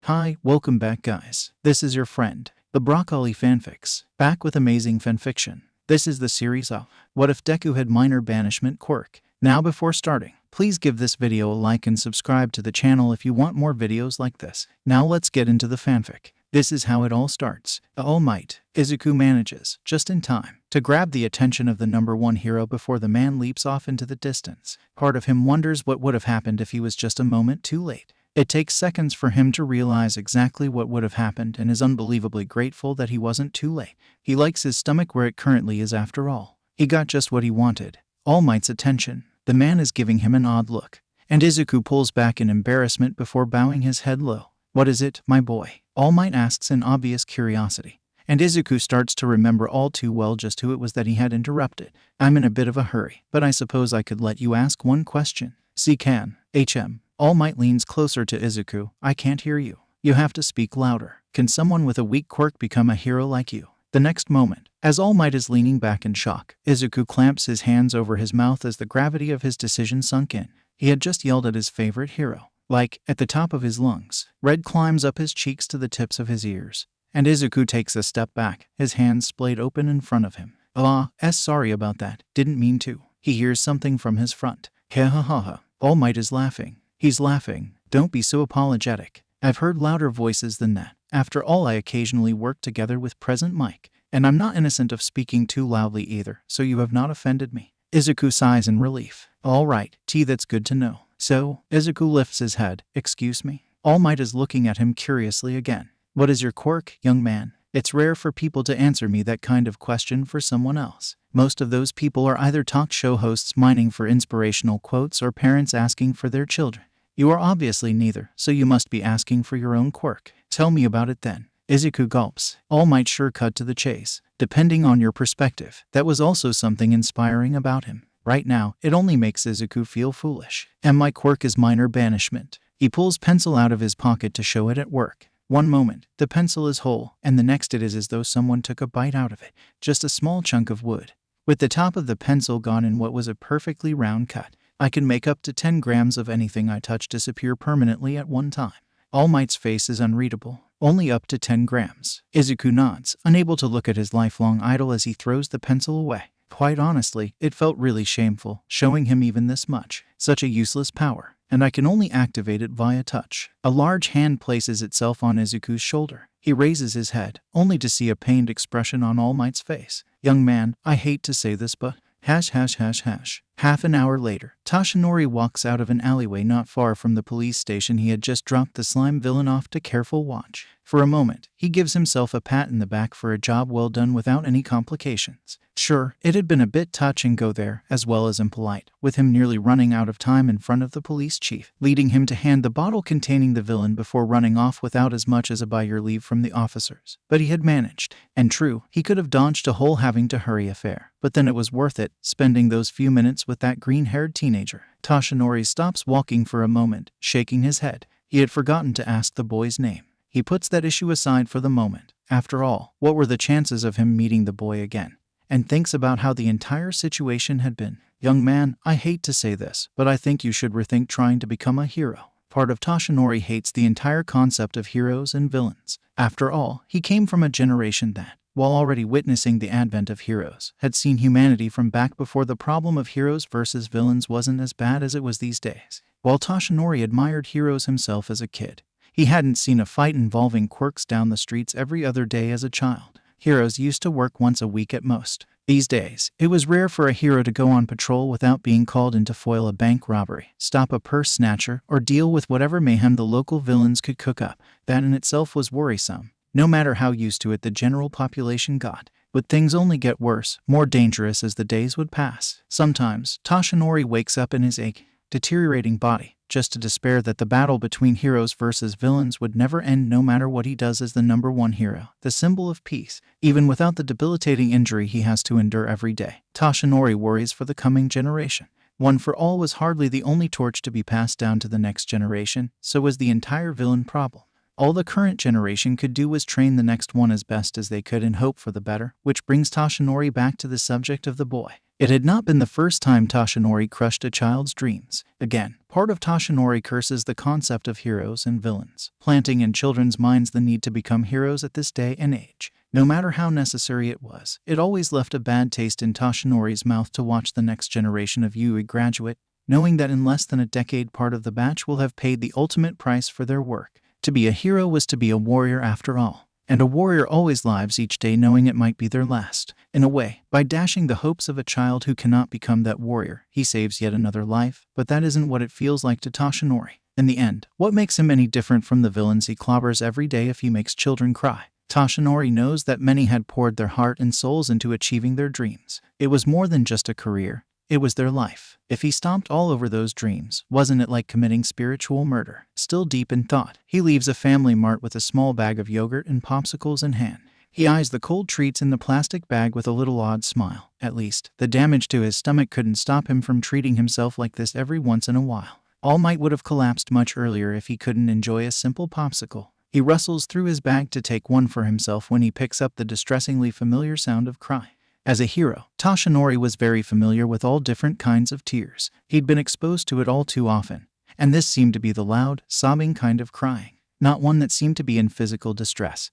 Hi, welcome back guys. This is your friend, the Broccoli Fanfics, back with amazing fanfiction. This is the series of What If Deku Had Minor Banishment Quirk. Now before starting, please give this video a like and subscribe to the channel if you want more videos like this. Now let's get into the fanfic. This is how it all starts. All Might, Izuku manages, just in time, to grab the attention of the number one hero before the man leaps off into the distance. Part of him wonders what would have happened if he was just a moment too late. It takes seconds for him to realize exactly what would have happened and is unbelievably grateful that he wasn't too late. He likes his stomach where it currently is after all. He got just what he wanted. All Might's attention. The man is giving him an odd look, and Izuku pulls back in embarrassment before bowing his head low. What is it, my boy? All Might asks in obvious curiosity, and Izuku starts to remember all too well just who it was that he had interrupted. I'm in a bit of a hurry, but I suppose I could let you ask one question. Can. All Might leans closer to Izuku. I can't hear you. You have to speak louder. Can someone with a weak quirk become a hero like you? The next moment, as All Might is leaning back in shock, Izuku clamps his hands over his mouth as the gravity of his decision sunk in. He had just yelled at his favorite hero, like, at the top of his lungs. Red climbs up his cheeks to the tips of his ears, and Izuku takes a step back, his hands splayed open in front of him. Sorry about that. Didn't mean to. He hears something from his front. Ha ha ha ha. All Might is laughing. He's laughing. Don't be so apologetic. I've heard louder voices than that. After all, I occasionally work together with Present Mike, and I'm not innocent of speaking too loudly either, so you have not offended me. Izuku sighs in relief. All right, that's good to know. So, Izuku lifts his head. Excuse me? All Might is looking at him curiously again. What is your quirk, young man? It's rare for people to answer me that kind of question for someone else. Most of those people are either talk show hosts mining for inspirational quotes or parents asking for their children. You are obviously neither, so you must be asking for your own quirk. Tell me about it then. Izuku gulps. All Might sure cut to the chase. Depending on your perspective, that was also something inspiring about him. Right now, it only makes Izuku feel foolish. And my quirk is minor banishment. He pulls pencil out of his pocket to show it at work. One moment, the pencil is whole, and the next it is as though someone took a bite out of it. Just a small chunk of wood, with the top of the pencil gone in what was a perfectly round cut. I can make up to 10 grams of anything I touch disappear permanently at one time. All Might's face is unreadable. Only up to 10 grams. Izuku nods, unable to look at his lifelong idol as he throws the pencil away. Quite honestly, it felt really shameful, showing him even this much. Such a useless power, and I can only activate it via touch. A large hand places itself on Izuku's shoulder. He raises his head, only to see a pained expression on All Might's face. Young man, I hate to say this, but... Half an hour later, Toshinori walks out of an alleyway not far from the police station he had just dropped the slime villain off to careful watch. For a moment, he gives himself a pat in the back for a job well done without any complications. Sure, it had been a bit touch and go there, as well as impolite, with him nearly running out of time in front of the police chief, leading him to hand the bottle containing the villain before running off without as much as a by your leave from the officers. But he had managed. And true, he could have dodged a whole having to hurry affair. But then it was worth it, spending those few minutes with that green-haired teenager. Toshinori stops walking for a moment, shaking his head. He had forgotten to ask the boy's name. He puts that issue aside for the moment. After all, what were the chances of him meeting the boy again? And thinks about how the entire situation had been. Young man, I hate to say this, but I think you should rethink trying to become a hero. Part of Toshinori hates the entire concept of heroes and villains. After all, he came from a generation that, while already witnessing the advent of heroes, had seen humanity from back before the problem of heroes versus villains wasn't as bad as it was these days. While Toshinori admired heroes himself as a kid, he hadn't seen a fight involving quirks down the streets every other day as a child. Heroes used to work once a week at most. These days, it was rare for a hero to go on patrol without being called in to foil a bank robbery, stop a purse snatcher, or deal with whatever mayhem the local villains could cook up. That in itself was worrisome, no matter how used to it the general population got. But things only get worse, more dangerous as the days would pass. Sometimes, Toshinori wakes up in his deteriorating body, just to despair that the battle between heroes versus villains would never end no matter what he does as the number one hero, the symbol of peace. Even without the debilitating injury he has to endure every day, Toshinori worries for the coming generation. One for All was hardly the only torch to be passed down to the next generation, so was the entire villain problem. All the current generation could do was train the next one as best as they could and hope for the better, which brings Toshinori back to the subject of the boy. It had not been the first time Toshinori crushed a child's dreams. Again, part of Toshinori curses the concept of heroes and villains, planting in children's minds the need to become heroes at this day and age. No matter how necessary it was, it always left a bad taste in Toshinori's mouth to watch the next generation of Yuuei graduate, knowing that in less than a decade part of the batch will have paid the ultimate price for their work. To be a hero was to be a warrior after all. And a warrior always lives each day knowing it might be their last. In a way, by dashing the hopes of a child who cannot become that warrior, he saves yet another life, but that isn't what it feels like to Toshinori. In the end, what makes him any different from the villains he clobbers every day if he makes children cry? Toshinori knows that many had poured their heart and souls into achieving their dreams. It was more than just a career. It was their life. If he stomped all over those dreams, wasn't it like committing spiritual murder? Still deep in thought, he leaves a family mart with a small bag of yogurt and popsicles in hand. He eyes the cold treats in the plastic bag with a little odd smile. At least, the damage to his stomach couldn't stop him from treating himself like this every once in a while. All Might would have collapsed much earlier if he couldn't enjoy a simple popsicle. He rustles through his bag to take one for himself when he picks up the distressingly familiar sound of cry. As a hero, Toshinori was very familiar with all different kinds of tears. He'd been exposed to it all too often, and this seemed to be the loud, sobbing kind of crying, not one that seemed to be in physical distress.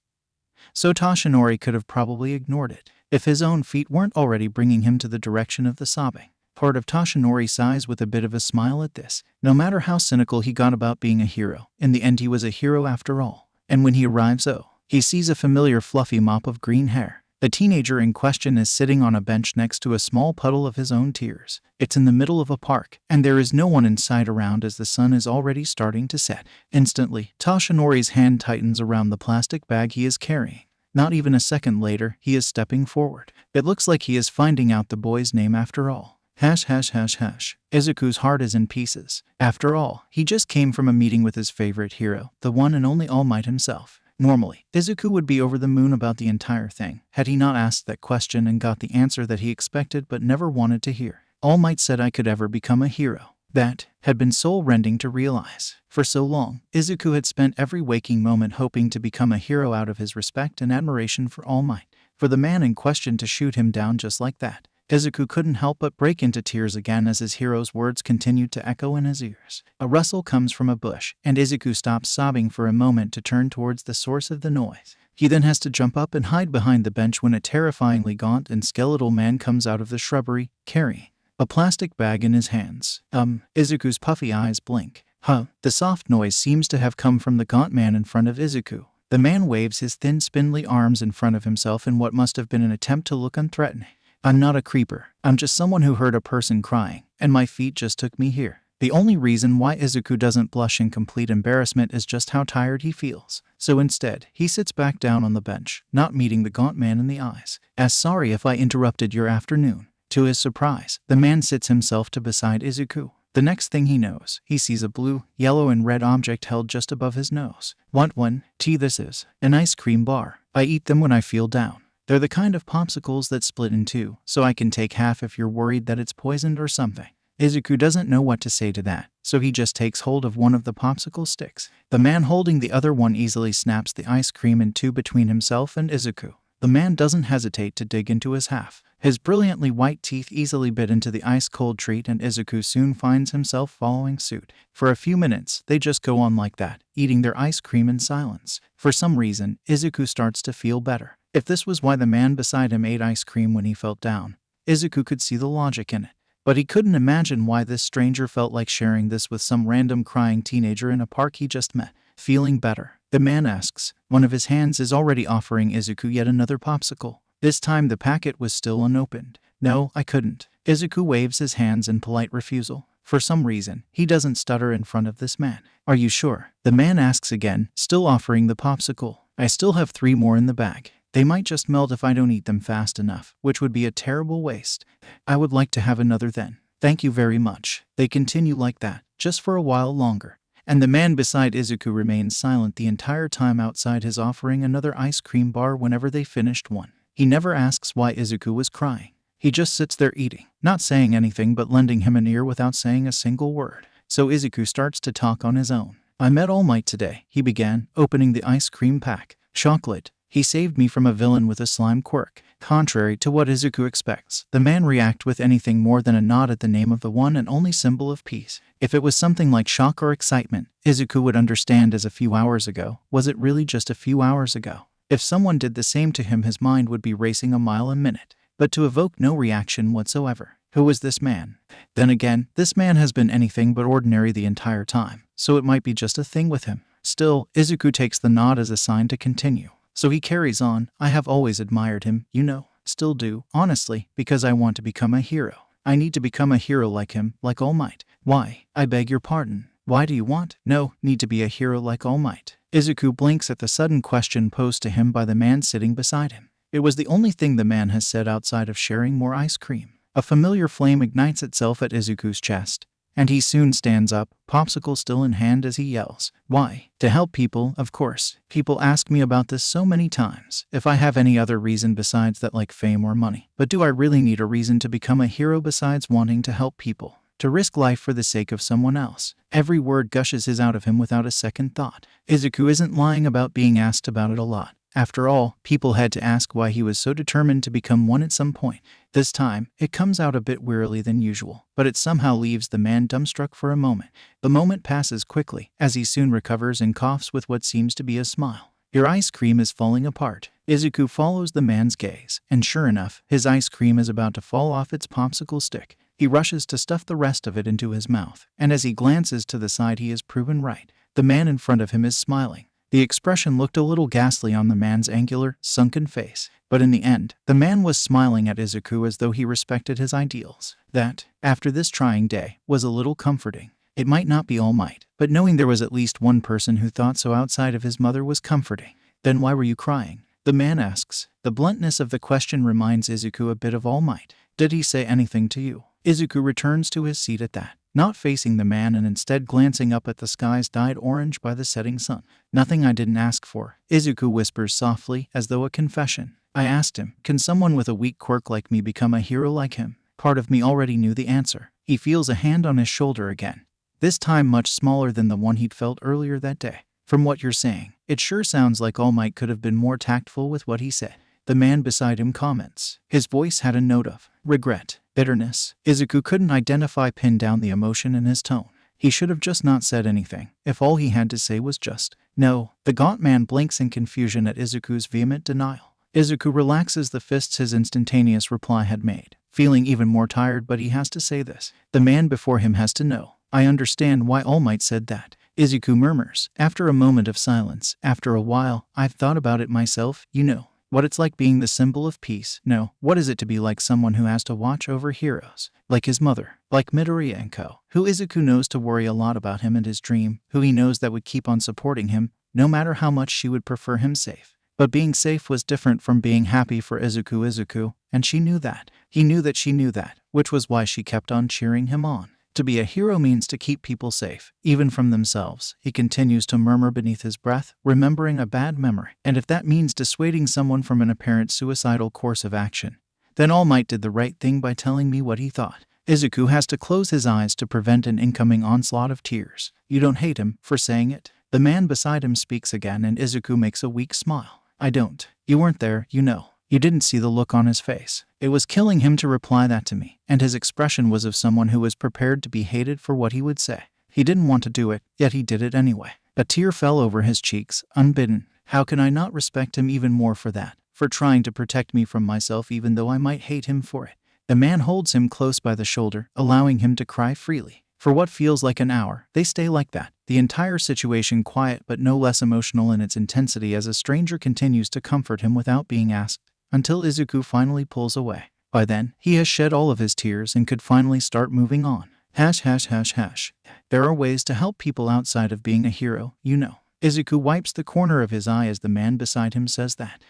So Toshinori could have probably ignored it, if his own feet weren't already bringing him to the direction of the sobbing. Part of Toshinori sighs with a bit of a smile at this. No matter how cynical he got about being a hero, in the end he was a hero after all. And when he arrives, he sees a familiar fluffy mop of green hair. The teenager in question is sitting on a bench next to a small puddle of his own tears. It's in the middle of a park, and there is no one in sight around as the sun is already starting to set. Instantly, Toshinori's hand tightens around the plastic bag he is carrying. Not even a second later, he is stepping forward. It looks like he is finding out the boy's name after all. Izuku's heart is in pieces. After all, he just came from a meeting with his favorite hero, the one and only All Might himself. Normally, Izuku would be over the moon about the entire thing, had he not asked that question and got the answer that he expected but never wanted to hear. All Might said I could ever become a hero. That had been soul-rending to realize. For so long, Izuku had spent every waking moment hoping to become a hero out of his respect and admiration for All Might. For the man in question to shoot him down just like that, Izuku couldn't help but break into tears again as his hero's words continued to echo in his ears. A rustle comes from a bush, and Izuku stops sobbing for a moment to turn towards the source of the noise. He then has to jump up and hide behind the bench when a terrifyingly gaunt and skeletal man comes out of the shrubbery, carrying a plastic bag in his hands. Izuku's puffy eyes blink. The soft noise seems to have come from the gaunt man in front of Izuku. The man waves his thin, spindly arms in front of himself in what must have been an attempt to look unthreatening. I'm not a creeper. I'm just someone who heard a person crying, and my feet just took me here. The only reason why Izuku doesn't blush in complete embarrassment is just how tired he feels. So instead, he sits back down on the bench, not meeting the gaunt man in the eyes. Sorry if I interrupted your afternoon. To his surprise, the man sits himself to beside Izuku. The next thing he knows, he sees a blue, yellow, and red object held just above his nose. Want one? This is an ice cream bar. I eat them when I feel down. They're the kind of popsicles that split in two, so I can take half if you're worried that it's poisoned or something. Izuku doesn't know what to say to that, so he just takes hold of one of the popsicle sticks. The man holding the other one easily snaps the ice cream in two between himself and Izuku. The man doesn't hesitate to dig into his half. His brilliantly white teeth easily bit into the ice-cold treat, and Izuku soon finds himself following suit. For a few minutes, they just go on like that, eating their ice cream in silence. For some reason, Izuku starts to feel better. If this was why the man beside him ate ice cream when he felt down, Izuku could see the logic in it. But he couldn't imagine why this stranger felt like sharing this with some random crying teenager in a park he just met. Feeling better, the man asks. One of his hands is already offering Izuku yet another popsicle. This time the packet was still unopened. No, I couldn't. Izuku waves his hands in polite refusal. For some reason, he doesn't stutter in front of this man. Are you sure? The man asks again, still offering the popsicle. I still have 3 more in the bag. They might just melt if I don't eat them fast enough, which would be a terrible waste. I would like to have another then. Thank you very much. They continue like that, just for a while longer. And the man beside Izuku remains silent the entire time outside his offering another ice cream bar whenever they finished one. He never asks why Izuku was crying. He just sits there eating, not saying anything but lending him an ear without saying a single word. So Izuku starts to talk on his own. I met All Might today, he began, opening the ice cream pack. Chocolate. He saved me from a villain with a slime quirk. Contrary to what Izuku expects, the man reacts with anything more than a nod at the name of the one and only symbol of peace. If it was something like shock or excitement, Izuku would understand as a few hours ago. Was it really just a few hours ago? If someone did the same to him, his mind would be racing a mile a minute. But to evoke no reaction whatsoever. Who is this man? Then again, this man has been anything but ordinary the entire time, so it might be just a thing with him. Still, Izuku takes the nod as a sign to continue. So he carries on. I have always admired him, you know. Still do, honestly, because I want to become a hero. I need to become a hero like him, like All Might. Why? I beg your pardon. Why do you want? No, need to be a hero like All Might. Izuku blinks at the sudden question posed to him by the man sitting beside him. It was the only thing the man has said outside of sharing more ice cream. A familiar flame ignites itself at Izuku's chest, and he soon stands up, popsicle still in hand as he yells. Why? To help people, of course. People ask me about this so many times. If I have any other reason besides that, like fame or money. But do I really need a reason to become a hero besides wanting to help people? To risk life for the sake of someone else? Every word gushes out of him without a second thought. Izuku isn't lying about being asked about it a lot. After all, people had to ask why he was so determined to become one at some point. This time, it comes out a bit wearily than usual, but it somehow leaves the man dumbstruck for a moment. The moment passes quickly, as he soon recovers and coughs with what seems to be a smile. Your ice cream is falling apart. Izuku follows the man's gaze, and sure enough, his ice cream is about to fall off its popsicle stick. He rushes to stuff the rest of it into his mouth, and as he glances to the side, he is proven right. The man in front of him is smiling. The expression looked a little ghastly on the man's angular, sunken face, but in the end, the man was smiling at Izuku as though he respected his ideals. That, after this trying day, was a little comforting. It might not be All Might, but knowing there was at least one person who thought so outside of his mother was comforting. Then why were you crying? The man asks. The bluntness of the question reminds Izuku a bit of All Might. Did he say anything to you? Izuku returns to his seat at that, not facing the man and instead glancing up at the skies dyed orange by the setting sun. Nothing I didn't ask for, Izuku whispers softly, as though a confession. I asked him, can someone with a weak quirk like me become a hero like him? Part of me already knew the answer. He feels a hand on his shoulder again, this time much smaller than the one he'd felt earlier that day. From what you're saying, it sure sounds like All Might could have been more tactful with what he said. The man beside him comments. His voice had a note of regret, bitterness. Izuku couldn't pin down the emotion in his tone. He should have just not said anything, if all he had to say was just, no. The gaunt man blinks in confusion at Izuku's vehement denial. Izuku relaxes the fists his instantaneous reply had made, feeling even more tired, but he has to say this. The man before him has to know. I understand why All Might said that. Izuku murmurs, after a moment of silence. After a while, I've thought about it myself, you know. What it's like being the symbol of peace. No, what is it to be like someone who has to watch over heroes? Like his mother, like Midoriya and co. Who Izuku knows to worry a lot about him and his dream, who he knows that would keep on supporting him, no matter how much she would prefer him safe. But being safe was different from being happy for Izuku, and she knew that. He knew that she knew that, which was why she kept on cheering him on. To be a hero means to keep people safe, even from themselves, he continues to murmur beneath his breath, remembering a bad memory. And if that means dissuading someone from an apparent suicidal course of action, then All Might did the right thing by telling me what he thought. Izuku has to close his eyes to prevent an incoming onslaught of tears. You don't hate him for saying it? The man beside him speaks again, and Izuku makes a weak smile. I don't. You weren't there, you know. You didn't see the look on his face. It was killing him to reply that to me, and his expression was of someone who was prepared to be hated for what he would say. He didn't want to do it, yet he did it anyway. A tear fell over his cheeks, unbidden. How can I not respect him even more for that? For trying to protect me from myself even though I might hate him for it. The man holds him close by the shoulder, allowing him to cry freely. For what feels like an hour, they stay like that. The entire situation quiet but no less emotional in its intensity as a stranger continues to comfort him without being asked, until Izuku finally pulls away. By then, he has shed all of his tears and could finally start moving on. There are ways to help people outside of being a hero, you know. Izuku wipes the corner of his eye as the man beside him says that.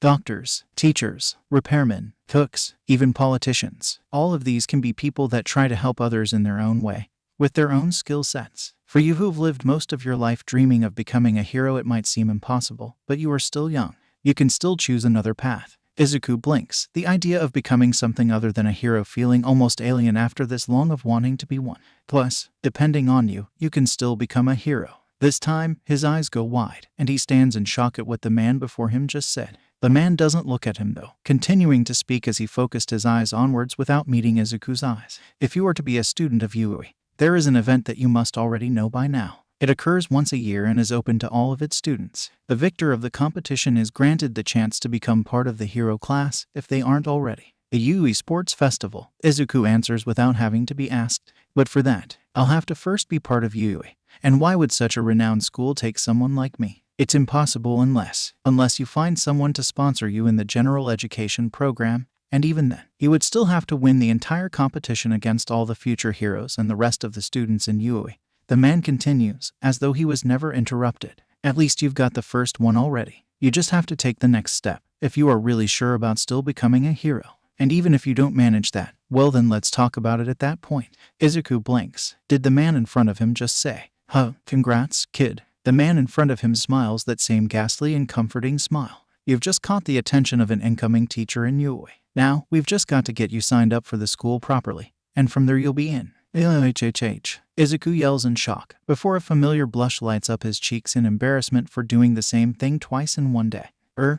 Doctors, teachers, repairmen, cooks, even politicians. All of these can be people that try to help others in their own way, with their own skill sets. For you who've lived most of your life dreaming of becoming a hero, it might seem impossible, but you are still young. You can still choose another path. Izuku blinks, the idea of becoming something other than a hero feeling almost alien after this long of wanting to be one. Plus, depending on you, you can still become a hero. This time, his eyes go wide, and he stands in shock at what the man before him just said. The man doesn't look at him though, continuing to speak as he focused his eyes onwards without meeting Izuku's eyes. If you are to be a student of Yuuei, there is an event that you must already know by now. It occurs once a year and is open to all of its students. The victor of the competition is granted the chance to become part of the hero class if they aren't already. The Yuuei Sports Festival, Izuku answers without having to be asked. But for that, I'll have to first be part of Yuuei. And why would such a renowned school take someone like me? It's impossible unless you find someone to sponsor you in the general education program, and even then, you would still have to win the entire competition against all the future heroes and the rest of the students in Yuuei. The man continues, as though he was never interrupted. At least you've got the first one already. You just have to take the next step, if you are really sure about still becoming a hero. And even if you don't manage that, well then let's talk about it at that point. Izuku blinks. Did the man in front of him just say, "Huh, congrats, kid"? The man in front of him smiles that same ghastly and comforting smile. You've just caught the attention of an incoming teacher in Yuuei. Now, we've just got to get you signed up for the school properly, and from there you'll be in. Izuku yells in shock, before a familiar blush lights up his cheeks in embarrassment for doing the same thing twice in one day.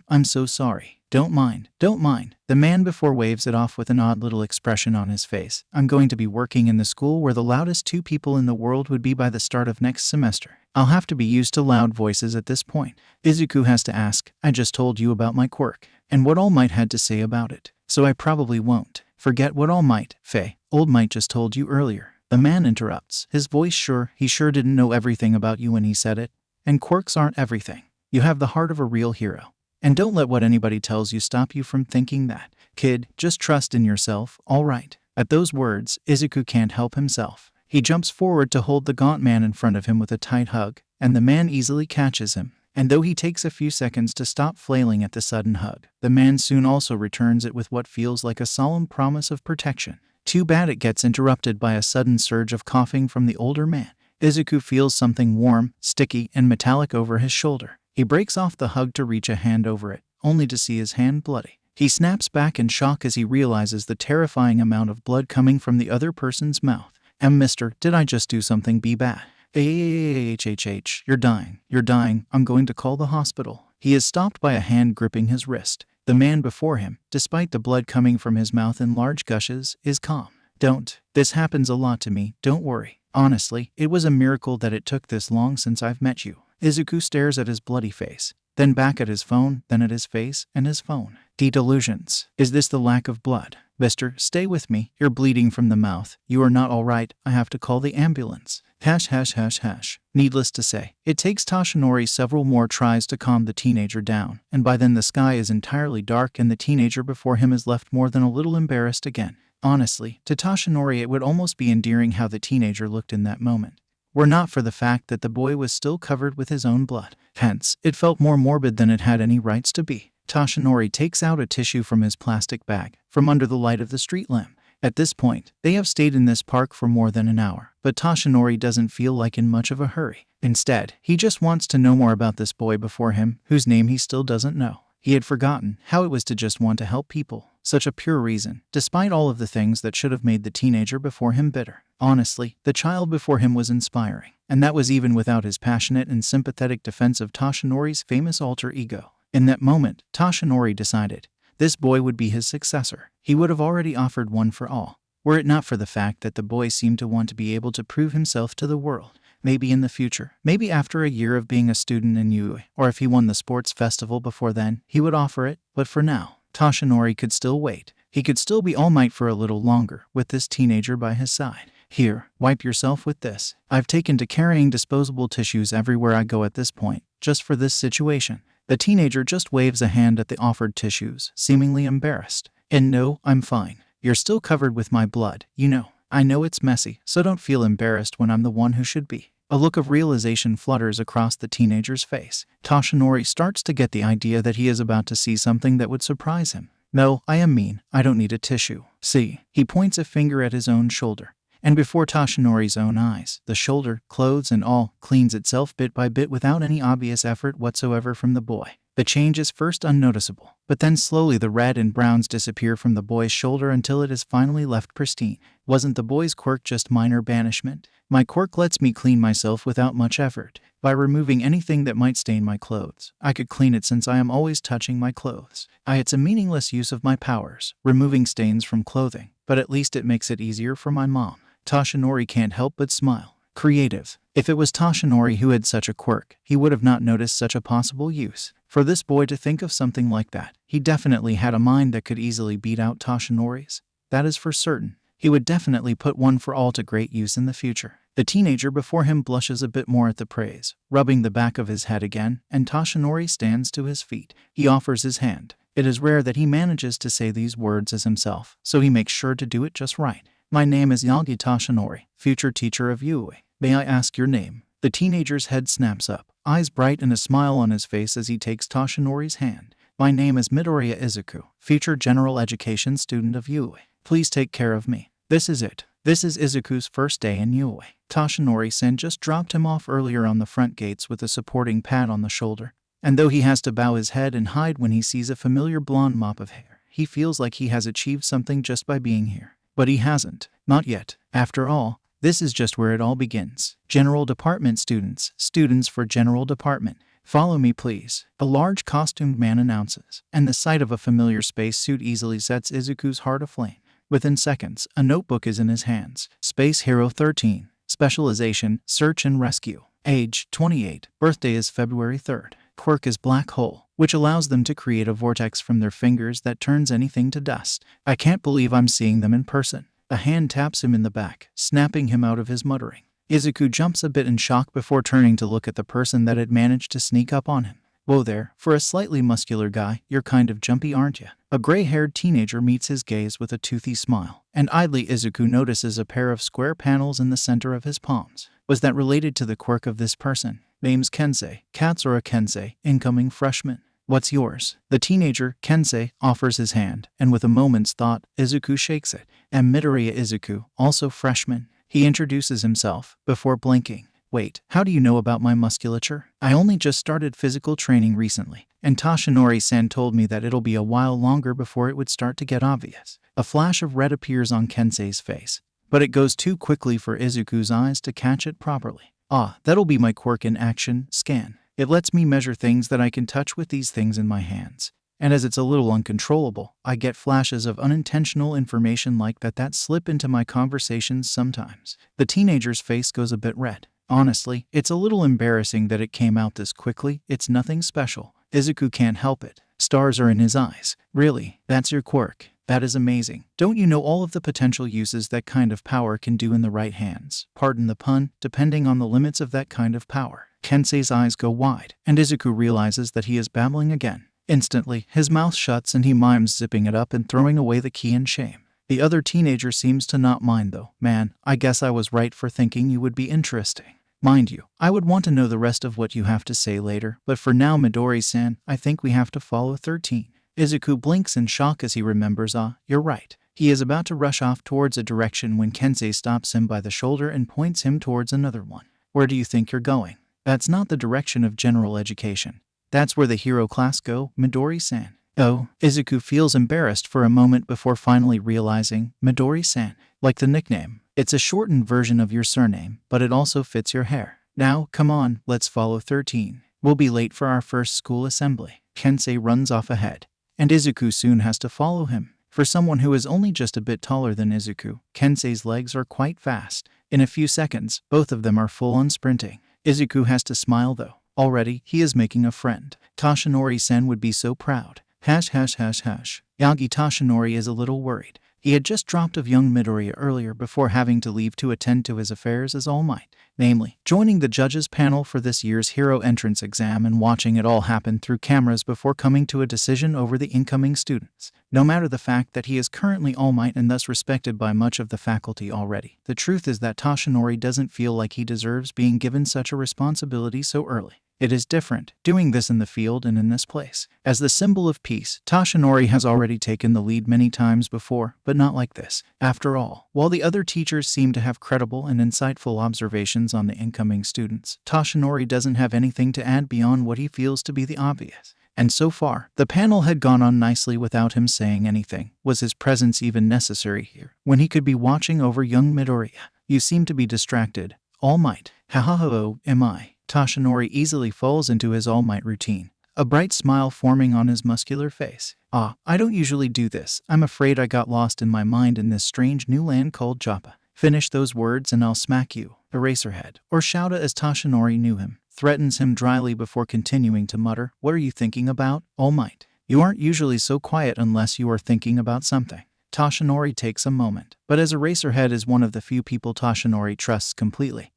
I'm so sorry. Don't mind. The man before waves it off with an odd little expression on his face. I'm going to be working in the school where the loudest two people in the world would be by the start of next semester. I'll have to be used to loud voices at this point. Izuku has to ask, I just told you about my quirk, and what All Might had to say about it, so I probably won't. Forget what All Might, Faye. Old Might just told you earlier. The man interrupts, his voice he sure didn't know everything about you when he said it. And quirks aren't everything. You have the heart of a real hero. And don't let what anybody tells you stop you from thinking that. Kid, just trust in yourself, all right? At those words, Izuku can't help himself. He jumps forward to hold the gaunt man in front of him with a tight hug, and the man easily catches him. And though he takes a few seconds to stop flailing at the sudden hug, the man soon also returns it with what feels like a solemn promise of protection. Too bad it gets interrupted by a sudden surge of coughing from the older man. Izuku feels something warm, sticky, and metallic over his shoulder. He breaks off the hug to reach a hand over it, only to see his hand bloody. He snaps back in shock as he realizes the terrifying amount of blood coming from the other person's mouth. Mister, did I just do something bad? You're dying. I'm going to call the hospital. He is stopped by a hand gripping his wrist. The man before him, despite the blood coming from his mouth in large gushes, is calm. Don't. This happens a lot to me, don't worry. Honestly, it was a miracle that it took this long since I've met you. Izuku stares at his bloody face, then back at his phone, then at his face and his phone. Delusions. Is this the lack of blood? Mister, stay with me. You're bleeding from the mouth. You are not all right. I have to call the ambulance. Hash. Needless to say, it takes Toshinori several more tries to calm the teenager down, and by then the sky is entirely dark and the teenager before him is left more than a little embarrassed again. Honestly, to Toshinori it would almost be endearing how the teenager looked in that moment, were not for the fact that the boy was still covered with his own blood. Hence, it felt more morbid than it had any rights to be. Toshinori takes out a tissue from his plastic bag, from under the light of the street lamp. At this point, they have stayed in this park for more than an hour, but Toshinori doesn't feel like in much of a hurry. Instead, he just wants to know more about this boy before him, whose name he still doesn't know. He had forgotten how it was to just want to help people. Such a pure reason, despite all of the things that should have made the teenager before him bitter. Honestly, the child before him was inspiring, and that was even without his passionate and sympathetic defense of Toshinori's famous alter ego. In that moment, Toshinori decided this boy would be his successor. He would have already offered one for all, were it not for the fact that the boy seemed to want to be able to prove himself to the world. Maybe in the future, maybe after a year of being a student in Yuuei, or if he won the sports festival before then, he would offer it. But for now, Toshinori could still wait. He could still be All Might for a little longer, with this teenager by his side. Here, wipe yourself with this. I've taken to carrying disposable tissues everywhere I go at this point, just for this situation. The teenager just waves a hand at the offered tissues, seemingly embarrassed. And no, I'm fine. You're still covered with my blood, you know. I know it's messy, so don't feel embarrassed when I'm the one who should be. A look of realization flutters across the teenager's face. Toshinori starts to get the idea that he is about to see something that would surprise him. No, I am mean. I don't need a tissue. See, he points a finger at his own shoulder. And before Toshinori's own eyes, the shoulder, clothes and all, cleans itself bit by bit without any obvious effort whatsoever from the boy. The change is first unnoticeable, but then slowly the red and browns disappear from the boy's shoulder until it is finally left pristine. Wasn't the boy's quirk just minor banishment? My quirk lets me clean myself without much effort, by removing anything that might stain my clothes. I could clean it since I am always touching my clothes. It's a meaningless use of my powers, removing stains from clothing, but at least it makes it easier for my mom. Toshinori can't help but smile. Creative. If it was Toshinori who had such a quirk, he would have not noticed such a possible use. For this boy to think of something like that, he definitely had a mind that could easily beat out Toshinori's. That is for certain. He would definitely put one for all to great use in the future. The teenager before him blushes a bit more at the praise, rubbing the back of his head again, and Toshinori stands to his feet. He offers his hand. It is rare that he manages to say these words as himself, so he makes sure to do it just right. My name is Yagi Toshinori, future teacher of Yuuei. May I ask your name? The teenager's head snaps up, eyes bright and a smile on his face as he takes Toshinori's hand. My name is Midoriya Izuku, future general education student of Yuuei. Please take care of me. This is it. This is Izuku's first day in Yuuei. Toshinori-san just dropped him off earlier on the front gates with a supporting pat on the shoulder. And though he has to bow his head and hide when he sees a familiar blonde mop of hair, he feels like he has achieved something just by being here. But he hasn't. Not yet. After all, this is just where it all begins. General Department students. Students for General Department. Follow me, please. A large costumed man announces, and the sight of a familiar spacesuit easily sets Izuku's heart aflame. Within seconds, a notebook is in his hands. Space Hero 13. Specialization, Search and Rescue. Age, 28. Birthday is February 3rd. Quirk is Black Hole, which allows them to create a vortex from their fingers that turns anything to dust. I can't believe I'm seeing them in person. A hand taps him in the back, snapping him out of his muttering. Izuku jumps a bit in shock before turning to look at the person that had managed to sneak up on him. Whoa there, for a slightly muscular guy, you're kind of jumpy, aren't you? A gray-haired teenager meets his gaze with a toothy smile, and idly Izuku notices a pair of square panels in the center of his palms. Was that related to the quirk of this person? Name's Kensei, Katsura Kensei, incoming freshman. What's yours? The teenager, Kensei, offers his hand, and with a moment's thought, Izuku shakes it. And Midoriya Izuku, also freshman. He introduces himself, before blinking. Wait, how do you know about my musculature? I only just started physical training recently, and Toshinori-san told me that it'll be a while longer before it would start to get obvious. A flash of red appears on Kensei's face, but it goes too quickly for Izuku's eyes to catch it properly. Ah, that'll be my quirk in action, scan. It lets me measure things that I can touch with these things in my hands. And as it's a little uncontrollable, I get flashes of unintentional information like that slip into my conversations sometimes. The teenager's face goes a bit red. Honestly, it's a little embarrassing that it came out this quickly. It's nothing special. Izuku can't help it. Stars are in his eyes. Really? That's your quirk? That is amazing. Don't you know all of the potential uses that kind of power can do in the right hands? Pardon the pun, depending on the limits of that kind of power. Kensei's eyes go wide, and Izuku realizes that he is babbling again. Instantly, his mouth shuts and he mimes zipping it up and throwing away the key in shame. The other teenager seems to not mind though. Man, I guess I was right for thinking you would be interesting. Mind you, I would want to know the rest of what you have to say later, but for now, Midori-san, I think we have to follow 13. Izuku blinks in shock as he remembers, you're right. He is about to rush off towards a direction when Kensei stops him by the shoulder and points him towards another one. Where do you think you're going? That's not the direction of general education. That's where the hero class go, Midori-san. Oh, Izuku feels embarrassed for a moment before finally realizing, Midori-san, like the nickname. It's a shortened version of your surname, but it also fits your hair. Now, come on, let's follow 13. We'll be late for our first school assembly. Kensei runs off ahead, and Izuku soon has to follow him. For someone who is only just a bit taller than Izuku, Kensei's legs are quite fast. In a few seconds, both of them are full on sprinting. Izuku has to smile though. Already, he is making a friend. Toshinori-sen would be so proud. Hash. Yagi Toshinori is a little worried. He had just dropped of young Midoriya earlier before having to leave to attend to his affairs as All Might, namely, joining the judges panel for this year's hero entrance exam and watching it all happen through cameras before coming to a decision over the incoming students. No matter the fact that he is currently All Might and thus respected by much of the faculty already, the truth is that Toshinori doesn't feel like he deserves being given such a responsibility so early. It is different, doing this in the field and in this place. As the symbol of peace, Toshinori has already taken the lead many times before, but not like this. After all, while the other teachers seem to have credible and insightful observations on the incoming students, Toshinori doesn't have anything to add beyond what he feels to be the obvious. And so far, the panel had gone on nicely without him saying anything. Was his presence even necessary here, when he could be watching over young Midoriya? You seem to be distracted. All Might. Ha am I. Toshinori easily falls into his All Might routine, a bright smile forming on his muscular face. I don't usually do this. I'm afraid I got lost in my mind in this strange new land called Joppa. Finish those words and I'll smack you, Eraserhead, or Shouta as Toshinori knew him, threatens him dryly before continuing to mutter, what are you thinking about, All Might? You aren't usually so quiet unless you are thinking about something. Toshinori takes a moment, but as Eraserhead is one of the few people Toshinori trusts completely,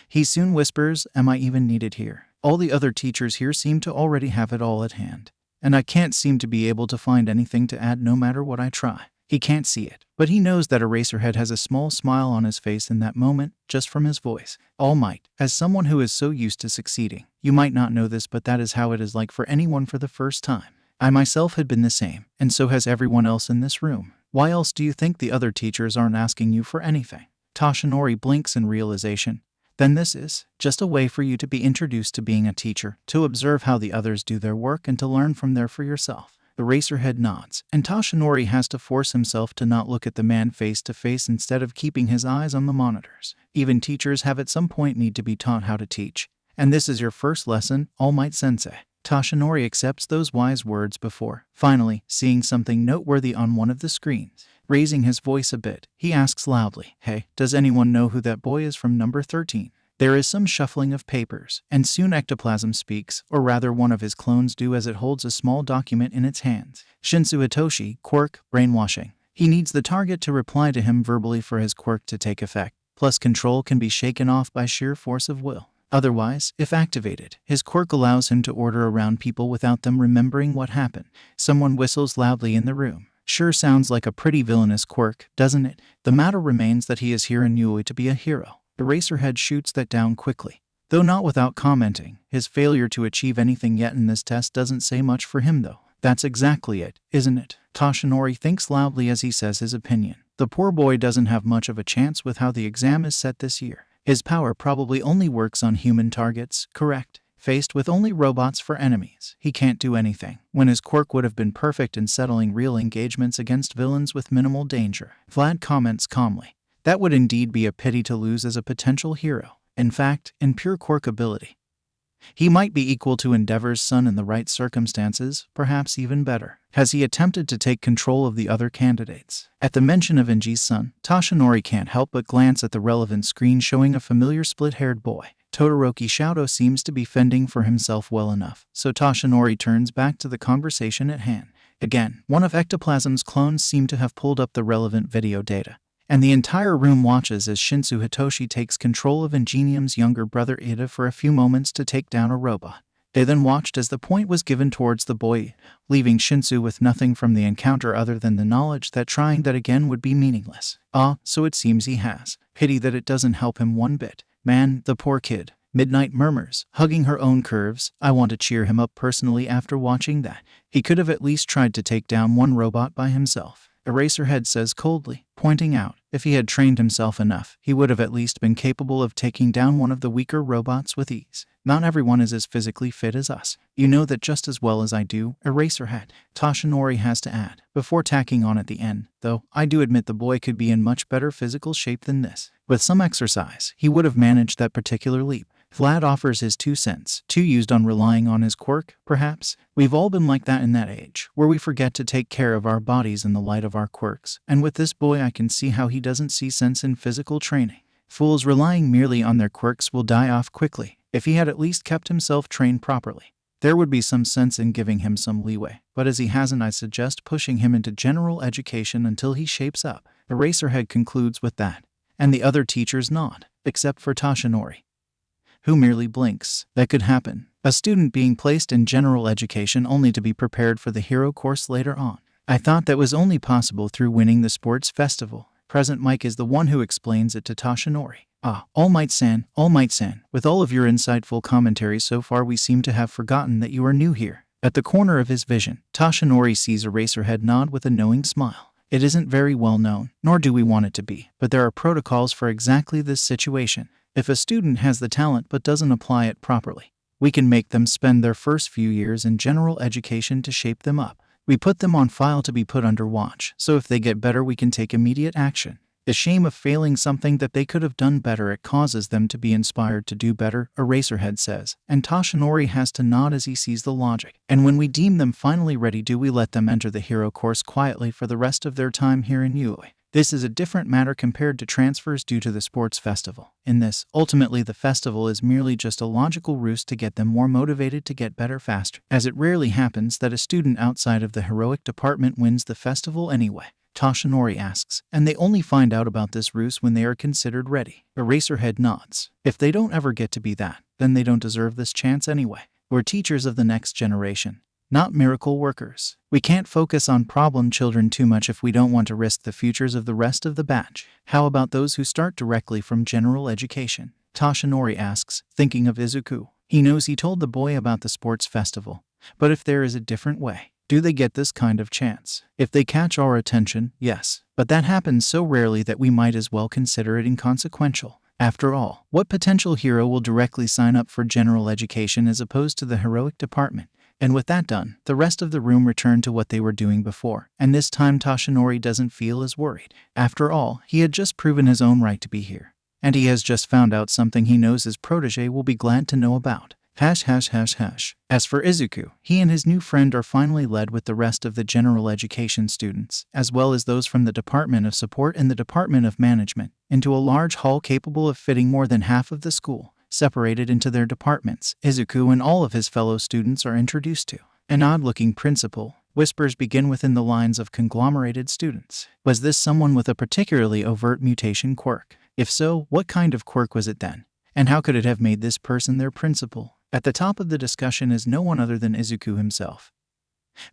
he soon whispers, am I even needed here? All the other teachers here seem to already have it all at hand, and I can't seem to be able to find anything to add no matter what I try. He can't see it, but he knows that Eraserhead has a small smile on his face in that moment, just from his voice. All Might, as someone who is so used to succeeding, you might not know this, but that is how it is like for anyone for the first time. I myself had been the same, and so has everyone else in this room. Why else do you think the other teachers aren't asking you for anything? Toshinori blinks in realization. Then this is just a way for you to be introduced to being a teacher, to observe how the others do their work and to learn from there for yourself. Eraserhead nods, and Toshinori has to force himself to not look at the man face to face instead of keeping his eyes on the monitors. Even teachers have at some point need to be taught how to teach. And this is your first lesson, All Might Sensei. Toshinori accepts those wise words before, finally, seeing something noteworthy on one of the screens. Raising his voice a bit, he asks loudly, hey, does anyone know who that boy is from number 13? There is some shuffling of papers, and soon Ectoplasm speaks, or rather one of his clones do as it holds a small document in its hands. Shinsu Hitoshi, quirk, brainwashing. He needs the target to reply to him verbally for his quirk to take effect, plus control can be shaken off by sheer force of will. Otherwise, if activated, his quirk allows him to order around people without them remembering what happened. Someone whistles loudly in the room. Sure sounds like a pretty villainous quirk, doesn't it? The matter remains that he is here in Yuuei to be a hero. Eraserhead shoots that down quickly, though not without commenting. His failure to achieve anything yet in this test doesn't say much for him though. That's exactly it, isn't it? Toshinori thinks loudly as he says his opinion. The poor boy doesn't have much of a chance with how the exam is set this year. His power probably only works on human targets, correct? Faced with only robots for enemies, he can't do anything, when his quirk would have been perfect in settling real engagements against villains with minimal danger. Vlad comments calmly. That would indeed be a pity to lose as a potential hero. In fact, in pure quirk ability, he might be equal to Endeavor's son in the right circumstances, perhaps even better. Has he attempted to take control of the other candidates? At the mention of Enji's son, Toshinori can't help but glance at the relevant screen showing a familiar split-haired boy. Todoroki Shouto seems to be fending for himself well enough, so Toshinori turns back to the conversation at hand. Again, one of Ectoplasm's clones seemed to have pulled up the relevant video data, and the entire room watches as Shinsu Hitoshi takes control of Ingenium's younger brother Ida for a few moments to take down a robot. They then watched as the point was given towards the boy, leaving Shinsu with nothing from the encounter other than the knowledge that trying that again would be meaningless. So it seems he has. Pity that it doesn't help him one bit. Man, the poor kid. Midnight murmurs, hugging her own curves. I want to cheer him up personally after watching that. He could have at least tried to take down one robot by himself. Eraserhead says coldly, pointing out, if he had trained himself enough, he would have at least been capable of taking down one of the weaker robots with ease. Not everyone is as physically fit as us. You know that just as well as I do, Eraserhead. Toshinori has to add, before tacking on at the end, though I do admit the boy could be in much better physical shape than this. With some exercise, he would have managed that particular leap. Vlad offers his 2 cents, too used on relying on his quirk, perhaps? We've all been like that in that age, where we forget to take care of our bodies in the light of our quirks, and with this boy I can see how he doesn't see sense in physical training. Fools relying merely on their quirks will die off quickly. If he had at least kept himself trained properly, there would be some sense in giving him some leeway, but as he hasn't, I suggest pushing him into general education until he shapes up. Eraserhead concludes with that, and the other teachers nod, except for Toshinori, who merely blinks. That could happen. A student being placed in general education only to be prepared for the hero course later on. I thought that was only possible through winning the sports festival. Present Mike is the one who explains it to Toshinori. All Might-san, with all of your insightful commentary so far we seem to have forgotten that you are new here. At the corner of his vision, Toshinori sees Eraserhead nod with a knowing smile. It isn't very well known, nor do we want it to be, but there are protocols for exactly this situation. If a student has the talent but doesn't apply it properly, We can make them spend their first few years in general education to shape them up. We put them on file to be put under watch, so if they get better we can take immediate action. The shame of failing something that they could have done better, it causes them to be inspired to do better, Eraserhead says, and Toshinori has to nod as he sees the logic. And when we deem them finally ready, do we let them enter the hero course quietly for the rest of their time here in Yuuei? This is a different matter compared to transfers due to the sports festival. In this, ultimately the festival is merely just a logical ruse to get them more motivated to get better faster, as it rarely happens that a student outside of the heroic department wins the festival anyway. Toshinori asks, and they only find out about this ruse when they are considered ready. Eraserhead nods. If they don't ever get to be that, then they don't deserve this chance anyway. We're teachers of the next generation, not miracle workers. We can't focus on problem children too much if we don't want to risk the futures of the rest of the batch. How about those who start directly from general education? Toshinori asks, thinking of Izuku. He knows he told the boy about the sports festival, but if there is a different way, do they get this kind of chance? If they catch our attention, yes. But that happens so rarely that we might as well consider it inconsequential. After all, what potential hero will directly sign up for general education as opposed to the heroic department? And with that done, the rest of the room returned to what they were doing before, and this time Toshinori doesn't feel as worried. After all, he had just proven his own right to be here. And he has just found out something he knows his protege will be glad to know about. As for Izuku, he and his new friend are finally led with the rest of the general education students, as well as those from the Department of Support and the Department of Management, into a large hall capable of fitting more than half of the school. Separated into their departments, Izuku and all of his fellow students are introduced to an odd-looking principal. Whispers begin within the lines of conglomerated students. Was this someone with a particularly overt mutation quirk? If so, what kind of quirk was it then? And how could it have made this person their principal? At the top of the discussion is no one other than Izuku himself,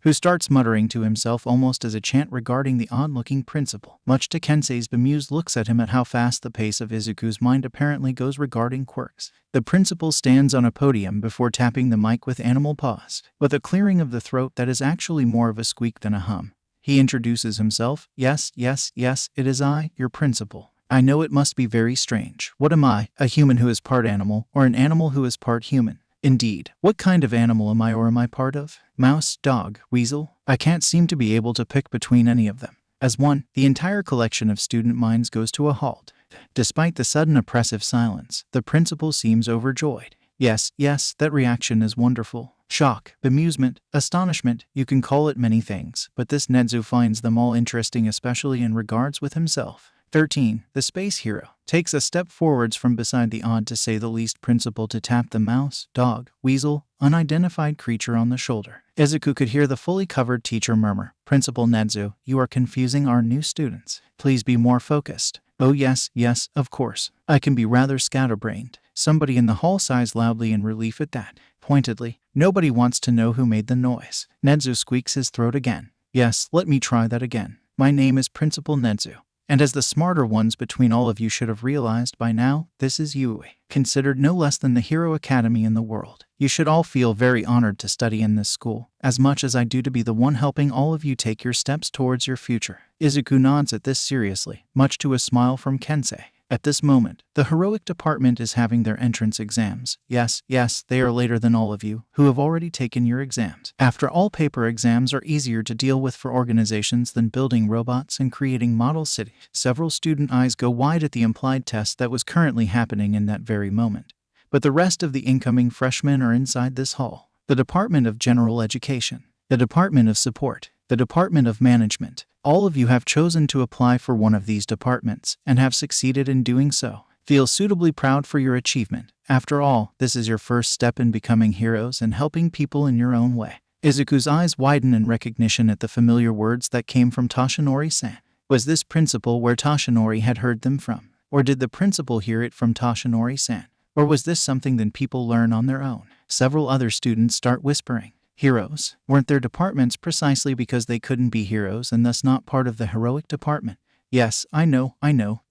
who starts muttering to himself almost as a chant regarding the odd-looking principal. Much to Kensei's bemused looks at him at how fast the pace of Izuku's mind apparently goes regarding quirks. The principal stands on a podium before tapping the mic with animal paws, with a clearing of the throat that is actually more of a squeak than a hum. He introduces himself. Yes, it is I, your principal. I know it must be very strange. What am I, a human who is part animal, or an animal who is part human? Indeed, what kind of animal am I, or am I part of? Mouse, dog, weasel? I can't seem to be able to pick between any of them. As one, the entire collection of student minds goes to a halt. Despite the sudden oppressive silence, the principal seems overjoyed. Yes, that reaction is wonderful. Shock, bemusement, astonishment, you can call it many things, but this Nedu finds them all interesting, especially in regards with himself. 13. The space hero takes a step forwards from beside the odd to say the least principal to tap the mouse, dog, weasel, unidentified creature on the shoulder. Izuku could hear the fully covered teacher murmur, Principal Nedu, you are confusing our new students. Please be more focused. Oh yes, of course. I can be rather scatterbrained. Somebody in the hall sighs loudly in relief at that. Pointedly, nobody wants to know who made the noise. Nedu squeaks his throat again. Yes, let me try that again. My name is Principal Nedu. And as the smarter ones between all of you should have realized by now, this is Yuuei, considered no less than the hero academy in the world. You should all feel very honored to study in this school, as much as I do to be the one helping all of you take your steps towards your future. Izuku nods at this seriously, much to a smile from Kensei. At this moment, the heroic department is having their entrance exams. Yes, they are later than all of you, who have already taken your exams. After all, paper exams are easier to deal with for organizations than building robots and creating model cities. Several student eyes go wide at the implied test that was currently happening in that very moment. But the rest of the incoming freshmen are inside this hall. The Department of General Education, the Department of Support, the Department of Management. All of you have chosen to apply for one of these departments and have succeeded in doing so. Feel suitably proud for your achievement. After all, this is your first step in becoming heroes and helping people in your own way. Izuku's eyes widen in recognition at the familiar words that came from Toshinori-san. Was this principal where Toshinori had heard them from? Or did the principal hear it from Toshinori-san? Or was this something that people learn on their own? Several other students start whispering. Heroes? Weren't their departments precisely because they couldn't be heroes and thus not part of the heroic department? Yes, I know,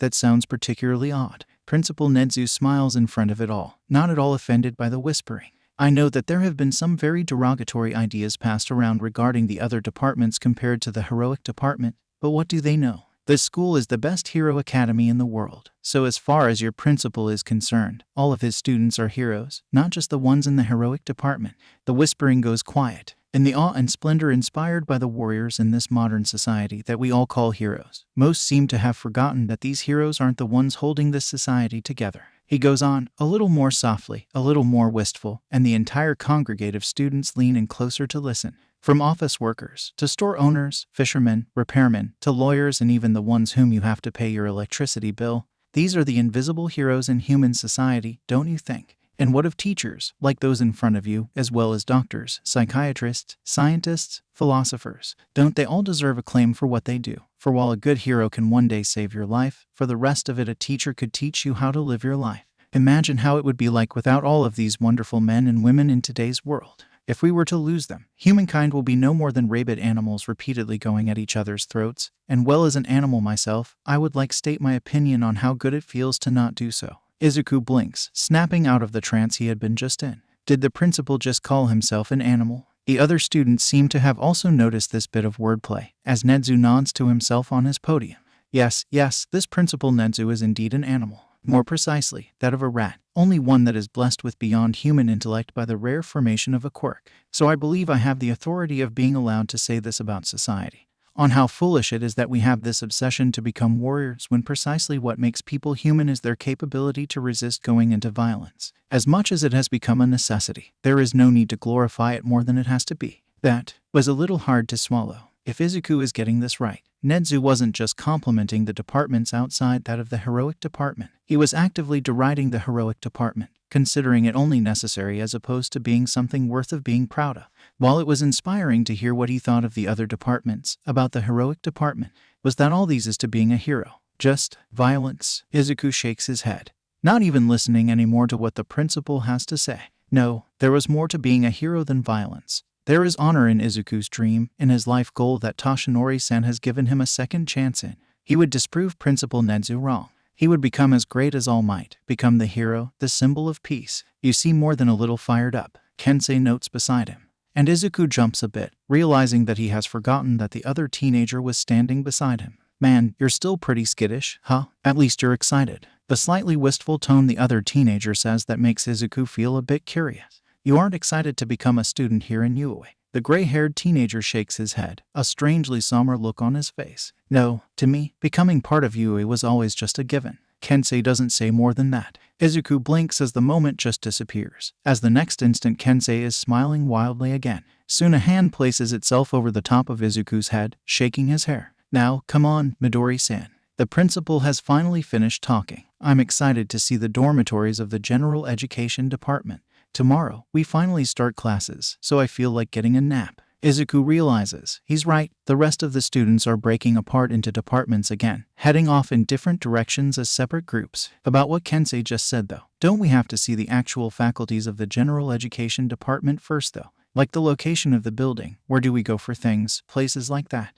that sounds particularly odd. Principal Nedu smiles in front of it all, not at all offended by the whispering. I know that there have been some very derogatory ideas passed around regarding the other departments compared to the heroic department, but what do they know? This school is the best hero academy in the world. So as far as your principal is concerned, all of his students are heroes, not just the ones in the heroic department. The whispering goes quiet. In the awe and splendor inspired by the warriors in this modern society that we all call heroes, most seem to have forgotten that these heroes aren't the ones holding this society together. He goes on, a little more softly, a little more wistful, and the entire congregate of students lean in closer to listen. From office workers, to store owners, fishermen, repairmen, to lawyers and even the ones whom you have to pay your electricity bill, these are the invisible heroes in human society, don't you think? And what of teachers, like those in front of you, as well as doctors, psychiatrists, scientists, philosophers? Don't they all deserve acclaim for what they do? For while a good hero can one day save your life, for the rest of it a teacher could teach you how to live your life. Imagine how it would be like without all of these wonderful men and women in today's world. If we were to lose them, humankind will be no more than rabid animals repeatedly going at each other's throats. And well, as an animal myself, I would like state my opinion on how good it feels to not do so. Izuku blinks, snapping out of the trance he had been just in. Did the principal just call himself an animal? The other students seem to have also noticed this bit of wordplay, as Nedu nods to himself on his podium. Yes, this principal Nedu is indeed an animal. More precisely, that of a rat, only one that is blessed with beyond human intellect by the rare formation of a quirk. So I believe I have the authority of being allowed to say this about society. On how foolish it is that we have this obsession to become warriors when precisely what makes people human is their capability to resist going into violence. As much as it has become a necessity, there is no need to glorify it more than it has to be. That was a little hard to swallow. If Izuku is getting this right, Nedu wasn't just complimenting the departments outside that of the heroic department. He was actively deriding the heroic department, considering it only necessary as opposed to being something worth of being proud of. While it was inspiring to hear what he thought of the other departments about the heroic department, was that all these is to being a hero? Just violence? Izuku shakes his head, not even listening anymore to what the principal has to say. No, there was more to being a hero than violence. There is honor in Izuku's dream, in his life goal that Toshinori-san has given him a second chance in. He would disprove Principal Nedu wrong. He would become as great as All Might, become the hero, the symbol of peace. You seem more than a little fired up, Kensei notes beside him. And Izuku jumps a bit, realizing that he has forgotten that the other teenager was standing beside him. Man, you're still pretty skittish, huh? At least you're excited. The slightly wistful tone the other teenager says that makes Izuku feel a bit curious. You aren't excited to become a student here in Yuuei? The gray-haired teenager shakes his head, a strangely somber look on his face. No, to me, becoming part of Yuuei was always just a given. Kensei doesn't say more than that. Izuku blinks as the moment just disappears. As the next instant Kensei is smiling wildly again. Soon a hand places itself over the top of Izuku's head, shaking his hair. Now, come on, Midori-san. The principal has finally finished talking. I'm excited to see the dormitories of the General Education Department. Tomorrow, we finally start classes, so I feel like getting a nap. Izuku realizes he's right. The rest of the students are breaking apart into departments again, heading off in different directions as separate groups. About what Kensei just said though, don't we have to see the actual faculties of the General Education Department first though? Like the location of the building, where do we go for things, places like that?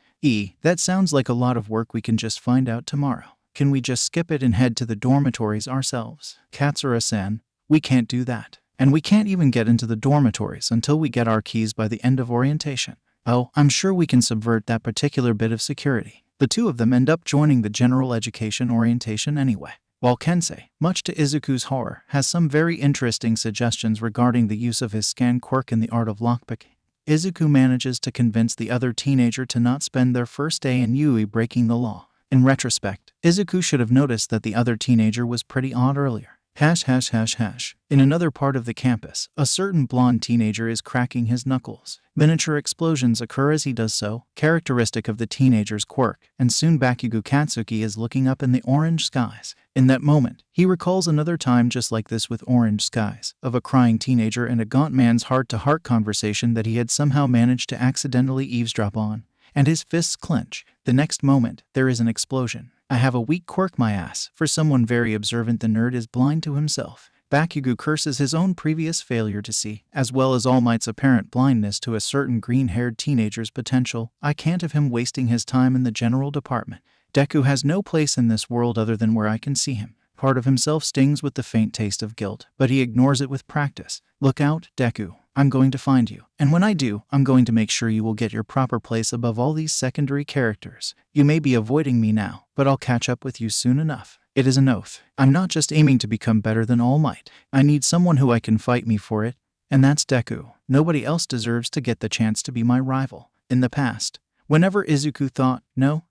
That sounds like a lot of work we can just find out tomorrow. Can we just skip it and head to the dormitories ourselves? Katsura-san, we can't do that. And we can't even get into the dormitories until we get our keys by the end of orientation. Oh, I'm sure we can subvert that particular bit of security. The two of them end up joining the general education orientation anyway. While Kensei, much to Izuku's horror, has some very interesting suggestions regarding the use of his scan quirk in the art of lockpicking, Izuku manages to convince the other teenager to not spend their first day in Yuuei breaking the law. In retrospect, Izuku should have noticed that the other teenager was pretty odd earlier. In another part of the campus, a certain blonde teenager is cracking his knuckles. Miniature explosions occur as he does so, characteristic of the teenager's quirk, and soon Bakugo Katsuki is looking up in the orange skies. In that moment, he recalls another time just like this with orange skies, of a crying teenager and a gaunt man's heart-to-heart conversation that he had somehow managed to accidentally eavesdrop on. And his fists clench. The next moment, there is an explosion. I have a weak quirk my ass. For someone very observant, the nerd is blind to himself. Bakugo curses his own previous failure to see, as well as All Might's apparent blindness to a certain green-haired teenager's potential. I can't have him wasting his time in the general department. Deku has no place in this world other than where I can see him. Part of himself stings with the faint taste of guilt, but he ignores it with practice. Look out, Deku. I'm going to find you. And when I do, I'm going to make sure you will get your proper place above all these secondary characters. You may be avoiding me now, but I'll catch up with you soon enough. It is an oath. I'm not just aiming to become better than All Might. I need someone who I can fight me for it, and that's Deku. Nobody else deserves to get the chance to be my rival. In the past, whenever Izuku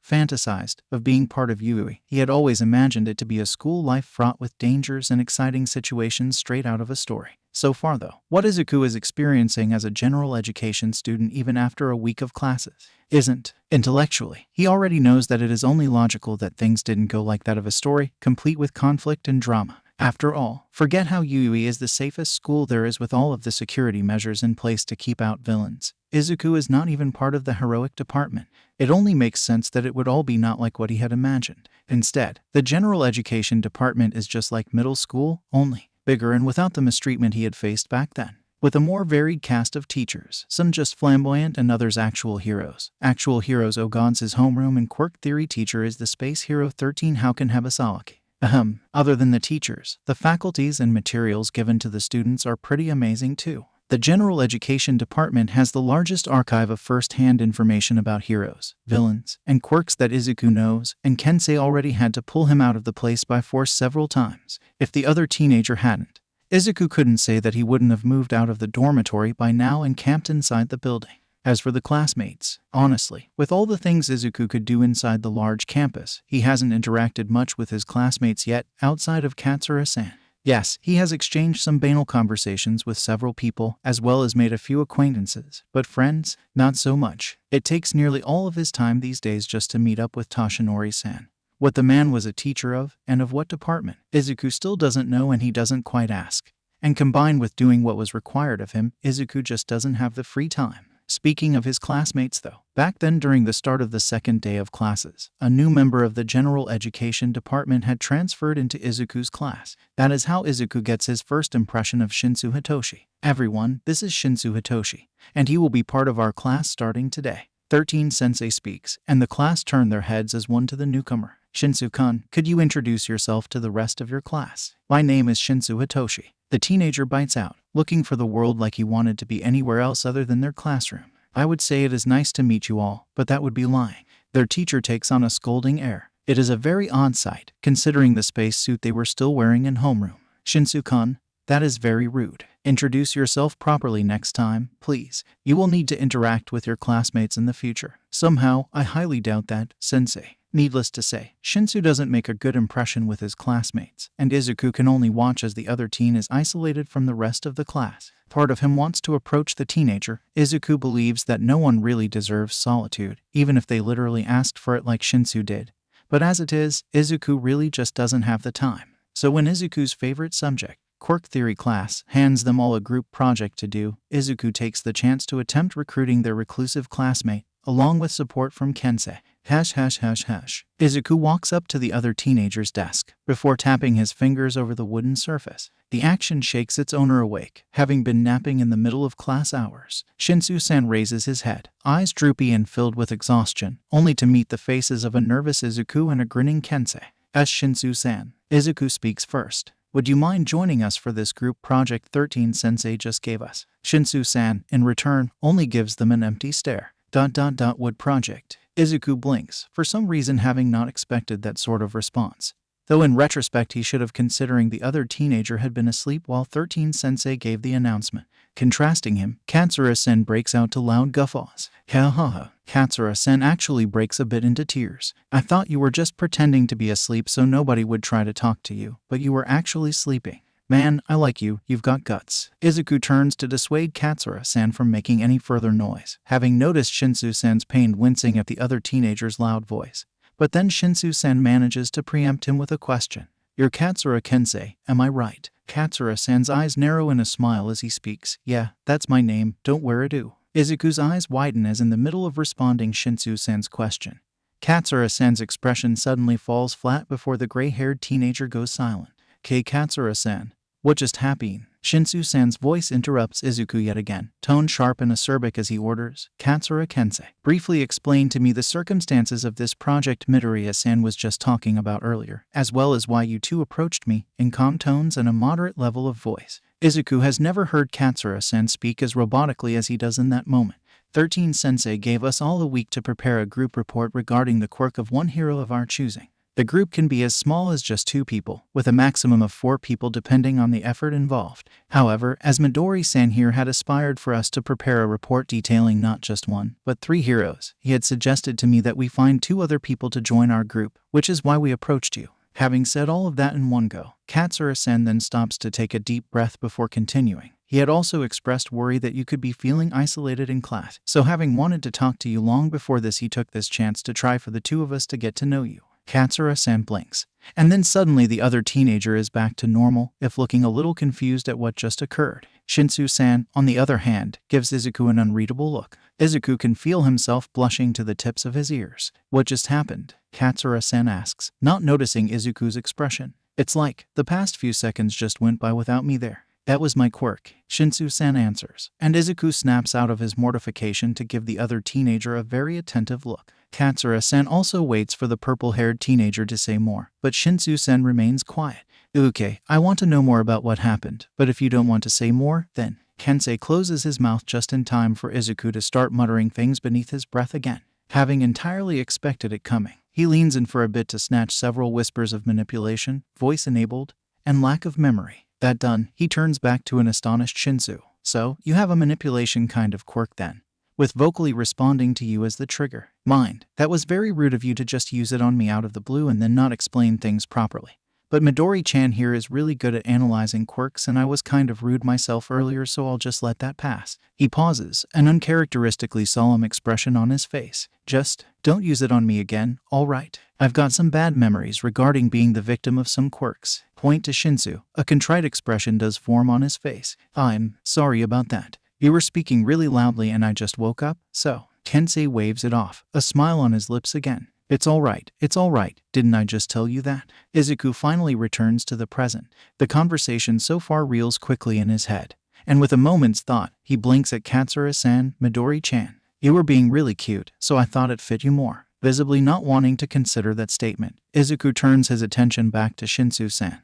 fantasized of being part of Yuuei, he had always imagined it to be a school life fraught with dangers and exciting situations straight out of a story. So far though, what Izuku is experiencing as a general education student even after a week of classes isn't. Intellectually, he already knows that it is only logical that things didn't go like that of a story, complete with conflict and drama. After all, forget how Yuuei is the safest school there is with all of the security measures in place to keep out villains. Izuku is not even part of the heroic department. It only makes sense that it would all be not like what he had imagined. Instead, the general education department is just like middle school, only bigger and without the mistreatment he had faced back then. With a more varied cast of teachers, some just flamboyant and others actual heroes. Actual heroes Ogon's his homeroom and quirk theory teacher is the space hero 13 Houken Habasawaki. Other than the teachers, the faculties and materials given to the students are pretty amazing too. The general education department has the largest archive of first-hand information about heroes, villains, and quirks that Izuku knows, and Kensei already had to pull him out of the place by force several times. If the other teenager hadn't, Izuku couldn't say that he wouldn't have moved out of the dormitory by now and camped inside the building. As for the classmates, honestly, with all the things Izuku could do inside the large campus, he hasn't interacted much with his classmates yet, outside of Katsura-san. Yes, he has exchanged some banal conversations with several people, as well as made a few acquaintances, but friends, not so much. It takes nearly all of his time these days just to meet up with Toshinori-san. What the man was a teacher of, and of what department, Izuku still doesn't know and he doesn't quite ask. And combined with doing what was required of him, Izuku just doesn't have the free time. Speaking of his classmates though, back then during the start of the second day of classes, a new member of the general education department had transferred into Izuku's class. That is how Izuku gets his first impression of Shinsu Hitoshi. Everyone, this is Shinsu Hitoshi, and he will be part of our class starting today. 13 Sensei speaks, and the class turn their heads as one to the newcomer. Shinsu-kun, could you introduce yourself to the rest of your class? My name is Shinsu Hitoshi. The teenager bites out, looking for the world like he wanted to be anywhere else other than their classroom. I would say it is nice to meet you all, but that would be lying. Their teacher takes on a scolding air. It is a very odd sight, considering the space suit they were still wearing in homeroom. Shinsu-kun, that is very rude. Introduce yourself properly next time, please. You will need to interact with your classmates in the future. Somehow, I highly doubt that, sensei. Needless to say, Shinsu doesn't make a good impression with his classmates, and Izuku can only watch as the other teen is isolated from the rest of the class. Part of him wants to approach the teenager. Izuku believes that no one really deserves solitude, even if they literally asked for it like Shinsu did. But as it is, Izuku really just doesn't have the time. So when Izuku's favorite subject, quirk theory class, hands them all a group project to do, Izuku takes the chance to attempt recruiting their reclusive classmate, along with support from Kensei. Izuku walks up to the other teenager's desk, before tapping his fingers over the wooden surface. The action shakes its owner awake, having been napping in the middle of class hours. Shinsu-san raises his head, eyes droopy and filled with exhaustion, only to meet the faces of a nervous Izuku and a grinning Kensei. As Shinsu-san, Izuku speaks first. Would you mind joining us for this group project 13 Sensei just gave us? Shinsu-san, in return, only gives them an empty stare. Wood project. Izuku blinks, for some reason having not expected that sort of response. Though in retrospect he should have, considering the other teenager had been asleep while 13 Sensei gave the announcement. Contrasting him, Katsura-sen breaks out to loud guffaws. Katsura-sen actually breaks a bit into tears. I thought you were just pretending to be asleep so nobody would try to talk to you, but you were actually sleeping. Man, I like you, you've got guts. Izuku turns to dissuade Katsura-san from making any further noise, having noticed Shinsu-san's pain wincing at the other teenager's loud voice. But then Shinsu-san manages to preempt him with a question. You're Katsura Kensei, am I right? Katsura-san's eyes narrow in a smile as he speaks. Yeah, that's my name, don't wear a do. Izuku's eyes widen as in the middle of responding Shinsu-san's question, Katsura-san's expression suddenly falls flat before the gray-haired teenager goes silent. Katsura-san, what just happened? Shinsu-san's voice interrupts Izuku yet again, tone sharp and acerbic as he orders, Katsura Kensei, briefly explain to me the circumstances of this project Midoriya-san was just talking about earlier, as well as why you two approached me, in calm tones and a moderate level of voice. Izuku has never heard Katsura-sen speak as robotically as he does in that moment. 13 Sensei gave us all a week to prepare a group report regarding the quirk of one hero of our choosing. The group can be as small as just 2 people, with a maximum of 4 people depending on the effort involved. However, as Midori-san here had aspired for us to prepare a report detailing not just 1, but 3 heroes, he had suggested to me that we find 2 other people to join our group, which is why we approached you. Having said all of that in one go, Katsura-sen then stops to take a deep breath before continuing. He had also expressed worry that you could be feeling isolated in class, so having wanted to talk to you long before this, he took this chance to try for the 2 of us to get to know you. Katsura-san blinks. And then suddenly the other teenager is back to normal, if looking a little confused at what just occurred. Shinsu-san, on the other hand, gives Izuku an unreadable look. Izuku can feel himself blushing to the tips of his ears. What just happened? Katsura-san asks, not noticing Izuku's expression. It's like, the past few seconds just went by without me there. That was my quirk, Shinsu-san answers, and Izuku snaps out of his mortification to give the other teenager a very attentive look. Katsura-san also waits for the purple-haired teenager to say more, but Shinsu-san remains quiet. Okay, I want to know more about what happened, but if you don't want to say more, then... Kensei closes his mouth just in time for Izuku to start muttering things beneath his breath again. Having entirely expected it coming, he leans in for a bit to snatch several whispers of manipulation, voice-enabled, and lack of memory. That done, he turns back to an astonished Shinsu. So, you have a manipulation kind of quirk then, with vocally responding to you as the trigger. Mind, that was very rude of you to just use it on me out of the blue and then not explain things properly. But Midori-chan here is really good at analyzing quirks, and I was kind of rude myself earlier, so I'll just let that pass. He pauses, an uncharacteristically solemn expression on his face. Just, don't use it on me again, alright? I've got some bad memories regarding being the victim of some quirks. Point to Shinsu. A contrite expression does form on his face. I'm sorry about that. You were speaking really loudly and I just woke up, so... Kensei waves it off, a smile on his lips again. It's alright, didn't I just tell you that? Izuku finally returns to the present. The conversation so far reels quickly in his head, and with a moment's thought, he blinks at Katsura-san, Midori-chan. You were being really cute, so I thought it fit you more. Visibly not wanting to consider that statement, Izuku turns his attention back to Shinsu-san,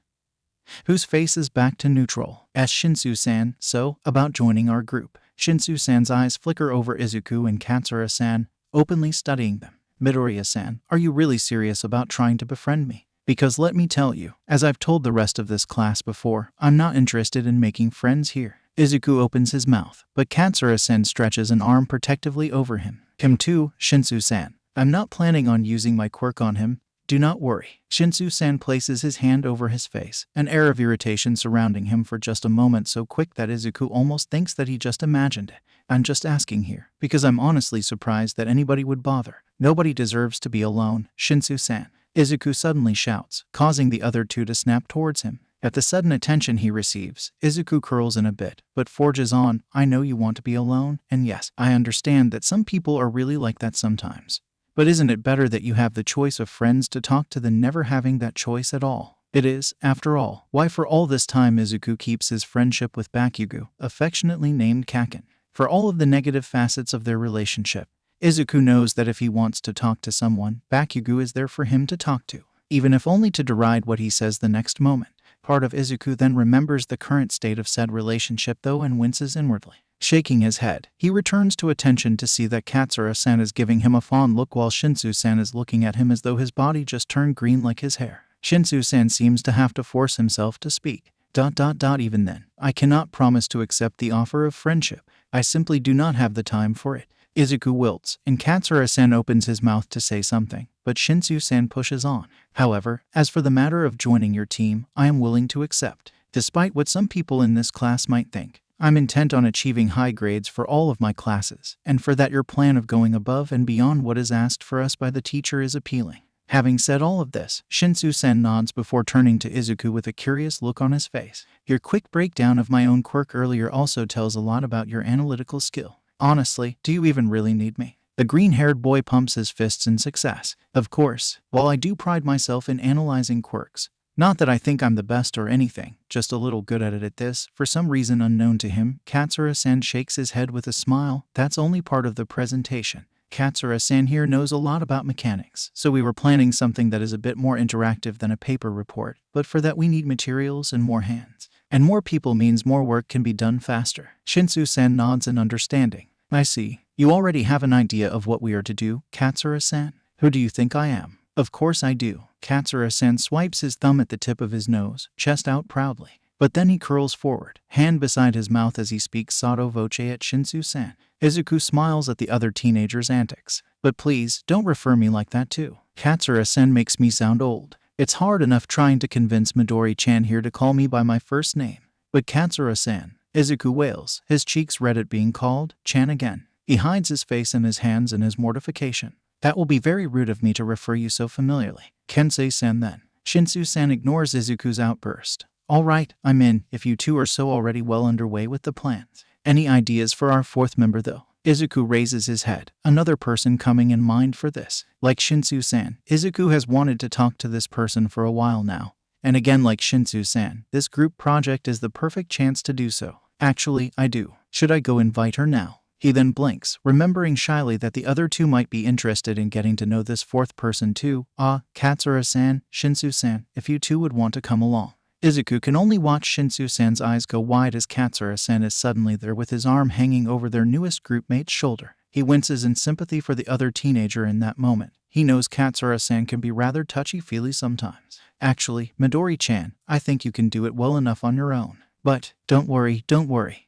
whose face is back to neutral. Asks Shinsu-san, so, about joining our group. Shinsu-san's eyes flicker over Izuku and Katsura-san, openly studying them. Midoriya-san, are you really serious about trying to befriend me? Because let me tell you, as I've told the rest of this class before, I'm not interested in making friends here. Izuku opens his mouth, but Katsura-san stretches an arm protectively over him. Him too, Shinsu-san. I'm not planning on using my quirk on him. Do not worry. Shinsu-san places his hand over his face, an air of irritation surrounding him for just a moment so quick that Izuku almost thinks that he just imagined it. I'm just asking here, because I'm honestly surprised that anybody would bother. Nobody deserves to be alone, Shinsu-san. Izuku suddenly shouts, causing the other 2 to snap towards him. At the sudden attention he receives, Izuku curls in a bit, but forges on, I know you want to be alone, and yes, I understand that some people are really like that sometimes. But isn't it better that you have the choice of friends to talk to than never having that choice at all? It is, after all, why for all this time Izuku keeps his friendship with Bakugo, affectionately named Kaken. For all of the negative facets of their relationship, Izuku knows that if he wants to talk to someone, Bakugo is there for him to talk to, even if only to deride what he says the next moment. Part of Izuku then remembers the current state of said relationship though and winces inwardly. Shaking his head, he returns to attention to see that Katsura-san is giving him a fond look while Shinsu-san is looking at him as though his body just turned green like his hair. Shinsu-san seems to have to force himself to speak. Even then, I cannot promise to accept the offer of friendship. I simply do not have the time for it. Izuku wilts, and Katsura-san opens his mouth to say something, but Shinsu-san pushes on. However, as for the matter of joining your team, I am willing to accept. Despite what some people in this class might think, I'm intent on achieving high grades for all of my classes, and for that your plan of going above and beyond what is asked for us by the teacher is appealing. Having said all of this, Shinsu-san nods before turning to Izuku with a curious look on his face. Your quick breakdown of my own quirk earlier also tells a lot about your analytical skill. Honestly, do you even really need me? The green-haired boy pumps his fists in success. Of course, while I do pride myself in analyzing quirks, not that I think I'm the best or anything, just a little good at it at this, for some reason unknown to him, Katsura-san shakes his head with a smile. That's only part of the presentation. Katsura-san here knows a lot about mechanics, so we were planning something that is a bit more interactive than a paper report, but for that we need materials and more hands. And more people means more work can be done faster. Shinsu-san nods in understanding. I see. You already have an idea of what we are to do, Katsura-san? Who do you think I am? Of course I do. Katsura-san swipes his thumb at the tip of his nose, chest out proudly. But then he curls forward, hand beside his mouth as he speaks sotto voce at Shinsu-san. Izuku smiles at the other teenager's antics. But please, don't refer me like that too. Katsura-san makes me sound old. It's hard enough trying to convince Midori-chan here to call me by my first name. But Katsura-san, Izuku wails, his cheeks red at being called Chan again. He hides his face in his hands in his mortification. That will be very rude of me to refer you so familiarly. Kensei-san then. Shinsu-san ignores Izuku's outburst. All right, I'm in, if you two are so already well underway with the plans. Any ideas for our fourth member though? Izuku raises his head, another person coming in mind for this. Like Shinsu-san, Izuku has wanted to talk to this person for a while now. And again, like Shinsu-san, this group project is the perfect chance to do so. Actually, I do. Should I go invite her now? He then blinks, remembering shyly that the other two might be interested in getting to know this fourth person too. Katsura-san, Shinsu-san, if you two would want to come along. Izuku can only watch Shinsu-san's eyes go wide as Katsura-san is suddenly there with his arm hanging over their newest groupmate's shoulder. He winces in sympathy for the other teenager in that moment. He knows Katsura-san can be rather touchy-feely sometimes. Actually, Midori-chan, I think you can do it well enough on your own. But, don't worry.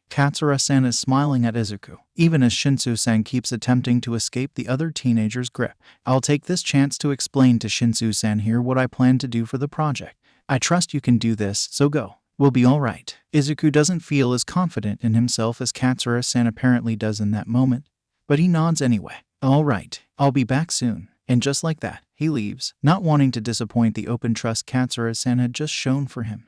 Katsura-san is smiling at Izuku, even as Shinsu-san keeps attempting to escape the other teenager's grip. I'll take this chance to explain to Shinsu-san here what I plan to do for the project. I trust you can do this, so go. We'll be alright. Izuku doesn't feel as confident in himself as Katsura-san apparently does in that moment, but he nods anyway. Alright, I'll be back soon. And just like that, he leaves, not wanting to disappoint the open trust Katsura-san had just shown for him.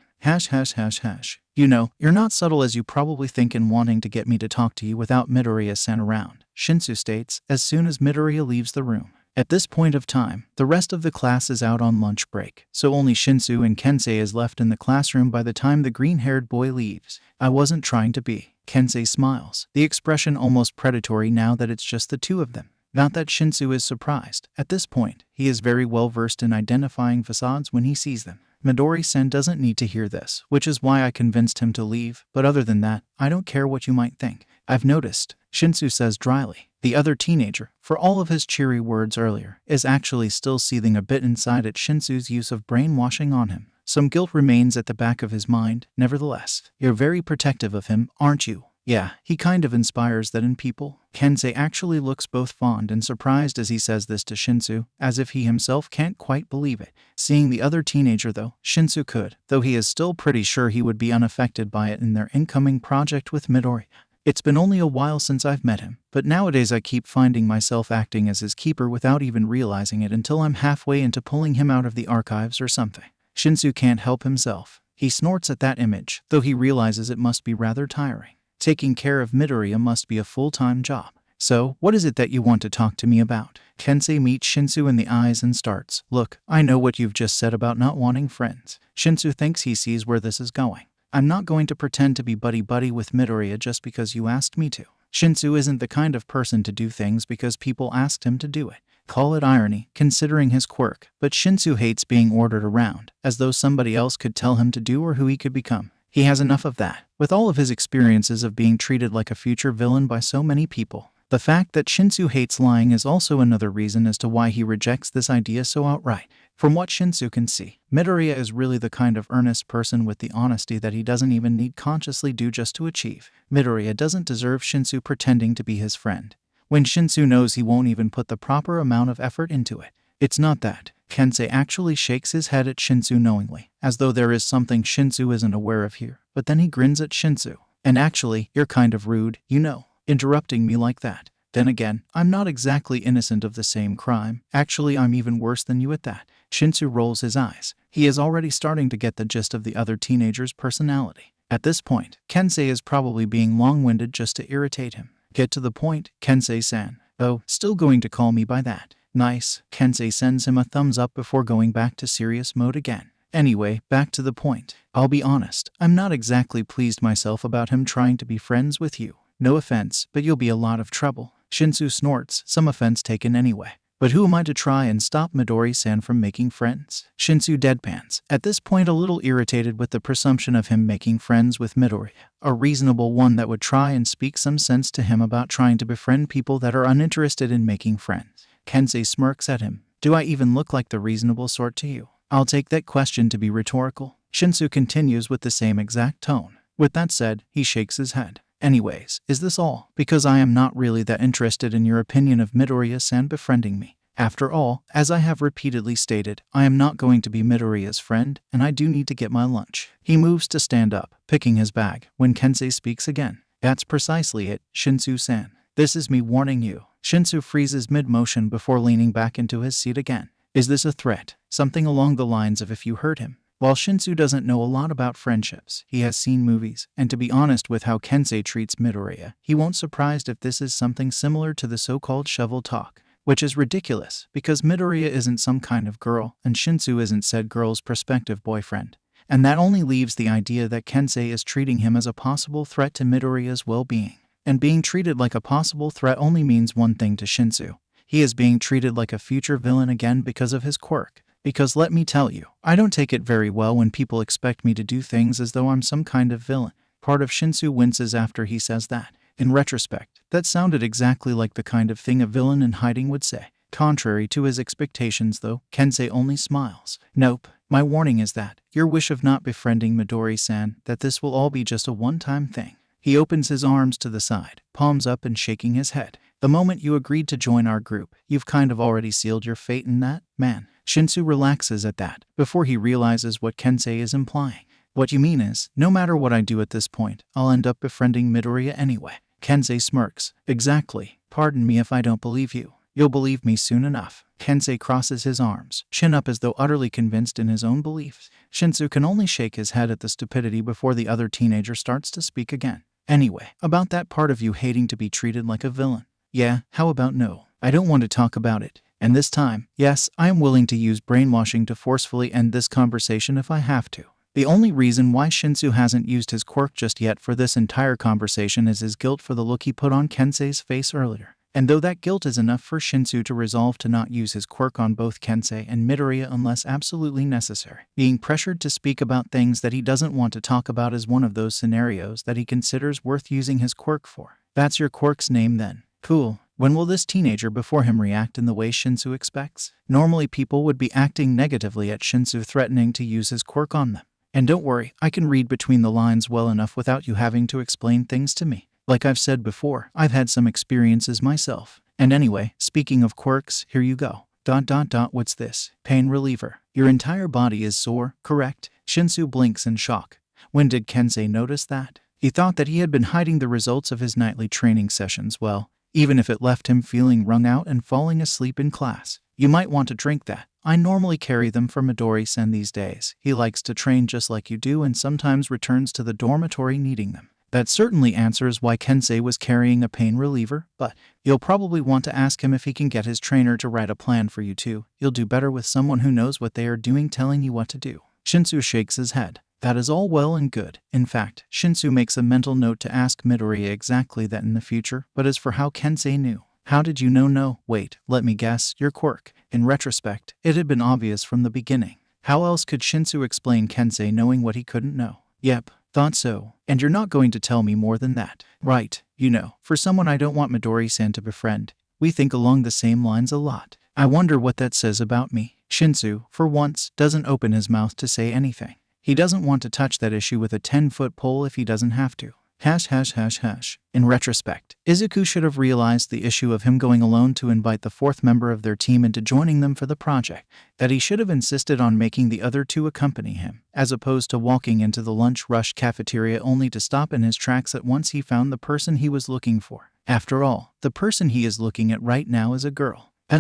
You know, you're not subtle as you probably think in wanting to get me to talk to you without Midoriya-san around, Shinsu states, as soon as Midoriya leaves the room. At this point of time, the rest of the class is out on lunch break, so only Shinsu and Kensei is left in the classroom by the time the green-haired boy leaves. I wasn't trying to be. Kensei smiles, the expression almost predatory now that it's just the two of them. Not that Shinsu is surprised. At this point, he is very well versed in identifying facades when he sees them. Midori-san doesn't need to hear this, which is why I convinced him to leave, but other than that, I don't care what you might think. I've noticed, Shinsu says dryly. The other teenager, for all of his cheery words earlier, is actually still seething a bit inside at Shinsu's use of brainwashing on him. Some guilt remains at the back of his mind, nevertheless. You're very protective of him, aren't you? Yeah, he kind of inspires that in people. Kensei actually looks both fond and surprised as he says this to Shinsu, as if he himself can't quite believe it. Seeing the other teenager though, Shinsu could, though he is still pretty sure he would be unaffected by it in their incoming project with Midori. It's been only a while since I've met him, but nowadays I keep finding myself acting as his keeper without even realizing it until I'm halfway into pulling him out of the archives or something. Shinsu can't help himself. He snorts at that image, though he realizes it must be rather tiring. Taking care of Midoriya must be a full-time job. So, what is it that you want to talk to me about? Kensei meets Shinsu in the eyes and starts. Look, I know what you've just said about not wanting friends. Shinsu thinks he sees where this is going. I'm not going to pretend to be buddy-buddy with Midoriya just because you asked me to. Shinsu isn't the kind of person to do things because people asked him to do it. Call it irony, considering his quirk, but Shinsu hates being ordered around, as though somebody else could tell him to do or who he could become. He has enough of that. With all of his experiences of being treated like a future villain by so many people, the fact that Shinsu hates lying is also another reason as to why he rejects this idea so outright. From what Shinsu can see, Midoriya is really the kind of earnest person with the honesty that he doesn't even need consciously do just to achieve. Midoriya doesn't deserve Shinsu pretending to be his friend, when Shinsu knows he won't even put the proper amount of effort into it. It's not that. Kensei actually shakes his head at Shinsu knowingly, as though there is something Shinsu isn't aware of here, but then he grins at Shinsu. And actually, you're kind of rude, you know, interrupting me like that. Then again, I'm not exactly innocent of the same crime. Actually, I'm even worse than you at that. Shinsu rolls his eyes. He is already starting to get the gist of the other teenager's personality. At this point, Kensei is probably being long-winded just to irritate him. Get to the point, Kensei-san. Oh, still going to call me by that. Nice. Kensei sends him a thumbs up before going back to serious mode again. Anyway, back to the point. I'll be honest, I'm not exactly pleased myself about him trying to be friends with you. No offense, but you'll be a lot of trouble. Shinsu snorts, some offense taken anyway. But who am I to try and stop Midori-san from making friends? Shinsu deadpans, at this point a little irritated with the presumption of him making friends with Midori, a reasonable one that would try and speak some sense to him about trying to befriend people that are uninterested in making friends. Kensei smirks at him. Do I even look like the reasonable sort to you? I'll take that question to be rhetorical. Shinsu continues with the same exact tone. With that said, he shakes his head. Anyways, is this all? Because I am not really that interested in your opinion of Midoriya-san befriending me. After all, as I have repeatedly stated, I am not going to be Midoriya's friend, and I do need to get my lunch. He moves to stand up, picking his bag, when Kensei speaks again. That's precisely it, Shinsu-san. This is me warning you. Shinsu freezes mid-motion before leaning back into his seat again. Is this a threat? Something along the lines of if you hurt him. While Shinsu doesn't know a lot about friendships, he has seen movies, and to be honest with how Kensei treats Midoriya, he won't surprised if this is something similar to the so-called shovel talk, which is ridiculous, because Midoriya isn't some kind of girl, and Shinsu isn't said girl's prospective boyfriend. And that only leaves the idea that Kensei is treating him as a possible threat to Midoriya's well-being. And being treated like a possible threat only means one thing to Shinsu. He is being treated like a future villain again because of his quirk. Because let me tell you, I don't take it very well when people expect me to do things as though I'm some kind of villain. Part of Shinsu winces after he says that. In retrospect, that sounded exactly like the kind of thing a villain in hiding would say. Contrary to his expectations though, Kensei only smiles. Nope, my warning is that, your wish of not befriending Midori-san, that this will all be just a one-time thing. He opens his arms to the side, palms up and shaking his head. The moment you agreed to join our group, you've kind of already sealed your fate in that, man. Shinsu relaxes at that, before he realizes what Kensei is implying. What you mean is, no matter what I do at this point, I'll end up befriending Midoriya anyway. Kensei smirks. Exactly. Pardon me if I don't believe you. You'll believe me soon enough. Kensei crosses his arms, chin up as though utterly convinced in his own beliefs. Shinsu can only shake his head at the stupidity before the other teenager starts to speak again. Anyway, about that part of you hating to be treated like a villain. Yeah, how about no? I don't want to talk about it. And this time, yes, I am willing to use brainwashing to forcefully end this conversation if I have to. The only reason why Shinsu hasn't used his quirk just yet for this entire conversation is his guilt for the look he put on Kensei's face earlier. And though that guilt is enough for Shinsu to resolve to not use his quirk on both Kensei and Midoriya unless absolutely necessary, being pressured to speak about things that he doesn't want to talk about is one of those scenarios that he considers worth using his quirk for. That's your quirk's name then. Cool. When will this teenager before him react in the way Shinsu expects? Normally people would be acting negatively at Shinsu threatening to use his quirk on them. And don't worry, I can read between the lines well enough without you having to explain things to me. Like I've said before, I've had some experiences myself. And anyway, speaking of quirks, here you go. ... What's this? Pain reliever. Your entire body is sore, correct? Shinsu blinks in shock. When did Kensei notice that? He thought that he had been hiding the results of his nightly training sessions well, even if it left him feeling wrung out and falling asleep in class. You might want to drink that. I normally carry them for Midori-san these days. He likes to train just like you do and sometimes returns to the dormitory needing them. That certainly answers why Kensei was carrying a pain reliever, but you'll probably want to ask him if he can get his trainer to write a plan for you too. You'll do better with someone who knows what they are doing telling you what to do. Shinsu shakes his head. That is all well and good. In fact, Shinsu makes a mental note to ask Midoriya exactly that in the future, but as for how Kensei knew. How did you know? No, wait, let me guess, your quirk. In retrospect, it had been obvious from the beginning. How else could Shinsu explain Kensei knowing what he couldn't know? Yep, thought so. And you're not going to tell me more than that. Right, you know, for someone I don't want Midori-san to befriend, we think along the same lines a lot. I wonder what that says about me. Shinsu, for once, doesn't open his mouth to say anything. He doesn't want to touch that issue with a 10-foot pole if he doesn't have to. .. In retrospect, Izuku should have realized the issue of him going alone to invite the fourth member of their team into joining them for the project, that he should have insisted on making the other two accompany him, as opposed to walking into the lunch rush cafeteria only to stop in his tracks at once he found the person he was looking for. After all, the person he is looking at right now is a girl. I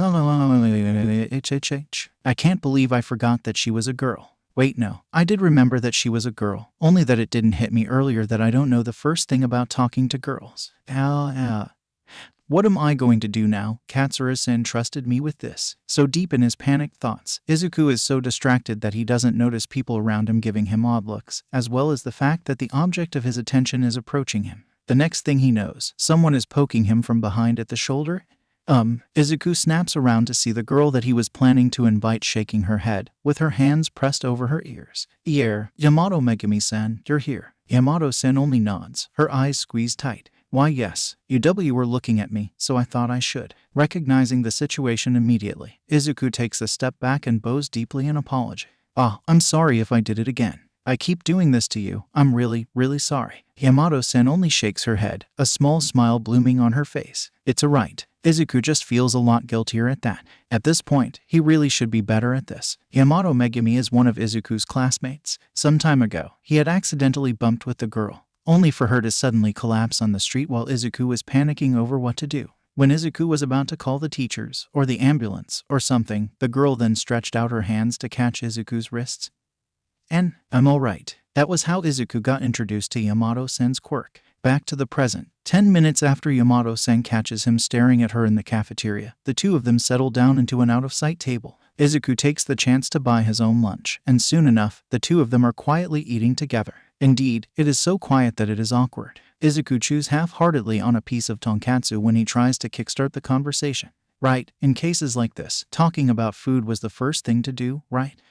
can't believe I forgot that she was a girl. Wait, no, I did remember that she was a girl, only that it didn't hit me earlier that I don't know the first thing about talking to girls. What am I going to do now? Katsura-san trusted me with this. So deep in his panicked thoughts, Izuku is so distracted that he doesn't notice people around him giving him odd looks, as well as the fact that the object of his attention is approaching him. The next thing he knows, someone is poking him from behind at the shoulder. Izuku snaps around to see the girl that he was planning to invite shaking her head, with her hands pressed over her ears. Yamato Megumi-san, you're here. Yamato-san only nods, her eyes squeezed tight. Why yes, you were looking at me, so I thought I should. Recognizing the situation immediately, Izuku takes a step back and bows deeply in apology. I'm sorry if I did it again. I keep doing this to you. I'm really, really sorry. Yamato-san only shakes her head, a small smile blooming on her face. It's alright. Izuku just feels a lot guiltier at that. At this point, he really should be better at this. Yamato Megumi is one of Izuku's classmates. Some time ago, he had accidentally bumped with the girl, only for her to suddenly collapse on the street while Izuku was panicking over what to do. When Izuku was about to call the teachers, or the ambulance, or something, the girl then stretched out her hands to catch Izuku's wrists. And, I'm alright. That was how Izuku got introduced to Yamato-san's quirk. Back to the present. 10 minutes after Yamato-san catches him staring at her in the cafeteria, the two of them settle down into an out-of-sight table. Izuku takes the chance to buy his own lunch, and soon enough, the two of them are quietly eating together. Indeed, it is so quiet that it is awkward. Izuku chews half-heartedly on a piece of tonkatsu when he tries to kickstart the conversation. Right, in cases like this, talking about food was the first thing to do, right?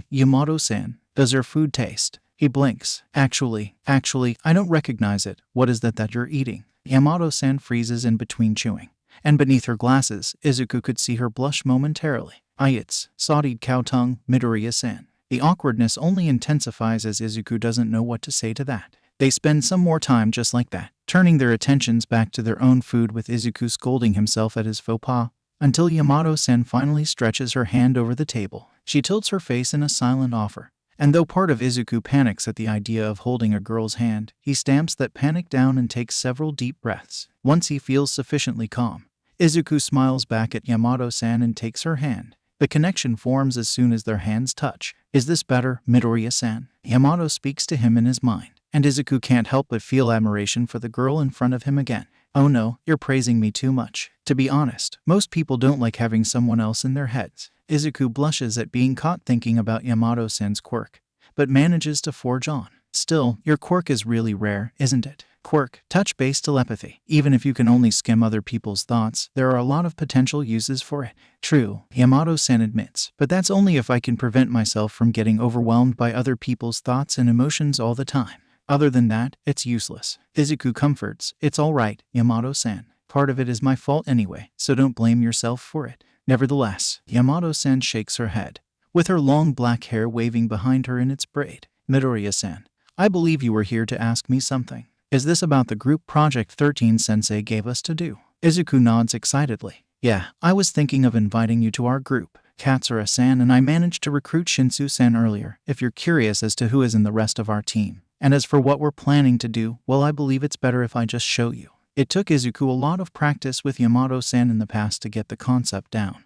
Yamato-san, does your food taste? He blinks. Actually, I don't recognize it. What is that you're eating? Yamato-san freezes in between chewing. And beneath her glasses, Izuku could see her blush momentarily. It's sauteed cow tongue, Midoriya-san. The awkwardness only intensifies as Izuku doesn't know what to say to that. They spend some more time just like that, turning their attentions back to their own food with Izuku scolding himself at his faux pas, until Yamato-san finally stretches her hand over the table. She tilts her face in a silent offer. And though part of Izuku panics at the idea of holding a girl's hand, he stamps that panic down and takes several deep breaths. Once he feels sufficiently calm, Izuku smiles back at Yamato-san and takes her hand. The connection forms as soon as their hands touch. Is this better, Midoriya-san? Yamato speaks to him in his mind, and Izuku can't help but feel admiration for the girl in front of him again. Oh no, you're praising me too much. To be honest, most people don't like having someone else in their heads. Izuku blushes at being caught thinking about Yamato-san's quirk, but manages to forge on. Still, your quirk is really rare, isn't it? Quirk, touch-based telepathy. Even if you can only skim other people's thoughts, there are a lot of potential uses for it. True, Yamato-san admits, but that's only if I can prevent myself from getting overwhelmed by other people's thoughts and emotions all the time. Other than that, it's useless. Izuku comforts. It's alright, Yamato-san. Part of it is my fault anyway, so don't blame yourself for it. Nevertheless, Yamato-san shakes her head, with her long black hair waving behind her in its braid. Midoriya-san, I believe you were here to ask me something. Is this about the group project 13 Sensei gave us to do? Izuku nods excitedly. Yeah, I was thinking of inviting you to our group. Katsura-san and I managed to recruit Shinsu-san earlier, if you're curious as to who is in the rest of our team. And as for what we're planning to do, well, I believe it's better if I just show you. It took Izuku a lot of practice with Yamato-san in the past to get the concept down.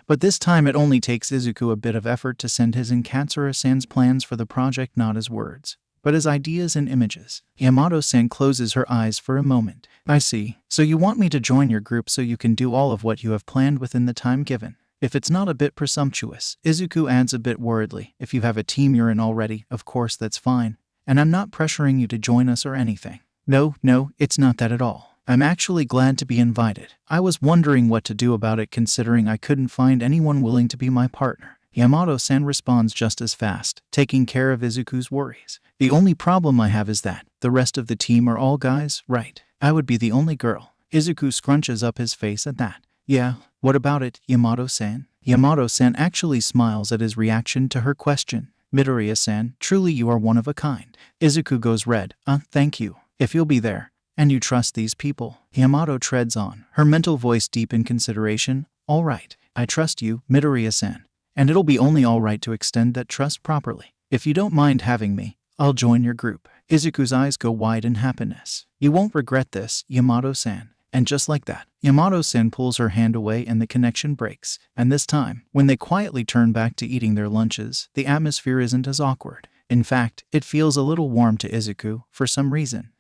But this time it only takes Izuku a bit of effort to send his and Katsura-san's plans for the project not as words, but as ideas and images. Yamato-san closes her eyes for a moment. I see. So you want me to join your group so you can do all of what you have planned within the time given. If it's not a bit presumptuous, Izuku adds a bit worriedly. If you have a team you're in already, of course that's fine. And I'm not pressuring you to join us or anything. No, it's not that at all. I'm actually glad to be invited. I was wondering what to do about it considering I couldn't find anyone willing to be my partner. Yamato-san responds just as fast, taking care of Izuku's worries. The only problem I have is that the rest of the team are all guys, right? I would be the only girl. Izuku scrunches up his face at that. Yeah, what about it, Yamato-san? Yamato-san actually smiles at his reaction to her question. Midoriya-san, truly you are one of a kind. Izuku goes red. Thank you. If you'll be there, and you trust these people. Yamato treads on, her mental voice deep in consideration. All right, I trust you, Midoriya-san. And it'll be only all right to extend that trust properly. If you don't mind having me, I'll join your group. Izuku's eyes go wide in happiness. You won't regret this, Yamato-san. And just like that, Yamato-san pulls her hand away and the connection breaks. And this time, when they quietly turn back to eating their lunches, the atmosphere isn't as awkward. In fact, it feels a little warm to Izuku, for some reason.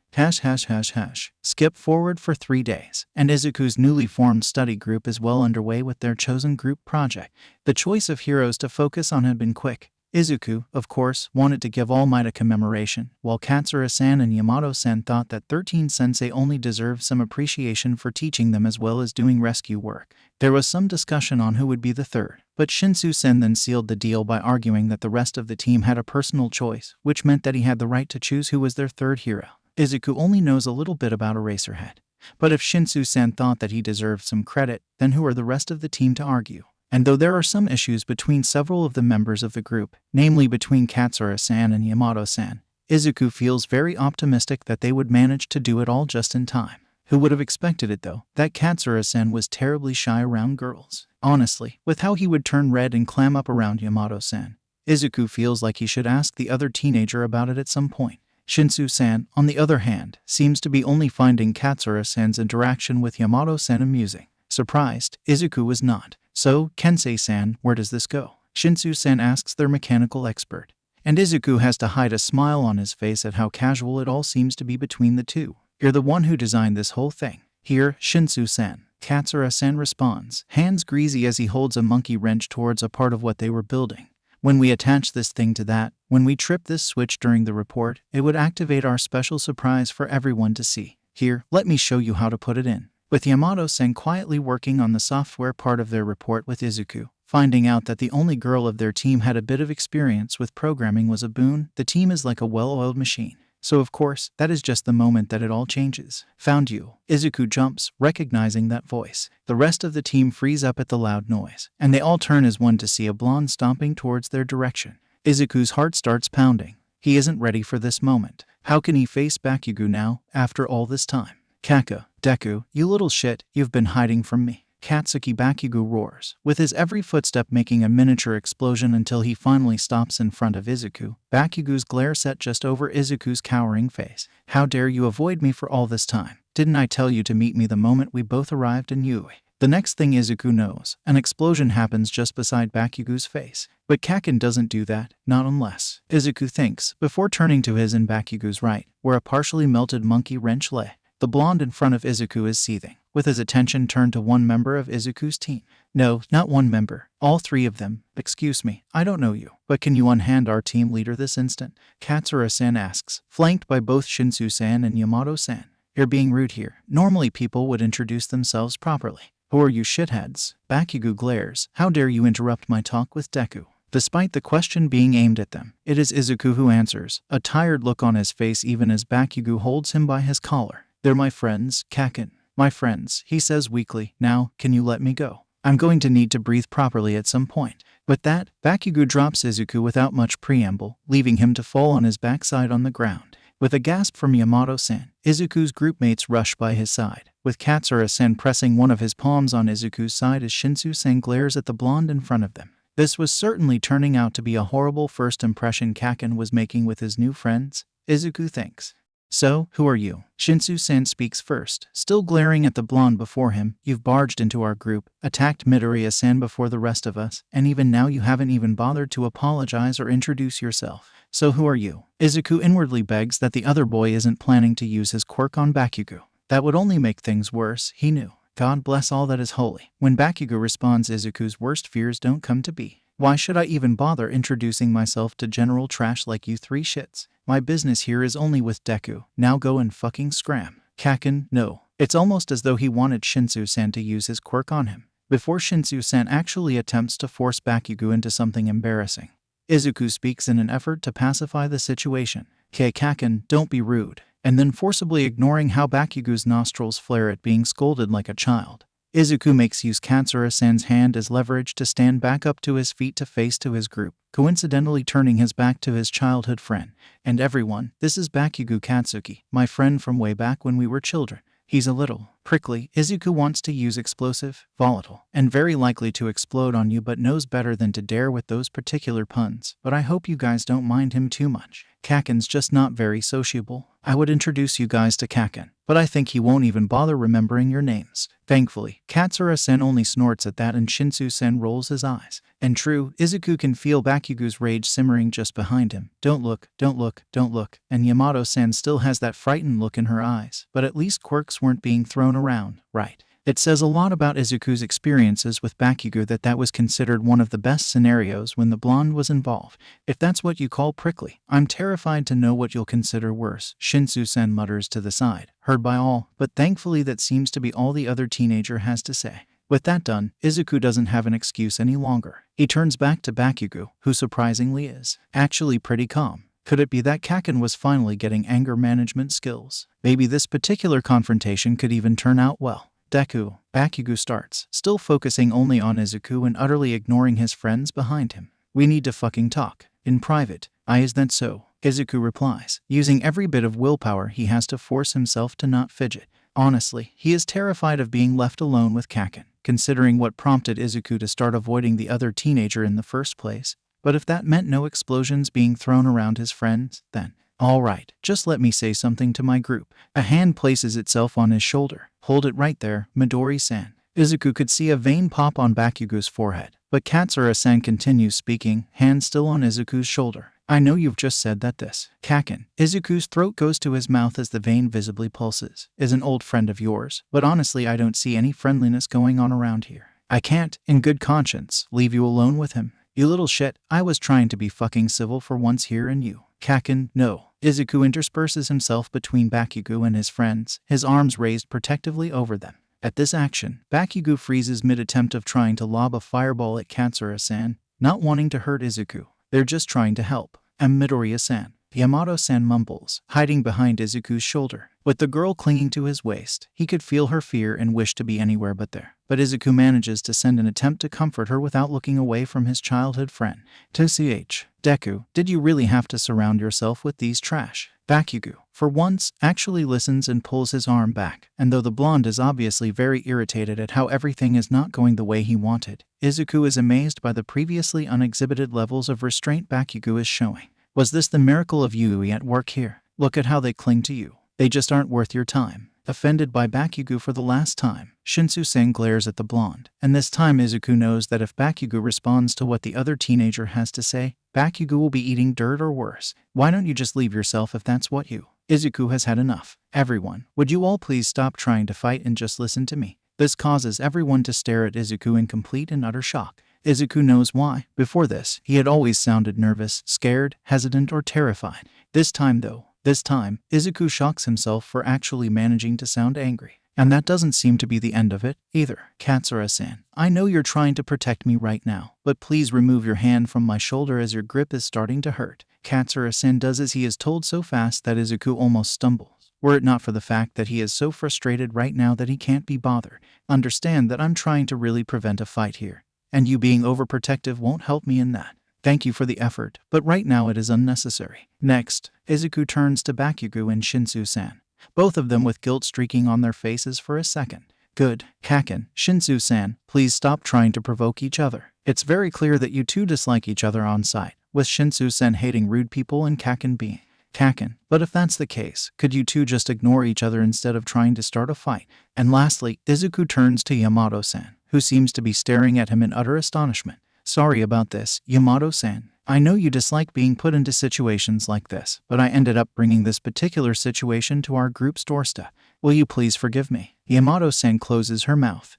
Skip forward for 3 days, and Izuku's newly formed study group is well underway with their chosen group project. The choice of heroes to focus on had been quick. Izuku, of course, wanted to give All Might a commemoration, while Katsura-san and Yamato-san thought that 13 Sensei only deserved some appreciation for teaching them as well as doing rescue work. There was some discussion on who would be the third, but Shinsu-sen then sealed the deal by arguing that the rest of the team had a personal choice, which meant that he had the right to choose who was their third hero. Izuku only knows a little bit about Eraserhead, but if Shinsu-sen thought that he deserved some credit, then who are the rest of the team to argue? And though there are some issues between several of the members of the group, namely between Katsura-san and Yamato-san, Izuku feels very optimistic that they would manage to do it all just in time. Who would have expected it though, that Katsura-san was terribly shy around girls? Honestly, with how he would turn red and clam up around Yamato-san, Izuku feels like he should ask the other teenager about it at some point. Shinsu-san, on the other hand, seems to be only finding Katsura-san's interaction with Yamato-san amusing. Surprised, Izuku was not. So, Kensei-san, where does this go? Shinsu-san asks their mechanical expert. And Izuku has to hide a smile on his face at how casual it all seems to be between the two. You're the one who designed this whole thing. Here, Shinsu-san. Katsura-san responds, hands greasy as he holds a monkey wrench towards a part of what they were building. When we attach this thing to that, when we trip this switch during the report, it would activate our special surprise for everyone to see. Here, let me show you how to put it in. With Yamato-san quietly working on the software part of their report with Izuku, finding out that the only girl of their team had a bit of experience with programming was a boon, the team is like a well-oiled machine. So of course, that is just the moment that it all changes. Found you. Izuku jumps, recognizing that voice. The rest of the team freeze up at the loud noise, and they all turn as one to see a blonde stomping towards their direction. Izuku's heart starts pounding. He isn't ready for this moment. How can he face Bakugo now, after all this time? Kaka, Deku, you little shit, you've been hiding from me. Katsuki Bakugo roars, with his every footstep making a miniature explosion until he finally stops in front of Izuku. Bakugo's glare set just over Izuku's cowering face. How dare you avoid me for all this time? Didn't I tell you to meet me the moment we both arrived in Yuuei? The next thing Izuku knows, an explosion happens just beside Bakugo's face. But Kaken doesn't do that, not unless, Izuku thinks, before turning to his and Bakugo's right, where a partially melted monkey wrench lay. The blonde in front of Izuku is seething, with his attention turned to one member of Izuku's team. No, not one member. All three of them. Excuse me, I don't know you, but can you unhand our team leader this instant? Katsura-san asks, flanked by both Shinsu-san and Yamato-san. You're being rude here. Normally people would introduce themselves properly. Who are you shitheads? Bakugo glares. How dare you interrupt my talk with Deku? Despite the question being aimed at them, it is Izuku who answers, a tired look on his face even as Bakugo holds him by his collar. They're my friends, Kaken. My friends, he says weakly. Now, can you let me go? I'm going to need to breathe properly at some point. With that, Bakugo drops Izuku without much preamble, leaving him to fall on his backside on the ground. With a gasp from Yamato-san, Izuku's groupmates rush by his side, with Katsura-san pressing one of his palms on Izuku's side as Shinsu-san glares at the blonde in front of them. This was certainly turning out to be a horrible first impression Kaken was making with his new friends, Izuku thinks. So, who are you? Shinsu-san speaks first, still glaring at the blonde before him. You've barged into our group, attacked Midoriya-san before the rest of us, and even now you haven't even bothered to apologize or introduce yourself. So who are you? Izuku inwardly begs that the other boy isn't planning to use his quirk on Bakugo. That would only make things worse, he knew. God bless all that is holy. When Bakugo responds, Izuku's worst fears don't come to be. Why should I even bother introducing myself to general trash like you three shits? My business here is only with Deku. Now go and fucking scram. Kaken, no. It's almost as though he wanted Shinsu-san to use his quirk on him, before Shinsu-san actually attempts to force Bakugo into something embarrassing. Izuku speaks in an effort to pacify the situation. Kaken, don't be rude. And then forcibly ignoring how Bakugo's nostrils flare at being scolded like a child. Izuku makes use Katsura-san's hand as leverage to stand back up to his feet to face to his group, coincidentally turning his back to his childhood friend. And everyone, this is Bakugo Katsuki, my friend from way back when we were children. He's a little prickly. Izuku wants to use explosive, volatile, and very likely to explode on you but knows better than to dare with those particular puns. But I hope you guys don't mind him too much. Kaken's just not very sociable. I would introduce you guys to Kaken, but I think he won't even bother remembering your names. Thankfully, Katsura-sen only snorts at that and Shinsu-sen rolls his eyes. And true, Izuku can feel Bakugo's rage simmering just behind him. Don't look, don't look, don't look. And Yamato-sen still has that frightened look in her eyes, but at least quirks weren't being thrown around, right? It says a lot about Izuku's experiences with Bakugo that was considered one of the best scenarios when the blonde was involved. If that's what you call prickly, I'm terrified to know what you'll consider worse, Shinsu-sen mutters to the side, heard by all, but thankfully that seems to be all the other teenager has to say. With that done, Izuku doesn't have an excuse any longer. He turns back to Bakugo, who surprisingly is actually pretty calm. Could it be that Kaken was finally getting anger management skills? Maybe this particular confrontation could even turn out well. Deku, Bakugo starts, still focusing only on Izuku and utterly ignoring his friends behind him. We need to fucking talk. In private. Is that so? Izuku replies, using every bit of willpower he has to force himself to not fidget. Honestly, he is terrified of being left alone with Kaken, considering what prompted Izuku to start avoiding the other teenager in the first place. But if that meant no explosions being thrown around his friends, then alright, just let me say something to my group. A hand places itself on his shoulder. Hold it right there, Midori-san. Izuku could see a vein pop on Bakugo's forehead, but Katsura-san continues speaking, hand still on Izuku's shoulder. I know you've just said that this Kaken, Izuku's throat goes to his mouth as the vein visibly pulses, is an old friend of yours, but honestly I don't see any friendliness going on around here. I can't, in good conscience, leave you alone with him. You little shit, I was trying to be fucking civil for once here and you. Kaken, no. Izuku intersperses himself between Bakugo and his friends, his arms raised protectively over them. At this action, Bakugo freezes mid-attempt of trying to lob a fireball at Katsura-san, not wanting to hurt Izuku. They're just trying to help. I'm Midoriya-san. Yamato-san mumbles, hiding behind Izuku's shoulder. With the girl clinging to his waist, he could feel her fear and wish to be anywhere but there. But Izuku manages to send an attempt to comfort her without looking away from his childhood friend. Deku, did you really have to surround yourself with these trash? Bakugo, for once, actually listens and pulls his arm back, and though the blonde is obviously very irritated at how everything is not going the way he wanted, Izuku is amazed by the previously unexhibited levels of restraint Bakugo is showing. Was this the miracle of Yuuei at work here? Look at how they cling to you. They just aren't worth your time. Offended by Bakugo for the last time, Shinsu-sen glares at the blonde, and this time Izuku knows that if Bakugo responds to what the other teenager has to say, Bakugo will be eating dirt or worse. Why don't you just leave yourself if that's what you? Izuku has had enough. Everyone, would you all please stop trying to fight and just listen to me? This causes everyone to stare at Izuku in complete and utter shock. Izuku knows why. Before this, he had always sounded nervous, scared, hesitant, or terrified. This time, Izuku shocks himself for actually managing to sound angry. And that doesn't seem to be the end of it, either. Katsura-san, I know you're trying to protect me right now, but please remove your hand from my shoulder as your grip is starting to hurt. Katsura-san does as he is told so fast that Izuku almost stumbles. Were it not for the fact that he is so frustrated right now that he can't be bothered. Understand that I'm trying to really prevent a fight here. And you being overprotective won't help me in that. Thank you for the effort, but right now it is unnecessary. Next, Izuku turns to Bakugo and Shinsu-san, both of them with guilt streaking on their faces for a second. Good, Kaken, Shinsu-san, please stop trying to provoke each other. It's very clear that you two dislike each other on sight, with Shinsu-san hating rude people and Kaken being Kaken. But if that's the case, could you two just ignore each other instead of trying to start a fight? And lastly, Izuku turns to Yamato-san, who seems to be staring at him in utter astonishment. Sorry about this, Yamato-san. I know you dislike being put into situations like this, but I ended up bringing this particular situation to our group's doorstep. Will you please forgive me? Yamato-san closes her mouth.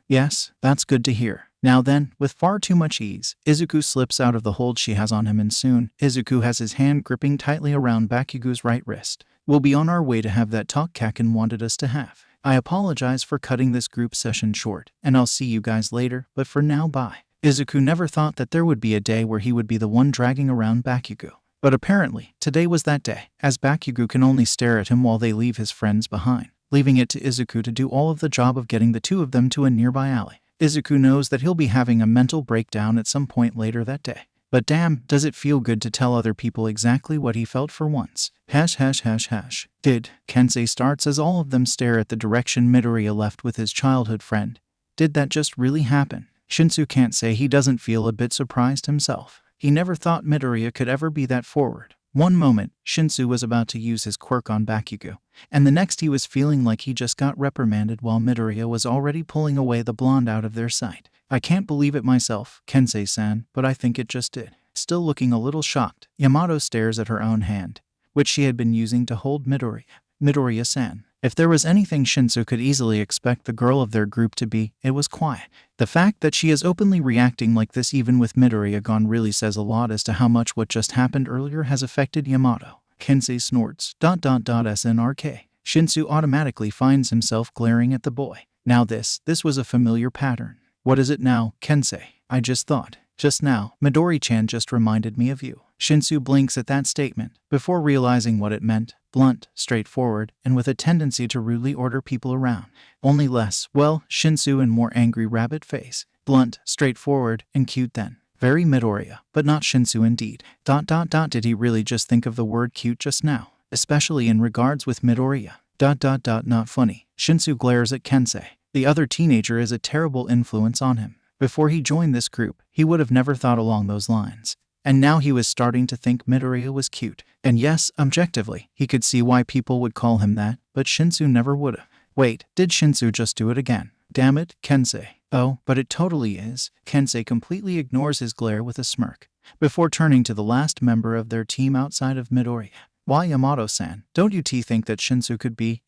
Yes, that's good to hear. Now then, with far too much ease, Izuku slips out of the hold she has on him and soon, Izuku has his hand gripping tightly around Bakugo's right wrist. We'll be on our way to have that talk Kaken wanted us to have. I apologize for cutting this group session short, and I'll see you guys later, but for now, bye. Izuku never thought that there would be a day where he would be the one dragging around Bakugo. But apparently, today was that day, as Bakugo can only stare at him while they leave his friends behind, leaving it to Izuku to do all of the job of getting the two of them to a nearby alley. Izuku knows that he'll be having a mental breakdown at some point later that day. But damn, does it feel good to tell other people exactly what he felt for once. Did, Kensei starts as all of them stare at the direction Midoriya left with his childhood friend. Did that just really happen? Shinsu can't say he doesn't feel a bit surprised himself. He never thought Midoriya could ever be that forward. One moment, Shinsu was about to use his quirk on Bakugo, and the next he was feeling like he just got reprimanded while Midoriya was already pulling away the blonde out of their sight. I can't believe it myself, Kensei-san, but I think it just did. Still looking a little shocked, Yamato stares at her own hand, which she had been using to hold Midoriya. Midoriya-san. If there was anything Shinsu could easily expect the girl of their group to be, it was quiet. The fact that she is openly reacting like this even with Midoriya gone really says a lot as to how much what just happened earlier has affected Yamato. Kensei snorts. SNRK. Shinsu automatically finds himself glaring at the boy. Now this was a familiar pattern. What is it now, Kensei? I just thought. Just now, Midori-chan just reminded me of you. Shinsu blinks at that statement, before realizing what it meant. Blunt, straightforward, and with a tendency to rudely order people around. Only less, well, Shinsu and more angry rabbit face. Blunt, straightforward, and cute then. Very Midoriya, but not Shinsu indeed. Did he really just think of the word cute just now? Especially in regards with Midoriya. Not funny. Shinsu glares at Kensei. The other teenager is a terrible influence on him. Before he joined this group, he would have never thought along those lines. And now he was starting to think Midoriya was cute. And yes, objectively, he could see why people would call him that, but Shinsu never would've. Wait, did Shinsu just do it again? Damn it, Kensei. Oh, but it totally is. Kensei completely ignores his glare with a smirk, before turning to the last member of their team outside of Midoriya. Why Yamato-san, don't you think that Shinsu could be,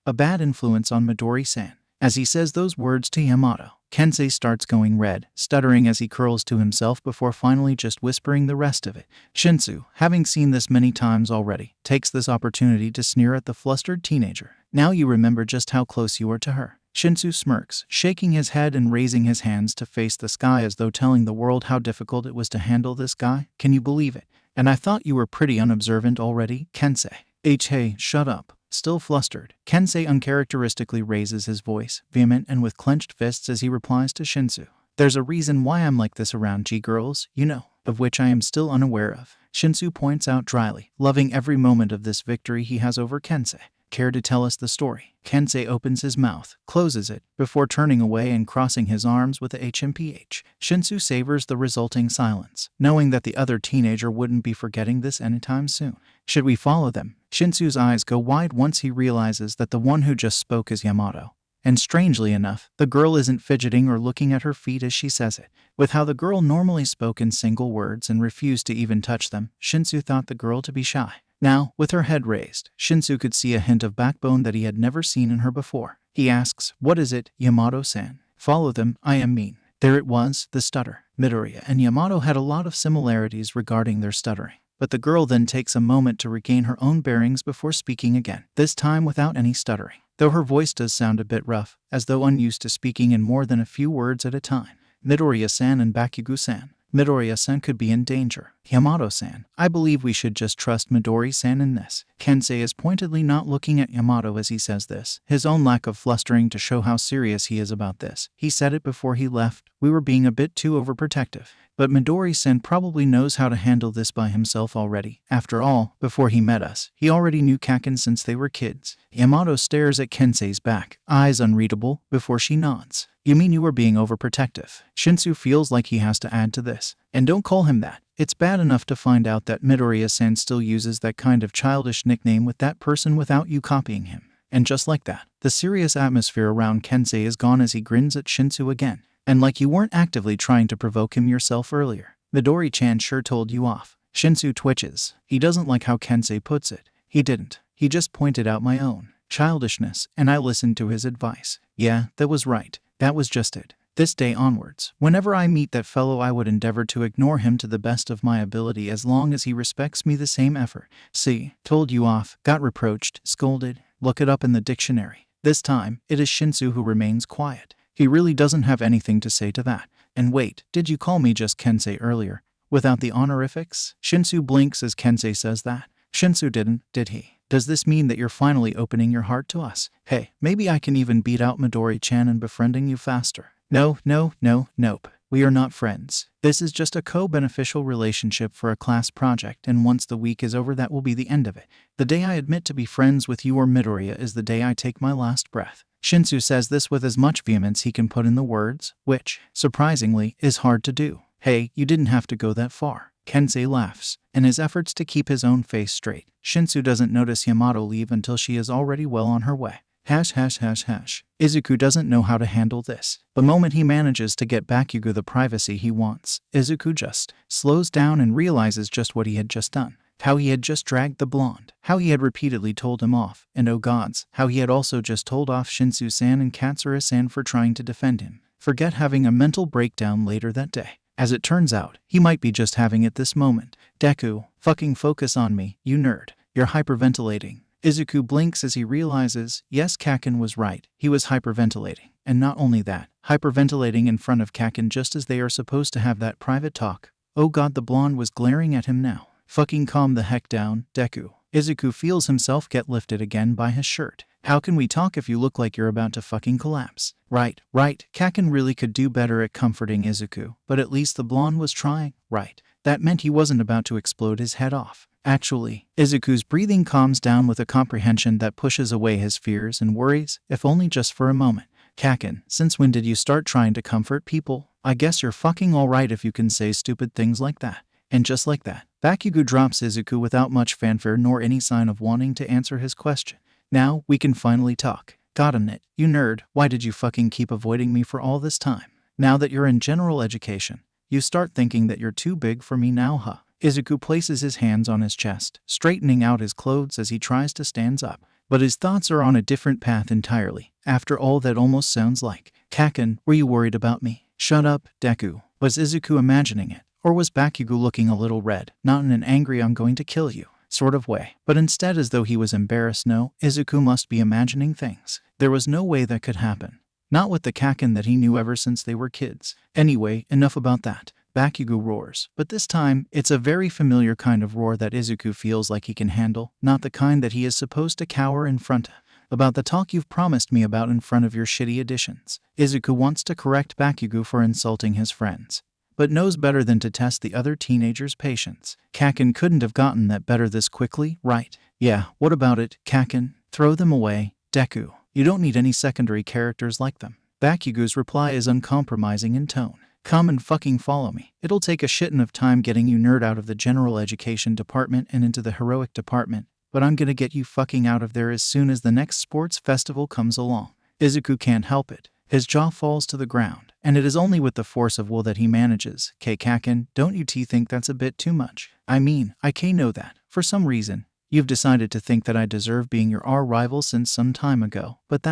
a bad influence on Midori-san? As he says those words to Yamato, Kensei starts going red, stuttering as he curls to himself before finally just whispering the rest of it. Shinsu, having seen this many times already, takes this opportunity to sneer at the flustered teenager. Now you remember just how close you are to her. Shinsu smirks, shaking his head and raising his hands to face the sky as though telling the world how difficult it was to handle this guy. Can you believe it? And I thought you were pretty unobservant already, Kensei. Hey, shut up. Still flustered, Kensei uncharacteristically raises his voice, vehement and with clenched fists as he replies to Shinsu. There's a reason why I'm like this around G-girls, of which I am still unaware of. Shinsu points out dryly, loving every moment of this victory he has over Kensei. Care to tell us the story? Kensei opens his mouth, closes it, before turning away and crossing his arms with a HMPH. Shinsu savors the resulting silence, knowing that the other teenager wouldn't be forgetting this anytime soon. Should we follow them? Shinsu's eyes go wide once he realizes that the one who just spoke is Yamato. And strangely enough, the girl isn't fidgeting or looking at her feet as she says it. With how the girl normally spoke in single words and refused to even touch them, Shinsu thought the girl to be shy. Now, with her head raised, Shinsu could see a hint of backbone that he had never seen in her before. He asks, "What is it, Yamato-san?" "Follow them, I am mean." There it was, the stutter. Midoriya and Yamato had a lot of similarities regarding their stuttering. But the girl then takes a moment to regain her own bearings before speaking again, this time without any stuttering, though her voice does sound a bit rough, as though unused to speaking in more than a few words at a time. "Midoriya-san and Bakugo-san. Midoriya-san could be in danger. Yamato-san, I believe we should just trust Midori-san in this." Kensei is pointedly not looking at Yamato as he says this, his own lack of flustering to show how serious he is about this. He said it before he left, we were being a bit too overprotective. But Midori-san probably knows how to handle this by himself already. After all, before he met us, he already knew Kaken since they were kids. Yamato stares at Kensei's back, eyes unreadable, before she nods. You mean you were being overprotective? Shinsu feels like he has to add to this. And don't call him that. It's bad enough to find out that Midoriya-san still uses that kind of childish nickname with that person without you copying him. And just like that, the serious atmosphere around Kensei is gone as he grins at Shinsu again. And like you weren't actively trying to provoke him yourself earlier. Midori-chan sure told you off. Shinsu twitches. He doesn't like how Kensei puts it. He didn't. He just pointed out my own childishness, and I listened to his advice. Yeah, that was right. That was just it. This day onwards, whenever I meet that fellow, I would endeavor to ignore him to the best of my ability as long as he respects me the same effort. See, told you off, got reproached, scolded. Look it up in the dictionary. This time, it is Shinsu who remains quiet. He really doesn't have anything to say to that. And wait, did you call me just Kensei earlier, without the honorifics? Shinsu blinks as Kensei says that. Shinsu didn't, did he? Does this mean that you're finally opening your heart to us? Hey, maybe I can even beat out Midori-chan and befriending you faster. Nope. We are not friends. This is just a co-beneficial relationship for a class project, and once the week is over, that will be the end of it. The day I admit to be friends with you or Midoriya is the day I take my last breath. Shinsu says this with as much vehemence he can put in the words, which, surprisingly, is hard to do. Hey, you didn't have to go that far. Kensei laughs. In his efforts to keep his own face straight, Shinsu doesn't notice Yamato leave until she is already well on her way. Izuku doesn't know how to handle this. The moment he manages to get Bakugo the privacy he wants, Izuku just slows down and realizes just what he had just done. How he had just dragged the blonde. How he had repeatedly told him off. And oh gods, how he had also just told off Shinsu-san and Katsura-san for trying to defend him. Forget having a mental breakdown later that day. As it turns out, he might be just having it this moment. Deku, fucking focus on me, you nerd. You're hyperventilating. Izuku blinks as he realizes, yes, Kaken was right. He was hyperventilating. And not only that, hyperventilating in front of Kaken just as they are supposed to have that private talk. Oh god, the blonde was glaring at him now. Fucking calm the heck down, Deku. Izuku feels himself get lifted again by his shirt. How can we talk if you look like you're about to fucking collapse? Right. Kaken really could do better at comforting Izuku, but at least the blonde was trying. Right. That meant he wasn't about to explode his head off. Actually, Izuku's breathing calms down with a comprehension that pushes away his fears and worries, if only just for a moment. Kaken, since when did you start trying to comfort people? I guess you're fucking alright if you can say stupid things like that. And just like that, Bakugo drops Izuku without much fanfare nor any sign of wanting to answer his question. Now, we can finally talk. Gotten it, you nerd, why did you fucking keep avoiding me for all this time? Now that you're in general education, you start thinking that you're too big for me now, huh? Izuku places his hands on his chest, straightening out his clothes as he tries to stand up. But his thoughts are on a different path entirely. After all, that almost sounds like, Kaken, were you worried about me? Shut up, Deku. Was Izuku imagining it? Or was Bakugo looking a little red, not in an angry I'm going to kill you sort of way, but instead as though he was embarrassed? No, Izuku must be imagining things. There was no way that could happen. Not with the Kaken that he knew ever since they were kids. Anyway, enough about that. Bakugo roars, but this time, it's a very familiar kind of roar that Izuku feels like he can handle, not the kind that he is supposed to cower in front of. About the talk you've promised me about in front of your shitty additions. Izuku wants to correct Bakugo for insulting his friends, but knows better than to test the other teenager's patience. Kaken couldn't have gotten that better this quickly, right? Yeah, what about it, Kaken? Throw them away, Deku. You don't need any secondary characters like them. Bakugo's reply is uncompromising in tone. Come and fucking follow me. It'll take a shitton of time getting you nerd out of the general education department and into the heroic department, but I'm gonna get you fucking out of there as soon as the next sports festival comes along. Izuku can't help it. His jaw falls to the ground, and it is only with the force of will that he manages. Kaken, don't you think that's a bit too much? I mean, I know that, for some reason, you've decided to think that I deserve being your rival since some time ago, but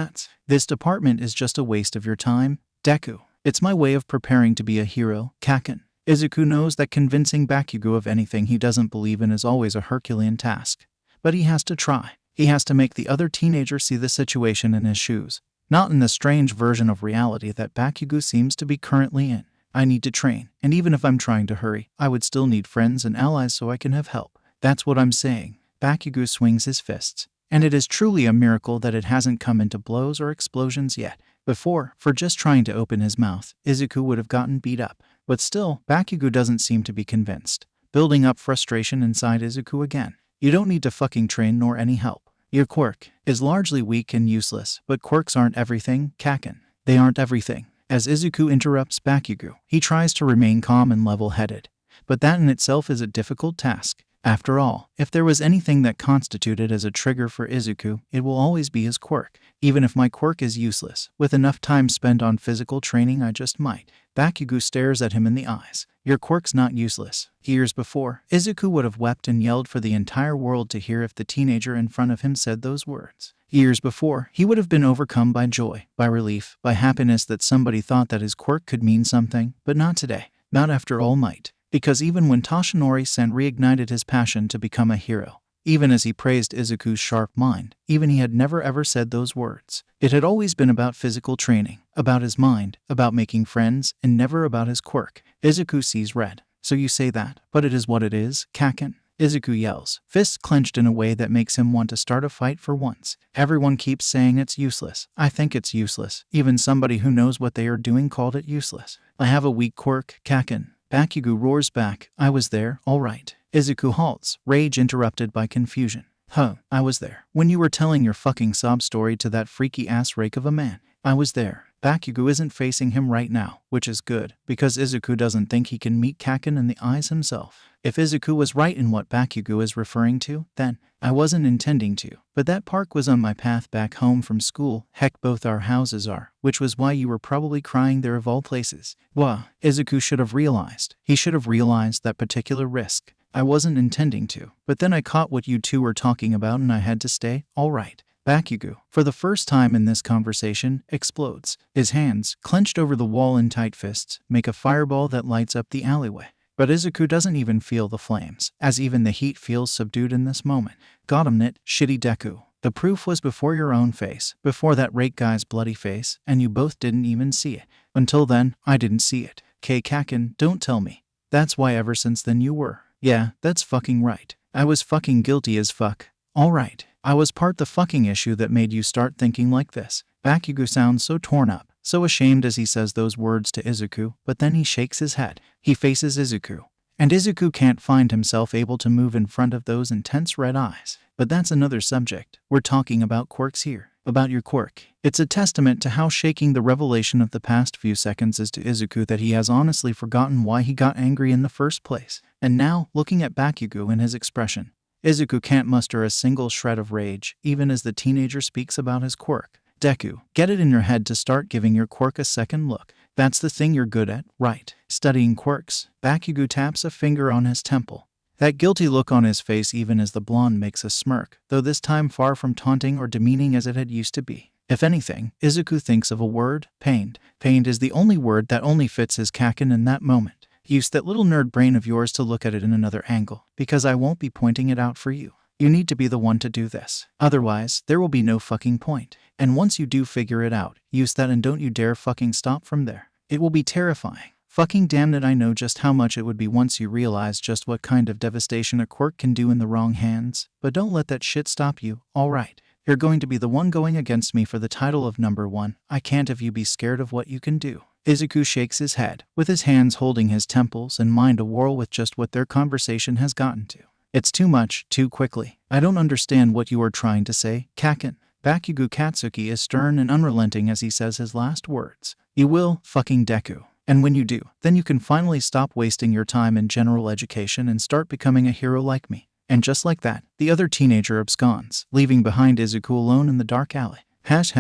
this department is just a waste of your time, Deku. It's my way of preparing to be a hero, Kaken. Izuku knows that convincing Bakugo of anything he doesn't believe in is always a Herculean task. But he has to try. He has to make the other teenager see the situation in his shoes, not in the strange version of reality that Bakugo seems to be currently in. I need to train, and even if I'm trying to hurry, I would still need friends and allies so I can have help. That's what I'm saying. Bakugo swings his fists, and it is truly a miracle that it hasn't come into blows or explosions yet. Before, for just trying to open his mouth, Izuku would have gotten beat up. But still, Bakugo doesn't seem to be convinced, building up frustration inside Izuku again. You don't need to fucking train nor any help. Your quirk is largely weak and useless, but quirks aren't everything, Kaken. They aren't everything. As Izuku interrupts Bakugo, he tries to remain calm and level-headed. But that in itself is a difficult task. After all, if there was anything that constituted as a trigger for Izuku, it will always be his quirk. Even if my quirk is useless, with enough time spent on physical training I just might. Bakugo stares at him in the eyes. Your quirk's not useless. Years before, Izuku would have wept and yelled for the entire world to hear if the teenager in front of him said those words. Years before, he would have been overcome by joy, by relief, by happiness that somebody thought that his quirk could mean something, but not today. Not after All Might. Because even when Toshinori-san reignited his passion to become a hero, even as he praised Izuku's sharp mind, even he had never ever said those words. It had always been about physical training, about his mind, about making friends, and never about his quirk. Izuku sees red. So you say that, but it is what it is, Kaken. Izuku yells, fists clenched in a way that makes him want to start a fight for once. Everyone keeps saying it's useless. I think it's useless. Even somebody who knows what they are doing called it useless. I have a weak quirk, Kaken. Bakugo roars back, I was there, all right. Izuku halts, rage interrupted by confusion. Huh, I was there. When you were telling your fucking sob story to that freaky-ass rake of a man. I was there. Bakugo isn't facing him right now, which is good, because Izuku doesn't think he can meet Kaken in the eyes himself. If Izuku was right in what Bakugo is referring to, then I wasn't intending to. But that park was on my path back home from school. Heck, both our houses are, which was why you were probably crying there of all places. Wah, Izuku should have realized. He should have realized that particular risk. I wasn't intending to, but then I caught what you two were talking about and I had to stay. All right. Bakugo, for the first time in this conversation, explodes. His hands, clenched over the wall in tight fists, make a fireball that lights up the alleyway. But Izuku doesn't even feel the flames, as even the heat feels subdued in this moment. Got him, Nit, shitty Deku. The proof was before your own face, before that rake guy's bloody face, and you both didn't even see it. Until then, I didn't see it. K. Kaken, don't tell me. That's why ever since then you were. Yeah, that's fucking right. I was fucking guilty as fuck. Alright, I was part the fucking issue that made you start thinking like this. Bakugo sounds so torn up, so ashamed as he says those words to Izuku, but then he shakes his head. He faces Izuku. And Izuku can't find himself able to move in front of those intense red eyes. But that's another subject. We're talking about quirks here. About your quirk. It's a testament to how shaking the revelation of the past few seconds is to Izuku that he has honestly forgotten why he got angry in the first place. And now, looking at Bakugo and his expression, Izuku can't muster a single shred of rage, even as the teenager speaks about his quirk. Deku, get it in your head to start giving your quirk a second look. That's the thing you're good at, right? Studying quirks. Bakugo taps a finger on his temple. That guilty look on his face even as the blonde makes a smirk, though this time far from taunting or demeaning as it had used to be. If anything, Izuku thinks of a word, pained. Pained is the only word that only fits his Kaken in that moment. Use that little nerd brain of yours to look at it in another angle, because I won't be pointing it out for you. You need to be the one to do this. Otherwise, there will be no fucking point. And once you do figure it out, use that and don't you dare fucking stop from there. It will be terrifying. Fucking damn it, I know just how much it would be once you realize just what kind of devastation a quirk can do in the wrong hands. But don't let that shit stop you, alright? You're going to be the one going against me for the title of number one. I can't have you be scared of what you can do. Izuku shakes his head, with his hands holding his temples and mind a-whirl with just what their conversation has gotten to. It's too much, too quickly. I don't understand what you are trying to say, Kaken. Bakugo Katsuki is stern and unrelenting as he says his last words. You will, fucking Deku. And when you do, then you can finally stop wasting your time in general education and start becoming a hero like me. And just like that, the other teenager absconds, leaving behind Izuku alone in the dark alley. Hash.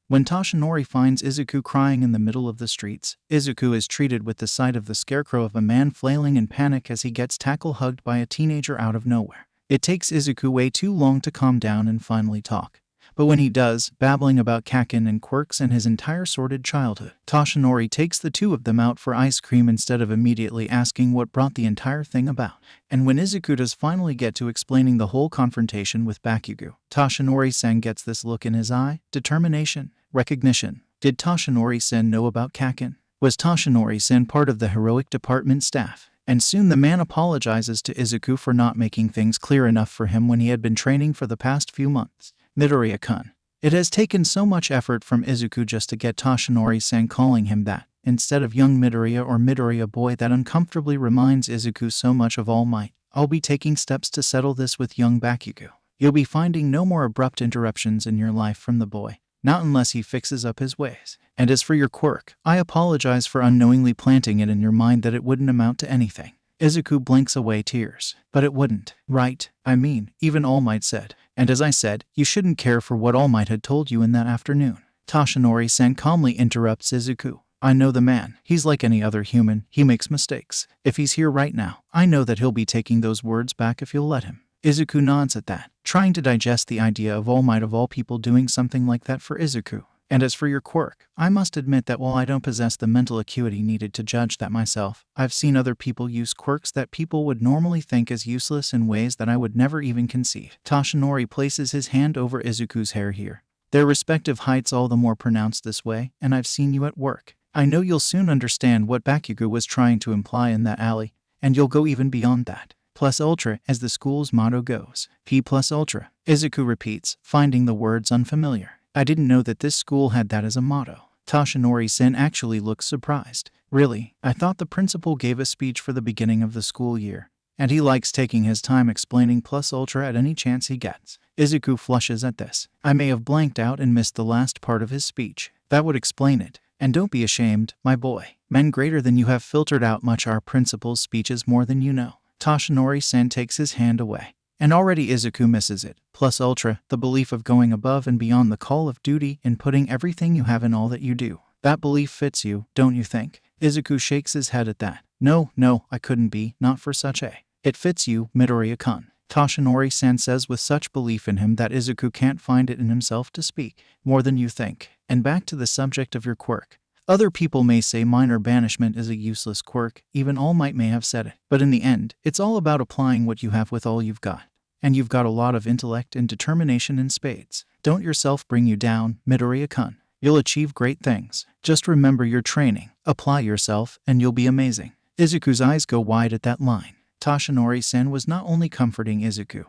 When Toshinori finds Izuku crying in the middle of the streets, Izuku is treated with the sight of the scarecrow of a man flailing in panic as he gets tackle-hugged by a teenager out of nowhere. It takes Izuku way too long to calm down and finally talk. But when he does, babbling about Kaken and quirks and his entire sordid childhood, Toshinori takes the two of them out for ice cream instead of immediately asking what brought the entire thing about. And when Izuku does finally get to explaining the whole confrontation with Bakugo, Toshinori-san gets this look in his eye, determination, recognition. Did Toshinori-san know about Kaken? Was Toshinori-san part of the heroic department staff? And soon the man apologizes to Izuku for not making things clear enough for him when he had been training for the past few months. Midoriya-kun. It has taken so much effort from Izuku just to get Toshinori-san calling him that, instead of young Midoriya or Midoriya boy, that uncomfortably reminds Izuku so much of All Might. I'll be taking steps to settle this with young Bakugo. You'll be finding no more abrupt interruptions in your life from the boy, not unless he fixes up his ways. And as for your quirk, I apologize for unknowingly planting it in your mind that it wouldn't amount to anything. Izuku blinks away tears. But it wouldn't, right? I mean, even All Might said. And as I said, you shouldn't care for what All Might had told you in that afternoon. Toshinori-san calmly interrupts Izuku. I know the man. He's like any other human. He makes mistakes. If he's here right now, I know that he'll be taking those words back if you'll let him. Izuku nods at that, trying to digest the idea of All Might of all people doing something like that for Izuku. And as for your quirk, I must admit that while I don't possess the mental acuity needed to judge that myself, I've seen other people use quirks that people would normally think as useless in ways that I would never even conceive. Toshinori places his hand over Izuku's hair here. Their respective heights all the more pronounced this way, and I've seen you at work. I know you'll soon understand what Bakugo was trying to imply in that alley, and you'll go even beyond that. Plus ultra, as the school's motto goes. P plus ultra. Izuku repeats, finding the words unfamiliar. I didn't know that this school had that as a motto. Toshinori-sen actually looks surprised. Really, I thought the principal gave a speech for the beginning of the school year, and he likes taking his time explaining plus ultra at any chance he gets. Izuku flushes at this. I may have blanked out and missed the last part of his speech. That would explain it. And don't be ashamed, my boy. Men greater than you have filtered out much our principal's speeches more than you know. Toshinori-sen takes his hand away. And already Izuku misses it. Plus ultra, the belief of going above and beyond the call of duty and putting everything you have in all that you do. That belief fits you, don't you think? Izuku shakes his head at that. No, I couldn't be, not for such a. It fits you, Midoriya-kun, Toshinori-san says with such belief in him that Izuku can't find it in himself to speak. More than you think. And back to the subject of your quirk. Other people may say minor banishment is a useless quirk, even All Might may have said it. But in the end, it's all about applying what you have with all you've got. And you've got a lot of intellect and determination in spades. Don't yourself bring you down, Midoriya-kun. You'll achieve great things. Just remember your training, apply yourself, and you'll be amazing. Izuku's eyes go wide at that line. Toshinori-san was not only comforting Izuku.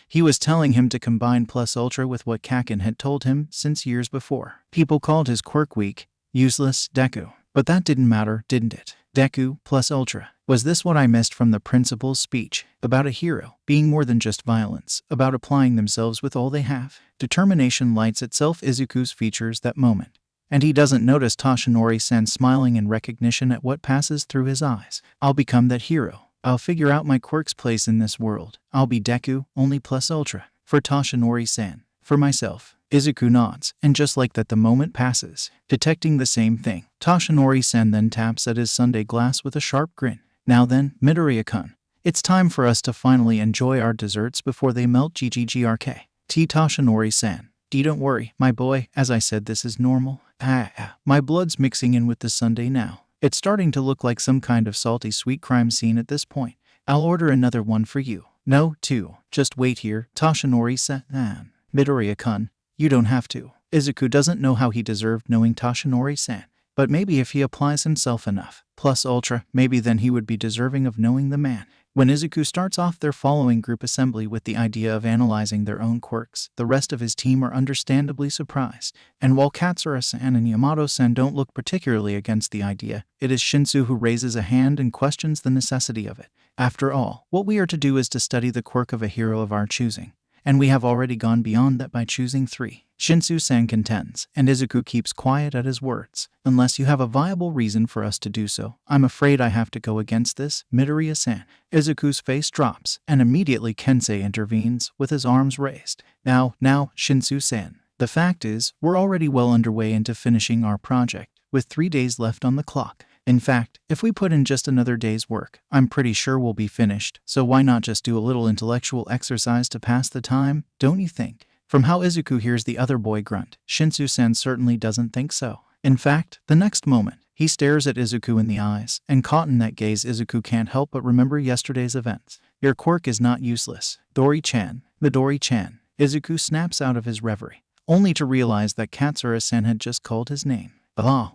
He was telling him to combine Plus Ultra with what Kaken had told him since years before. People called his quirk weak, useless, Deku. But that didn't matter, didn't it? Deku plus Ultra. Was this what I missed from the principal's speech? About a hero being more than just violence, about applying themselves with all they have. Determination lights itself Izuku's features that moment. And he doesn't notice Toshinori-san smiling in recognition at what passes through his eyes. I'll become that hero. I'll figure out my quirk's place in this world. I'll be Deku, only plus Ultra. For Toshinori-san. For myself. Izuku nods, and just like that the moment passes. Detecting the same thing, Toshinori-san then taps at his sundae glass with a sharp grin. Now then, Midoriya-kun. It's time for us to finally enjoy our desserts before they melt GGGRK. T. Toshinori-san. Don't worry, my boy, as I said this is normal. My blood's mixing in with the sundae now. It's starting to look like some kind of salty sweet crime scene at this point. I'll order another one for you. No, two. Just wait here, Toshinori-san. Midoriya-kun. You don't have to. Izuku doesn't know how he deserved knowing Toshinori-san. But maybe if he applies himself enough, plus Ultra, maybe then he would be deserving of knowing the man. When Izuku starts off their following group assembly with the idea of analyzing their own quirks, the rest of his team are understandably surprised. And while Katsura-san and Yamato-san don't look particularly against the idea, it is Shinsu who raises a hand and questions the necessity of it. After all, what we are to do is to study the quirk of a hero of our choosing. And we have already gone beyond that by choosing 3. Shinsu-san contends, and Izuku keeps quiet at his words. Unless you have a viable reason for us to do so, I'm afraid I have to go against this, Midoriya-san. Izuku's face drops, and immediately Kensei intervenes, with his arms raised. Now, Shinsu-san. The fact is, we're already well underway into finishing our project, with 3 days left on the clock. In fact, if we put in just another day's work, I'm pretty sure we'll be finished, so why not just do a little intellectual exercise to pass the time, don't you think? From how Izuku hears the other boy grunt, Shinsu-san certainly doesn't think so. In fact, the next moment, he stares at Izuku in the eyes, and caught in that gaze Izuku can't help but remember yesterday's events. Your quirk is not useless. Midori-chan. Izuku snaps out of his reverie, only to realize that Katsura-san had just called his name.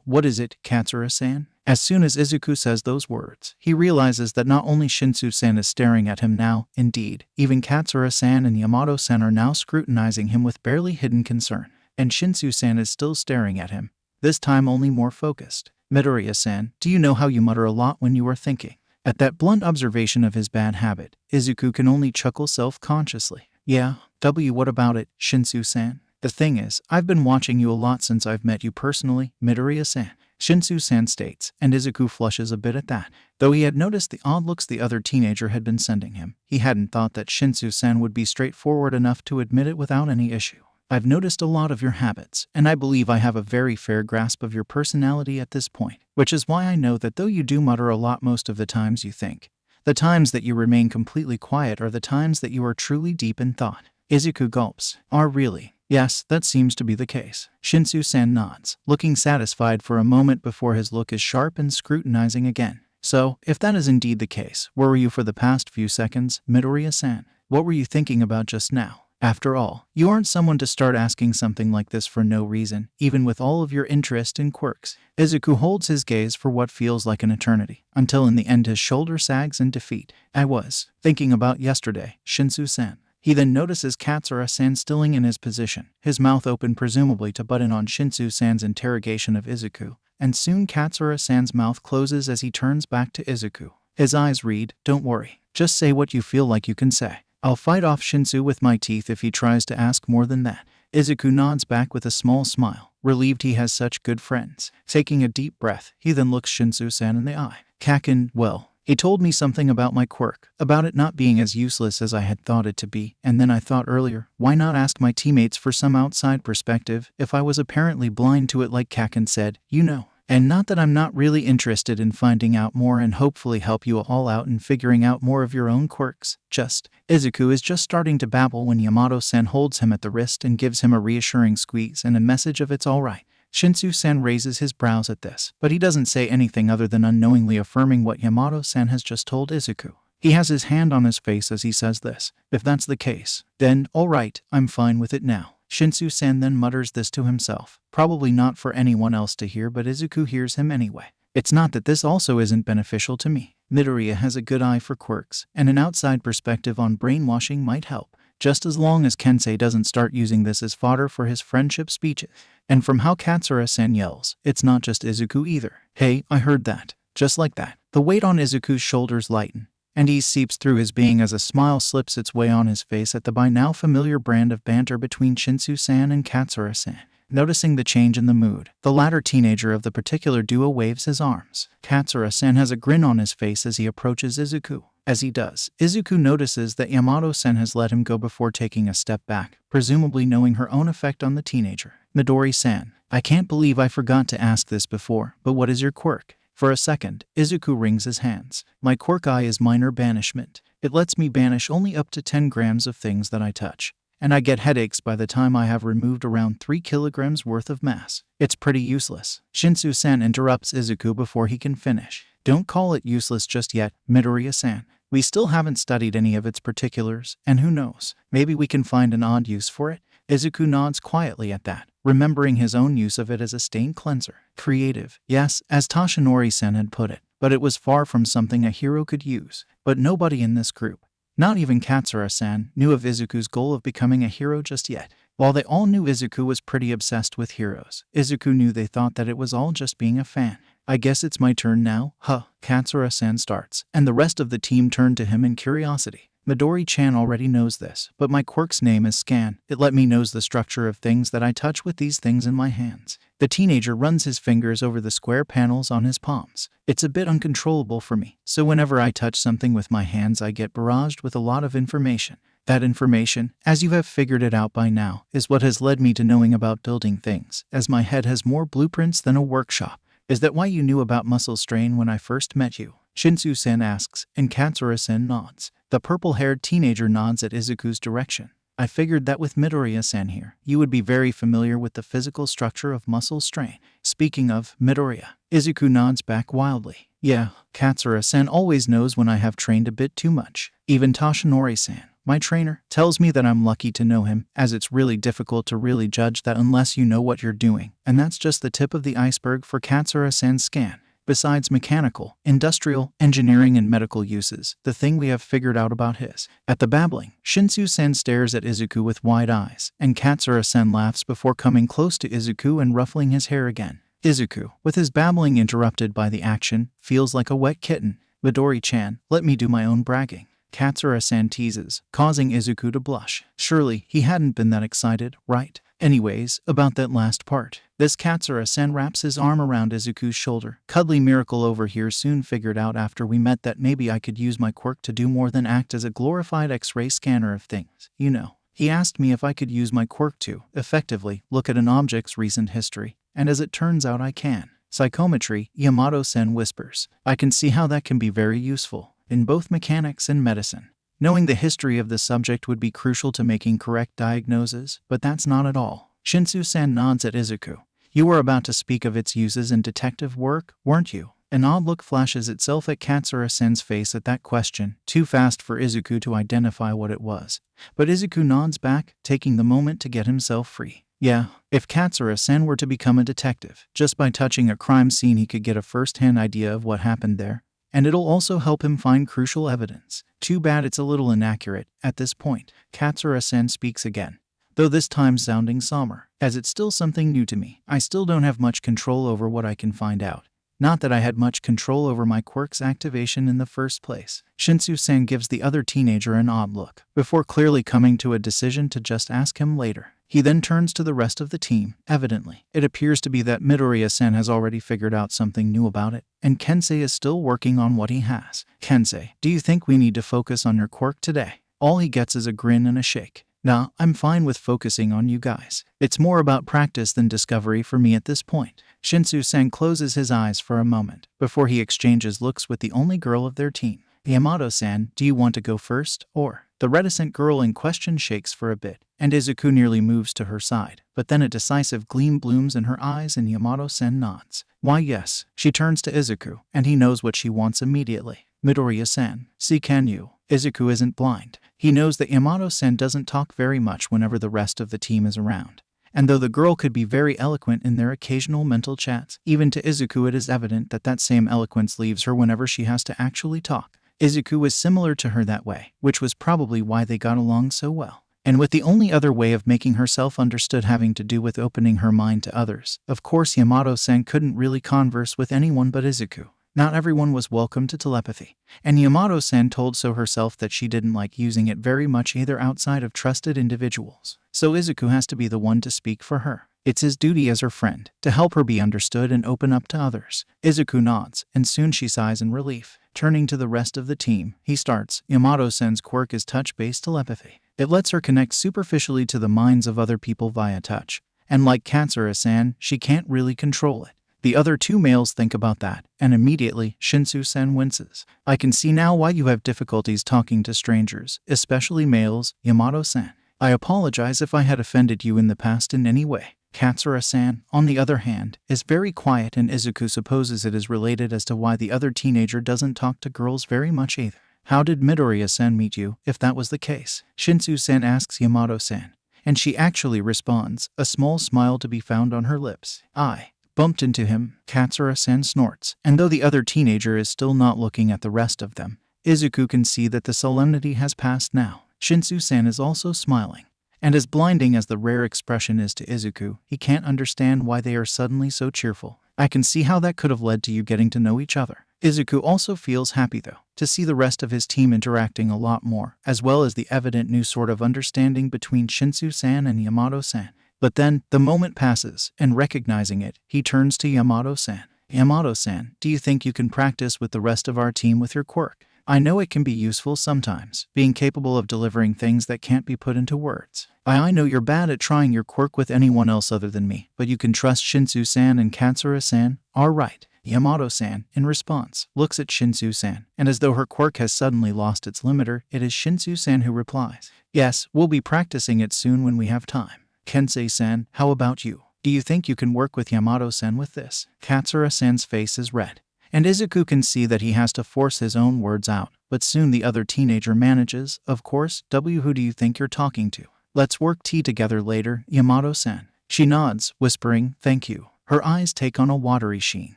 What is it, Katsura-san? As soon as Izuku says those words, he realizes that not only Shinsu-san is staring at him now, indeed, even Katsura-san and Yamato-san are now scrutinizing him with barely hidden concern. And Shinsu-san is still staring at him, this time only more focused. Midoriya-san, do you know how you mutter a lot when you are thinking? At that blunt observation of his bad habit, Izuku can only chuckle self-consciously. Yeah, what about it, Shinsu-san? The thing is, I've been watching you a lot since I've met you personally, Midoriya-san. Shinsu-san states, and Izuku flushes a bit at that. Though he had noticed the odd looks the other teenager had been sending him, he hadn't thought that Shinsu-san would be straightforward enough to admit it without any issue. I've noticed a lot of your habits, and I believe I have a very fair grasp of your personality at this point, which is why I know that though you do mutter a lot most of the times you think, the times that you remain completely quiet are the times that you are truly deep in thought. Izuku gulps. Really? Yes, that seems to be the case. Shinsu-san nods, looking satisfied for a moment before his look is sharp and scrutinizing again. So, if that is indeed the case, where were you for the past few seconds, Midoriya-san? What were you thinking about just now? After all, you aren't someone to start asking something like this for no reason, even with all of your interest in quirks. Izuku holds his gaze for what feels like an eternity, until in the end his shoulder sags in defeat. I was thinking about yesterday, Shinsu-san. He then notices Katsura-san stilling in his position, his mouth open presumably to butt in on Shinsu-san's interrogation of Izuku, and soon Katsura-san's mouth closes as he turns back to Izuku. His eyes read, don't worry, just say what you feel like you can say. I'll fight off Shinsu with my teeth if he tries to ask more than that. Izuku nods back with a small smile, relieved he has such good friends. Taking a deep breath, he then looks Shinsu-san in the eye. Kaken, well, he told me something about my quirk, about it not being as useless as I had thought it to be, and then I thought earlier, why not ask my teammates for some outside perspective if I was apparently blind to it like Kaken said, you know. And not that I'm not really interested in finding out more and hopefully help you all out in figuring out more of your own quirks. Izuku is just starting to babble when Yamato-sen holds him at the wrist and gives him a reassuring squeeze and a message of it's alright. Shinsu-sen raises his brows at this, but he doesn't say anything other than unknowingly affirming what Yamato-sen has just told Izuku. He has his hand on his face as he says this. If that's the case, then, alright, I'm fine with it now. Shinsu-sen then mutters this to himself, probably not for anyone else to hear, but Izuku hears him anyway. It's not that this also isn't beneficial to me. Midoriya has a good eye for quirks, and an outside perspective on brainwashing might help, just as long as Kensei doesn't start using this as fodder for his friendship speeches. And from how Katsura-sen yells, it's not just Izuku either. Hey, I heard that. Just like that, the weight on Izuku's shoulders lighten, and ease seeps through his being as a smile slips its way on his face at the by now familiar brand of banter between Shinsu-san and Katsura-san. Noticing the change in the mood, the latter teenager of the particular duo waves his arms. Katsura-san has a grin on his face as he approaches Izuku. As he does, Izuku notices that Yamato-sen has let him go before taking a step back, presumably knowing her own effect on the teenager. Midori-san, I can't believe I forgot to ask this before, but what is your quirk? For a second, Izuku wrings his hands. My quirk I is minor banishment. It lets me banish only up to 10 grams of things that I touch, and I get headaches by the time I have removed around 3 kilograms worth of mass. It's pretty useless. Shinsu-san interrupts Izuku before he can finish. Don't call it useless just yet, Midoriya-san. We still haven't studied any of its particulars, and who knows, maybe we can find an odd use for it. Izuku nods quietly at that, remembering his own use of it as a stain cleanser. Creative, yes, as Toshinori-sen had put it, but it was far from something a hero could use. But nobody in this group, not even Katsura-san, knew of Izuku's goal of becoming a hero just yet. While they all knew Izuku was pretty obsessed with heroes, Izuku knew they thought that it was all just being a fan. I guess it's my turn now, huh? Katsura-san starts, and the rest of the team turned to him in curiosity. Midori-chan already knows this, but my quirk's name is Scan. It let me knows the structure of things that I touch with these things in my hands. The teenager runs his fingers over the square panels on his palms. It's a bit uncontrollable for me, so whenever I touch something with my hands I get barraged with a lot of information. That information, as you have figured it out by now, is what has led me to knowing about building things, as my head has more blueprints than a workshop. Is that why you knew about muscle strain when I first met you? Shinsu-sen asks, and Katsura-sen nods. The purple-haired teenager nods at Izuku's direction. I figured that with Midoriya-san here, you would be very familiar with the physical structure of muscle strain. Speaking of Midoriya, Izuku nods back wildly. Yeah, Katsura-sen always knows when I have trained a bit too much. Even Toshinori-san, my trainer, tells me that I'm lucky to know him, as it's really difficult to really judge that unless you know what you're doing. And that's just the tip of the iceberg for Katsura-sen's Scan. Besides mechanical, industrial, engineering, and medical uses, the thing we have figured out about his. At the babbling, Shinsu-sen stares at Izuku with wide eyes, and Katsura-sen laughs before coming close to Izuku and ruffling his hair again. Izuku, with his babbling interrupted by the action, feels like a wet kitten. Midori-chan, let me do my own bragging. Katsura-san teases, causing Izuku to blush. Surely, he hadn't been that excited, right? Anyways, about that last part. This Katsura-san wraps his arm around Izuku's shoulder. Cuddly Miracle over here soon figured out after we met that maybe I could use my quirk to do more than act as a glorified X-ray scanner of things. You know, he asked me if I could use my quirk to, effectively, look at an object's recent history, and as it turns out I can. Psychometry, Yamato-sen whispers. I can see how that can be very useful, in both mechanics and medicine. Knowing the history of the subject would be crucial to making correct diagnoses, but that's not at all. Shinsu-san nods at Izuku. You were about to speak of its uses in detective work, weren't you? An odd look flashes itself at Katsura-sen's face at that question, too fast for Izuku to identify what it was. But Izuku nods back, taking the moment to get himself free. Yeah, if Katsura-sen were to become a detective, just by touching a crime scene he could get a first-hand idea of what happened there. And it'll also help him find crucial evidence. Too bad it's a little inaccurate at this point. Katsura-sen speaks again, though this time sounding somber, as it's still something new to me. I still don't have much control over what I can find out. Not that I had much control over my quirk's activation in the first place. Shinsu-san gives the other teenager an odd look, before clearly coming to a decision to just ask him later. He then turns to the rest of the team. Evidently, it appears to be that Midoriya-san has already figured out something new about it, and Kensei is still working on what he has. Kensei, do you think we need to focus on your quirk today? All he gets is a grin and a shake. Nah, I'm fine with focusing on you guys. It's more about practice than discovery for me at this point. Shinsu-san closes his eyes for a moment before he exchanges looks with the only girl of their team. Yamato-san, do you want to go first, or? The reticent girl in question shakes for a bit, and Izuku nearly moves to her side, but then a decisive gleam blooms in her eyes and Yamato-san nods. Why yes. She turns to Izuku, and he knows what she wants immediately. Midoriya-san, see can you? Izuku isn't blind. He knows that Yamato-san doesn't talk very much whenever the rest of the team is around. And though the girl could be very eloquent in their occasional mental chats, even to Izuku it is evident that that same eloquence leaves her whenever she has to actually talk. Izuku was similar to her that way, which was probably why they got along so well. And with the only other way of making herself understood having to do with opening her mind to others, of course Yamato-san couldn't really converse with anyone but Izuku. Not everyone was welcome to telepathy, and Yamato-san told so herself that she didn't like using it very much either outside of trusted individuals. So Izuku has to be the one to speak for her. It's his duty as her friend to help her be understood and open up to others. Izuku nods, and soon she sighs in relief. Turning to the rest of the team, he starts. Yamato-san's quirk is touch-based telepathy. It lets her connect superficially to the minds of other people via touch, and like Katsura-san, she can't really control it. The other two males think about that, and immediately, Shinsu-san winces. I can see now why you have difficulties talking to strangers, especially males, Yamato-san. I apologize if I had offended you in the past in any way. Katsura-san, on the other hand, is very quiet, and Izuku supposes it is related as to why the other teenager doesn't talk to girls very much either. How did Midoriya-san meet you, if that was the case? Shinsu-san asks Yamato-san, and she actually responds, a small smile to be found on her lips. I bumped into him, Katsura-san snorts, and though the other teenager is still not looking at the rest of them, Izuku can see that the solemnity has passed now. Shinsu-san is also smiling. And as blinding as the rare expression is to Izuku, he can't understand why they are suddenly so cheerful. I can see how that could have led to you getting to know each other. Izuku also feels happy though, to see the rest of his team interacting a lot more, as well as the evident new sort of understanding between Shinsu-san and Yamato-san. But then, the moment passes, and recognizing it, he turns to Yamato-san. Yamato-san, do you think you can practice with the rest of our team with your quirk? I know it can be useful sometimes, being capable of delivering things that can't be put into words. I know you're bad at trying your quirk with anyone else other than me, but you can trust Shinsu-san and Katsura-san, all right. Yamato-san, in response, looks at Shinsu-san, and as though her quirk has suddenly lost its limiter, it is Shinsu-san who replies, yes, we'll be practicing it soon when we have time. Kensei-san, how about you? Do you think you can work with Yamato-san with this? Katsura-san's face is red, and Izuku can see that he has to force his own words out, but soon the other teenager manages, of course, who do you think you're talking to? Let's work tea together later, Yamato-san. She nods, whispering, thank you. Her eyes take on a watery sheen,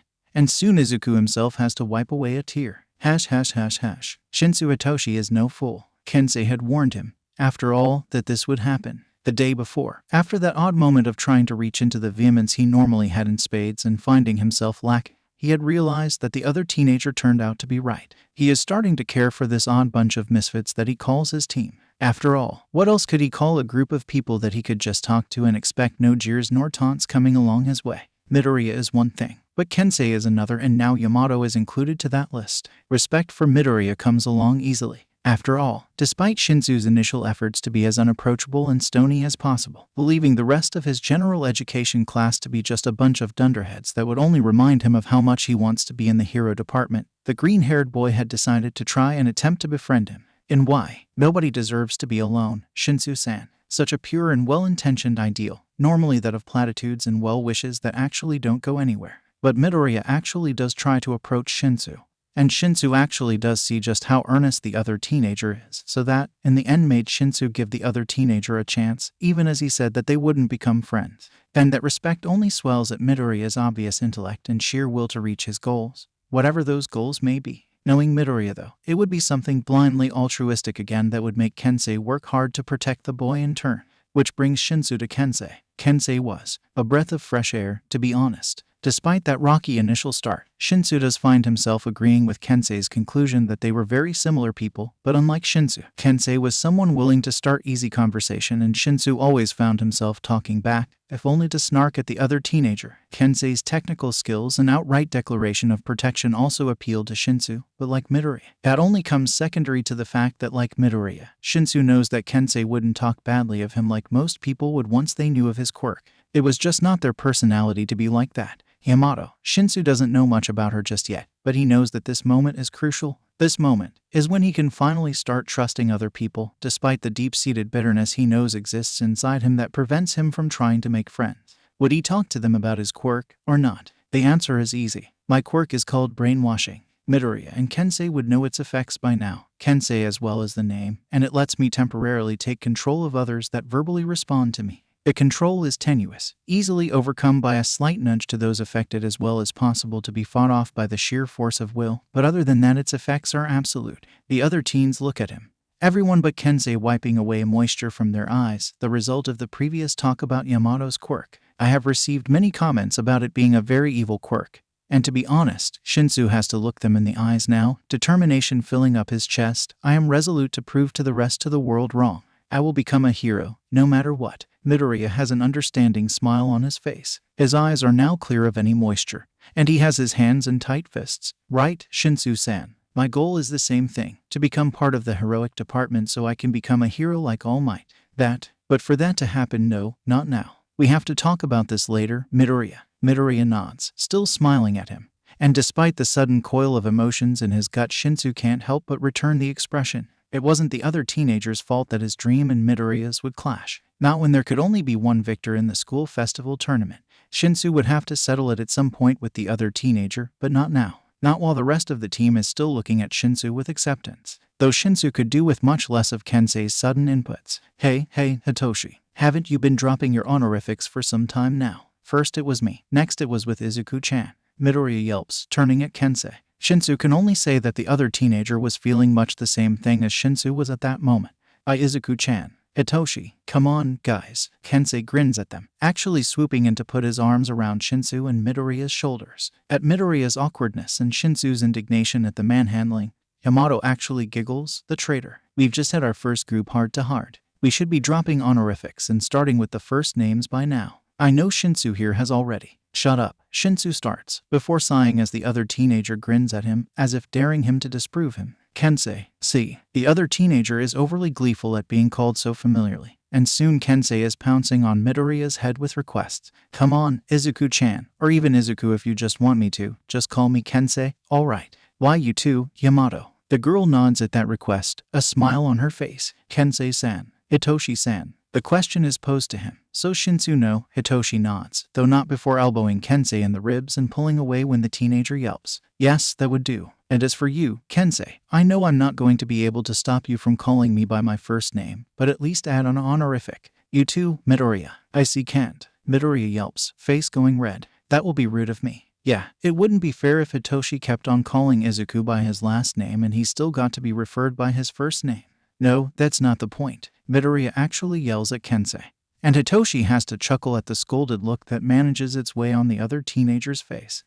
and soon Izuku himself has to wipe away a tear. Shinsu Hitoshi is no fool. Kensei had warned him, after all, that this would happen. The day before, after that odd moment of trying to reach into the vehemence he normally had in spades and finding himself lacking, he had realized that the other teenager turned out to be right. He is starting to care for this odd bunch of misfits that he calls his team. After all, what else could he call a group of people that he could just talk to and expect no jeers nor taunts coming along his way? Midoriya is one thing, but Kensei is another, and now Yamato is included to that list. Respect for Midoriya comes along easily. After all, despite Shinsu's initial efforts to be as unapproachable and stony as possible, believing the rest of his general education class to be just a bunch of dunderheads that would only remind him of how much he wants to be in the hero department, the green-haired boy had decided to try and attempt to befriend him. And why? Nobody deserves to be alone, Shinsu-san. Such a pure and well-intentioned ideal, normally that of platitudes and well-wishes that actually don't go anywhere. But Midoriya actually does try to approach Shinsu. And Shinsu actually does see just how earnest the other teenager is, so that, in the end, made Shinsu give the other teenager a chance, even as he said that they wouldn't become friends. And that respect only swells at Midoriya's obvious intellect and sheer will to reach his goals, whatever those goals may be. Knowing Midoriya, though, it would be something blindly altruistic again that would make Kensei work hard to protect the boy in turn. Which brings Shinsu to Kensei. Kensei was a breath of fresh air, to be honest. Despite that rocky initial start, Shinsu does find himself agreeing with Kensei's conclusion that they were very similar people, but unlike Shinsu, Kensei was someone willing to start easy conversation and Shinsu always found himself talking back, if only to snark at the other teenager. Kensei's technical skills and outright declaration of protection also appealed to Shinsu, but like Midoriya, that only comes secondary to the fact that like Midoriya, Shinsu knows that Kensei wouldn't talk badly of him like most people would once they knew of his quirk. It was just not their personality to be like that. Yamato, Shinsu doesn't know much about her just yet, but he knows that this moment is crucial. This moment is when he can finally start trusting other people, despite the deep-seated bitterness he knows exists inside him that prevents him from trying to make friends. Would he talk to them about his quirk or not? The answer is easy. My quirk is called brainwashing. Midoriya and Kensei would know its effects by now, Kensei as well as the name, and it lets me temporarily take control of others that verbally respond to me. The control is tenuous, easily overcome by a slight nudge to those affected as well as possible to be fought off by the sheer force of will, but other than that its effects are absolute. The other teens look at him. Everyone but Kensei wiping away moisture from their eyes, the result of the previous talk about Yamato's quirk. I have received many comments about it being a very evil quirk. And to be honest, Shinsu has to look them in the eyes now, determination filling up his chest. I am resolute to prove to the rest of the world wrong. I will become a hero, no matter what. Midoriya has an understanding smile on his face. His eyes are now clear of any moisture, and he has his hands in tight fists. Right, Shinsu-san. My goal is the same thing, to become part of the heroic department so I can become a hero like All Might. But for that to happen, no, not now. We have to talk about this later, Midoriya. Midoriya nods, still smiling at him. And despite the sudden coil of emotions in his gut, Shinsu can't help but return the expression. It wasn't the other teenager's fault that his dream and Midoriya's would clash. Not when there could only be one victor in the school festival tournament. Shinsu would have to settle it at some point with the other teenager, but not now. Not while the rest of the team is still looking at Shinsu with acceptance. Though Shinsu could do with much less of Kensei's sudden inputs. Hey, Hitoshi. Haven't you been dropping your honorifics for some time now? First it was me. Next it was with Izuku-chan. Midoriya yelps, turning at Kensei. Shinsu can only say that the other teenager was feeling much the same thing as Shinsu was at that moment. Izuku-chan. Hitoshi, come on, guys. Kensei grins at them, actually swooping in to put his arms around Shinsu and Midoriya's shoulders. At Midoriya's awkwardness and Shinsu's indignation at the manhandling, Yamato actually giggles, the traitor. We've just had our first group heart-to-heart. We should be dropping honorifics and starting with the first names by now. I know Shinsu here has already. Shut up, Shinsu starts, before sighing as the other teenager grins at him, as if daring him to disprove him. Kensei, see. The other teenager is overly gleeful at being called so familiarly, and soon Kensei is pouncing on Midoriya's head with requests. Come on, Izuku-chan, or even Izuku if you just want me to, just call me Kensei, alright. Why you too, Yamato? The girl nods at that request, a smile on her face. Kensei-san, Hitoshi-san. The question is posed to him, so Shinsu no, Hitoshi nods, though not before elbowing Kensei in the ribs and pulling away when the teenager yelps. Yes, that would do. And as for you, Kensei, I know I'm not going to be able to stop you from calling me by my first name, but at least add an honorific. You too, Midoriya. I see can't. Midoriya yelps, face going red. That will be rude of me. Yeah, it wouldn't be fair if Hitoshi kept on calling Izuku by his last name and he still got to be referred by his first name. No, that's not the point. Midoriya actually yells at Kensei. And Hitoshi has to chuckle at the scolded look that manages its way on the other teenager's face.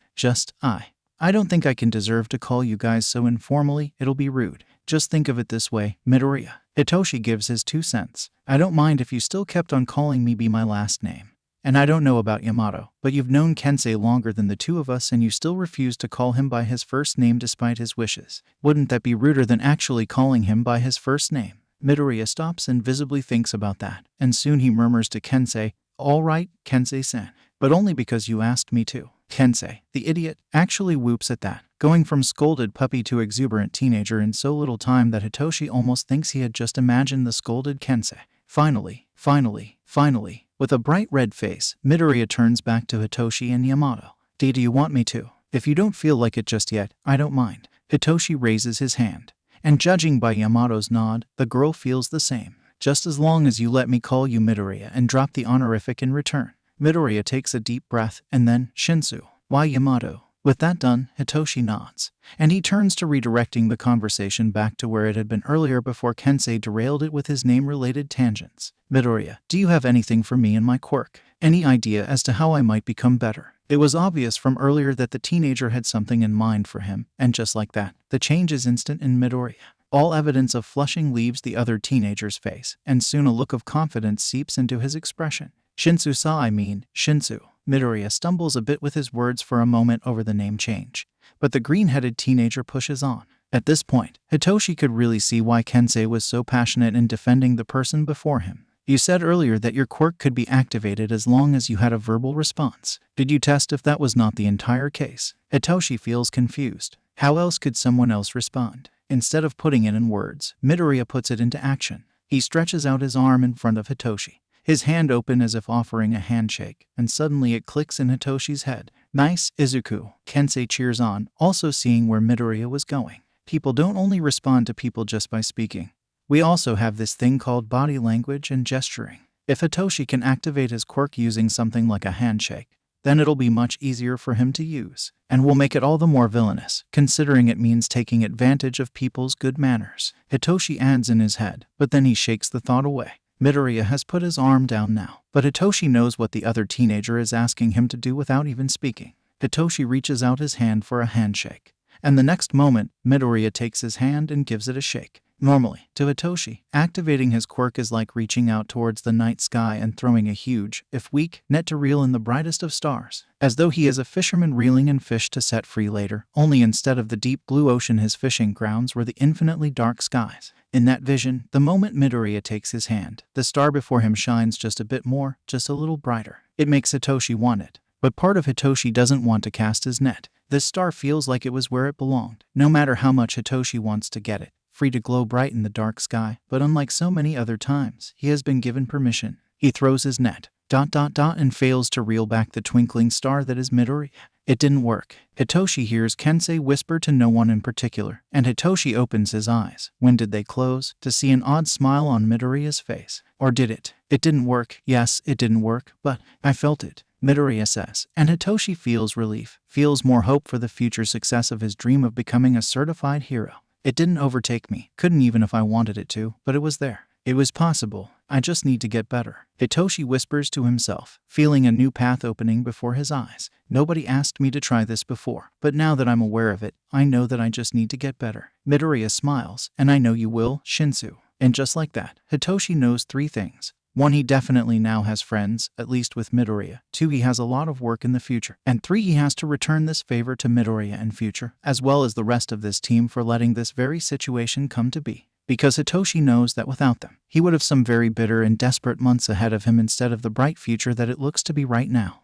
I don't think I can deserve to call you guys so informally, it'll be rude. Just think of it this way, Midoriya. Hitoshi gives his 2 cents. I don't mind if you still kept on calling me by my last name. And I don't know about Yamato, but you've known Kensei longer than the two of us and you still refuse to call him by his first name despite his wishes. Wouldn't that be ruder than actually calling him by his first name? Midoriya stops and visibly thinks about that, and soon he murmurs to Kensei, all right, Kensei-san, but only because you asked me to. Kensei, the idiot, actually whoops at that, going from scolded puppy to exuberant teenager in so little time that Hitoshi almost thinks he had just imagined the scolded Kensei. Finally, with a bright red face, Midoriya turns back to Hitoshi and Yamato. Do you want me to? If you don't feel like it just yet, I don't mind. Hitoshi raises his hand. And judging by Yamato's nod, the girl feels the same. Just as long as you let me call you Midoriya and drop the honorific in return. Midoriya takes a deep breath, and then, Shinsu. Why Yamato? With that done, Hitoshi nods. And he turns to redirecting the conversation back to where it had been earlier before Kensei derailed it with his name-related tangents. Midoriya, do you have anything for me in my quirk? Any idea as to how I might become better? It was obvious from earlier that the teenager had something in mind for him, and just like that, the change is instant in Midoriya. All evidence of flushing leaves the other teenager's face, and soon a look of confidence seeps into his expression. Shinsu. Midoriya stumbles a bit with his words for a moment over the name change, but the green-headed teenager pushes on. At this point, Hitoshi could really see why Kensei was so passionate in defending the person before him. You said earlier that your quirk could be activated as long as you had a verbal response. Did you test if that was not the entire case? Hitoshi feels confused. How else could someone else respond? Instead of putting it in words, Midoriya puts it into action. He stretches out his arm in front of Hitoshi, his hand open as if offering a handshake, and suddenly it clicks in Hitoshi's head. Nice, Izuku. Kensei cheers on, also seeing where Midoriya was going. People don't only respond to people just by speaking. We also have this thing called body language and gesturing. If Hitoshi can activate his quirk using something like a handshake, then it'll be much easier for him to use, and will make it all the more villainous, considering it means taking advantage of people's good manners. Hitoshi adds in his head, but then he shakes the thought away. Midoriya has put his arm down now, but Hitoshi knows what the other teenager is asking him to do without even speaking. Hitoshi reaches out his hand for a handshake, and the next moment, Midoriya takes his hand and gives it a shake. Normally, to Hitoshi, activating his quirk is like reaching out towards the night sky and throwing a huge, if weak, net to reel in the brightest of stars, as though he is a fisherman reeling in fish to set free later, only instead of the deep blue ocean his fishing grounds were the infinitely dark skies. In that vision, the moment Midoriya takes his hand, the star before him shines just a bit more, just a little brighter. It makes Hitoshi want it. But part of Hitoshi doesn't want to cast his net. This star feels like it was where it belonged, no matter how much Hitoshi wants to get it. Free to glow bright in the dark sky, but unlike so many other times, he has been given permission. He throws his net, and fails to reel back the twinkling star that is Midoriya. It didn't work. Hitoshi hears Kensei whisper to no one in particular, and Hitoshi opens his eyes. When did they close? To see an odd smile on Midoriya's face. Or did it? It didn't work. Yes, it didn't work, but I felt it, Midoriya says, and Hitoshi feels relief, feels more hope for the future success of his dream of becoming a certified hero. It didn't overtake me, couldn't even if I wanted it to, but it was there. It was possible. I just need to get better. Hitoshi whispers to himself, feeling a new path opening before his eyes. Nobody asked me to try this before, but now that I'm aware of it, I know that I just need to get better. Midoriya smiles, and I know you will, Shinsu. And just like that, Hitoshi knows 3 things. 1, he definitely now has friends, at least with Midoriya. 2, he has a lot of work in the future. And 3, he has to return this favor to Midoriya in future, as well as the rest of this team for letting this very situation come to be. Because Hitoshi knows that without them, he would have some very bitter and desperate months ahead of him instead of the bright future that it looks to be right now.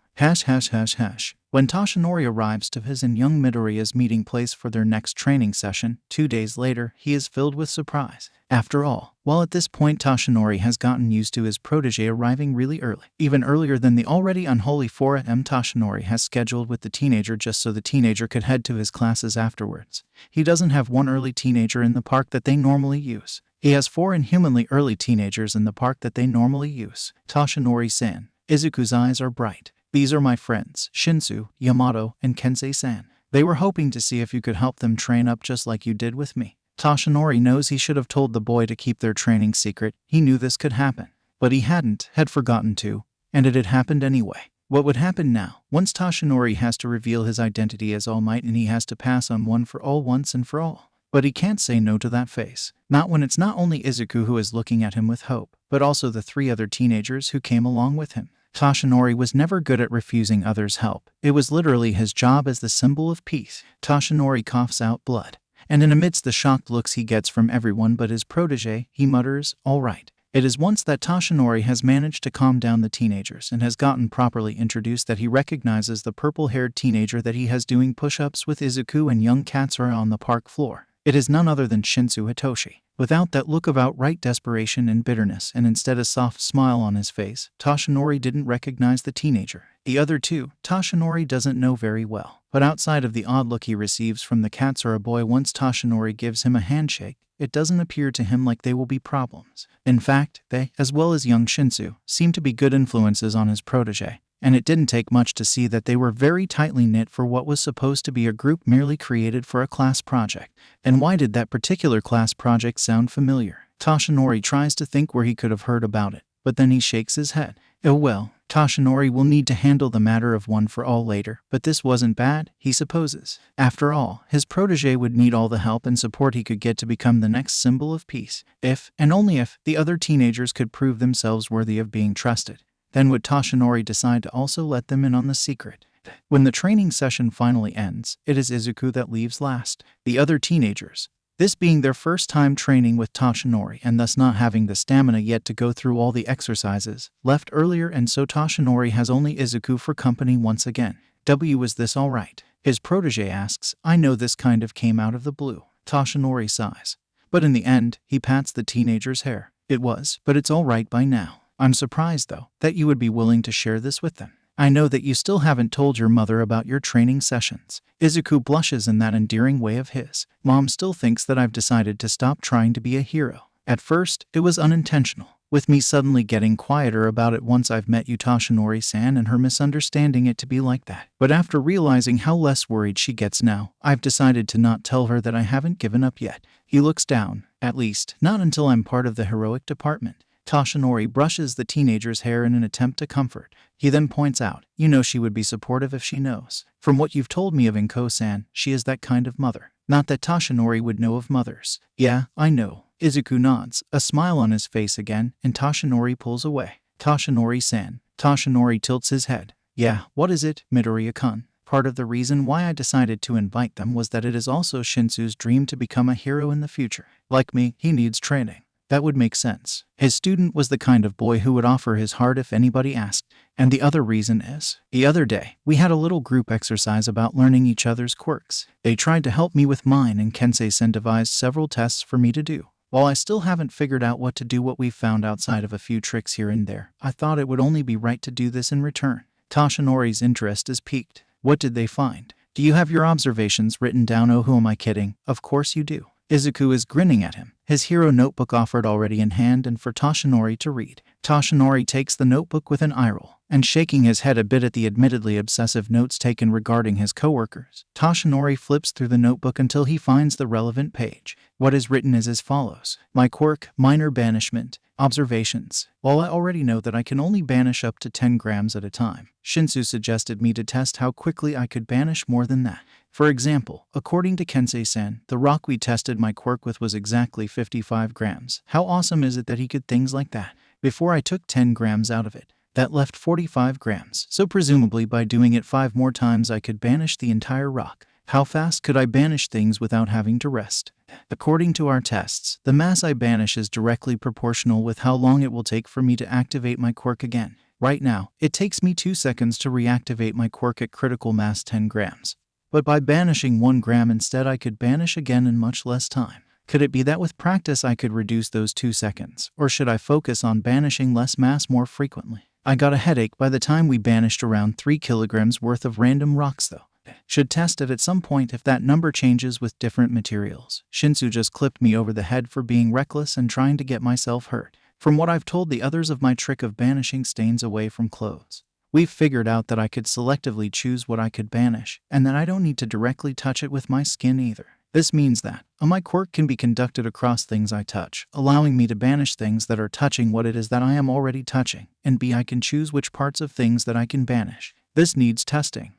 When Toshinori arrives to his and young Midoriya's meeting place for their next training session, 2 days later, he is filled with surprise. After all, while at this point Toshinori has gotten used to his protege arriving really early, even earlier than the already unholy 4 a.m. Toshinori has scheduled with the teenager just so the teenager could head to his classes afterwards. He doesn't have one early teenager in the park that they normally use. He has 4 inhumanly early teenagers in the park that they normally use. Toshinori-san. Izuku's eyes are bright. These are my friends, Shinsu, Yamato, and Kensei-san. They were hoping to see if you could help them train up just like you did with me. Toshinori knows he should have told the boy to keep their training secret. He knew this could happen. But he had forgotten to, and it had happened anyway. What would happen now? Once Toshinori has to reveal his identity as All Might and he has to pass on one for all once and for all. But he can't say no to that face. Not when it's not only Izuku who is looking at him with hope, but also the 3 other teenagers who came along with him. Toshinori was never good at refusing others' help. It was literally his job as the symbol of peace. Toshinori coughs out blood, and amidst the shocked looks he gets from everyone but his protege, he mutters, "All right." It is once that Toshinori has managed to calm down the teenagers and has gotten properly introduced that he recognizes the purple-haired teenager that he has doing push-ups with Izuku and young Katsura on the park floor. It is none other than Shinsu Hitoshi. Without that look of outright desperation and bitterness and instead a soft smile on his face, Toshinori didn't recognize the teenager. The other 2, Toshinori doesn't know very well. But outside of the odd look he receives from the Katsura boy once Toshinori gives him a handshake, it doesn't appear to him like they will be problems. In fact, they, as well as young Shinsu, seem to be good influences on his protege. And it didn't take much to see that they were very tightly knit for what was supposed to be a group merely created for a class project. And why did that particular class project sound familiar? Toshinori tries to think where he could have heard about it, but then he shakes his head. Oh well, Toshinori will need to handle the matter of one for all later, but this wasn't bad, he supposes. After all, his protege would need all the help and support he could get to become the next symbol of peace. If, and only if, the other teenagers could prove themselves worthy of being trusted, then would Toshinori decide to also let them in on the secret. When the training session finally ends, it is Izuku that leaves last. The other teenagers, this being their first time training with Toshinori and thus not having the stamina yet to go through all the exercises, left earlier, and so Toshinori has only Izuku for company once again. Was this alright? His protege asks. I know this kind of came out of the blue. Toshinori sighs. But in the end, he pats the teenager's hair. It was, but it's alright by now. I'm surprised, though, that you would be willing to share this with them. I know that you still haven't told your mother about your training sessions. Izuku blushes in that endearing way of his. Mom still thinks that I've decided to stop trying to be a hero. At first, it was unintentional, with me suddenly getting quieter about it once I've met you, Toshinori-san, and her misunderstanding it to be like that. But after realizing how less worried she gets now, I've decided to not tell her that I haven't given up yet. He looks down. At least, not until I'm part of the heroic department. Toshinori brushes the teenager's hair in an attempt to comfort. He then points out, you know she would be supportive if she knows. From what you've told me of Inko-san, she is that kind of mother. Not that Toshinori would know of mothers. Yeah, I know. Izuku nods, a smile on his face again, and Toshinori pulls away. Toshinori-san. Toshinori tilts his head. Yeah, what is it, Midoriya-kun? Part of the reason why I decided to invite them was that it is also Shinsu's dream to become a hero in the future. Like me, he needs training. That would make sense. His student was the kind of boy who would offer his heart if anybody asked. And the other reason is, the other day, we had a little group exercise about learning each other's quirks. They tried to help me with mine, and Kensei-sen devised several tests for me to do. While I still haven't figured out what to do, what we've found outside of a few tricks here and there, I thought it would only be right to do this in return. Toshinori's interest is piqued. What did they find? Do you have your observations written down? Oh, who am I kidding? Of course you do. Izuku is grinning at him, his hero notebook offered already in hand and for Toshinori to read. Toshinori takes the notebook with an eye roll, and shaking his head a bit at the admittedly obsessive notes taken regarding his coworkers, Toshinori flips through the notebook until he finds the relevant page. What is written is as follows. My quirk, minor banishment, observations. While I already know that I can only banish up to 10 grams at a time, Shinsu suggested me to test how quickly I could banish more than that. For example, according to Kensei-san, the rock we tested my quirk with was exactly 55 grams. How awesome is it that he could things like that? Before I took 10 grams out of it, that left 45 grams, so presumably by doing it 5 more times I could banish the entire rock. How fast could I banish things without having to rest? According to our tests, the mass I banish is directly proportional with how long it will take for me to activate my quirk again. Right now, it takes me 2 seconds to reactivate my quirk at critical mass 10 grams. But by banishing 1 gram instead, I could banish again in much less time. Could it be that with practice I could reduce those 2 seconds, or should I focus on banishing less mass more frequently? I got a headache by the time we banished around 3 kilograms worth of random rocks though. Should test it at some point if that number changes with different materials. Shinsu just clipped me over the head for being reckless and trying to get myself hurt. From what I've told the others of my trick of banishing stains away from clothes, we've figured out that I could selectively choose what I could banish, and that I don't need to directly touch it with my skin either. This means that my quirk can be conducted across things I touch, allowing me to banish things that are touching what it is that I am already touching, and I can choose which parts of things that I can banish. This needs testing.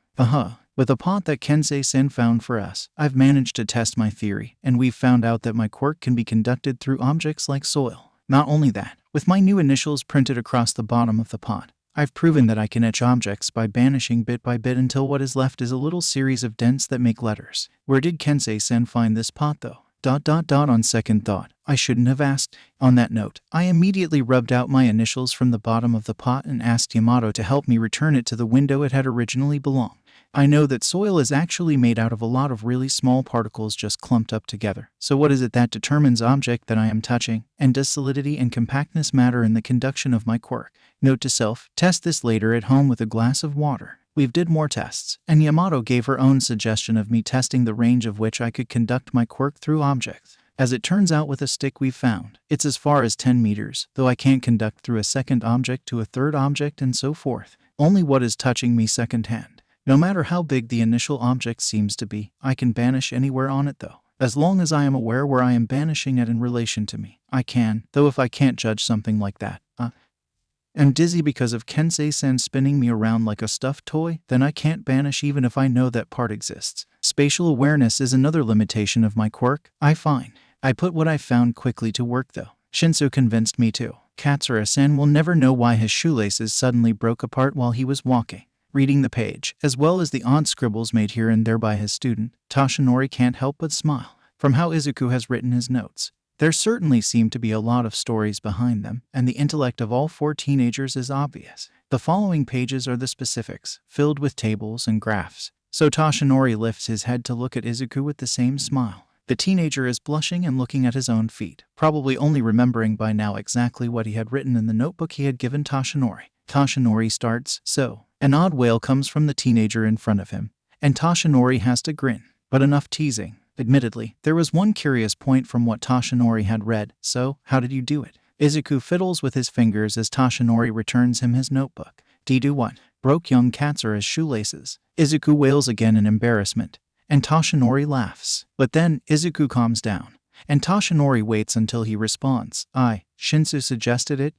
With a pot that Kensei-sen found for us, I've managed to test my theory, and we've found out that my quirk can be conducted through objects like soil. Not only that, with my new initials printed across the bottom of the pot, I've proven that I can etch objects by banishing bit by bit until what is left is a little series of dents that make letters. Where did Kensei-sen find this pot though? On second thought, I shouldn't have asked. On that note, I immediately rubbed out my initials from the bottom of the pot and asked Yamato to help me return it to the window it had originally belonged. I know that soil is actually made out of a lot of really small particles just clumped up together. So what is it that determines object that I am touching? And does solidity and compactness matter in the conduction of my quirk? Note to self, test this later at home with a glass of water. We've did more tests, and Yamato gave her own suggestion of me testing the range of which I could conduct my quirk through objects. As it turns out with a stick we've found, it's as far as 10 meters, though I can't conduct through a second object to a third object and so forth. Only what is touching me secondhand. No matter how big the initial object seems to be, I can banish anywhere on it though. As long as I am aware where I am banishing it in relation to me, I can, though if I can't judge something like that, am dizzy because of Kensei-san spinning me around like a stuffed toy, then I can't banish even if I know that part exists. Spatial awareness is another limitation of my quirk, I find. I put what I found quickly to work though. Shinsu convinced me too. Katsura-san will never know why his shoelaces suddenly broke apart while he was walking. Reading the page, as well as the odd scribbles made here and there by his student, Toshinori can't help but smile. From how Izuku has written his notes, there certainly seem to be a lot of stories behind them, and the intellect of all 4 teenagers is obvious. The following pages are the specifics, filled with tables and graphs. So Toshinori lifts his head to look at Izuku with the same smile. The teenager is blushing and looking at his own feet, probably only remembering by now exactly what he had written in the notebook he had given Toshinori. Toshinori starts, so. An odd wail comes from the teenager in front of him, and Toshinori has to grin. But enough teasing. Admittedly, there was one curious point from what Toshinori had read, so, how did you do it? Izuku fiddles with his fingers as Toshinori returns him his notebook. Do what? Broke young Katsura's shoelaces. Izuku wails again in embarrassment, and Toshinori laughs. But then, Izuku calms down, and Toshinori waits until he responds. Shinsu suggested it,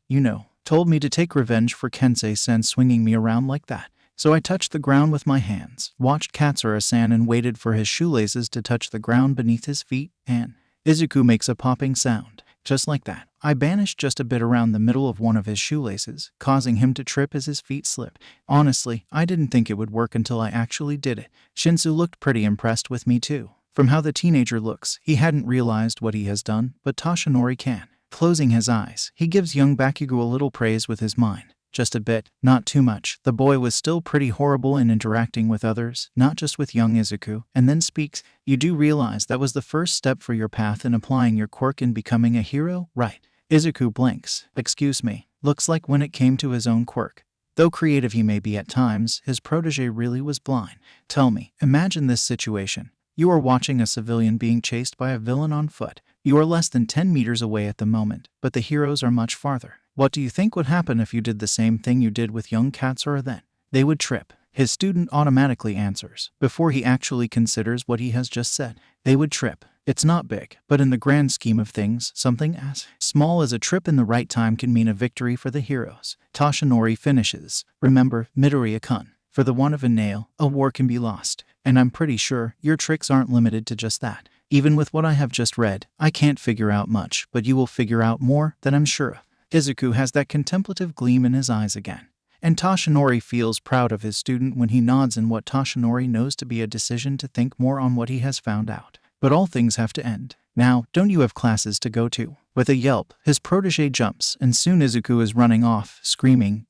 told me to take revenge for Kensei-san swinging me around like that. So I touched the ground with my hands, watched Katsura-san and waited for his shoelaces to touch the ground beneath his feet, and Izuku makes a popping sound. Just like that, I banished just a bit around the middle of one of his shoelaces, causing him to trip as his feet slipped. Honestly, I didn't think it would work until I actually did it. Shinsu looked pretty impressed with me too. From how the teenager looks, he hadn't realized what he has done, but Toshinori can. Closing his eyes, he gives young Bakugo a little praise with his mind. Just a bit, not too much. The boy was still pretty horrible in interacting with others, not just with young Izuku, and then speaks. You do realize that was the first step for your path in applying your quirk and becoming a hero, right? Izuku blinks. Excuse me. Looks like when it came to his own quirk. Though creative he may be at times, his protege really was blind. Tell me, imagine this situation. You are watching a civilian being chased by a villain on foot. You are less than 10 meters away at the moment, but the heroes are much farther. What do you think would happen if you did the same thing you did with young Katsura then? They would trip. His student automatically answers, before he actually considers what he has just said. They would trip. It's not big, but in the grand scheme of things, something as small as a trip in the right time can mean a victory for the heroes. Toshinori finishes. Remember, Midoriya-kun. For the want of a nail, a war can be lost. And I'm pretty sure your tricks aren't limited to just that. Even with what I have just read, I can't figure out much, but you will figure out more, that I'm sure of. Izuku has that contemplative gleam in his eyes again. And Toshinori feels proud of his student when he nods in what Toshinori knows to be a decision to think more on what he has found out. But all things have to end. Now, don't you have classes to go to? With a yelp, his protege jumps, and soon Izuku is running off, screaming,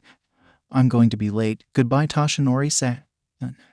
I'm going to be late. Goodbye, Toshinori-san.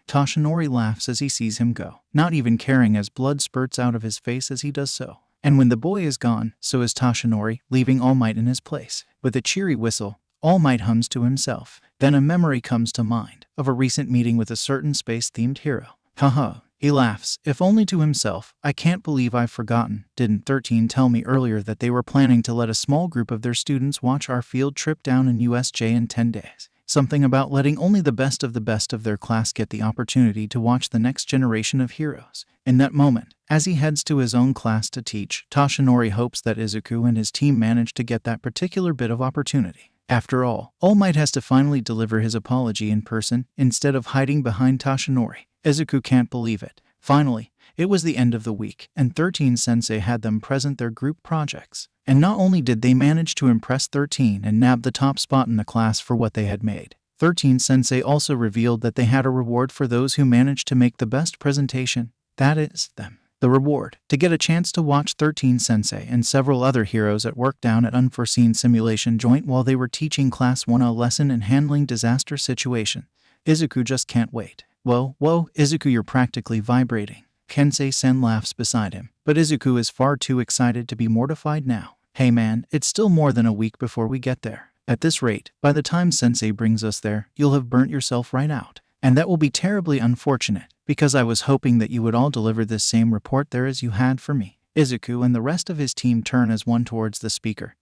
Toshinori laughs as he sees him go, not even caring as blood spurts out of his face as he does so. And when the boy is gone, so is Toshinori, leaving All Might in his place. With a cheery whistle, All Might hums to himself. Then a memory comes to mind, of a recent meeting with a certain space-themed hero. Haha, he laughs, if only to himself. I can't believe I've forgotten. Didn't 13 tell me earlier that they were planning to let a small group of their students watch our field trip down in USJ in 10 days? Something about letting only the best of their class get the opportunity to watch the next generation of heroes. In that moment, as he heads to his own class to teach, Toshinori hopes that Izuku and his team manage to get that particular bit of opportunity. After all Might has to finally deliver his apology in person, instead of hiding behind Toshinori. Izuku can't believe it. Finally, it was the end of the week, and 13 Sensei had them present their group projects. And not only did they manage to impress 13 and nab the top spot in the class for what they had made, 13 Sensei also revealed that they had a reward for those who managed to make the best presentation. That is, them. The reward, to get a chance to watch 13 Sensei and several other heroes at work down at Unforeseen Simulation Joint while they were teaching Class 1 a lesson in handling disaster situations. Izuku just can't wait. Whoa, Izuku, you're practically vibrating. Kensei-sen laughs beside him, but Izuku is far too excited to be mortified now. Hey man, it's still more than a week before we get there. At this rate, by the time Sensei brings us there, you'll have burnt yourself right out. And that will be terribly unfortunate, because I was hoping that you would all deliver this same report there as you had for me. Izuku and the rest of his team turn as one towards the speaker,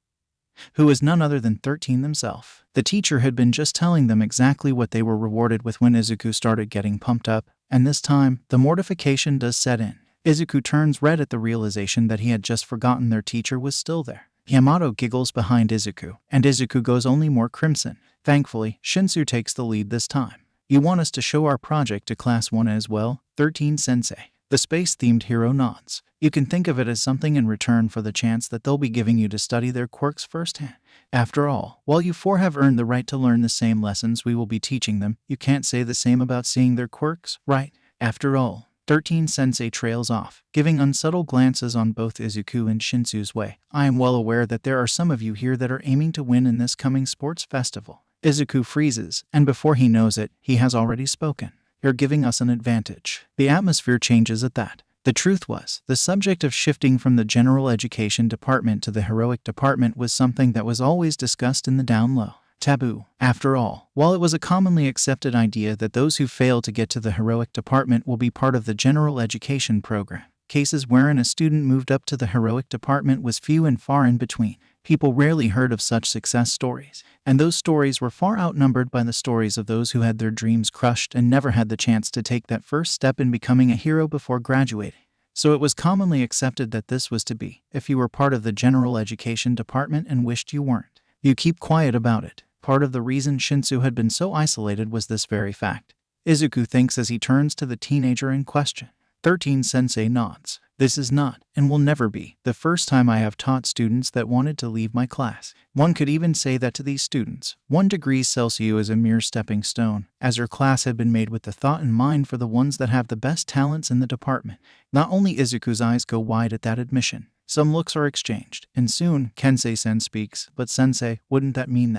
who is none other than 13 themselves. The teacher had been just telling them exactly what they were rewarded with when Izuku started getting pumped up, and this time, the mortification does set in. Izuku turns red at the realization that he had just forgotten their teacher was still there. Yamato giggles behind Izuku, and Izuku goes only more crimson. Thankfully, Shinsu takes the lead this time. You want us to show our project to Class 1 as well? 13 Sensei. The space-themed hero nods. You can think of it as something in return for the chance that they'll be giving you to study their quirks firsthand. After all, while you four have earned the right to learn the same lessons we will be teaching them, you can't say the same about seeing their quirks, right? After all, 13 Sensei trails off, giving unsubtle glances on both Izuku and Shinsu's way. I am well aware that there are some of you here that are aiming to win in this coming sports festival. Izuku freezes, and before he knows it, he has already spoken. You're giving us an advantage. The atmosphere changes at that. The truth was, the subject of shifting from the general education department to the heroic department was something that was always discussed in the down low. Taboo. After all, while it was a commonly accepted idea that those who fail to get to the heroic department will be part of the general education program, cases wherein a student moved up to the heroic department was few and far in between. People rarely heard of such success stories, and those stories were far outnumbered by the stories of those who had their dreams crushed and never had the chance to take that first step in becoming a hero before graduating. So it was commonly accepted that this was to be, if you were part of the general education department and wished you weren't. You keep quiet about it. Part of the reason Shinsu had been so isolated was this very fact. Izuku thinks as he turns to the teenager in question. 13 Sensei nods. This is not, and will never be, the first time I have taught students that wanted to leave my class. One could even say that to these students, 1 degree Celsius is a mere stepping stone, as your class had been made with the thought in mind for the ones that have the best talents in the department. Not only Izuku's eyes go wide at that admission, some looks are exchanged, and soon, Kensei-sen speaks, but Sensei, wouldn't that mean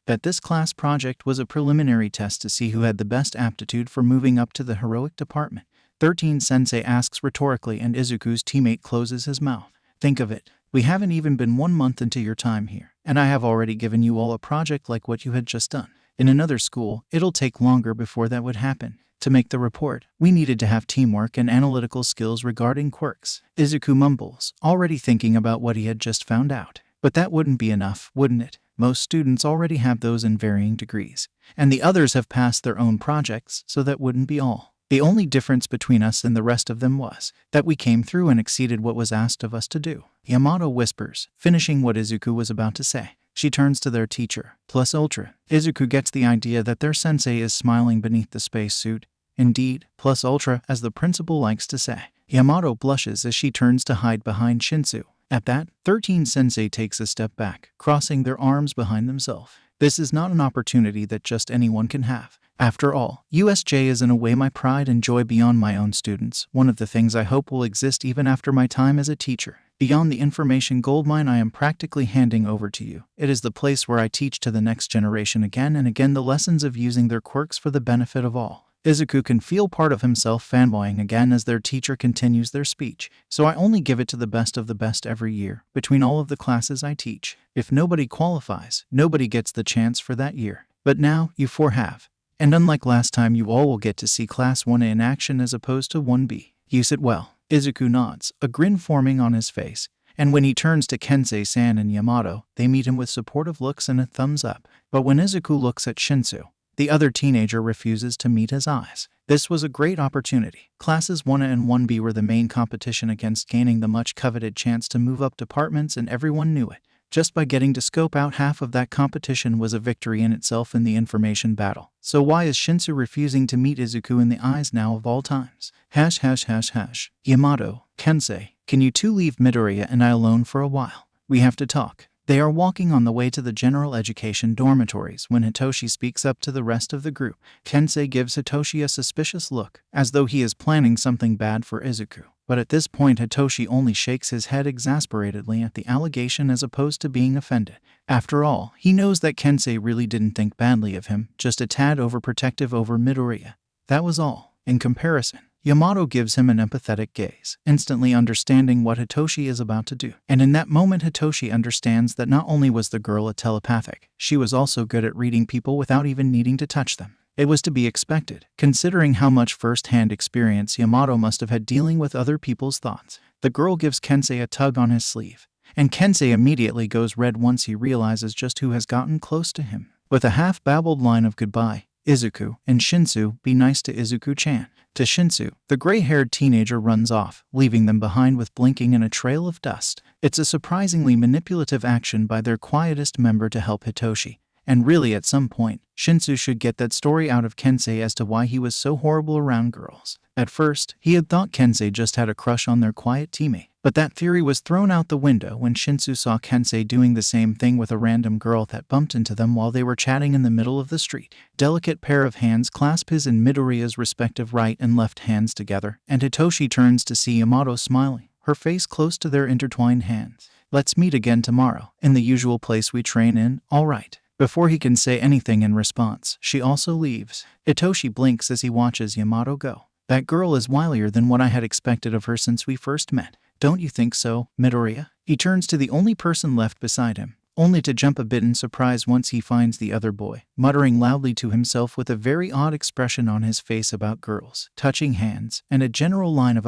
that this class project was a preliminary test to see who had the best aptitude for moving up to the heroic department? 13 Sensei asks rhetorically, and Izuku's teammate closes his mouth. Think of it. We haven't even been 1 month into your time here, and I have already given you all a project like what you had just done. In another school, it'll take longer before that would happen. To make the report, we needed to have teamwork and analytical skills regarding quirks. Izuku mumbles, already thinking about what he had just found out. But that wouldn't be enough, wouldn't it? Most students already have those in varying degrees, and the others have passed their own projects, so that wouldn't be all. The only difference between us and the rest of them was that we came through and exceeded what was asked of us to do. Yamato whispers, finishing what Izuku was about to say. She turns to their teacher, plus Ultra. Izuku gets the idea that their sensei is smiling beneath the spacesuit. Indeed, plus Ultra, as the principal likes to say. Yamato blushes as she turns to hide behind Shinsu. At that, 13 Sensei takes a step back, crossing their arms behind themselves. This is not an opportunity that just anyone can have. After all, USJ is in a way my pride and joy beyond my own students, one of the things I hope will exist even after my time as a teacher. Beyond the information goldmine I am practically handing over to you, it is the place where I teach to the next generation again and again the lessons of using their quirks for the benefit of all. Izuku can feel part of himself fanboying again as their teacher continues their speech. So I only give it to the best of the best every year, between all of the classes I teach. If nobody qualifies, nobody gets the chance for that year. But now, you four have. And unlike last time, you all will get to see Class 1A in action as opposed to 1B. Use it well. Izuku nods, a grin forming on his face. And when he turns to Kensei-san and Yamato, they meet him with supportive looks and a thumbs up. But when Izuku looks at Shinsu, the other teenager refuses to meet his eyes. This was a great opportunity. Classes 1A and 1B were the main competition against gaining the much-coveted chance to move up departments, and everyone knew it. Just by getting to scope out half of that competition was a victory in itself in the information battle. So why is Shinsu refusing to meet Izuku in the eyes now of all times? ###. Yamato, Kensei, can you two leave Midoriya and I alone for a while? We have to talk. They are walking on the way to the general education dormitories when Hitoshi speaks up to the rest of the group. Kensei gives Hitoshi a suspicious look, as though he is planning something bad for Izuku. But at this point Hitoshi only shakes his head exasperatedly at the allegation as opposed to being offended. After all, he knows that Kensei really didn't think badly of him, just a tad overprotective over Midoriya. That was all. In comparison, Yamato gives him an empathetic gaze, instantly understanding what Hitoshi is about to do. And in that moment Hitoshi understands that not only was the girl a telepathic, she was also good at reading people without even needing to touch them. It was to be expected, considering how much first-hand experience Yamato must have had dealing with other people's thoughts. The girl gives Kensei a tug on his sleeve, and Kensei immediately goes red once he realizes just who has gotten close to him. With a half-babbled line of goodbye, Izuku and Shinsu, be nice to Izuku-chan. To Shinsu, the gray-haired teenager runs off, leaving them behind with blinking and a trail of dust. It's a surprisingly manipulative action by their quietest member to help Hitoshi. And really, at some point, Shinsu should get that story out of Kensei as to why he was so horrible around girls. At first, he had thought Kensei just had a crush on their quiet teammate. But that theory was thrown out the window when Shinsu saw Kensei doing the same thing with a random girl that bumped into them while they were chatting in the middle of the street. Delicate pair of hands clasp his and Midoriya's respective right and left hands together, and Hitoshi turns to see Yamato smiling, her face close to their intertwined hands. Let's meet again tomorrow, in the usual place we train in, all right. Before he can say anything in response, she also leaves. Hitoshi blinks as he watches Yamato go. That girl is wilier than what I had expected of her since we first met. Don't you think so, Midoriya? He turns to the only person left beside him, only to jump a bit in surprise once he finds the other boy, muttering loudly to himself with a very odd expression on his face about girls, touching hands, and a general line of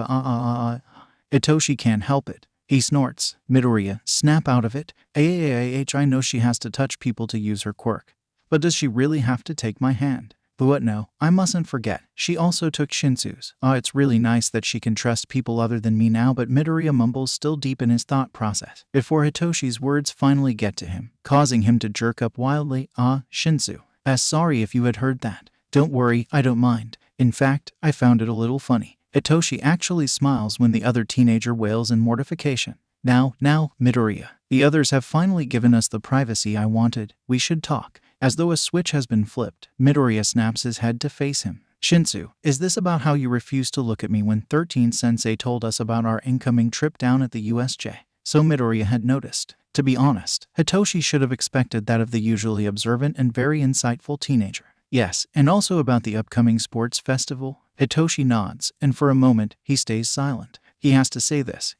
Hitoshi can't help it. He snorts. Midoriya, snap out of it. I know she has to touch people to use her quirk. But does she really have to take my hand? But no, I mustn't forget, she also took Shinsu's. It's really nice that she can trust people other than me now, but Midoriya mumbles, still deep in his thought process, before Hitoshi's words finally get to him, causing him to jerk up wildly. Shinsu. Sorry if you had heard that. Don't worry, I don't mind. In fact, I found it a little funny. Hitoshi actually smiles when the other teenager wails in mortification. Now, Midoriya. The others have finally given us the privacy I wanted. We should talk. As though a switch has been flipped, Midoriya snaps his head to face him. Shinsu, is this about how you refused to look at me when 13 Sensei told us about our incoming trip down at the USJ? So Midoriya had noticed. To be honest, Hitoshi should have expected that of the usually observant and very insightful teenager. Yes, and also about the upcoming sports festival? Hitoshi nods, and for a moment, he stays silent. He has to say this,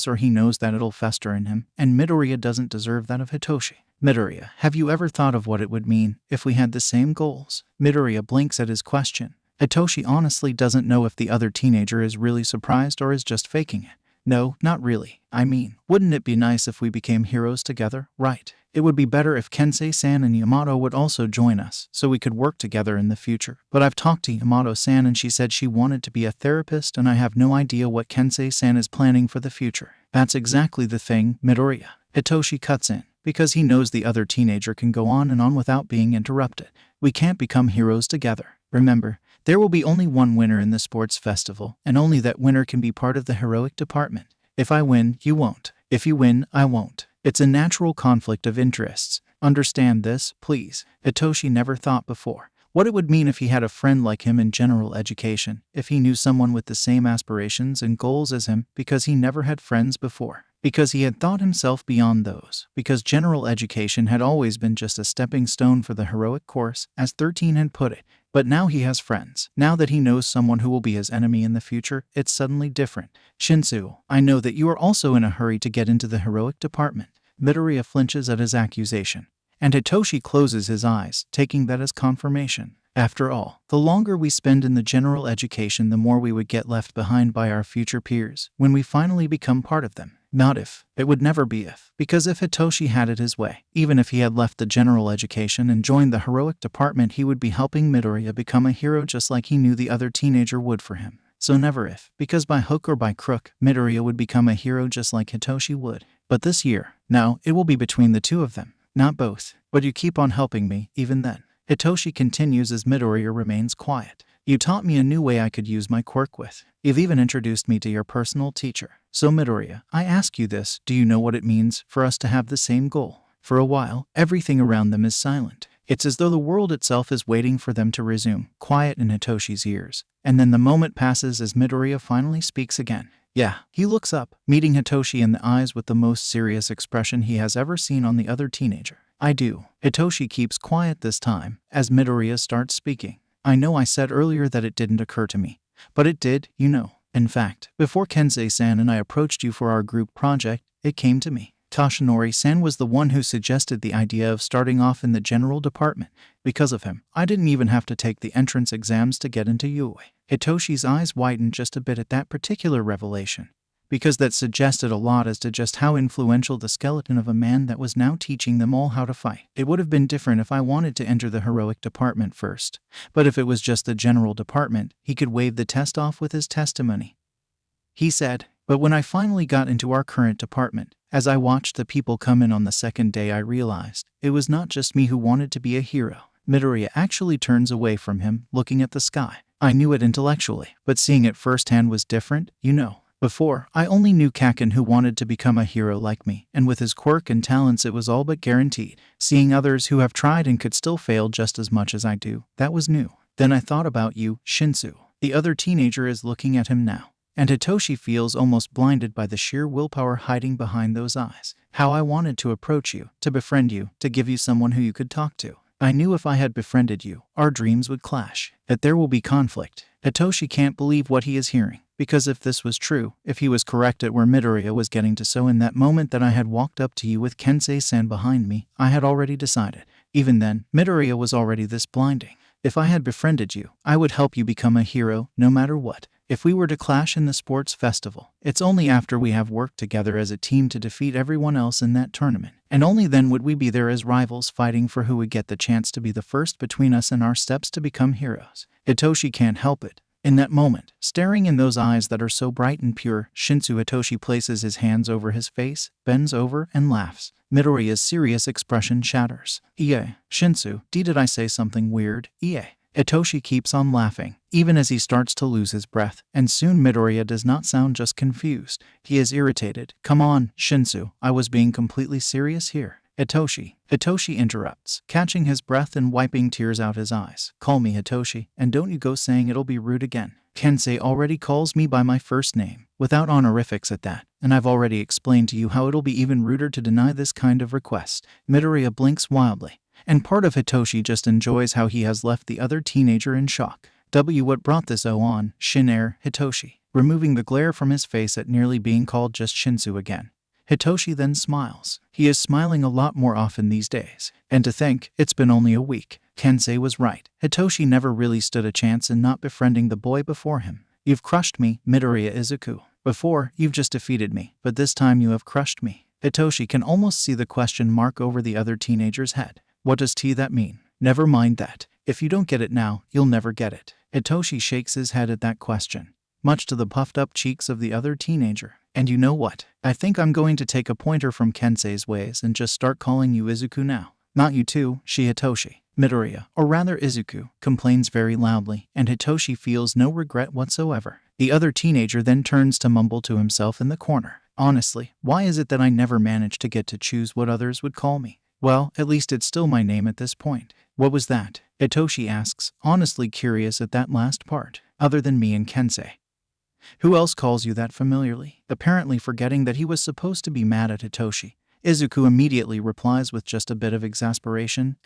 or he knows that it'll fester in him, and Midoriya doesn't deserve that of Hitoshi. Midoriya, have you ever thought of what it would mean if we had the same goals? Midoriya blinks at his question. Hitoshi honestly doesn't know if the other teenager is really surprised or is just faking it. No, not really. I mean, wouldn't it be nice if we became heroes together, right? It would be better if Kensei-san and Yamato would also join us, so we could work together in the future. But I've talked to Yamato-san and she said she wanted to be a therapist, and I have no idea what Kensei-san is planning for the future. That's exactly the thing, Midoriya. Hitoshi cuts in, because he knows the other teenager can go on and on without being interrupted. We can't become heroes together. Remember, there will be only one winner in the sports festival, and only that winner can be part of the heroic department. If I win, you won't. If you win, I won't. It's a natural conflict of interests. Understand this, please. Hitoshi never thought before what it would mean if he had a friend like him in general education, if he knew someone with the same aspirations and goals as him, because he never had friends before. Because he had thought himself beyond those. Because general education had always been just a stepping stone for the heroic course, as 13 had put it. But now he has friends. Now that he knows someone who will be his enemy in the future, it's suddenly different. Shinsu, I know that you are also in a hurry to get into the heroic department. Midoriya flinches at his accusation, and Hitoshi closes his eyes, taking that as confirmation. After all, the longer we spend in the general education, the more we would get left behind by our future peers when we finally become part of them. Not if. It would never be if. Because if Hitoshi had it his way, even if he had left the general education and joined the heroic department, he would be helping Midoriya become a hero just like he knew the other teenager would for him. So never if. Because by hook or by crook, Midoriya would become a hero just like Hitoshi would. But this year, now, it will be between the two of them. Not both. But you keep on helping me, even then. Hitoshi continues as Midoriya remains quiet. You taught me a new way I could use my quirk with. You've even introduced me to your personal teacher. So Midoriya, I ask you this, do you know what it means for us to have the same goal? For a while, everything around them is silent. It's as though the world itself is waiting for them to resume, quiet in Hitoshi's ears. And then the moment passes as Midoriya finally speaks again. Yeah, he looks up, meeting Hitoshi in the eyes with the most serious expression he has ever seen on the other teenager. I do. Hitoshi keeps quiet this time, as Midoriya starts speaking. I know I said earlier that it didn't occur to me. But it did, you know. In fact, before Kensei-san and I approached you for our group project, it came to me. Toshinori-san was the one who suggested the idea of starting off in the general department. Because of him, I didn't even have to take the entrance exams to get into Yuuei. Hitoshi's eyes widened just a bit at that particular revelation. because that suggested a lot as to just how influential the skeleton of a man that was now teaching them all how to fight. It would have been different if I wanted to enter the heroic department first, but if it was just the general department, he could wave the test off with his testimony. He said, but when I finally got into our current department, as I watched the people come in on the second day, I realized it was not just me who wanted to be a hero. Midoriya actually turns away from him, looking at the sky. I knew it intellectually, but seeing it firsthand was different, you know. Before, I only knew Kaken who wanted to become a hero like me, and with his quirk and talents it was all but guaranteed. Seeing others who have tried and could still fail just as much as I do, that was new. Then I thought about you, Shinsu. The other teenager is looking at him now, and Hitoshi feels almost blinded by the sheer willpower hiding behind those eyes. How I wanted to approach you, to befriend you, to give you someone who you could talk to. I knew if I had befriended you, our dreams would clash, that there will be conflict. Hitoshi can't believe what he is hearing, because if this was true, if he was correct at where Midoriya was getting to, so in that moment that I had walked up to you with Kensei-san behind me, I had already decided. Even then, Midoriya was already this blinding. If I had befriended you, I would help you become a hero, no matter what. If we were to clash in the sports festival, it's only after we have worked together as a team to defeat everyone else in that tournament, and only then would we be there as rivals fighting for who would get the chance to be the first between us and our steps to become heroes. Hitoshi can't help it. In that moment, staring in those eyes that are so bright and pure, Hitoshi places his hands over his face, bends over, and laughs. Midoriya's serious expression shatters. Izuku, Shinsu, did I say something weird? Izuku. Hitoshi keeps on laughing, even as he starts to lose his breath, and soon Midoriya does not sound just confused. He is irritated. Come on, Shinsu, I was being completely serious here. Hitoshi interrupts, catching his breath and wiping tears out his eyes. Call me Hitoshi, and don't you go saying it'll be rude again. Kensei already calls me by my first name, without honorifics at that, and I've already explained to you how it'll be even ruder to deny this kind of request. Midoriya blinks wildly, and part of Hitoshi just enjoys how he has left the other teenager in shock. What brought this on? Hitoshi, removing the glare from his face at nearly being called just Shinsu again. Hitoshi then smiles. He is smiling a lot more often these days. And to think, it's been only a week. Kensei was right. Hitoshi never really stood a chance in not befriending the boy before him. You've crushed me, Midoriya Izuku. Before, you've just defeated me, but this time you have crushed me. Hitoshi can almost see the question mark over the other teenager's head. What does that mean? Never mind that. If you don't get it now, you'll never get it. Hitoshi shakes his head at that question, much to the puffed up cheeks of the other teenager. And you know what? I think I'm going to take a pointer from Kensei's ways and just start calling you Izuku now. Not you too, Hitoshi. Midoriya, or rather Izuku, complains very loudly, and Hitoshi feels no regret whatsoever. The other teenager then turns to mumble to himself in the corner. Honestly, why is it that I never managed to get to choose what others would call me? Well, at least it's still my name at this point. What was that? Hitoshi asks, honestly curious at that last part. Other than me and Kensei. Who else calls you that familiarly? Apparently forgetting that he was supposed to be mad at Hitoshi, Izuku immediately replies with just a bit of exasperation.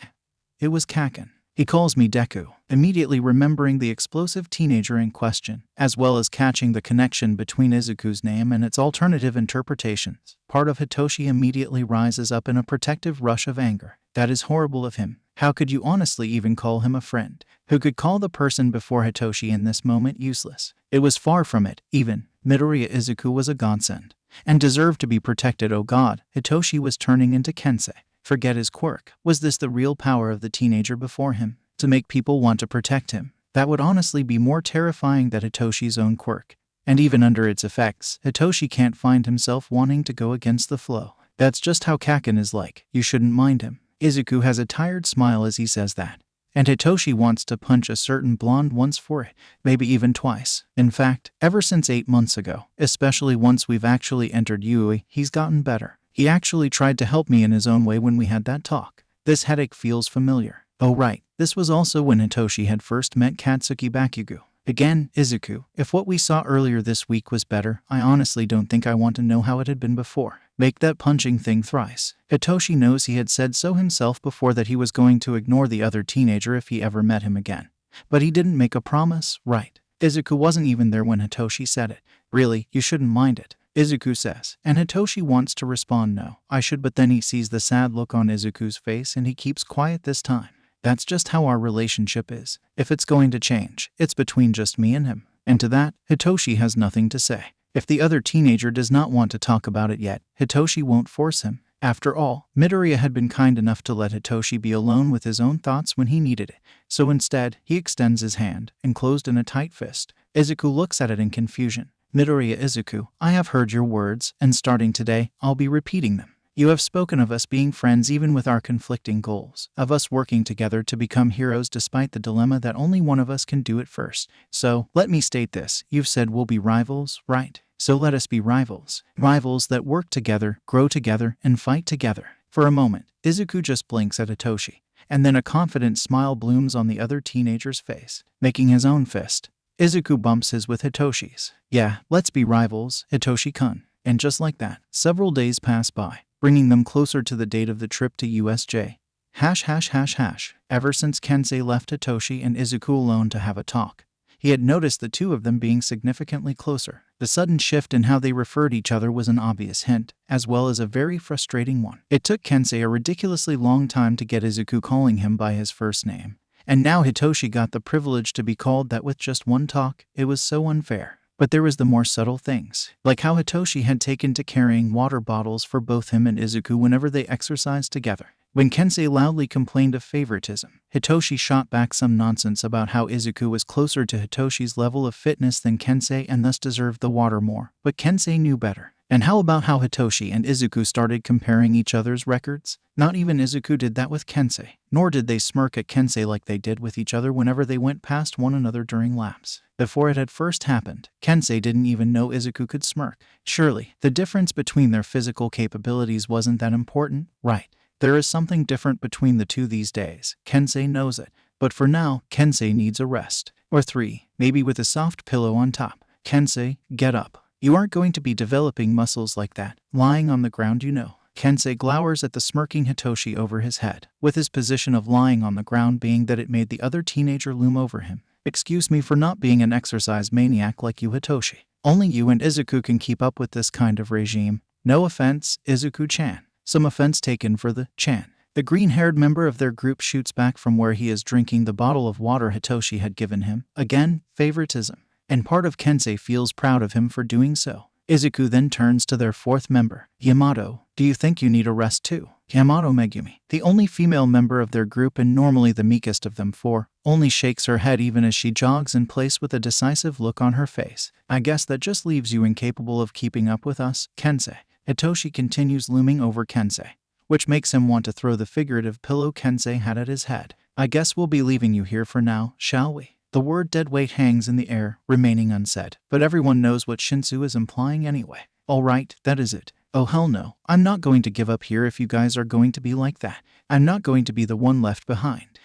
It was Kaken. He calls me Deku, immediately remembering the explosive teenager in question, as well as catching the connection between Izuku's name and its alternative interpretations. Part of Hitoshi immediately rises up in a protective rush of anger. That is horrible of him. How could you honestly even call him a friend? Who could call the person before Hitoshi in this moment useless? It was far from it, even. Midoriya Izuku was a godsend, and deserved to be protected. Oh god, Hitoshi was turning into Kensei. Forget his quirk. Was this the real power of the teenager before him? To make people want to protect him? That would honestly be more terrifying than Hitoshi's own quirk. And even under its effects, Hitoshi can't find himself wanting to go against the flow. That's just how Kaken is like. You shouldn't mind him. Izuku has a tired smile as he says that. And Hitoshi wants to punch a certain blonde once for it, maybe even twice. In fact, ever since 8 months ago, especially once we've actually entered Yuuei, he's gotten better. He actually tried to help me in his own way when we had that talk. This headache feels familiar. Oh right, this was also when Hitoshi had first met Katsuki Bakugo. Again, Izuku, if what we saw earlier this week was better, I honestly don't think I want to know how it had been before. Make that punching thing thrice. Hitoshi knows he had said so himself before that he was going to ignore the other teenager if he ever met him again. But he didn't make a promise, right? Izuku wasn't even there when Hitoshi said it. Really, you shouldn't mind it, Izuku says, and Hitoshi wants to respond no, I should, but then he sees the sad look on Izuku's face and he keeps quiet this time. That's just how our relationship is. If it's going to change, it's between just me and him. And to that, Hitoshi has nothing to say. If the other teenager does not want to talk about it yet, Hitoshi won't force him. After all, Midoriya had been kind enough to let Hitoshi be alone with his own thoughts when he needed it, so instead, he extends his hand, enclosed in a tight fist. Izuku looks at it in confusion. Midoriya Izuku, I have heard your words, and starting today, I'll be repeating them. You have spoken of us being friends even with our conflicting goals, of us working together to become heroes despite the dilemma that only one of us can do it first. So, let me state this, you've said we'll be rivals, right? So let us be rivals. Rivals that work together, grow together, and fight together. For a moment, Izuku just blinks at Hitoshi, and then a confident smile blooms on the other teenager's face, making his own fist. Izuku bumps his with Hitoshi's. Yeah, let's be rivals, Hitoshi-kun. And just like that, several days pass by, bringing them closer to the date of the trip to USJ. Ever since Kensei left Hitoshi and Izuku alone to have a talk, he had noticed the two of them being significantly closer. The sudden shift in how they referred each other was an obvious hint, as well as a very frustrating one. It took Kensei a ridiculously long time to get Izuku calling him by his first name, and now Hitoshi got the privilege to be called that with just one talk. It was so unfair. But there was the more subtle things, like how Hitoshi had taken to carrying water bottles for both him and Izuku whenever they exercised together. When Kensei loudly complained of favoritism, Hitoshi shot back some nonsense about how Izuku was closer to Hitoshi's level of fitness than Kensei and thus deserved the water more. But Kensei knew better. And how about how Hitoshi and Izuku started comparing each other's records? Not even Izuku did that with Kensei, nor did they smirk at Kensei like they did with each other whenever they went past one another during laps. Before it had first happened, Kensei didn't even know Izuku could smirk. Surely, the difference between their physical capabilities wasn't that important, right? There is something different between the two these days. Kensei knows it. But for now, Kensei needs a rest. Or 3, maybe with a soft pillow on top. Kensei, get up. You aren't going to be developing muscles like that, lying on the ground, you know. Kensei glowers at the smirking Hitoshi over his head, with his position of lying on the ground being that it made the other teenager loom over him. Excuse me for not being an exercise maniac like you, Hitoshi. Only you and Izuku can keep up with this kind of regime. No offense, Izuku-chan. Some offense taken for the chan. The green-haired member of their group shoots back from where he is drinking the bottle of water Hitoshi had given him. Again, favoritism. And part of Kensei feels proud of him for doing so. Izuku then turns to their fourth member, Yamato. Do you think you need a rest too? Yamato Megumi, the only female member of their group and normally the meekest of them four, only shakes her head even as she jogs in place with a decisive look on her face. I guess that just leaves you incapable of keeping up with us, Kensei. Hitoshi continues looming over Kensei, which makes him want to throw the figurative pillow Kensei had at his head. I guess we'll be leaving you here for now, shall we? The word dead weight hangs in the air, remaining unsaid, but everyone knows what Shinsu is implying anyway. Alright, that is it. Oh hell no, I'm not going to give up here if you guys are going to be like that. I'm not going to be the one left behind.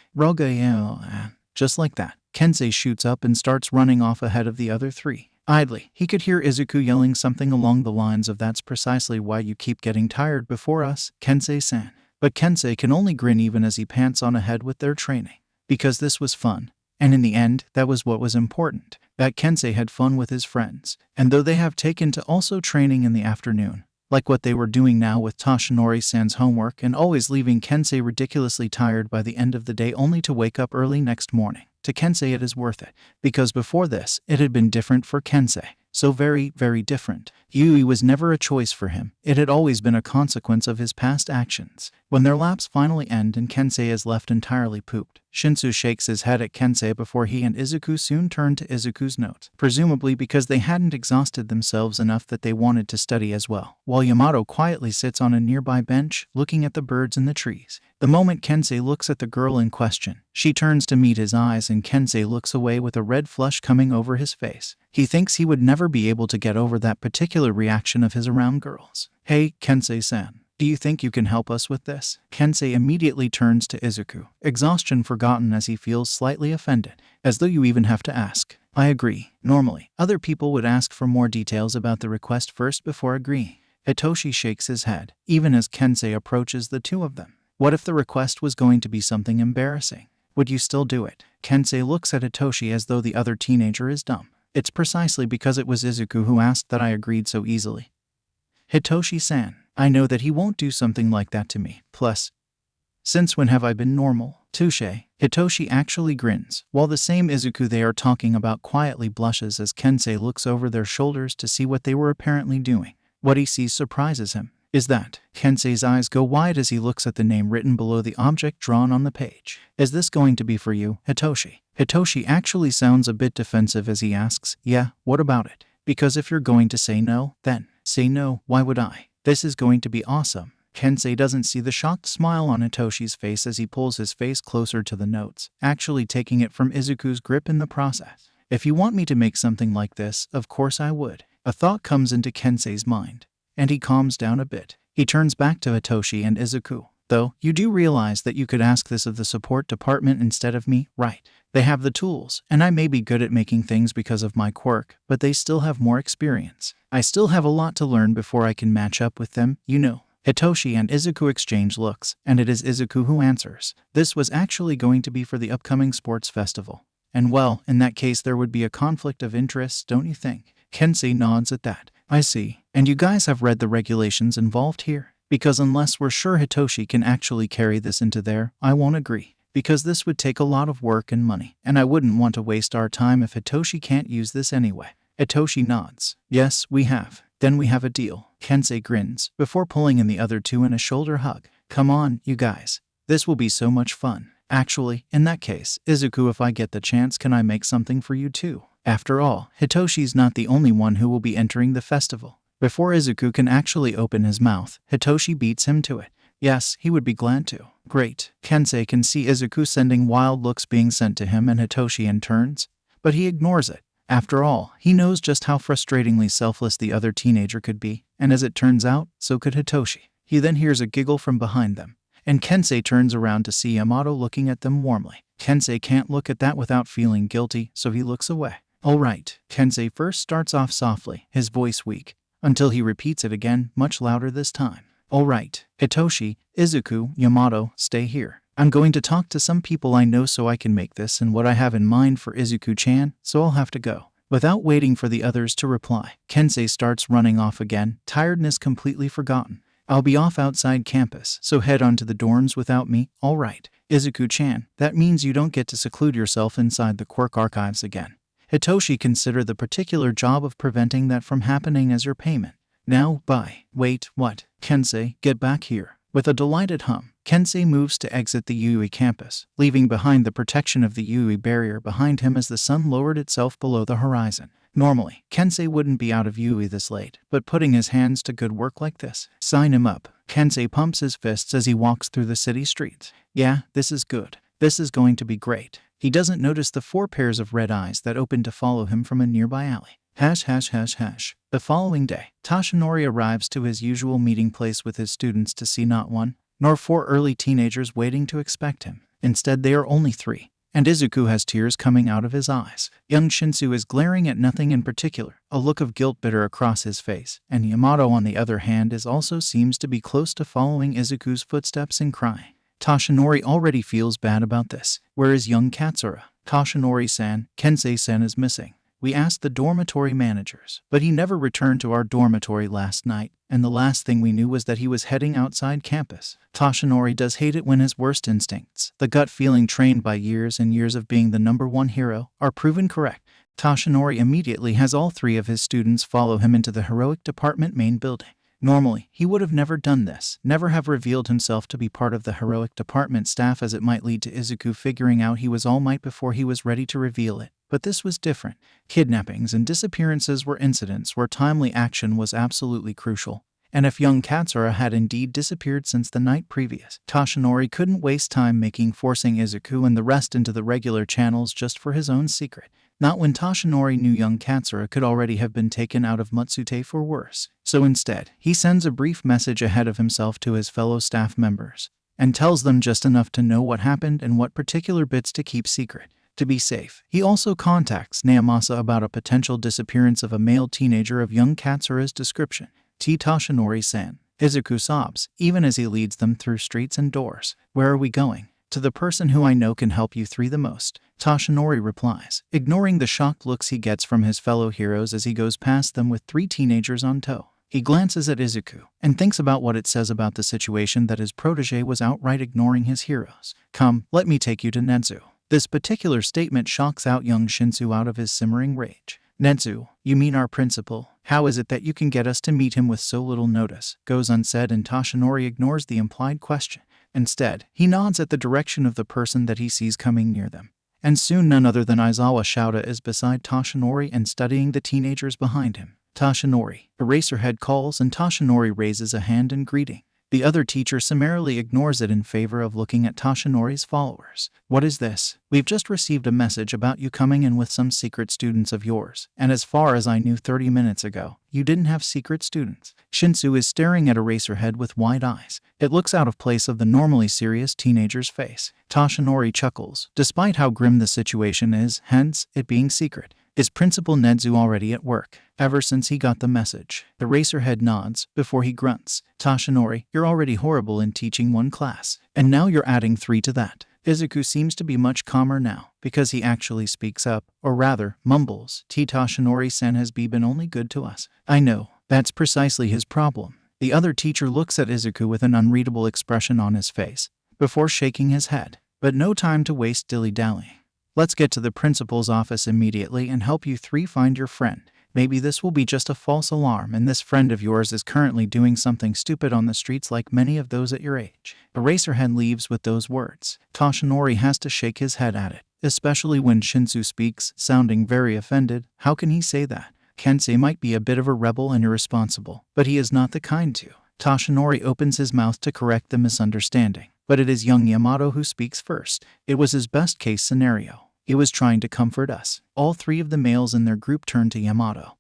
Just like that, Kensei shoots up and starts running off ahead of the other three. Idly, he could hear Izuku yelling something along the lines of "That's precisely why you keep getting tired before us, Kensei-san." But Kensei can only grin even as he pants on ahead with their training. Because this was fun. And in the end, that was what was important. That Kensei had fun with his friends. And though they have taken to also training in the afternoon, like what they were doing now with Toshinori-san's homework and always leaving Kensei ridiculously tired by the end of the day only to wake up early next morning. To Kensei it is worth it, because before this, it had been different for Kensei. So very, very different. Yuuei was never a choice for him. It had always been a consequence of his past actions. When their laps finally end and Kensei is left entirely pooped, Shinsu shakes his head at Kensei before he and Izuku soon turn to Izuku's notes, presumably because they hadn't exhausted themselves enough that they wanted to study as well, while Yamato quietly sits on a nearby bench, looking at the birds in the trees. The moment Kensei looks at the girl in question, she turns to meet his eyes and Kensei looks away with a red flush coming over his face. He thinks he would never be able to get over that particular reaction of his around girls. Hey, Kensei-san. Do you think you can help us with this? Kensei immediately turns to Izuku, exhaustion forgotten as he feels slightly offended, as though you even have to ask. I agree. Normally, other people would ask for more details about the request first before agreeing. Hitoshi shakes his head, even as Kensei approaches the two of them. What if the request was going to be something embarrassing? Would you still do it? Kensei looks at Hitoshi as though the other teenager is dumb. It's precisely because it was Izuku who asked that I agreed so easily. Hitoshi-san, I know that he won't do something like that to me. Plus, Since when have I been normal? Touche. Hitoshi actually grins, while the same Izuku they are talking about quietly blushes as Kensei looks over their shoulders to see what they were apparently doing. What he sees surprises him. Is that? Kensei's eyes go wide as he looks at the name written below the object drawn on the page. Is this going to be for you, Hitoshi? Hitoshi actually sounds a bit defensive as he asks, yeah, what about it? Because if you're going to say no, then say no, why would I? This is going to be awesome. Kensei doesn't see the shocked smile on Hitoshi's face as he pulls his face closer to the notes, actually taking it from Izuku's grip in the process. If you want me to make something like this, of course I would. A thought comes into Kensei's mind, and he calms down a bit. He turns back to Hitoshi and Izuku. Though, you do realize that you could ask this of the support department instead of me, right? They have the tools, and I may be good at making things because of my quirk, but they still have more experience. I still have a lot to learn before I can match up with them, you know. Hitoshi and Izuku exchange looks, and it is Izuku who answers. This was actually going to be for the upcoming sports festival. And well, in that case there would be a conflict of interest, don't you think? Kensei nods at that. I see. And you guys have read the regulations involved here? Because unless we're sure Hitoshi can actually carry this into there, I won't agree. Because this would take a lot of work and money, and I wouldn't want to waste our time if Hitoshi can't use this anyway. Hitoshi nods. Yes, we have. Then we have a deal. Kensei grins, before pulling in the other two in a shoulder hug. Come on, you guys. This will be so much fun. Actually, in that case, Izuku, if I get the chance, can I make something for you too? After all, Hitoshi's not the only one who will be entering the festival. Before Izuku can actually open his mouth, Hitoshi beats him to it. Yes, he would be glad to. Great. Kensei can see Izuku sending wild looks being sent to him and Hitoshi in turns, but he ignores it. After all, he knows just how frustratingly selfless the other teenager could be, and as it turns out, so could Hitoshi. He then hears a giggle from behind them, and Kensei turns around to see Yamato looking at them warmly. Kensei can't look at that without feeling guilty, so he looks away. All right. Kensei first starts off softly, his voice weak, until he repeats it again, much louder this time. All right. Hitoshi, Izuku, Yamato, stay here. I'm going to talk to some people I know so I can make this and what I have in mind for Izuku-chan, so I'll have to go. Without waiting for the others to reply, Kensei starts running off again, tiredness completely forgotten. I'll be off outside campus, so head on to the dorms without me, all right. Izuku-chan, that means you don't get to seclude yourself inside the quirk archives again. Hitoshi, consider the particular job of preventing that from happening as your payment. Now, bye. Wait, what? Kensei, get back here. With a delighted hum, Kensei moves to exit the Yuuei campus, leaving behind the protection of the Yuuei barrier behind him as the sun lowered itself below the horizon. Normally, Kensei wouldn't be out of Yuuei this late, but putting his hands to good work like this. Sign him up. Kensei pumps his fists as he walks through the city streets. Yeah, this is good. This is going to be great. He doesn't notice the 4 pairs of red eyes that open to follow him from a nearby alley. The following day, Toshinori arrives to his usual meeting place with his students to see not 1, nor 4 early teenagers waiting to expect him. Instead, they are only 3, and Izuku has tears coming out of his eyes. Young Shinsu is glaring at nothing in particular, a look of guilt bitter across his face, and Yamato on the other hand also seems to be close to following Izuku's footsteps and crying. Toshinori already feels bad about this. Where is young Katsura? Toshinori-san, Kensei-san is missing. We asked the dormitory managers, but he never returned to our dormitory last night, and the last thing we knew was that he was heading outside campus. Toshinori does hate it when his worst instincts, the gut feeling trained by years and years of being the #1 hero, are proven correct. Toshinori immediately has all 3 of his students follow him into the heroic department main building. Normally, he would have never done this, never have revealed himself to be part of the heroic department staff, as it might lead to Izuku figuring out he was All Might before he was ready to reveal it. But this was different. Kidnappings and disappearances were incidents where timely action was absolutely crucial. And if young Katsura had indeed disappeared since the night previous, Toshinori couldn't waste time forcing Izuku and the rest into the regular channels just for his own secret. Not when Toshinori knew young Katsura could already have been taken out of Matsute for worse. So instead, he sends a brief message ahead of himself to his fellow staff members, and tells them just enough to know what happened and what particular bits to keep secret. To be safe, he also contacts Naomasa about a potential disappearance of a male teenager of young Katsura's description. Toshinori-san. Izuku sobs, even as he leads them through streets and doors. Where are we going? To the person who I know can help you 3 the most. Toshinori replies, ignoring the shocked looks he gets from his fellow heroes as he goes past them with 3 teenagers on tow. He glances at Izuku and thinks about what it says about the situation that his protege was outright ignoring his heroes. Come, let me take you to Nedu. This particular statement shocks out young Shinsu out of his simmering rage. Nedu, you mean our principal? How is it that you can get us to meet him with so little notice? Goes unsaid, and Toshinori ignores the implied question. Instead, he nods at the direction of the person that he sees coming near them. And soon none other than Aizawa Shouta is beside Toshinori and studying the teenagers behind him. Toshinori, Eraserhead calls, and Toshinori raises a hand in greeting. The other teacher summarily ignores it in favor of looking at Toshinori's followers. What is this? We've just received a message about you coming in with some secret students of yours, and as far as I knew 30 minutes ago, you didn't have secret students. Shinsu is staring at Eraserhead with wide eyes. It looks out of place of the normally serious teenager's face. Toshinori chuckles, despite how grim the situation is, hence it being secret. Is Principal Nedu already at work? Ever since he got the message. Eraserhead nods, before he grunts. Toshinori, you're already horrible in teaching one class, and now you're adding 3 to that. Izuku seems to be much calmer now, because he actually speaks up, or rather, mumbles. Toshinori-san has been only good to us. I know, that's precisely his problem. The other teacher looks at Izuku with an unreadable expression on his face, before shaking his head. But no time to waste dilly-dallying. Let's get to the principal's office immediately and help you 3 find your friend. Maybe this will be just a false alarm and this friend of yours is currently doing something stupid on the streets like many of those at your age. Eraserhead leaves with those words. Toshinori has to shake his head at it, especially when Shinsu speaks, sounding very offended. How can he say that? Kensei might be a bit of a rebel and irresponsible, but he is not the kind to. Toshinori opens his mouth to correct the misunderstanding, but it is young Yamato who speaks first. It was his best-case scenario. He was trying to comfort us. All 3 of the males in their group turn to Yamato,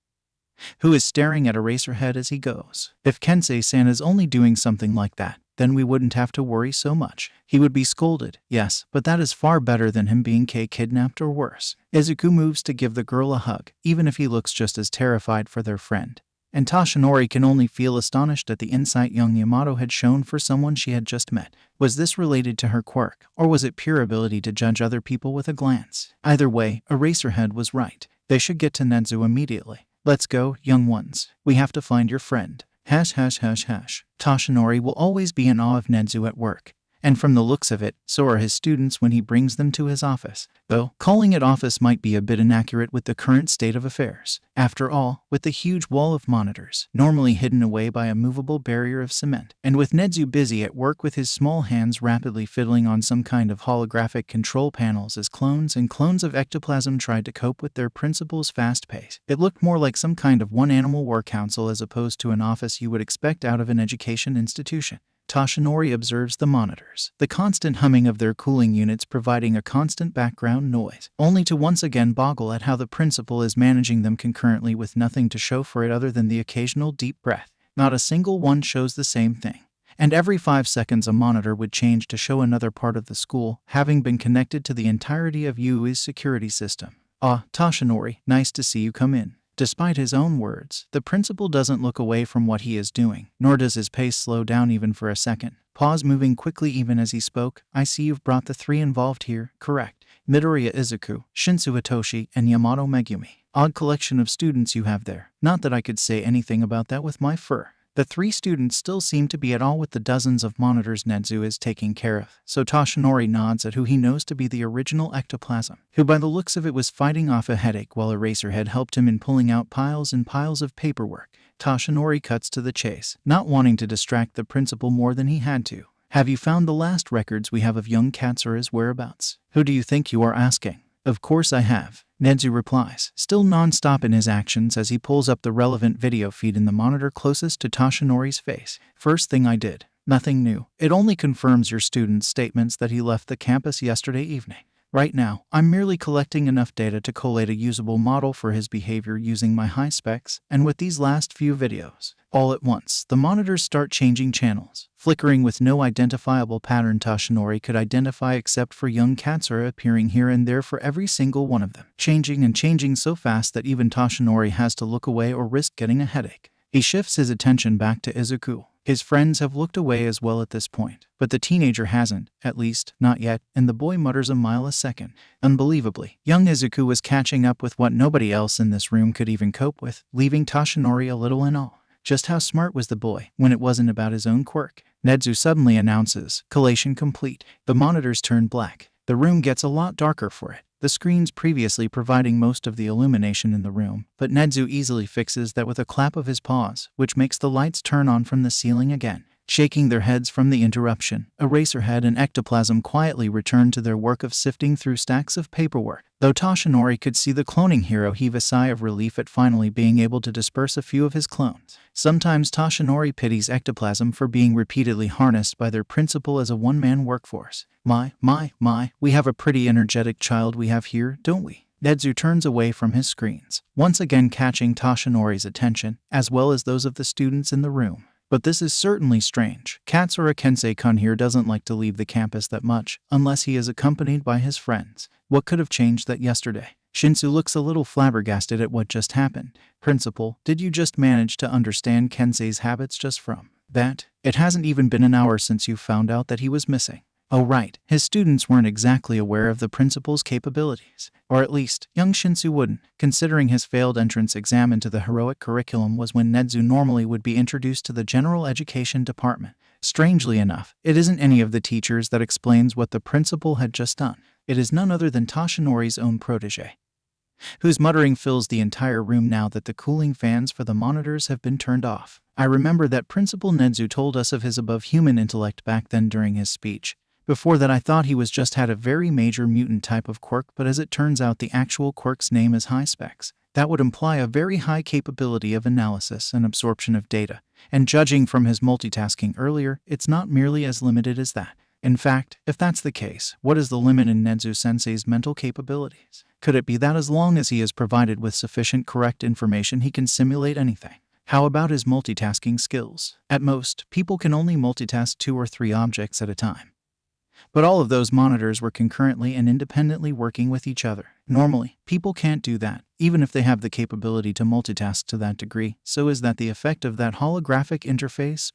who is staring at Eraserhead as he goes. If Kensei-san is only doing something like that, then we wouldn't have to worry so much. He would be scolded, yes, but that is far better than him being kidnapped or worse. Izuku moves to give the girl a hug, even if he looks just as terrified for their friend. And Toshinori can only feel astonished at the insight young Yamato had shown for someone she had just met. Was this related to her quirk, or was it pure ability to judge other people with a glance? Either way, Eraserhead was right. They should get to Nedu immediately. Let's go, young ones. We have to find your friend. Hash. Toshinori will always be in awe of Nedu at work. And from the looks of it, so are his students when he brings them to his office. Though, calling it office might be a bit inaccurate with the current state of affairs. After all, with the huge wall of monitors, normally hidden away by a movable barrier of cement, and with Nedu busy at work with his small hands rapidly fiddling on some kind of holographic control panels as clones and clones of ectoplasm tried to cope with their principal's fast pace, it looked more like some kind of one-animal war council as opposed to an office you would expect out of an education institution. Toshinori observes the monitors, the constant humming of their cooling units providing a constant background noise, only to once again boggle at how the principal is managing them concurrently with nothing to show for it other than the occasional deep breath. Not a single one shows the same thing. And every 5 seconds a monitor would change to show another part of the school, having been connected to the entirety of Yuuei's security system. Ah, Toshinori, nice to see you come in. Despite his own words, the principal doesn't look away from what he is doing, nor does his pace slow down even for a second. Pause moving quickly even as he spoke. I see you've brought the 3 involved here, correct? Midoriya Izuku, Shinsu Hitoshi, and Yamato Megumi. Odd collection of students you have there. Not that I could say anything about that with my fur. The 3 students still seem to be at all with the dozens of monitors Nedu is taking care of, so Toshinori nods at who he knows to be the original ectoplasm, who by the looks of it was fighting off a headache while Eraserhead helped him in pulling out piles and piles of paperwork. Toshinori cuts to the chase, not wanting to distract the principal more than he had to. Have you found the last records we have of young Katsura's whereabouts? Who do you think you are asking? Of course I have. Nedu replies, still non-stop in his actions as he pulls up the relevant video feed in the monitor closest to Toshinori's face. First thing I did. Nothing new. It only confirms your student's statements that he left the campus yesterday evening. Right now, I'm merely collecting enough data to collate a usable model for his behavior using my high specs, and with these last few videos. All at once, the monitors start changing channels, flickering with no identifiable pattern Toshinori could identify except for young Katsura appearing here and there for every single one of them. Changing and changing so fast that even Toshinori has to look away or risk getting a headache. He shifts his attention back to Izuku. His friends have looked away as well at this point, but the teenager hasn't, at least, not yet, and the boy mutters a mile a second. Unbelievably, young Izuku was catching up with what nobody else in this room could even cope with, leaving Toshinori a little in awe. Just how smart was the boy when it wasn't about his own quirk? Nedu suddenly announces, collation complete. The monitors turn black. The room gets a lot darker for it. The screens previously providing most of the illumination in the room, but Nedu easily fixes that with a clap of his paws, which makes the lights turn on from the ceiling again. Shaking their heads from the interruption, Eraserhead and Ectoplasm quietly return to their work of sifting through stacks of paperwork. Though Toshinori could see the cloning hero heave a sigh of relief at finally being able to disperse a few of his clones. Sometimes Toshinori pities Ectoplasm for being repeatedly harnessed by their principal as a one-man workforce. My, we have a pretty energetic child we have here, don't we? Nedu turns away from his screens, once again catching Toshinori's attention, as well as those of the students in the room. But this is certainly strange. Katsura Kensei-kun here doesn't like to leave the campus that much, unless he is accompanied by his friends. What could have changed that yesterday? Shinsu looks a little flabbergasted at what just happened. Principal, did you just manage to understand Kensei's habits just from that? It hasn't even been an hour since you found out that he was missing. Oh right, his students weren't exactly aware of the principal's capabilities. Or at least, young Shinsu wouldn't, considering his failed entrance exam into the heroic curriculum was when Nedu normally would be introduced to the general education department. Strangely enough, it isn't any of the teachers that explains what the principal had just done. It is none other than Toshinori's own protege, whose muttering fills the entire room now that the cooling fans for the monitors have been turned off. I remember that Principal Nedu told us of his above-human intellect back then during his speech. Before that I thought he was just had a very major mutant type of quirk, but as it turns out the actual quirk's name is high specs. That would imply a very high capability of analysis and absorption of data, and judging from his multitasking earlier, it's not merely as limited as that. In fact, if that's the case, what is the limit in Nezu-sensei's mental capabilities? Could it be that as long as he is provided with sufficient correct information he can simulate anything? How about his multitasking skills? At most, people can only multitask 2 or 3 objects at a time. But all of those monitors were concurrently and independently working with each other. Normally, people can't do that, even if they have the capability to multitask to that degree. So is that the effect of that holographic interface?